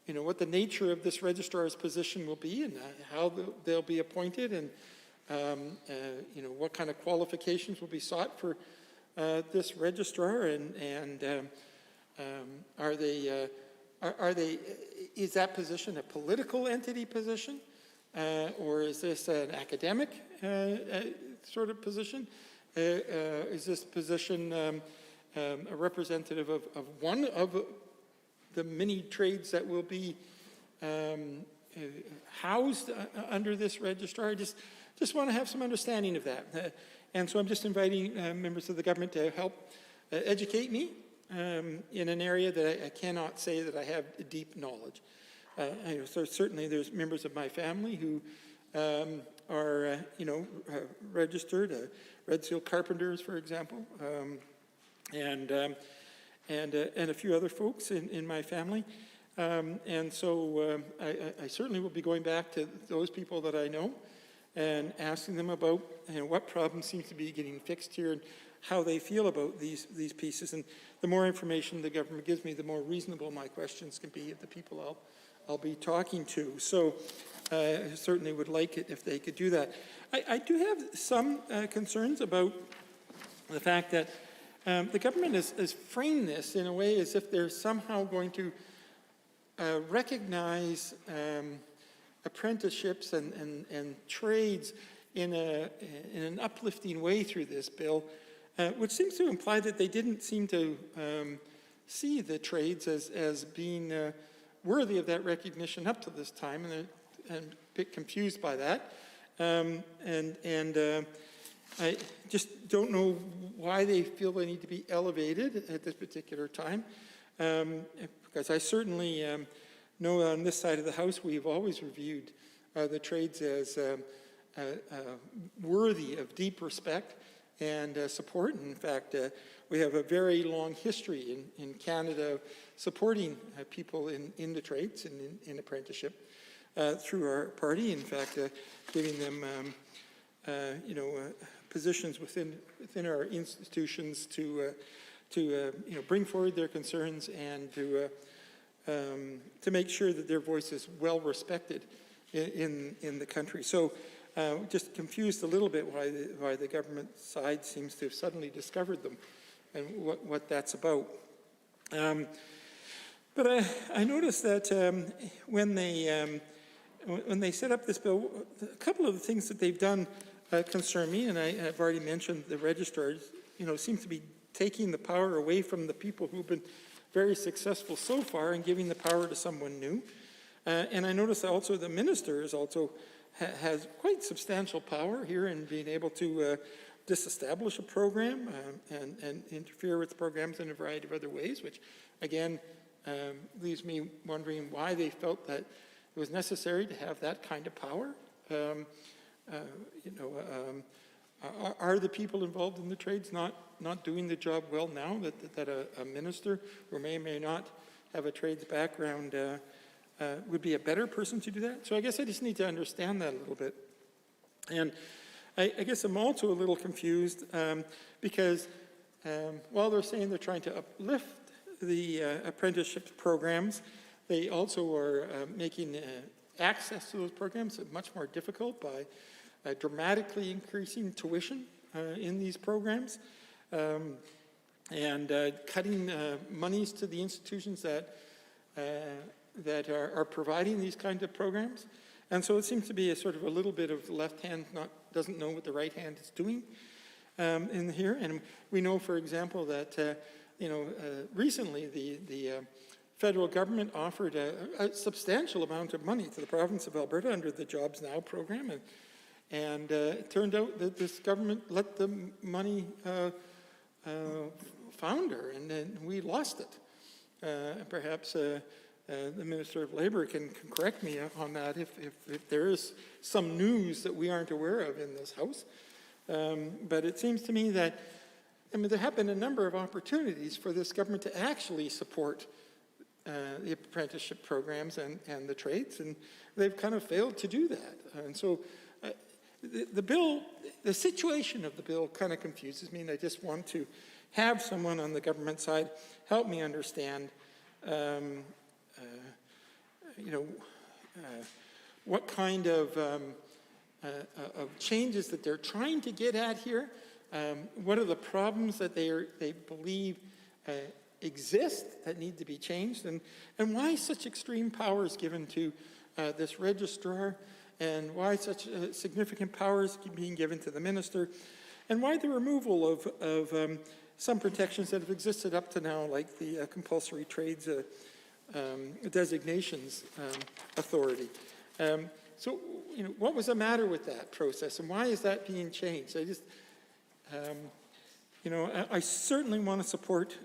J: what the nature of this registrar's position will be, and how they'll be appointed, and what kind of qualifications will be sought for this registrar, and is that position a political entity position, or is this an academic sort of position? Is this position a representative of one of the many trades that will be housed under this registrar? I just want to have some understanding of that. And so I'm just inviting members of the government to help educate me in an area that I cannot say that I have deep knowledge. So certainly there's members of my family who are, registered, Red Seal carpenters, for example, and a few other folks in my family. And so I certainly will be going back to those people that I know and asking them about what problem seems to be getting fixed here and how they feel about these pieces. And the more information the government gives me, the more reasonable my questions can be of the people I'll be talking to. So I certainly would like it if they could do that. I do have some concerns about the fact that the government has framed this in a way as if they're somehow going to recognize apprenticeships and trades in an uplifting way through this bill, which seems to imply that they didn't seem to see the trades as being worthy of that recognition up to this time, and I'm a bit confused by that. I just don't know why they feel they need to be elevated at this particular time, because I certainly know on this side of the House we've always reviewed the trades as worthy of deep respect and support. In fact, we have a very long history in Canada supporting people in the trades and in apprenticeship through our party. In fact, giving them positions within our institutions to bring forward their concerns and to make sure that their voice is well respected in the country. So just confused a little bit why the government side seems to have suddenly discovered them and what that's about. But I noticed that when they set up this bill, a couple of the things that they've done concern me, and I've already mentioned the registrars, seems to be taking the power away from the people who've been very successful so far and giving the power to someone new. And I noticed also the minister has quite substantial power here in being able to disestablish a program and interfere with programs in a variety of other ways, which again leaves me wondering why they felt that it was necessary to have that kind of power. Are the people involved in the trades not doing the job well now that a minister who may or may not have a trades background would be a better person to do that? So I guess I just need to understand that a little bit. And I guess I'm also a little confused because while they're saying they're trying to uplift the apprenticeship programs, they also are making access to those programs much more difficult by dramatically increasing tuition in these programs and cutting monies to the institutions that that are providing these kinds of programs. And so it seems to be a sort of a little bit of the left hand doesn't know what the right hand is doing in here. And we know, for example, that recently the federal government offered a substantial amount of money to the province of Alberta under the Jobs Now program, and it turned out that this government let the money founder, and then we lost it. Perhaps the Minister of Labour can correct me on that if there is some news that we aren't aware of in this House. But it seems to me that there have been a number of opportunities for this government to actually support the apprenticeship programs and the trades, and they've kind of failed to do that. And so the bill, the situation of the bill kind of confuses me, and I just want to have someone on the government side help me understand what kind of changes that they're trying to get at here. What are the problems that they believe exist that need to be changed, and why such extreme powers given to this registrar, and why such significant powers being given to the minister, and why the removal of some protections that have existed up to now, like the compulsory trades designations authority. So, what was the matter with that process, and why is that being changed? I just, I certainly want to support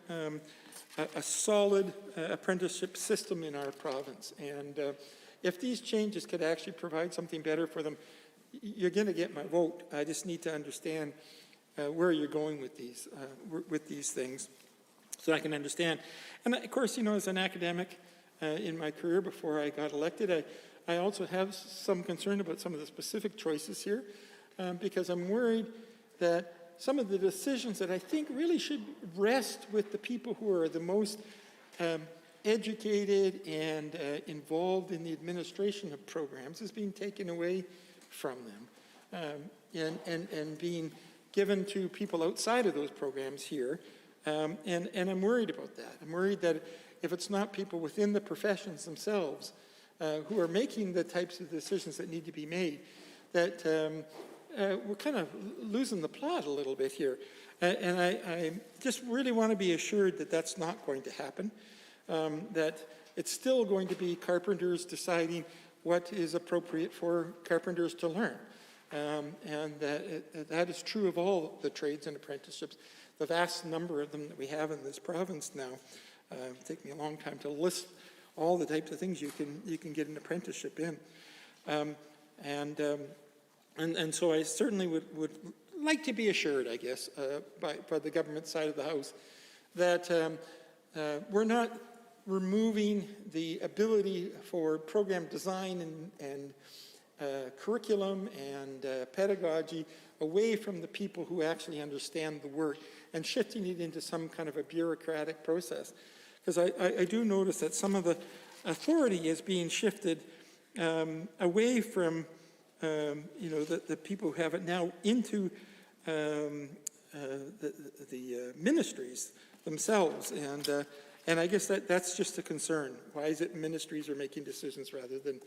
J: a solid apprenticeship system in our province, and if these changes could actually provide something better for them, you're going to get my vote. I just need to understand where you're going with these things, so I can understand. And of course, as an academic in my career before I got elected, I also have some concern about some of the specific choices here, because I'm worried that some of the decisions that I think really should rest with the people who are the most educated and involved in the administration of programs is being taken away from them and being given to people outside of those programs here. And I'm worried about that. I'm worried that if it's not people within the professions themselves who are making the types of decisions that need to be made, that we're kind of losing the plot a little bit here. And I just really want to be assured that that's not going to happen, that it's still going to be carpenters deciding what is appropriate for carpenters to learn. And that is true of all the trades and apprenticeships, the vast number of them that we have in this province now. It'll take me a long time to list all the types of things you can get an apprenticeship in. And so I certainly would like to be assured, I guess, by the government side of the House, that we're not removing the ability for program design and curriculum and pedagogy away from the people who actually understand the work and shifting it into some kind of a bureaucratic process. Because I do notice that some of the authority is being shifted away from the people who have it now into the ministries themselves, and I guess that's just a concern. Why is it ministries are making decisions rather than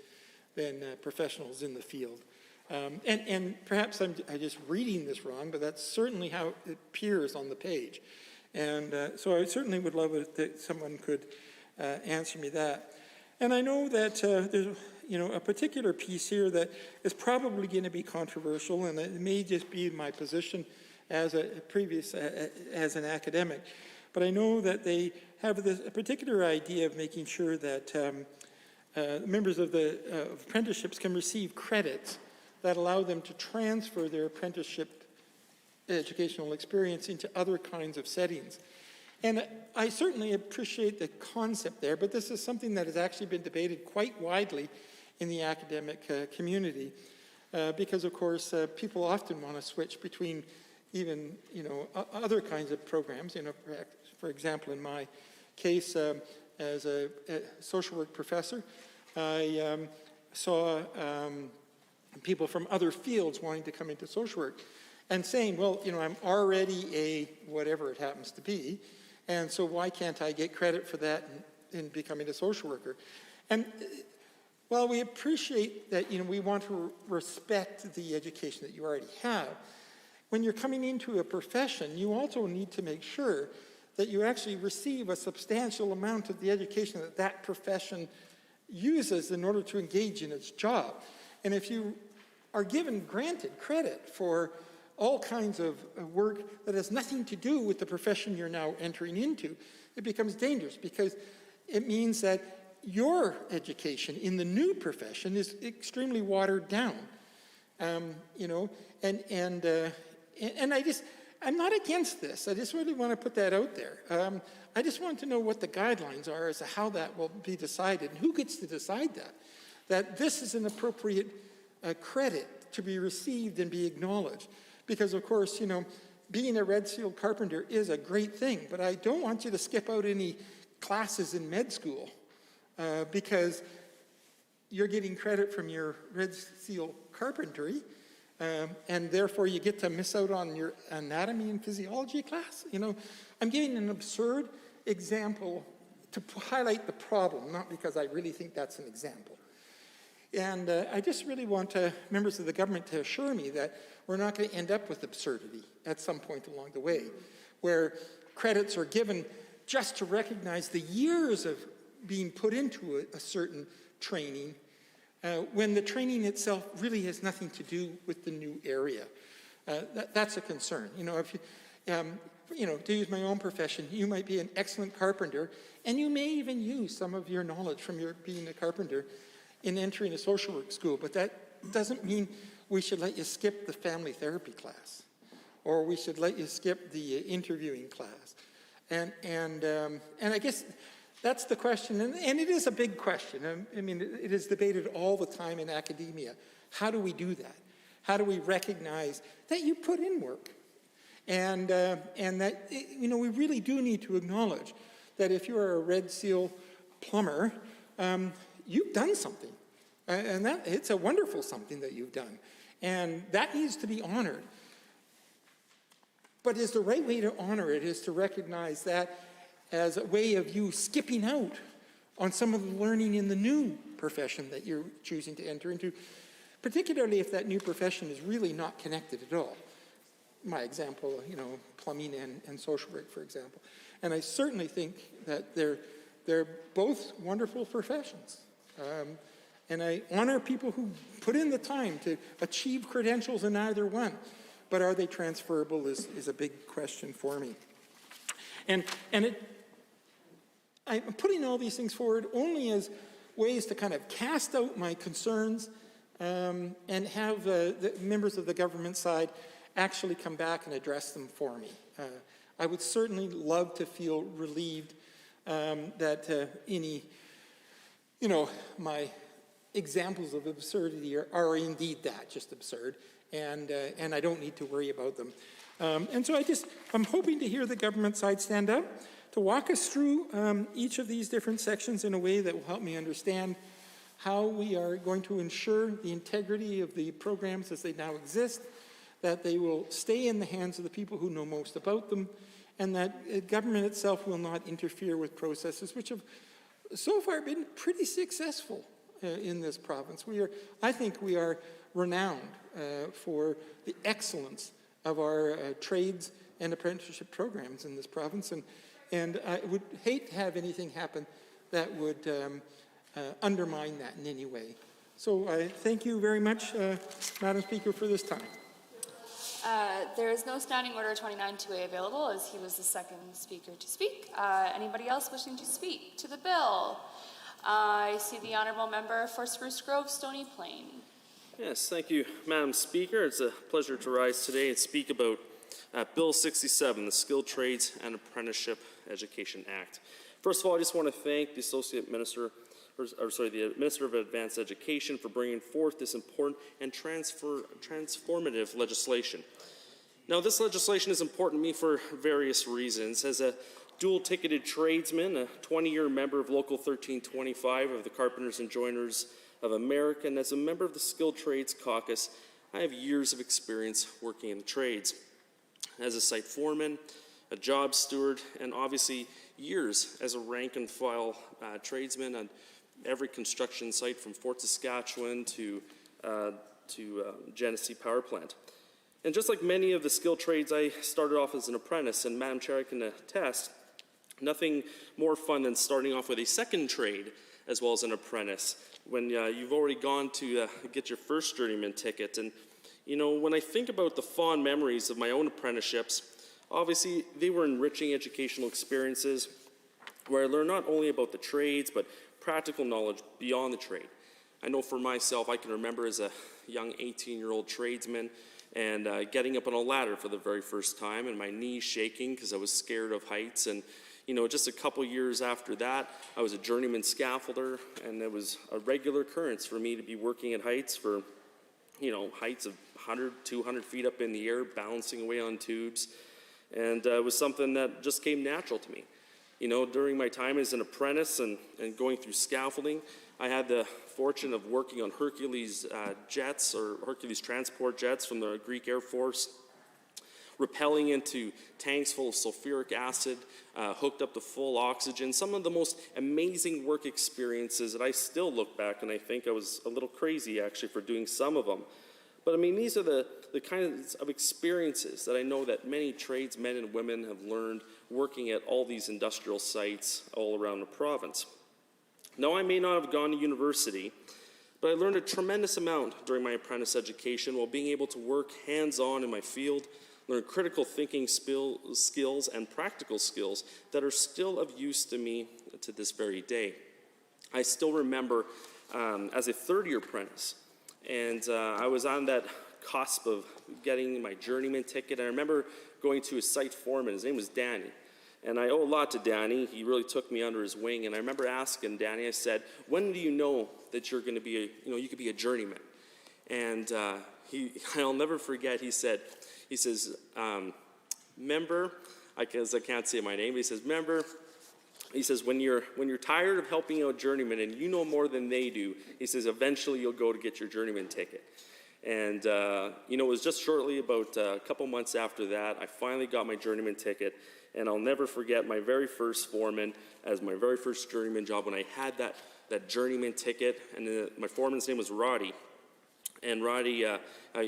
J: professionals in the field? And perhaps I'm just reading this wrong, but that's certainly how it appears on the page. And so I certainly would love it that someone could answer me that. And I know that there's a particular piece here that is probably going to be controversial, and it may just be my position as as an academic. But I know that they have a particular idea of making sure that members of the apprenticeships can receive credits that allow them to transfer their apprenticeship educational experience into other kinds of settings. And I certainly appreciate the concept there, but this is something that has actually been debated quite widely in the academic community, because of course people often want to switch between even other kinds of programs. For example, in my case as a social work professor, I saw people from other fields wanting to come into social work and saying, well, I'm already a whatever it happens to be, and so why can't I get credit for that in becoming a social worker. And while we appreciate that, we want to respect the education that you already have, when you're coming into a profession, you also need to make sure that you actually receive a substantial amount of the education that that profession uses in order to engage in its job. And if you are granted credit for all kinds of work that has nothing to do with the profession you're now entering into, it becomes dangerous, because it means that your education in the new profession is extremely watered down. And I'm not against this. I just really want to put that out there. I just want to know what the guidelines are as to how that will be decided and who gets to decide that. That this is an appropriate credit to be received and be acknowledged. Because of course, being a Red Seal carpenter is a great thing, but I don't want you to skip out any classes in med school because you're getting credit from your Red Seal carpentry, and therefore you get to miss out on your anatomy and physiology class. I'm giving an absurd example to highlight the problem, not because I really think that's an example. And I just really want members of the government to assure me that we're not going to end up with absurdity at some point along the way, where credits are given just to recognize the years of being put into a certain training, when the training itself really has nothing to do with the new area. That's a concern. If you, to use my own profession, you might be an excellent carpenter, and you may even use some of your knowledge from your being a carpenter in entering a social work school, but that doesn't mean we should let you skip the family therapy class, or we should let you skip the interviewing class. And I guess that's the question, and it is a big question. I mean, it is debated all the time in academia. How do we do that? How do we recognize that you put in work? And that, we really do need to acknowledge that if you're a Red Seal plumber, you've done something. And that it's a wonderful something that you've done. And that needs to be honored. But is the right way to honor it is to recognize that as a way of you skipping out on some of the learning in the new profession that you're choosing to enter into, particularly if that new profession is really not connected at all. My example, plumbing and social work, for example. And I certainly think that they're both wonderful professions. And I honor people who put in the time to achieve credentials in either one. But are they transferable is a big question for me. And I'm putting all these things forward only as ways to kind of cast out my concerns and have the members of the government side actually come back and address them for me. I would certainly love to feel relieved that any, my examples of absurdity are indeed that, just absurd, and I don't need to worry about them. And so I'm hoping to hear the government side stand up to walk us through each of these different sections in a way that will help me understand how we are going to ensure the integrity of the programs as they now exist, that they will stay in the hands of the people who know most about them, and that government itself will not interfere with processes which have so far been pretty successful in this province. I think we are renowned for the excellence of our trades and apprenticeship programs in this province, and I would hate to have anything happen that would undermine that in any way. So I thank you very much, Madam Speaker, for this time.
R: There is no standing order 29-2A available, as he was the second speaker to speak. Anybody else wishing to speak to the bill? I see the honourable member for Spruce Grove, Stony Plain.
H: Yes, thank you, Madam Speaker. It's a pleasure to rise today and speak about Bill 67, the Skilled Trades and Apprenticeship Education Act. First of all, I just want to thank the Associate Minister, the Minister of Advanced Education for bringing forth this important and transformative legislation. Now, this legislation is important to me for various reasons. As a dual-ticketed tradesman, a 20-year member of Local 1325 of the Carpenters and Joiners of America, and as a member of the Skilled Trades Caucus, I have years of experience working in the trades. As a site foreman, a job steward, and obviously years as a rank and file tradesman on every construction site from Fort Saskatchewan to Genesee Power Plant. And just like many of the skilled trades, I started off as an apprentice, and Madam Chair, I can attest, nothing more fun than starting off with a second trade as well as an apprentice when you've already gone to get your first journeyman ticket. And you know, when I think about the fond memories of my own apprenticeships, obviously they were enriching educational experiences where I learned not only about the trades, but practical knowledge beyond the trade. I know for myself, I can remember as a young 18-year-old tradesman and getting up on a ladder for the very first time and my knees shaking because I was scared of heights. And you know, just a couple years after that, I was a journeyman scaffolder, and it was a regular occurrence for me to be working at heights for, you know, heights of 100, 200 feet up in the air, bouncing away on tubes. And it was something that just came natural to me. You know, during my time as an apprentice and going through scaffolding, I had the fortune of working on Hercules jets, or Hercules transport jets from the Greek Air Force, rappelling into tanks full of sulfuric acid, hooked up to full oxygen. Some of the most amazing work experiences that I still look back and I think I was a little crazy actually for doing some of them. But I mean, these are the kinds of experiences that I know that many tradesmen and women have learned working at all these industrial sites all around the province. Now, I may not have gone to university, but I learned a tremendous amount during my apprentice education while being able to work hands-on in my field, learn critical thinking skills and practical skills that are still of use to me to this very day. I still remember as a third-year apprentice, and I was on that cusp of getting my journeyman ticket. I remember going to a site foreman. His name was Danny, and I owe a lot to Danny. He really took me under his wing, and I remember asking Danny, I said, when do you know that you're going to be you could be a journeyman? And I'll never forget, he says, member, because I can't say my name, he says, member, he says, when you're tired of helping out journeymen and you know more than they do, he says, eventually you'll go to get your journeyman ticket. And, you know, it was just shortly about a couple months after that, I finally got my journeyman ticket, and I'll never forget my very first foreman as my very first journeyman job when I had that journeyman ticket, and my foreman's name was Roddy. And Roddy,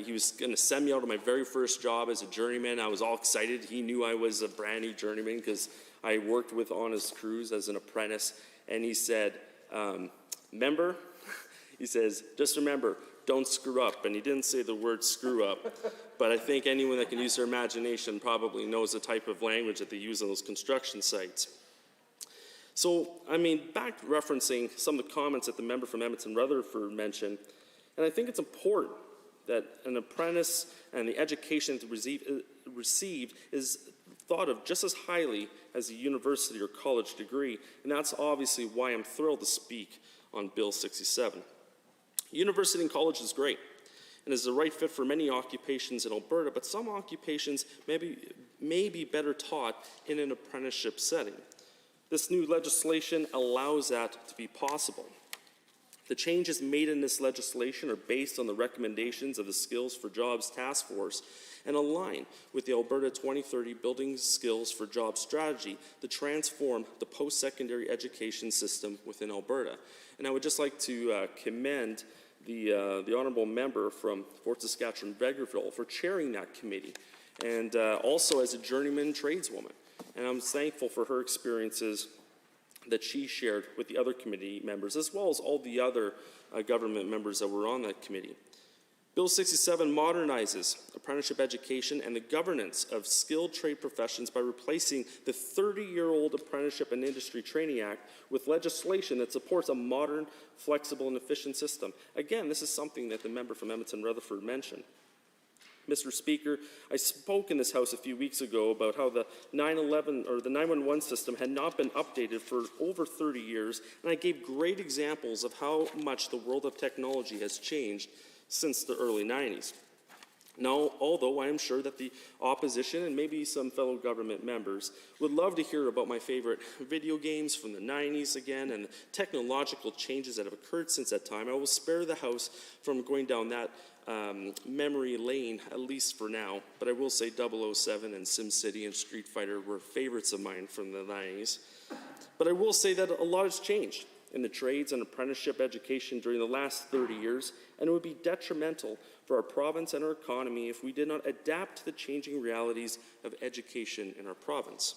H: he was going to send me out on my very first job as a journeyman. I was all excited. He knew I was a brand new journeyman because I worked with on his crews as an apprentice. And he said, member, he says, just remember, don't screw up. And he didn't say the word screw up, but I think anyone that can use their imagination probably knows the type of language that they use on those construction sites. So, I mean, back referencing some of the comments that the member from Edmonton Rutherford mentioned, and I think it's important that an apprentice and the education to receive is thought of just as highly as a university or college degree, and that's obviously why I'm thrilled to speak on Bill 67. University and college is great and is the right fit for many occupations in Alberta, but some occupations may be better taught in an apprenticeship setting. This new legislation allows that to be possible. The changes made in this legislation are based on the recommendations of the Skills for Jobs Task Force and align with the Alberta 2030 Building Skills for Jobs strategy to transform the post-secondary education system within Alberta. And I would just like to commend the honourable member from Fort Saskatchewan-Vegreville for chairing that committee, and also as a journeyman tradeswoman. And I'm thankful for her experiences that she shared with the other committee members, as well as all the other government members that were on that committee. Bill 67 modernizes apprenticeship education and the governance of skilled trade professions by replacing the 30-year-old Apprenticeship and Industry Training Act with legislation that supports a modern, flexible, and efficient system. Again, this is something that the member from Edmonton Rutherford mentioned. Mr. Speaker, I spoke in this House a few weeks ago about how the 911 system had not been updated for over 30 years, and I gave great examples of how much the world of technology has changed since the early 90s. Now, although I am sure that the opposition and maybe some fellow government members would love to hear about my favorite video games from the 90s again and the technological changes that have occurred since that time, I will spare the House from going down that memory lane, at least for now. But I will say 007 and SimCity and Street Fighter were favorites of mine from the 90s. But I will say that a lot has changed in the trades and apprenticeship education during the last 30 years, and it would be detrimental for our province and our economy if we did not adapt to the changing realities of education in our province.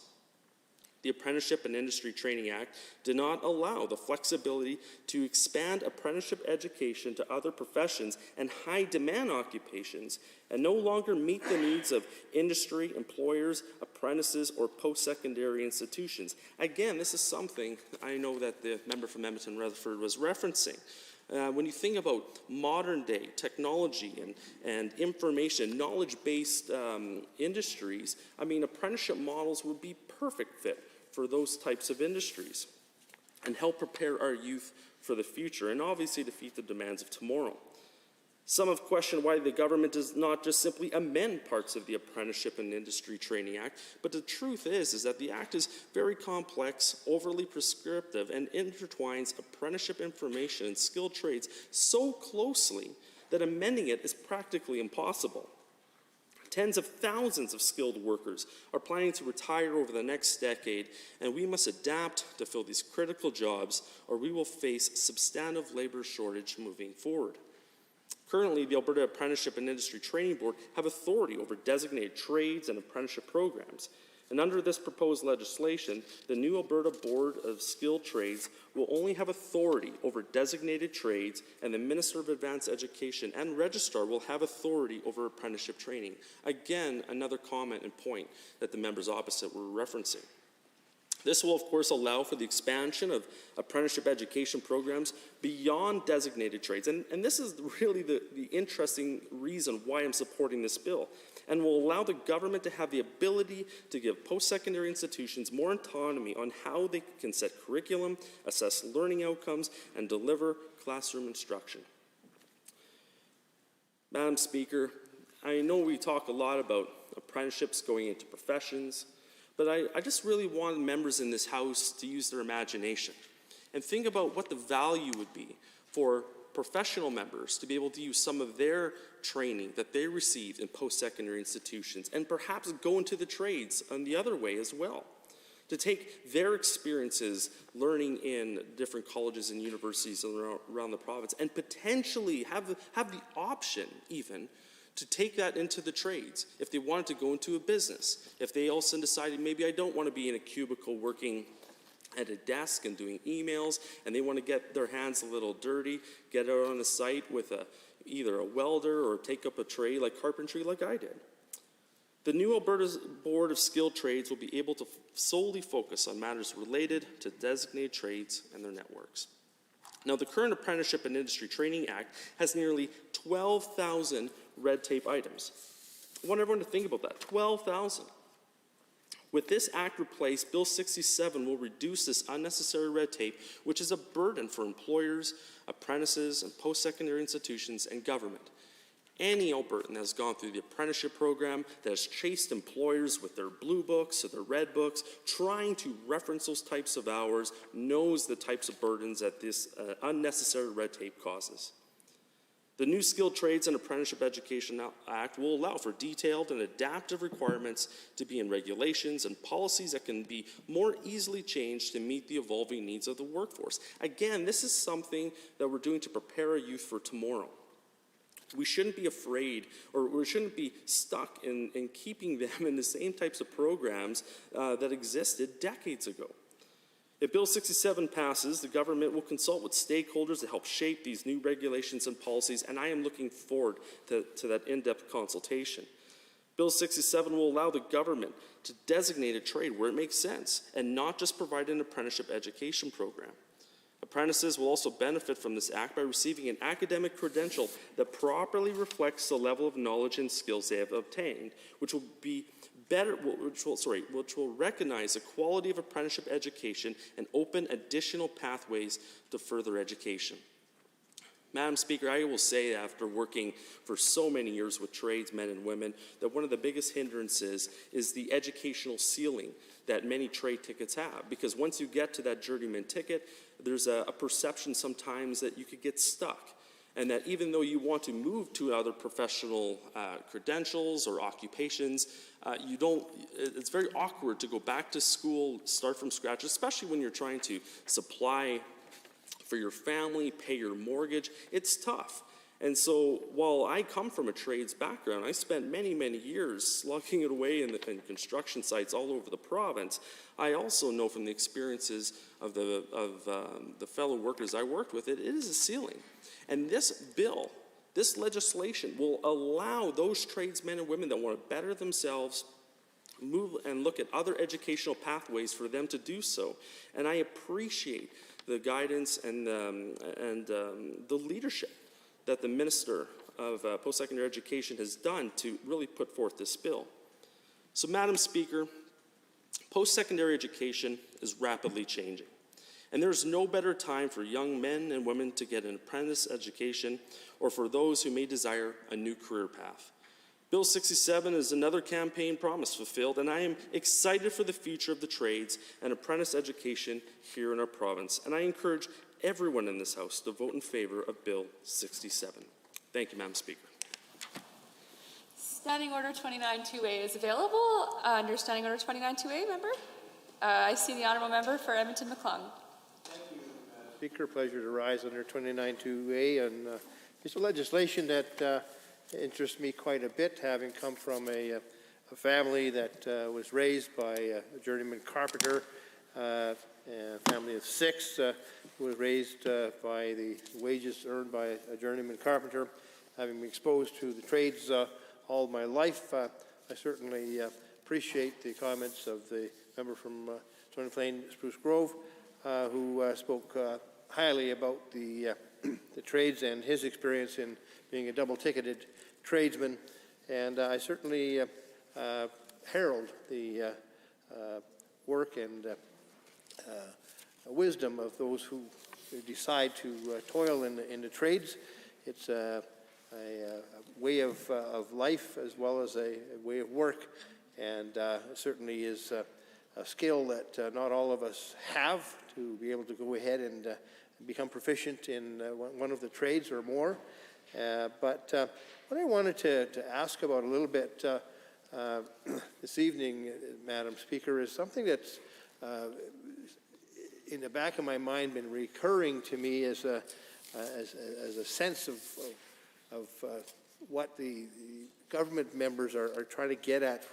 H: The Apprenticeship and Industry Training Act did not allow the flexibility to expand apprenticeship education to other professions and high-demand occupations, and no longer meet the needs of industry, employers, apprentices, or post-secondary institutions. Again, this is something I know that the member from Edmonton Rutherford was referencing. When you think about modern day technology and information, knowledge-based industries, I mean, apprenticeship models would be perfect fit for those types of industries and help prepare our youth for the future and obviously defeat the demands of tomorrow. Some have questioned why the government does not just simply amend parts of the Apprenticeship and Industry Training Act, but the truth is that the Act is very complex, overly prescriptive, and intertwines apprenticeship information and skilled trades so closely that amending it is practically impossible. Tens of thousands of skilled workers are planning to retire over the next decade, and we must adapt to fill these critical jobs, or we will face substantive labor shortage moving forward. Currently, the Alberta Apprenticeship and Industry Training Board have authority over designated trades and apprenticeship programs. And under this proposed legislation, the new Alberta Board of Skilled Trades will only have authority over designated trades, and the Minister of Advanced Education and Registrar will have authority over apprenticeship training. Again, another comment and point that the members opposite were referencing. This will, of course, allow for the expansion of apprenticeship education programs beyond designated trades. And this is really the interesting reason why I'm supporting this bill, and will allow the government to have the ability to give post-secondary institutions more autonomy on how they can set curriculum, assess learning outcomes, and deliver classroom instruction. Madam Speaker, I know we talk a lot about apprenticeships going into professions, but I just really want members in this House to use their imagination and think about what the value would be for professional members to be able to use some of their training that they received in post-secondary institutions and perhaps go into the trades on the other way as well. To take their experiences learning in different colleges and universities around the province and potentially have the option even to take that into the trades if they wanted to go into a business. If they also decided, maybe I don't want to be in a cubicle working at a desk and doing emails, and they want to get their hands a little dirty, get out on a site with either a welder or take up a trade like carpentry like I did. The new Alberta Board of Skilled Trades will be able to solely focus on matters related to designated trades and their networks. Now, the current Apprenticeship and Industry Training Act has nearly 12,000 red tape items. I want everyone to think about that, 12,000. With this act replaced, Bill 67 will reduce this unnecessary red tape, which is a burden for employers, apprentices, and post-secondary institutions and government. Any Albertan that has gone through the apprenticeship program, that has chased employers with their blue books or their red books, trying to reference those types of hours, knows the types of burdens that this unnecessary red tape causes. The new Skilled Trades and Apprenticeship Education Act will allow for detailed and adaptive requirements to be in regulations and policies that can be more easily changed to meet the evolving needs of the workforce. Again, this is something that we're doing to prepare our youth for tomorrow. We shouldn't be afraid, or we shouldn't be stuck in keeping them in the same types of programs that existed decades ago. If Bill 67 passes, the government will consult with stakeholders to help shape these new regulations and policies, and I am looking forward to that in-depth consultation. Bill 67 will allow the government to designate a trade where it makes sense, and not just provide an apprenticeship education program. Apprentices will also benefit from this act by receiving an academic credential that properly reflects the level of knowledge and skills they have obtained, which will recognize the quality of apprenticeship education and open additional pathways to further education. Madam Speaker, I will say after working for so many years with tradesmen and women that one of the biggest hindrances is the educational ceiling that many trade tickets have. Because once you get to that journeyman ticket, there's a perception sometimes that you could get stuck. And that even though you want to move to other professional credentials or occupations, it's very awkward to go back to school, start from scratch, especially when you're trying to supply for your family, pay your mortgage. It's tough. And so while I come from a trades background, I spent many, many years slugging it away in construction sites all over the province. I also know from the experiences of the fellow workers I worked with, it is a ceiling. And this bill, this legislation will allow those tradesmen and women that want to better themselves move and look at other educational pathways for them to do so. And I appreciate the guidance and the leadership that the Minister of Post-Secondary Education has done to really put forth this bill. So, Madam Speaker, post-secondary education is rapidly changing. And there's no better time for young men and women to get an apprentice education or for those who may desire a new career path. Bill 67 is another campaign promise fulfilled, and I am excited for the future of the trades and apprentice education here in our province. And I encourage everyone in this House to vote in favor of Bill 67. Thank you, Madam Speaker.
R: Standing Order 29-2A is available. Under Standing Order 29-2A, member? I see the honourable member for Edmonton-McClung.
O: Thank you, Madam Speaker. Pleasure to rise under 29-2A. And it's a legislation that interests me quite a bit, having come from a family that was raised by a journeyman carpenter, a family of 6 who was raised by the wages earned by a journeyman carpenter. Having been exposed to the trades all my life, I certainly appreciate the comments of the member from Stony Plain, Spruce Grove, who spoke highly about the trades and his experience in being a double-ticketed tradesman, and I certainly herald the work and wisdom of those who decide to toil in the trades. It's a way of life as well as a way of work, and it certainly is a skill that not all of us have, to be able to go ahead and become proficient in one of the trades or more. But what I wanted to ask about a little bit this evening, Madam Speaker, is something that's in the back of my mind been recurring to me as a sense of what the government members are trying to get at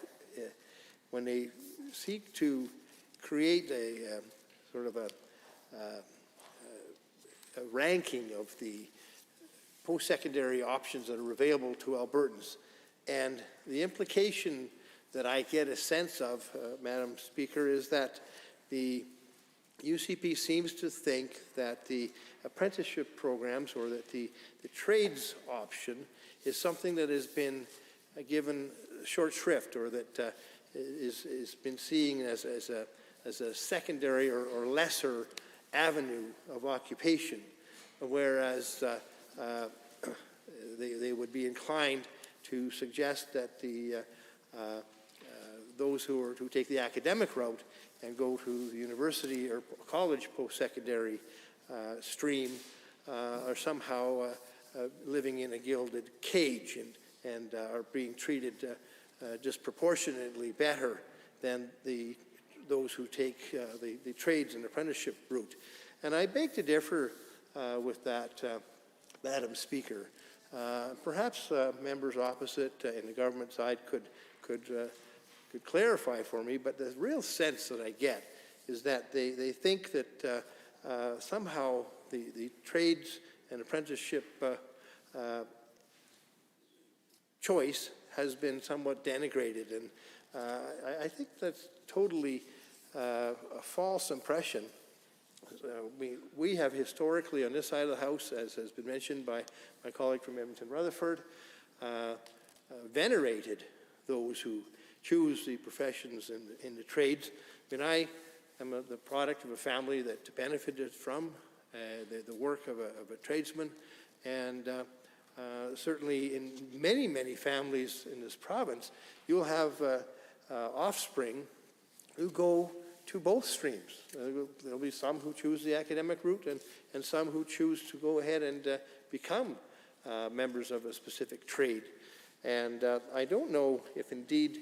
O: when they seek to create a sort of a ranking of the post-secondary options that are available to Albertans. And the implication that I get a sense of, Madam Speaker, is that the UCP seems to think that the apprenticeship programs or that the trades option is something that has been given short shrift, or that is been seen as a secondary or lesser avenue of occupation, whereas they would be inclined to suggest that those who take the academic route and go to the university or college post-secondary stream are somehow living in a gilded cage and are being treated disproportionately better than those who take the trades and apprenticeship route. And I beg to differ with that, Madam Speaker. Perhaps members opposite in the government side could clarify for me, but the real sense that I get is that they think that somehow the trades and apprenticeship choice has been somewhat denigrated, and I think that's totally a false impression. We have historically on this side of the House, as has been mentioned by my colleague from Edmonton-Rutherford, venerated those who choose the professions in the trades. I mean, I am the product of a family that benefited from the work of a tradesman, And certainly in many, many families in this province, you'll have offspring who go to both streams. There'll be some who choose the academic route and some who choose to go ahead and become members of a specific trade. And I don't know if indeed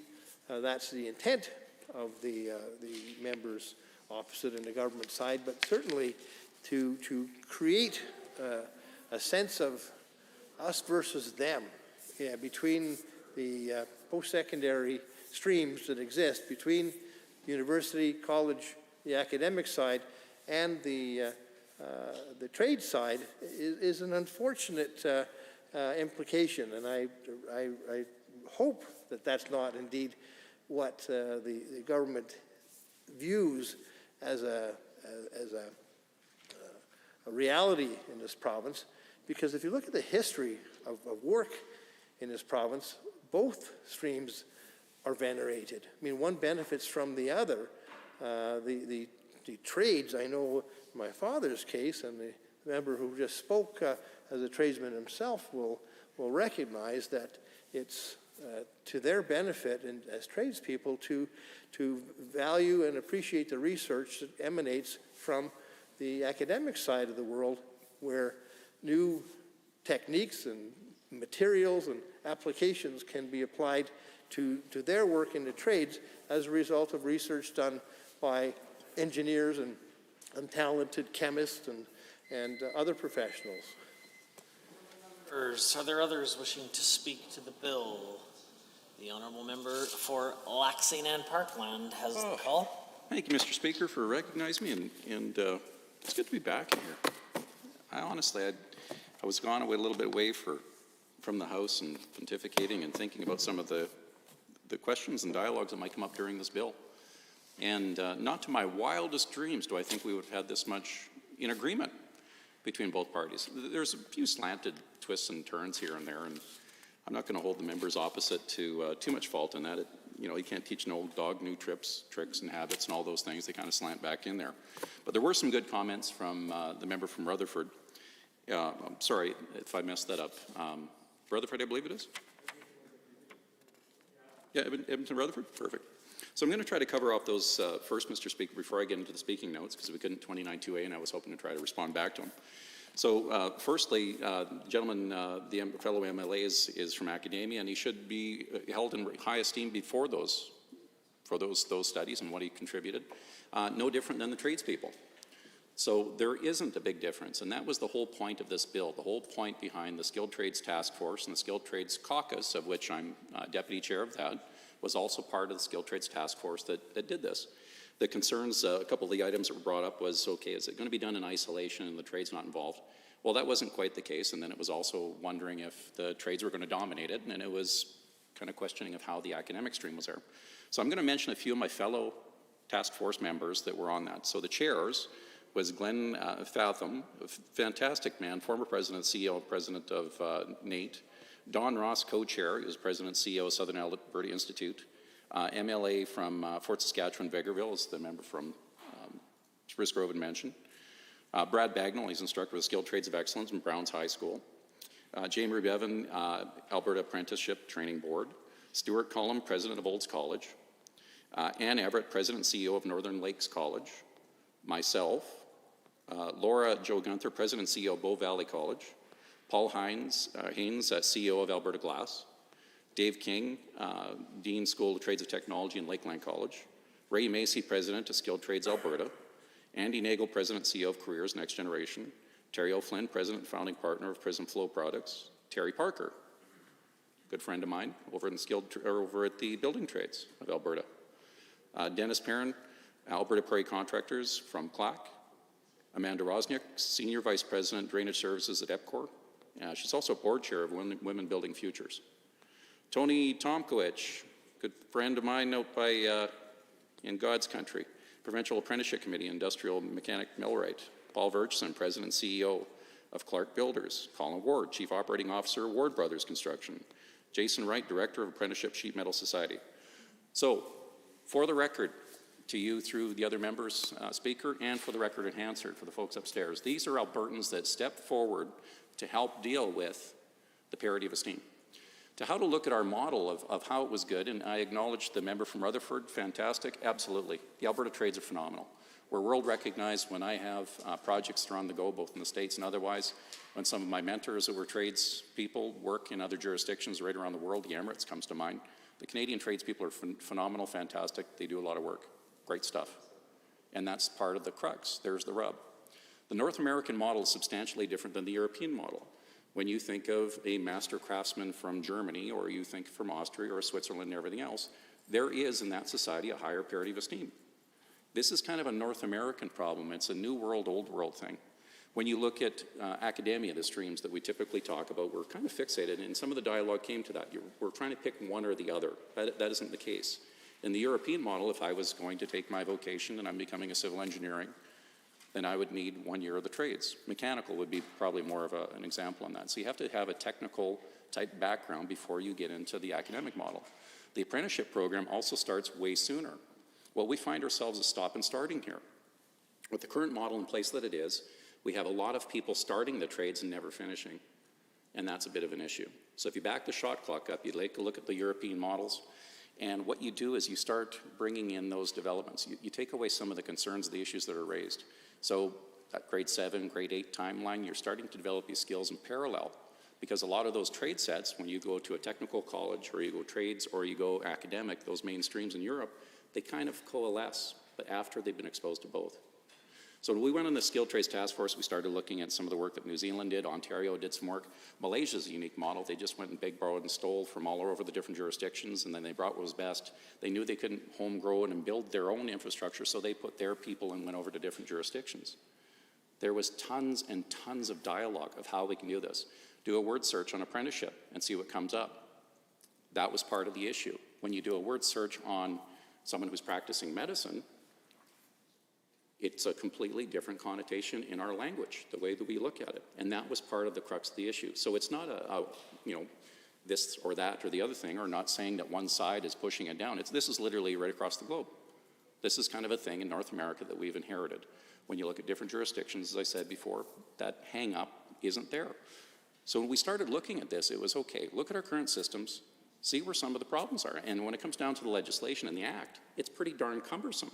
O: that's the intent of the members opposite in the government side, but certainly to create a sense of us versus them between the post-secondary streams that exist between university, college, the academic side, and the trade side is an unfortunate implication, and I hope that that's not indeed what the government views as a reality in this province, because if you look at the history of work in this province, both streams are venerated. I mean, one benefits from the other. The trades, I know in my father's case, and the member who just spoke as a tradesman himself will recognize that it's to their benefit and as tradespeople to value and appreciate the research that emanates from the academic side of the world, where new techniques and materials and applications can be applied to their work in the trades as a result of research done by engineers and talented chemists and other professionals.
M: Are there others wishing to speak to the bill? The honourable member for Laxing and Parkland has the call.
S: Thank you, Mr. Speaker, for recognizing me, and it's good to be back here. I was gone a little bit away from the House and pontificating and thinking about some of the questions and dialogues that might come up during this bill. And not to my wildest dreams do I think we would have had this much in agreement between both parties. There's a few slanted twists and turns here and there, and I'm not going to hold the members opposite to too much fault in that. You can't teach an old dog new tricks and habits and all those things. They kind of slant back in there. But there were some good comments from the member from Rutherford. I'm sorry if I messed that up. Rutherford, I believe it is? Yeah, Edmonton Rutherford? Perfect. So I'm going to try to cover off those first, Mr. Speaker, before I get into the speaking notes, because we couldn't 29-2A, and I was hoping to try to respond back to him. So firstly, the gentleman, the fellow MLA is from academia, and he should be held in high esteem for those studies and what he contributed. No different than the tradespeople. So there isn't a big difference, and that was the whole point of this bill. The whole point behind the Skilled Trades Task Force and the Skilled Trades Caucus, of which I'm deputy chair of that, was also part of the Skilled Trades Task Force that did this. The concerns, a couple of the items that were brought up was, okay, is it going to be done in isolation and the trade's not involved? Well, that wasn't quite the case, and then it was also wondering if the trades were going to dominate it, and it was kind of questioning of how the academic stream was there. So I'm going to mention a few of my fellow task force members that were on that. So the chairs was Glenn Fathom, a fantastic man, former president, CEO, president of NATE. Don Ross, co-chair, he was president, CEO of Southern Alberta Institute. MLA from Fort Saskatchewan, Vegreville, is the member from Spruce Grove and mentioned. Brad Bagnall, he's instructor with Skilled Trades of Excellence from Browns High School. Jamie Bevan, Alberta Apprenticeship Training Board. Stuart Cullum, president of Olds College. Ann Everett, president and CEO of Northern Lakes College. Myself. Laura Jo Gunther, president and CEO of Bow Valley College. Paul Haynes, CEO of Alberta Glass. Dave King, Dean School of Trades of Technology in Lakeland College. Ray Macy, president of Skilled Trades Alberta. Andy Nagel, president and CEO of Careers Next Generation. Terry O'Flynn, president and founding partner of Prism Flow Products. Terry Parker, good friend of mine, over at the Building Trades of Alberta. Dennis Perrin, Alberta Prairie Contractors from Clack. Amanda Rosniak, senior vice president, drainage services at EPCOR. She's also board chair of Women Building Futures. Tony Tomkowicz, good friend of mine out by in God's country. Provincial Apprenticeship Committee, Industrial Mechanic Millwright. Paul Verchson, president and CEO of Clark Builders. Colin Ward, chief operating officer, Ward Brothers Construction. Jason Wright, director of Apprenticeship Sheet Metal Society. So, for the record, to you through the other members, Speaker, and for the record in Hansard, for the folks upstairs. These are Albertans that stepped forward to help deal with the parity of esteem. To how to look at our model of how it was good, and I acknowledge the member from Rutherford, fantastic, absolutely. The Alberta trades are phenomenal. We're world recognized when I have projects that are on the go, both in the States and otherwise. When some of my mentors that were tradespeople work in other jurisdictions right around the world, the Emirates comes to mind. The Canadian tradespeople are phenomenal, fantastic. They do a lot of work. Great stuff. And that's part of the crux. There's the rub. The North American model is substantially different than the European model. When you think of a master craftsman from Germany, or you think from Austria or Switzerland and everything else, there is in that society a higher parity of esteem. This is kind of a North American problem. It's a new world, old world thing. When you look at academia, the streams that we typically talk about, we're kind of fixated, and some of the dialogue came to that. We're trying to pick one or the other. That isn't the case. In the European model, if I was going to take my vocation and I'm becoming a civil engineering, then I would need 1 year of the trades. Mechanical would be probably more of an example on that. So you have to have a technical type background before you get into the academic model. The apprenticeship program also starts way sooner. Well, we find ourselves a stop and starting here. With the current model in place that it is, we have a lot of people starting the trades and never finishing, and that's a bit of an issue. So if you back the shot clock up, you take a look at the European models, and what you do is you start bringing in those developments. You take away some of the concerns, the issues that are raised. So that grade 7, grade 8 timeline, you're starting to develop these skills in parallel, because a lot of those trade sets, when you go to a technical college or you go trades or you go academic, those mainstreams in Europe, they kind of coalesce, but after they've been exposed to both. So when we went on the Skilled Trades Task Force, we started looking at some of the work that New Zealand did, Ontario did some work. Malaysia's a unique model. They just went and big borrowed and stole from all over the different jurisdictions, and then they brought what was best. They knew they couldn't home grow it and build their own infrastructure, so they put their people and went over to different jurisdictions. There was tons and tons of dialogue of how we can do this. Do a word search on apprenticeship and see what comes up. That was part of the issue. When you do a word search on someone who's practicing medicine, it's a completely different connotation in our language, the way that we look at it. And that was part of the crux of the issue. So it's not this or that or the other thing, or not saying that one side is pushing it down. This is literally right across the globe. This is kind of a thing in North America that we've inherited. When you look at different jurisdictions, as I said before, that hang up isn't there. So when we started looking at this, it was okay, look at our current systems, see where some of the problems are. And when it comes down to the legislation and the act, it's pretty darn cumbersome.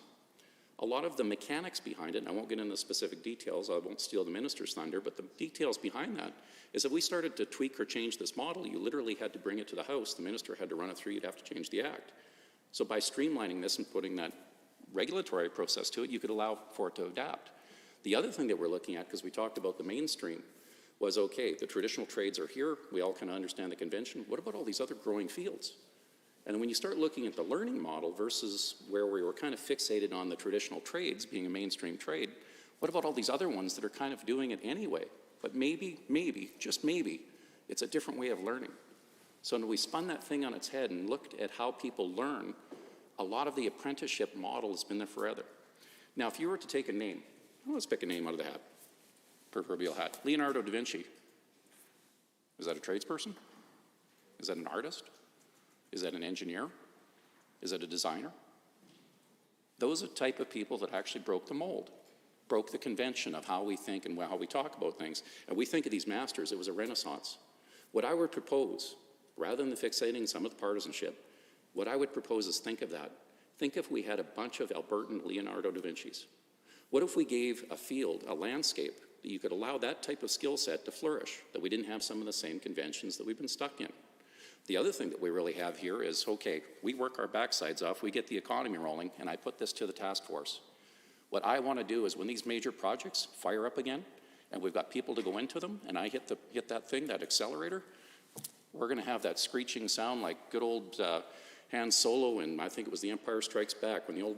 S: A lot of the mechanics behind it, and I won't get into specific details, I won't steal the minister's thunder, but the details behind that is if we started to tweak or change this model, you literally had to bring it to the House, the minister had to run it through, you'd have to change the act. So by streamlining this and putting that regulatory process to it, you could allow for it to adapt. The other thing that we're looking at, because we talked about the mainstream, was okay, the traditional trades are here, we all kind of understand the convention, what about all these other growing fields? And when you start looking at the learning model versus where we were kind of fixated on the traditional trades being a mainstream trade, what about all these other ones that are kind of doing it anyway? But maybe, just maybe, it's a different way of learning. So when we spun that thing on its head and looked at how people learn, a lot of the apprenticeship model has been there forever. Now, if you were to take a name, let's pick a name out of the hat, proverbial hat. Leonardo da Vinci. Is that a tradesperson? Is that an artist? Is that an engineer? Is that a designer? Those are the type of people that actually broke the mold, broke the convention of how we think and how we talk about things. And we think of these masters, it was a renaissance. What I would propose, rather than fixating some of the partisanship, what I would propose is think of that. Think if we had a bunch of Albertan Leonardo da Vinci's. What if we gave a field, a landscape, that you could allow that type of skill set to flourish, that we didn't have some of the same conventions that we've been stuck in? The other thing that we really have here is, okay, we work our backsides off, we get the economy rolling, and I put this to the task force. What I want to do is when these major projects fire up again, and we've got people to go into them, and I hit that thing, that accelerator, we're going to have that screeching sound like good old Han Solo, and I think it was The Empire Strikes Back, when the old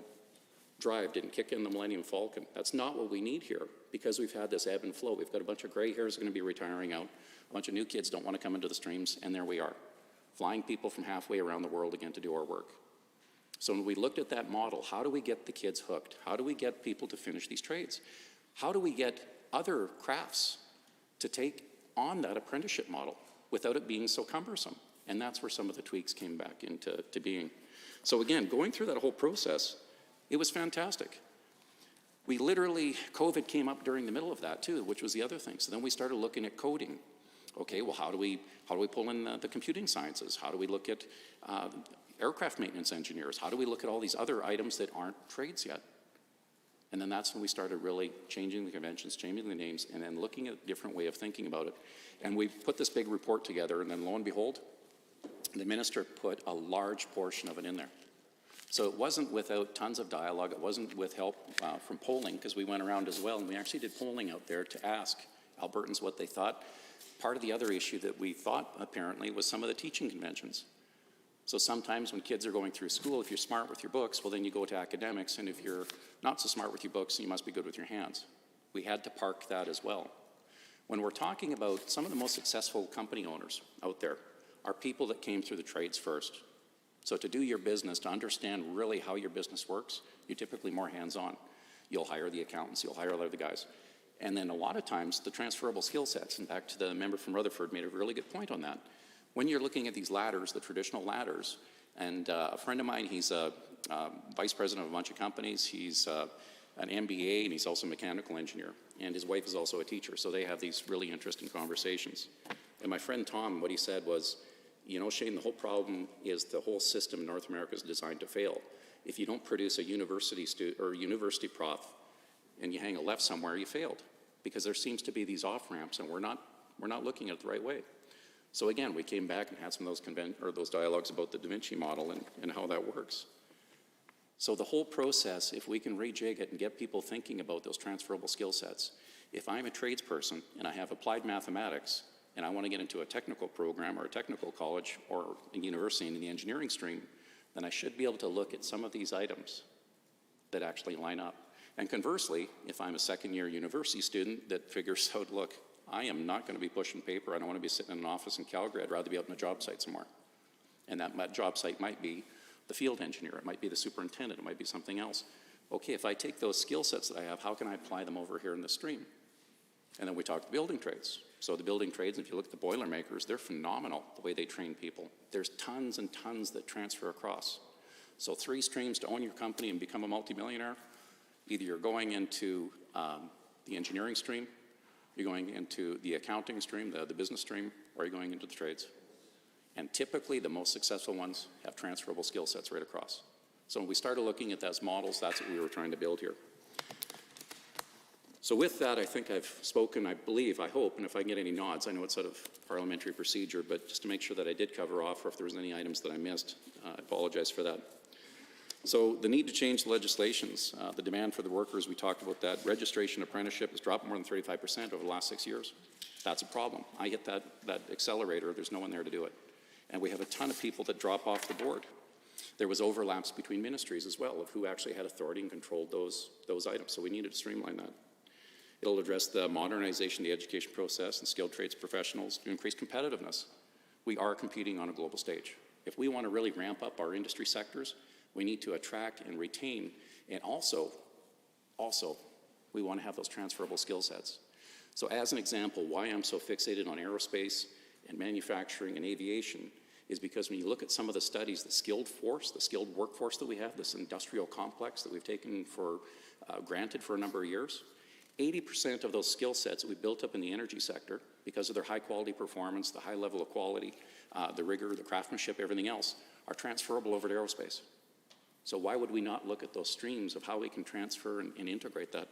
S: drive didn't kick in the Millennium Falcon. That's not what we need here, because we've had this ebb and flow. We've got a bunch of gray hairs going to be retiring out, a bunch of new kids don't want to come into the streams, and there we are, flying people from halfway around the world again to do our work. So when we looked at that model, how do we get the kids hooked? How do we get people to finish these trades? How do we get other crafts to take on that apprenticeship model without it being so cumbersome? And that's where some of the tweaks came back into being. So again, going through that whole process, It was fantastic. We literally, COVID came up during the middle of that too, which was the other thing. So then we started looking at coding. Okay, well, how do we pull in the computing sciences? How do we look at aircraft maintenance engineers? How do we look at all these other items that aren't trades yet? And then that's when we started really changing the conventions, changing the names, and then looking at a different way of thinking about it. And we put this big report together, and then lo and behold, the minister put a large portion of it in there. So it wasn't without tons of dialogue. It wasn't with help from polling, because we went around as well, and we actually did polling out there to ask Albertans what they thought. Part of the other issue that we thought, apparently, was some of the teaching conventions. So sometimes when kids are going through school, if you're smart with your books, well, then you go to academics, and if you're not so smart with your books, you must be good with your hands. We had to park that as well. When we're talking about some of the most successful company owners out there are people that came through the trades first. So to do your business, to understand really how your business works, you're typically more hands-on. You'll hire the accountants, you'll hire other guys. And then a lot of times, the transferable skill sets, and back to the member from Rutherford made a really good point on that. When you're looking at these ladders, the traditional ladders, and a friend of mine, he's a vice president of a bunch of companies, he's an MBA, and he's also a mechanical engineer, and his wife is also a teacher, so they have these really interesting conversations. And my friend Tom, what he said was, you know, Shane, the whole problem is the whole system in North America is designed to fail. If you don't produce a university prof and you hang a left somewhere, you failed, because there seems to be these off-ramps, and we're not looking at it the right way. So again, we came back and had some of those dialogues about the Da Vinci model and how that works. So the whole process, if we can rejig it and get people thinking about those transferable skill sets, if I'm a tradesperson and I have applied mathematics and I want to get into a technical program or a technical college or a university in the engineering stream, then I should be able to look at some of these items that actually line up. And conversely, if I'm a second-year university student that figures out, look, I am not going to be pushing paper. I don't want to be sitting in an office in Calgary. I'd rather be out on a job site somewhere. And that job site might be the field engineer. It might be the superintendent. It might be something else. Okay, if I take those skill sets that I have, how can I apply them over here in the stream? And then we talk the building trades. So the building trades, if you look at the Boilermakers, they're phenomenal the way they train people. There's tons and tons that transfer across. So 3 streams to own your company and become a multimillionaire. Either you're going into the engineering stream, you're going into the accounting stream, the business stream, or you're going into the trades. And typically, the most successful ones have transferable skill sets right across. So when we started looking at those models, that's what we were trying to build here. So with that, I think I've spoken, I believe, I hope, and if I can get any nods, I know it's out of parliamentary procedure, but just to make sure that I did cover off, or if there was any items that I missed, I apologize for that. So the need to change the legislations, the demand for the workers, we talked about that. Registration apprenticeship has dropped more than 35% over the last 6 years. That's a problem. I hit that accelerator, there's no one there to do it. And we have a ton of people that drop off the board. There was overlaps between ministries as well of who actually had authority and controlled those items. So we needed to streamline that. It'll address the modernization of the education process and skilled trades professionals to increase competitiveness. We are competing on a global stage. If we want to really ramp up our industry sectors, we need to attract and retain, and also, we want to have those transferable skill sets. So as an example, why I'm so fixated on aerospace and manufacturing and aviation is because when you look at some of the studies, the skilled workforce that we have, this industrial complex that we've taken for granted for a number of years, 80% of those skill sets that we built up in the energy sector, because of their high quality performance, the high level of quality, the rigor, the craftsmanship, everything else, are transferable over to aerospace. So why would we not look at those streams of how we can transfer and integrate that?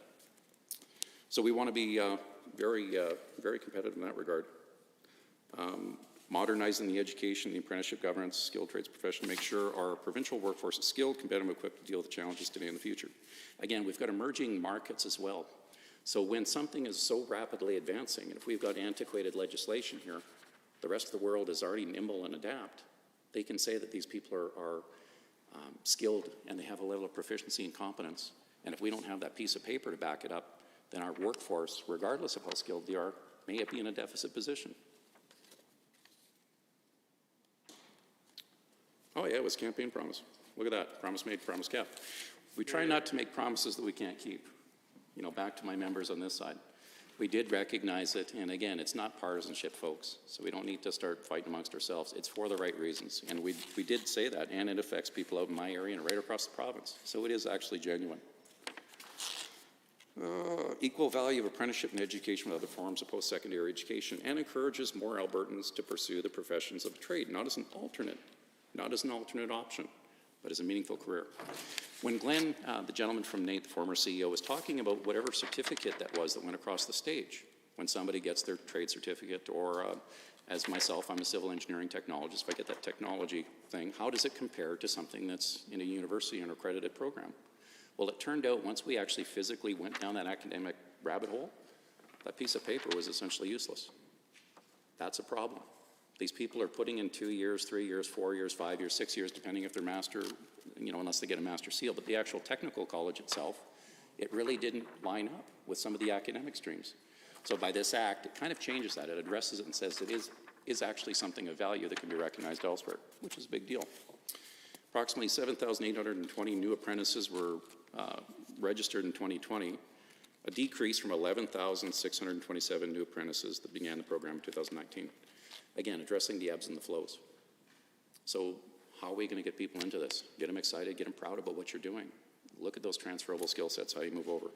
S: So we want to be very competitive in that regard. Modernizing the education, the apprenticeship governance, skilled trades profession, make sure our provincial workforce is skilled, competitive, equipped to deal with the challenges today and the future. Again, we've got emerging markets as well. So when something is so rapidly advancing, and if we've got antiquated legislation here, the rest of the world is already nimble and adapt. They can say that these people are skilled and they have a level of proficiency and competence. And if we don't have that piece of paper to back it up, then our workforce, regardless of how skilled they are, may be in a deficit position. Oh yeah, it was campaign promise. Look at that, promise made, promise kept. We try not to make promises that we can't keep. You know, back to my members on this side. We did recognize it, and again, it's not partisanship, folks, so we don't need to start fighting amongst ourselves. It's for the right reasons, and we did say that, and it affects people out in my area and right across the province, so it is actually genuine. Equal value of apprenticeship and education with other forms of post-secondary education, and encourages more Albertans to pursue the professions of trade, not as an alternate option, but as a meaningful career. When Glenn, the gentleman from NAIT, the former CEO, was talking about whatever certificate that was that went across the stage, when somebody gets their trade certificate, or as myself, I'm a civil engineering technologist, if I get that technology thing, how does it compare to something that's in a university or an accredited program? Well, it turned out once we actually physically went down that academic rabbit hole, that piece of paper was essentially useless. That's a problem. These people are putting in 2 years, 3 years, 4 years, 5 years, 6 years, depending if they're master, unless they get a master seal. But the actual technical college itself, it really didn't line up with some of the academic streams. So by this act, it kind of changes that. It addresses it and says it is actually something of value that can be recognized elsewhere, which is a big deal. Approximately 7,820 new apprentices were registered in 2020, a decrease from 11,627 new apprentices that began the program in 2019. Again, addressing the ebbs and the flows. So how are we going to get people into this? Get them excited, get them proud about what you're doing. Look at those transferable skill sets, how you move over.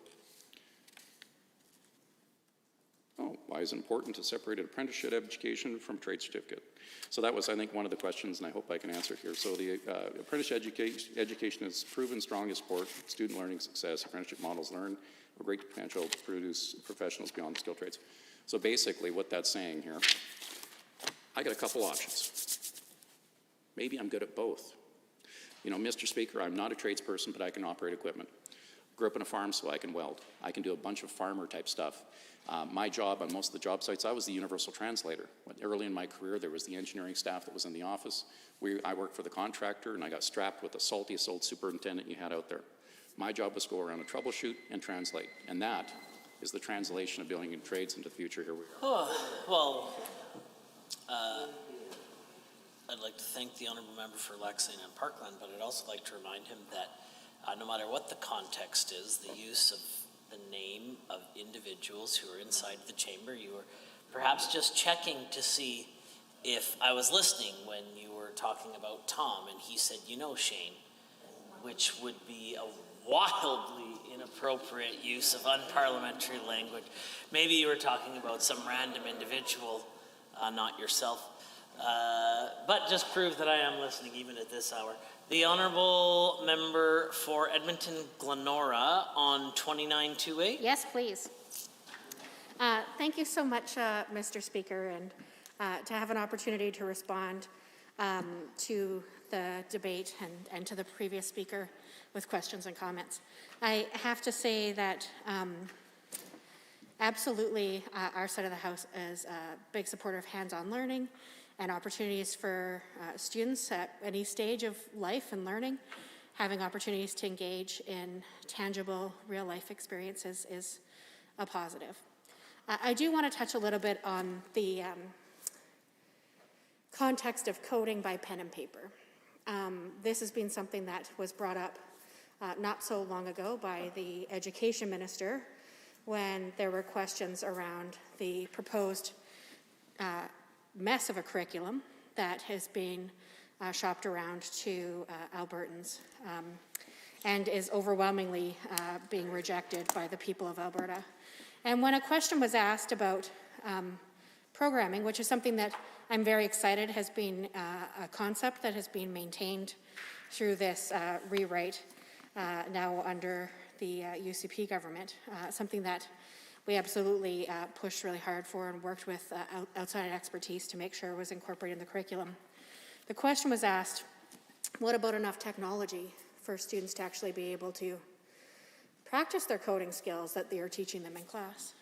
S: Oh, why is it important to separate apprenticeship education from trade certificate? So that was, I think, one of the questions, and I hope I can answer here. So the apprenticeship education has proven strong to support student learning success. Apprenticeship models learn a great potential to produce professionals beyond the skilled trades. So basically what that's saying here, I got a couple options. Maybe I'm good at both. Mr. Speaker, I'm not a tradesperson, but I can operate equipment. Grew up on a farm, so I can weld. I can do a bunch of farmer type stuff. My job on most of the job sites, I was the universal translator. Early in my career, there was the engineering staff that was in the office. I worked for the contractor, and I got strapped with the saltiest old superintendent you had out there. My job was to go around and troubleshoot and translate, and that is the translation of building and trades into the future. Here we are.
M: I'd like to thank the honourable member for Lexington and Parkland, but I'd also like to remind him that no matter what the context is, the use of the name of individuals who are inside the chamber, you were perhaps just checking to see if I was listening when you were talking about Tom, and he said, Shane, which would be a wildly inappropriate use of unparliamentary language. Maybe you were talking about some random individual, not yourself. But just prove that I am listening even at this hour. The honourable member for Edmonton Glenora on 2928.
I: Yes, please. Thank you so much, Mr. Speaker, and to have an opportunity to respond to the debate and to the previous speaker with questions and comments. I have to say that absolutely our side of the House is a big supporter of hands-on learning and opportunities for students at any stage of life and learning. Having opportunities to engage in tangible, real-life experiences is a positive. I do want to touch a little bit on the context of coding by pen and paper. This has been something that was brought up not so long ago by the education minister when there were questions around the proposed mess of a curriculum that has been shopped around to Albertans and is overwhelmingly being rejected by the people of Alberta. And when a question was asked about programming, which is something that I'm very excited has been a concept that has been maintained through this rewrite now under the UCP government, something that we absolutely pushed really hard for and worked with outside expertise to make sure it was incorporated in the curriculum. The question was asked, what about enough technology for students to actually be able to practice their coding skills that they are teaching them in class?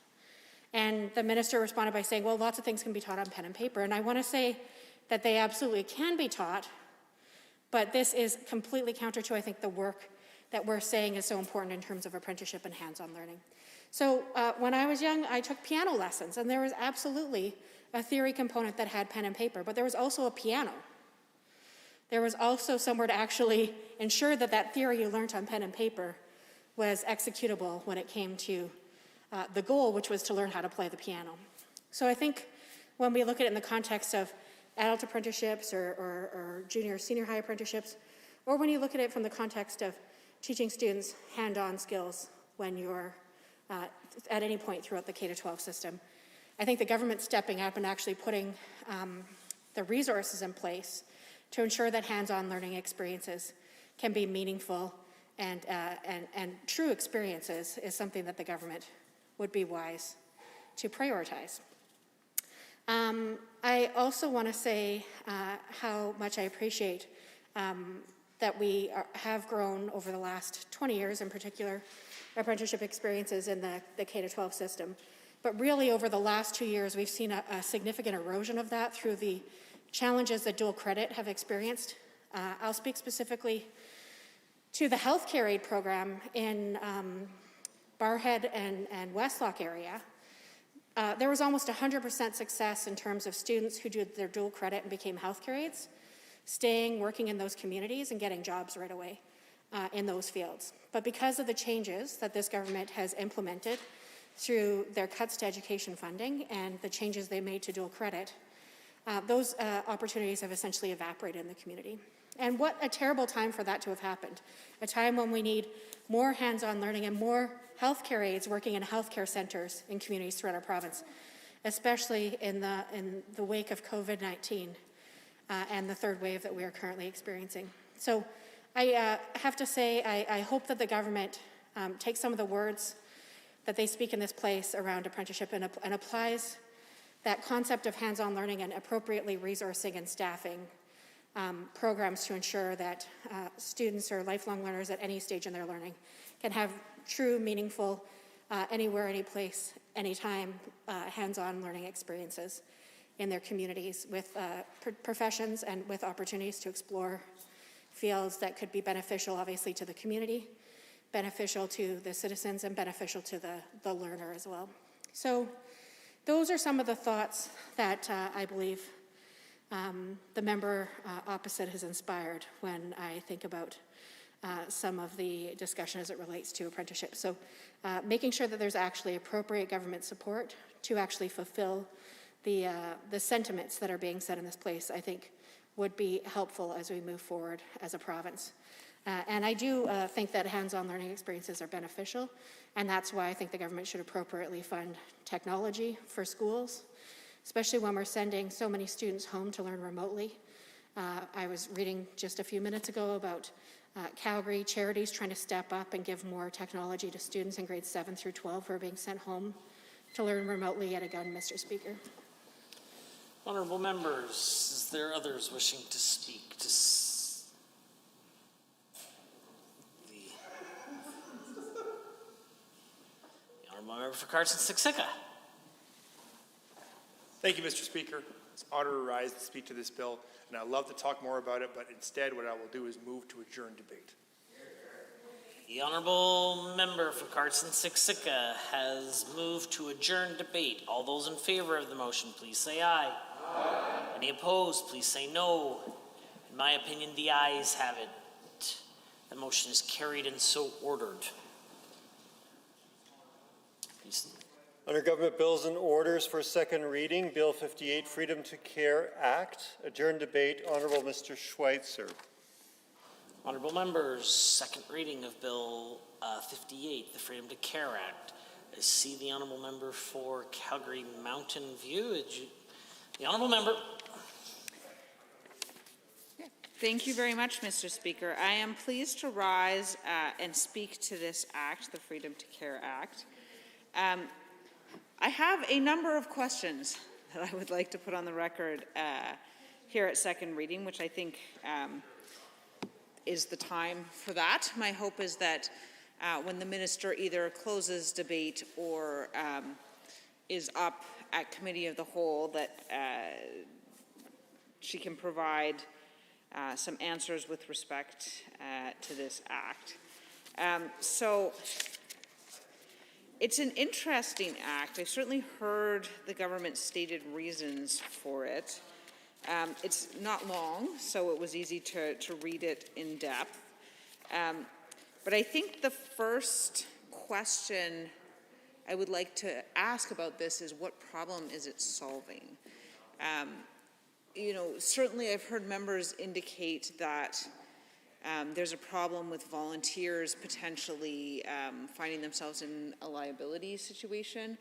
I: And the minister responded by saying, well, lots of things can be taught on pen and paper. And I want to say that they absolutely can be taught, but this is completely counter to, I think, the work that we're saying is so important in terms of apprenticeship and hands-on learning. So when I was young, I took piano lessons, and there was absolutely a theory component that had pen and paper, but there was also a piano. There was also somewhere to actually ensure that that theory you learned on pen and paper was executable when it came to the goal, which was to learn how to play the piano. So I think when we look at it in the context of adult apprenticeships or junior, senior high apprenticeships, or when you look at it from the context of teaching students hand-on skills when you're at any point throughout the K-12 system, I think the government stepping up and actually putting the resources in place to ensure that hands-on learning experiences can be meaningful and true experiences is something that the government would be wise to prioritize. I also want to say how much I appreciate that we have grown over the last 20 years, in particular, apprenticeship experiences in the K-12 system. But really, over the last 2 years, we've seen a significant erosion of that through the challenges that dual credit have experienced. I'll speak specifically to the healthcare aid program in Barrhead and Westlock area. There was almost 100% success in terms of students who did their dual credit and became healthcare aides, staying, working in those communities, and getting jobs right away in those fields. But because of the changes that this government has implemented through their cuts to education funding and the changes they made to dual credit, those opportunities have essentially evaporated in the community. And what a terrible time for that to have happened. A time when we need more hands-on learning and more healthcare aides working in healthcare centers in communities throughout our province, especially in the wake of COVID-19 and the third wave that we are currently experiencing. So I have to say, I hope that the government takes some of the words that they speak in this place around apprenticeship and applies that concept of hands-on learning and appropriately resourcing and staffing programs to ensure that students or lifelong learners at any stage in their learning can have true, meaningful, anywhere, any place, anytime, hands-on learning experiences in their communities with professions and with opportunities to explore fields that could be beneficial, obviously, to the community, beneficial to the citizens, and beneficial to the learner as well. So those are some of the thoughts that I believe the member opposite has inspired when I think about some of the discussion as it relates to apprenticeship. So making sure that there's actually appropriate government support to actually fulfill the sentiments that are being said in this place, I think would be helpful as we move forward as a province. And I do think that hands-on learning experiences are beneficial, and that's why I think the government should appropriately fund technology for schools, especially when we're sending so many students home to learn remotely. I was reading just a few minutes ago about Calgary charities trying to step up and give more technology to students in grades 7 through 12 who are being sent home to learn remotely yet again, Mr. Speaker.
M: Honourable members, is there others wishing to speak to the Honourable Member for Carson-Siksika?
T: Thank you, Mr. Speaker. It's an honor to rise to speak to this bill, and I'd love to talk more about it, but instead what I will do is move to adjourn debate.
M: The Honourable Member for Carson-Siksika has moved to adjourn debate. All those in favour of the motion, please say aye. Aye. Any opposed, please say no. In my opinion, the ayes have it. The motion is carried and so ordered. Please.
B: Under Government Bills and Orders for second reading, Bill 58, Freedom to Care Act. Adjourn debate. Honourable Mr. Schweitzer.
M: Honourable members, second reading of Bill 58, the Freedom to Care Act. I see the Honourable Member for Calgary Mountain View. The Honourable Member.
L: Thank you very much, Mr. Speaker. I am pleased to rise and speak to this act, the Freedom to Care Act. I have a number of questions that I would like to put on the record here at second reading, which I think is the time for that. My hope is that when the minister either closes debate or is up at committee of the whole, that she can provide some answers with respect to this act. So it's an interesting act. I've certainly heard the government's stated reasons for it. It's not long, so it was easy to read it in depth. But I think the first question I would like to ask about this is what problem is it solving? You know, certainly I've heard members indicate that there's a problem with volunteers potentially finding themselves in a liability situation.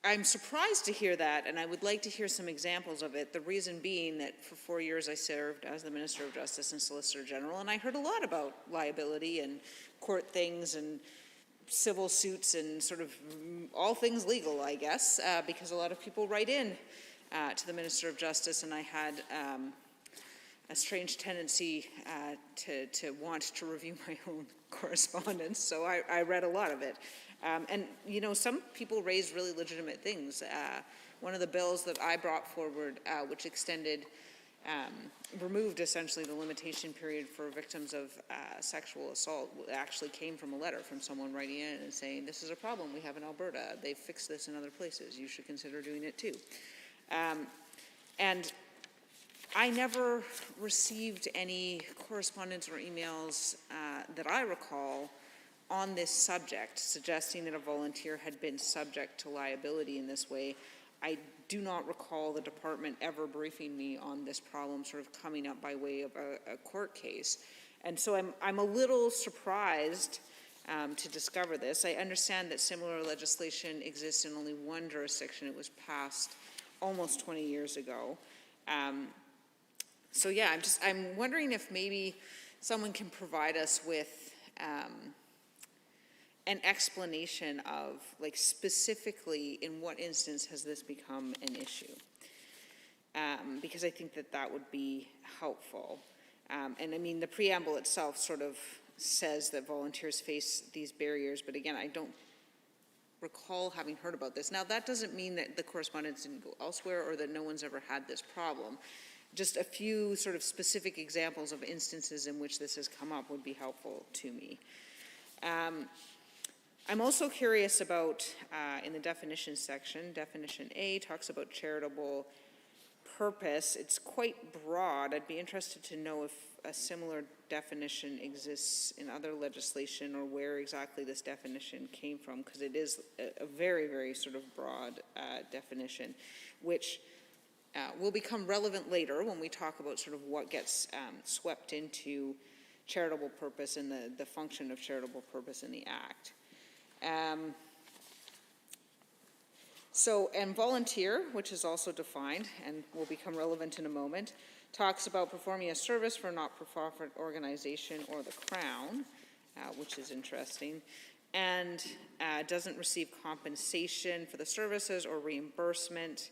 L: I'm surprised to hear that, and I would like to hear some examples of it. The reason being that for 4 years I served as the Minister of Justice and Solicitor General, and I heard a lot about liability and court things and civil suits and sort of all things legal, I guess, because a lot of people write in to the Minister of Justice, and I had a strange tendency to want to review my own correspondence, so I read a lot of it. And, you know, some people raised really legitimate things. One of the bills that I brought forward, which extended, removed essentially the limitation period for victims of sexual assault, actually came from a letter from someone writing in and saying, this is a problem we have in Alberta. They've fixed this in other places. You should consider doing it too. And I never received any correspondence or emails that I recall on this subject, suggesting that a volunteer had been subject to liability in this way. I do not recall the department ever briefing me on this problem sort of coming up by way of a court case. And so I'm a little surprised to discover this. I understand that similar legislation exists in only one jurisdiction. It was passed almost 20 years ago. So yeah, I'm wondering if maybe someone can provide us with an explanation of, like, specifically in what instance has this become an issue? Because I think that would be helpful. And I mean, the preamble itself sort of says that volunteers face these barriers, but again, I don't recall having heard about this. Now, that doesn't mean that the correspondence didn't go elsewhere or that no one's ever had this problem. Just a few sort of specific examples of instances in which this has come up would be helpful to me. I'm also curious about, in the definition section, definition A talks about charitable purpose. It's quite broad. I'd be interested to know if a similar definition exists in other legislation or where exactly this definition came from, because it is a very, very sort of broad definition, which will become relevant later when we talk about sort of what gets swept into charitable purpose and the function of charitable purpose in the Act. And volunteer, which is also defined and will become relevant in a moment, talks about performing a service for a not-for-profit organization or the Crown, which is interesting, and doesn't receive compensation for the services or reimbursement,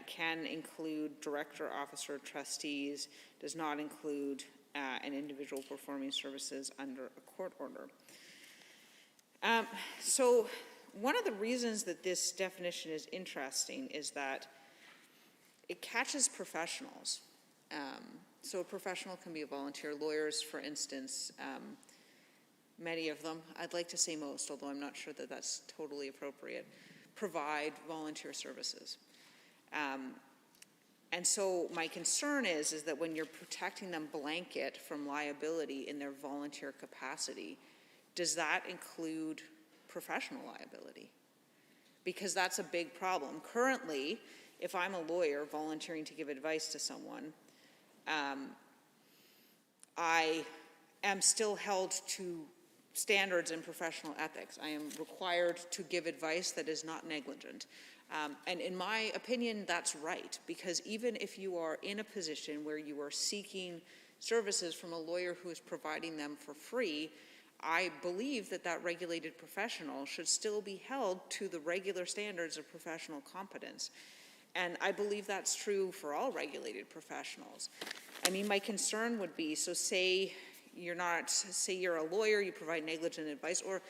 L: can include director, officer, trustees, does not include an individual performing services under a court order. So one of the reasons that this definition is interesting is that it catches professionals. So a professional can be a volunteer. Lawyers, for instance, many of them, I'd like to say most, although I'm not sure that that's totally appropriate, provide volunteer services. And so my concern is that when you're protecting them blanket from liability in their volunteer capacity, does that include professional liability? Because that's a big problem. Currently, if I'm a lawyer volunteering to give advice to someone, I am still held to standards in professional ethics. I am required to give advice that is not negligent. And in my opinion, that's right, because even if you are in a position where you are seeking services from a lawyer who is providing them for free, I believe that that regulated professional should still be held to the regular standards of professional competence. And I believe that's true for all regulated professionals. I mean, my concern would be, so say you're a lawyer, you provide negligent advice, or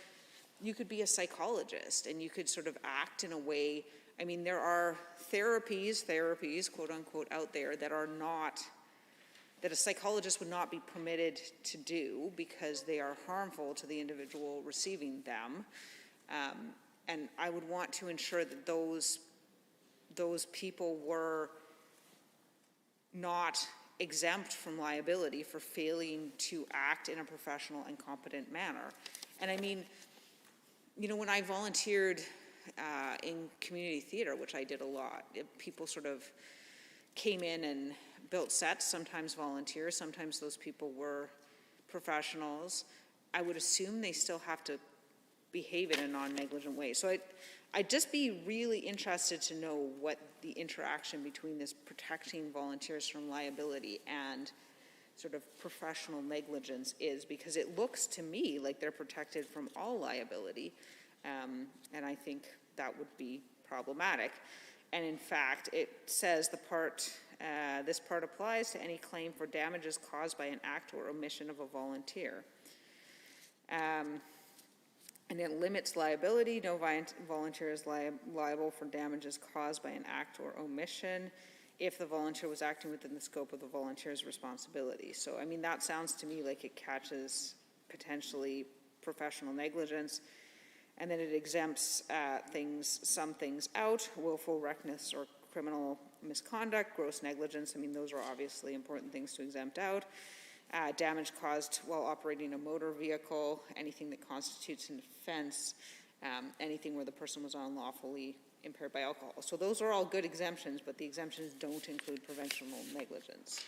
L: you could be a psychologist and you could sort of act in a way, I mean, there are therapies, quote unquote, out there that are not, that a psychologist would not be permitted to do because they are harmful to the individual receiving them. And I would want to ensure that those people were not exempt from liability for failing to act in a professional and competent manner. And I mean, when I volunteered in community theater, which I did a lot, people sort of came in and built sets, sometimes volunteers, sometimes those people were professionals. I would assume they still have to behave in a non-negligent way. So I'd just be really interested to know what the interaction between this protecting volunteers from liability and sort of professional negligence is, because it looks to me like they're protected from all liability, and I think that would be problematic. And in fact, it says this part applies to any claim for damages caused by an act or omission of a volunteer. And it limits liability. No volunteer is liable for damages caused by an act or omission if the volunteer was acting within the scope of the volunteer's responsibility. So, I mean, that sounds to me like it catches potentially professional negligence, and then it exempts some things out: willful recklessness or criminal misconduct, gross negligence. I mean, those are obviously important things to exempt out. Damage caused while operating a motor vehicle, anything that constitutes an offense, anything where the person was unlawfully impaired by alcohol. So those are all good exemptions, but the exemptions don't include professional negligence.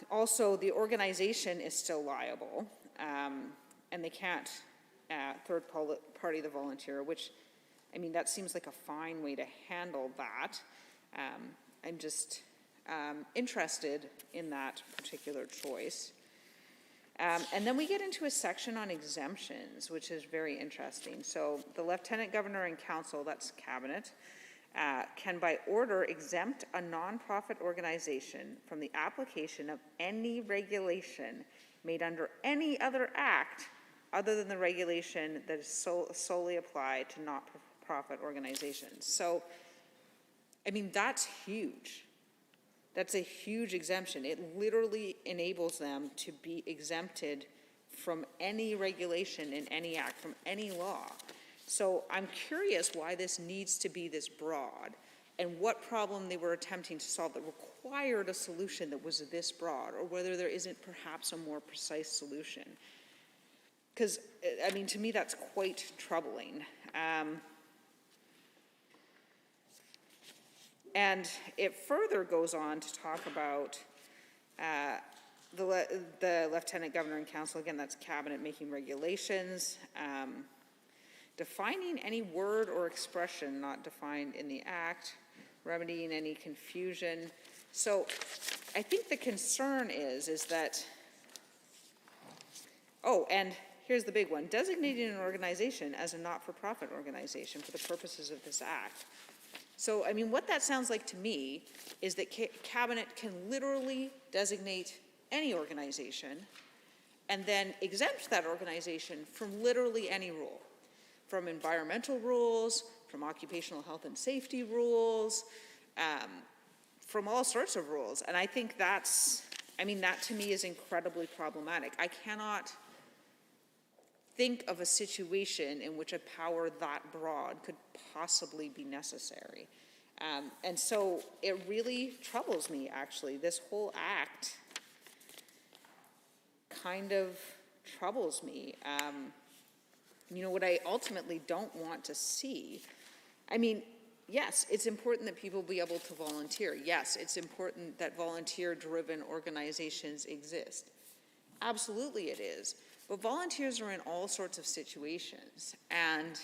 L: Also, the organization is still liable, and they can't third party the volunteer, which, I mean, that seems like a fine way to handle that. I'm just interested in that particular choice. And then we get into a section on exemptions, which is very interesting. So the Lieutenant Governor and Council, that's Cabinet, can by order exempt a nonprofit organization from the application of any regulation made under any other act other than the regulation that is solely applied to not-for-profit organizations. So, I mean, that's huge. That's a huge exemption. It literally enables them to be exempted from any regulation in any act, from any law. So I'm curious why this needs to be this broad, and what problem they were attempting to solve that required a solution that was this broad, or whether there isn't perhaps a more precise solution. Because, I mean, to me, that's quite troubling. And it further goes on to talk about the Lieutenant Governor and Council, again, that's Cabinet, making regulations, defining any word or expression not defined in the Act, remedying any confusion. So I think the concern is that, oh, and here's the big one, designating an organization as a not-for-profit organization for the purposes of this Act. So, I mean, what that sounds like to me is that Cabinet can literally designate any organization and then exempt that organization from literally any rule, from environmental rules, from occupational health and safety rules, from all sorts of rules. And I think that's, I mean, that to me is incredibly problematic. I cannot think of a situation in which a power that broad could possibly be necessary. And so it really troubles me, actually. This whole act kind of troubles me. You know, what I ultimately don't want to see, I mean, yes, it's important that people be able to volunteer. Yes, it's important that volunteer-driven organizations exist. Absolutely it is. But volunteers are in all sorts of situations, and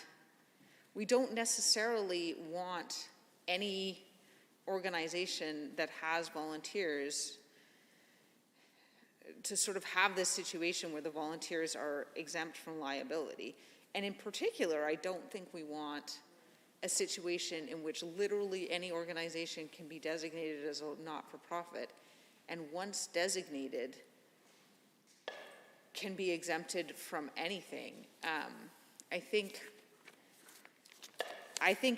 L: we don't necessarily want any organization that has volunteers to sort of have this situation where the volunteers are exempt from liability. And in particular, I don't think we want a situation in which literally any organization can be designated as a not-for-profit, and once designated, can be exempted from anything. I think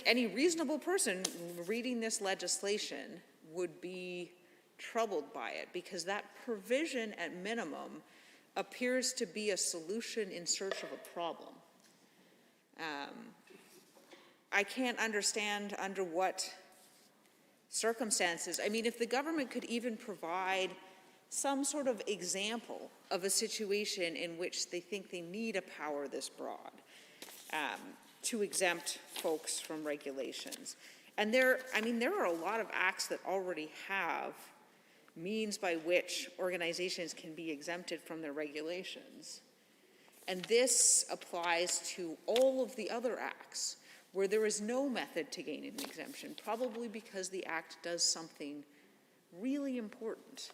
L: any reasonable person reading this legislation would be troubled by it, because that provision at minimum appears to be a solution in search of a problem. I can't understand under what circumstances. I mean, if the government could even provide some sort of example of a situation in which they think they need a power this broad to exempt folks from regulations. And there are a lot of acts that already have means by which organizations can be exempted from their regulations. And this applies to all of the other acts where there is no method to gain an exemption, probably because the act does something really important.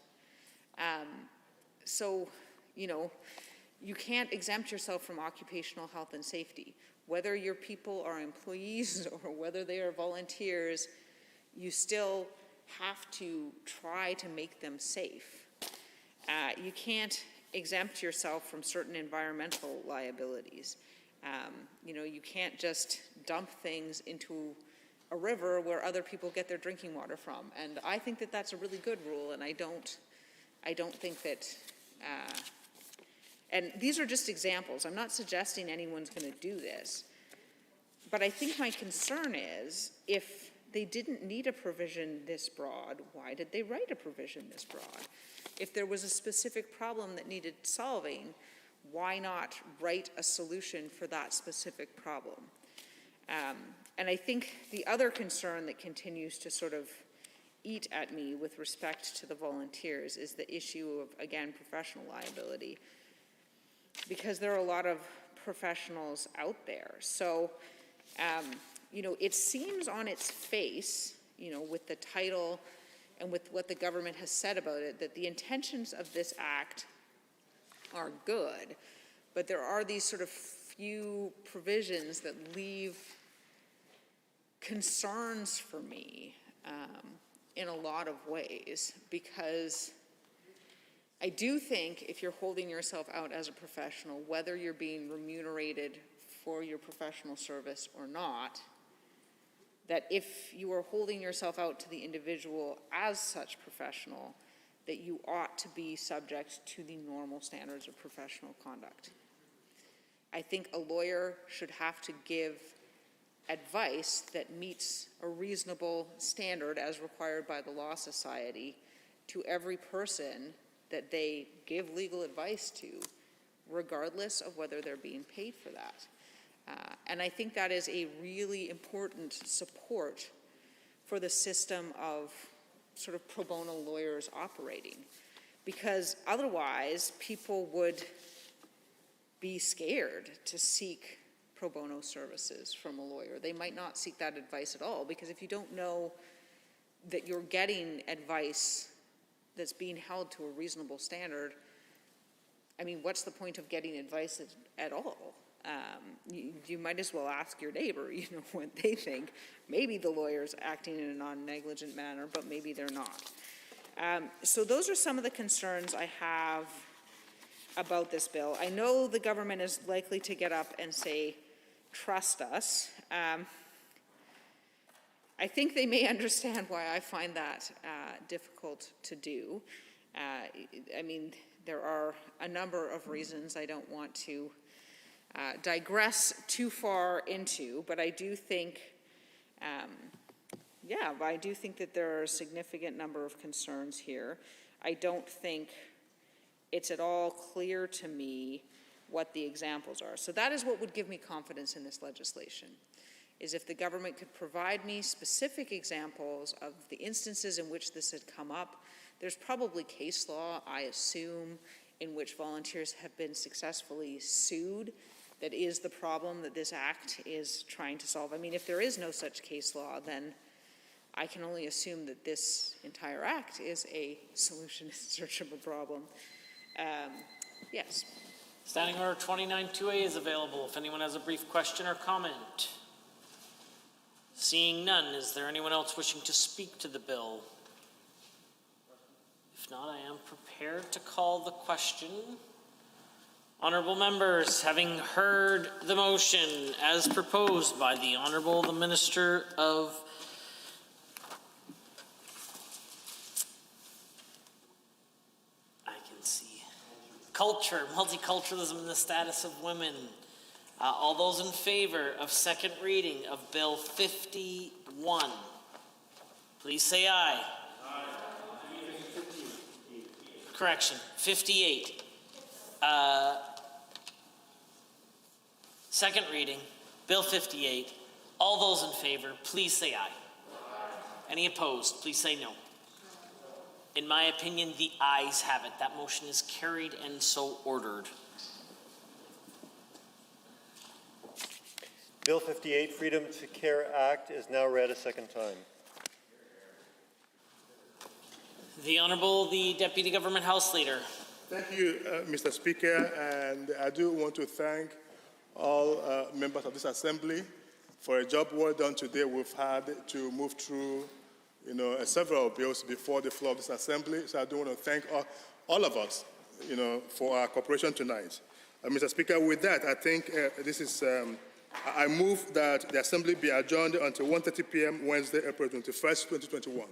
L: So, you can't exempt yourself from occupational health and safety. Whether your people are employees or whether they are volunteers, you still have to try to make them safe. You can't exempt yourself from certain environmental liabilities. You can't just dump things into a river where other people get their drinking water from. And I think that that's a really good rule, and I don't think that, and these are just examples. I'm not suggesting anyone's going to do this. But I think my concern is, if they didn't need a provision this broad, why did they write a provision this broad? If there was a specific problem that needed solving, why not write a solution for that specific problem? And I think the other concern that continues to sort of eat at me with respect to the volunteers is the issue of, again, professional liability, because there are a lot of professionals out there. So, it seems on its face, with the title and with what the government has said about it, that the intentions of this act are good, but there are these sort of few provisions that leave concerns for me in a lot of ways, because I do think if you're holding yourself out as a professional, whether you're being remunerated for your professional service or not, that if you are holding yourself out to the individual as such professional, that you ought to be subject to the normal standards of professional conduct. I think a lawyer should have to give advice that meets a reasonable standard as required by the Law Society to every person that they give legal advice to, regardless of whether they're being paid for that. And I think that is a really important support for the system of sort of pro bono lawyers operating, because otherwise people would be scared to seek pro bono services from a lawyer. They might not seek that advice at all, because if you don't know that you're getting advice that's being held to a reasonable standard, what's the point of getting advice at all? You might as well ask your neighbor, what they think. Maybe the lawyer's acting in a non-negligent manner, but maybe they're not. So those are some of the concerns I have about this bill. I know the government is likely to get up and say, trust us. I think they may understand why I find that difficult to do. There are a number of reasons I don't want to digress too far into, but I do think, that there are a significant number of concerns here. I don't think it's at all clear to me what the examples are. So that is what would give me confidence in this legislation, is if the government could provide me specific examples of the instances in which this had come up. There's probably case law, I assume, in which volunteers have been successfully sued. That is the problem that this act is trying to solve. If there is no such case law, then I can only assume that this entire act is a solution in search of a problem. Yes.
M: Standing Order 29-2A is available if anyone has a brief question or comment. Seeing none, is there anyone else wishing to speak to the bill? If not, I am prepared to call the question. Honourable members, having heard the motion as proposed by the Honourable the Minister of Culture, Multiculturalism, and the Status of Women. All those in favor of second reading of Bill 51, please say aye. Correction, 58. Second reading, Bill 58. All those in favor, please say aye. Any opposed, please say no. In my opinion, the ayes have it. That motion is carried and so ordered.
B: Bill 58, Freedom to Care Act, is now read a second time.
M: The Honourable, the Deputy Government House Leader.
C: Thank you, Mr. Speaker, and I do want to thank all members of this Assembly for a job well done today. We've had to move through, several bills before the floor of this Assembly, so I do want to thank all of us, for our cooperation tonight. Mr. Speaker, with that, I think this is, I move that the Assembly be adjourned until 1:30 p.m. Wednesday, April 21st, 2021.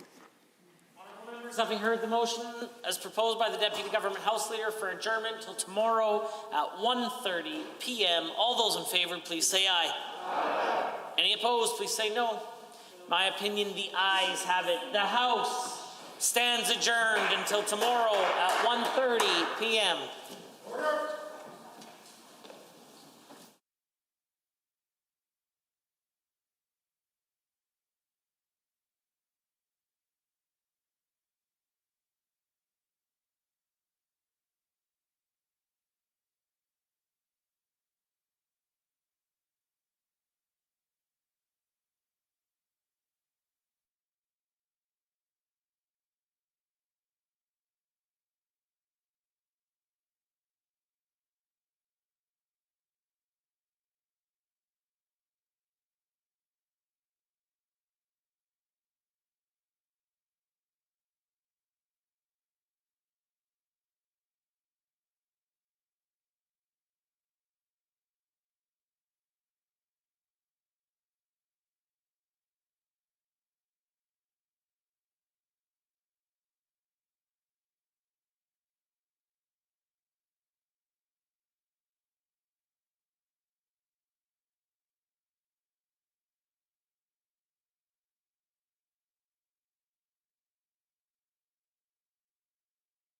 M: Having heard the motion as proposed by the Deputy Government House Leader for adjournment till tomorrow at 1:30 p.m. All those in favor, please say aye. Aye. Any opposed, please say no. My opinion, the ayes have it. The House stands adjourned until tomorrow at 1:30 p.m.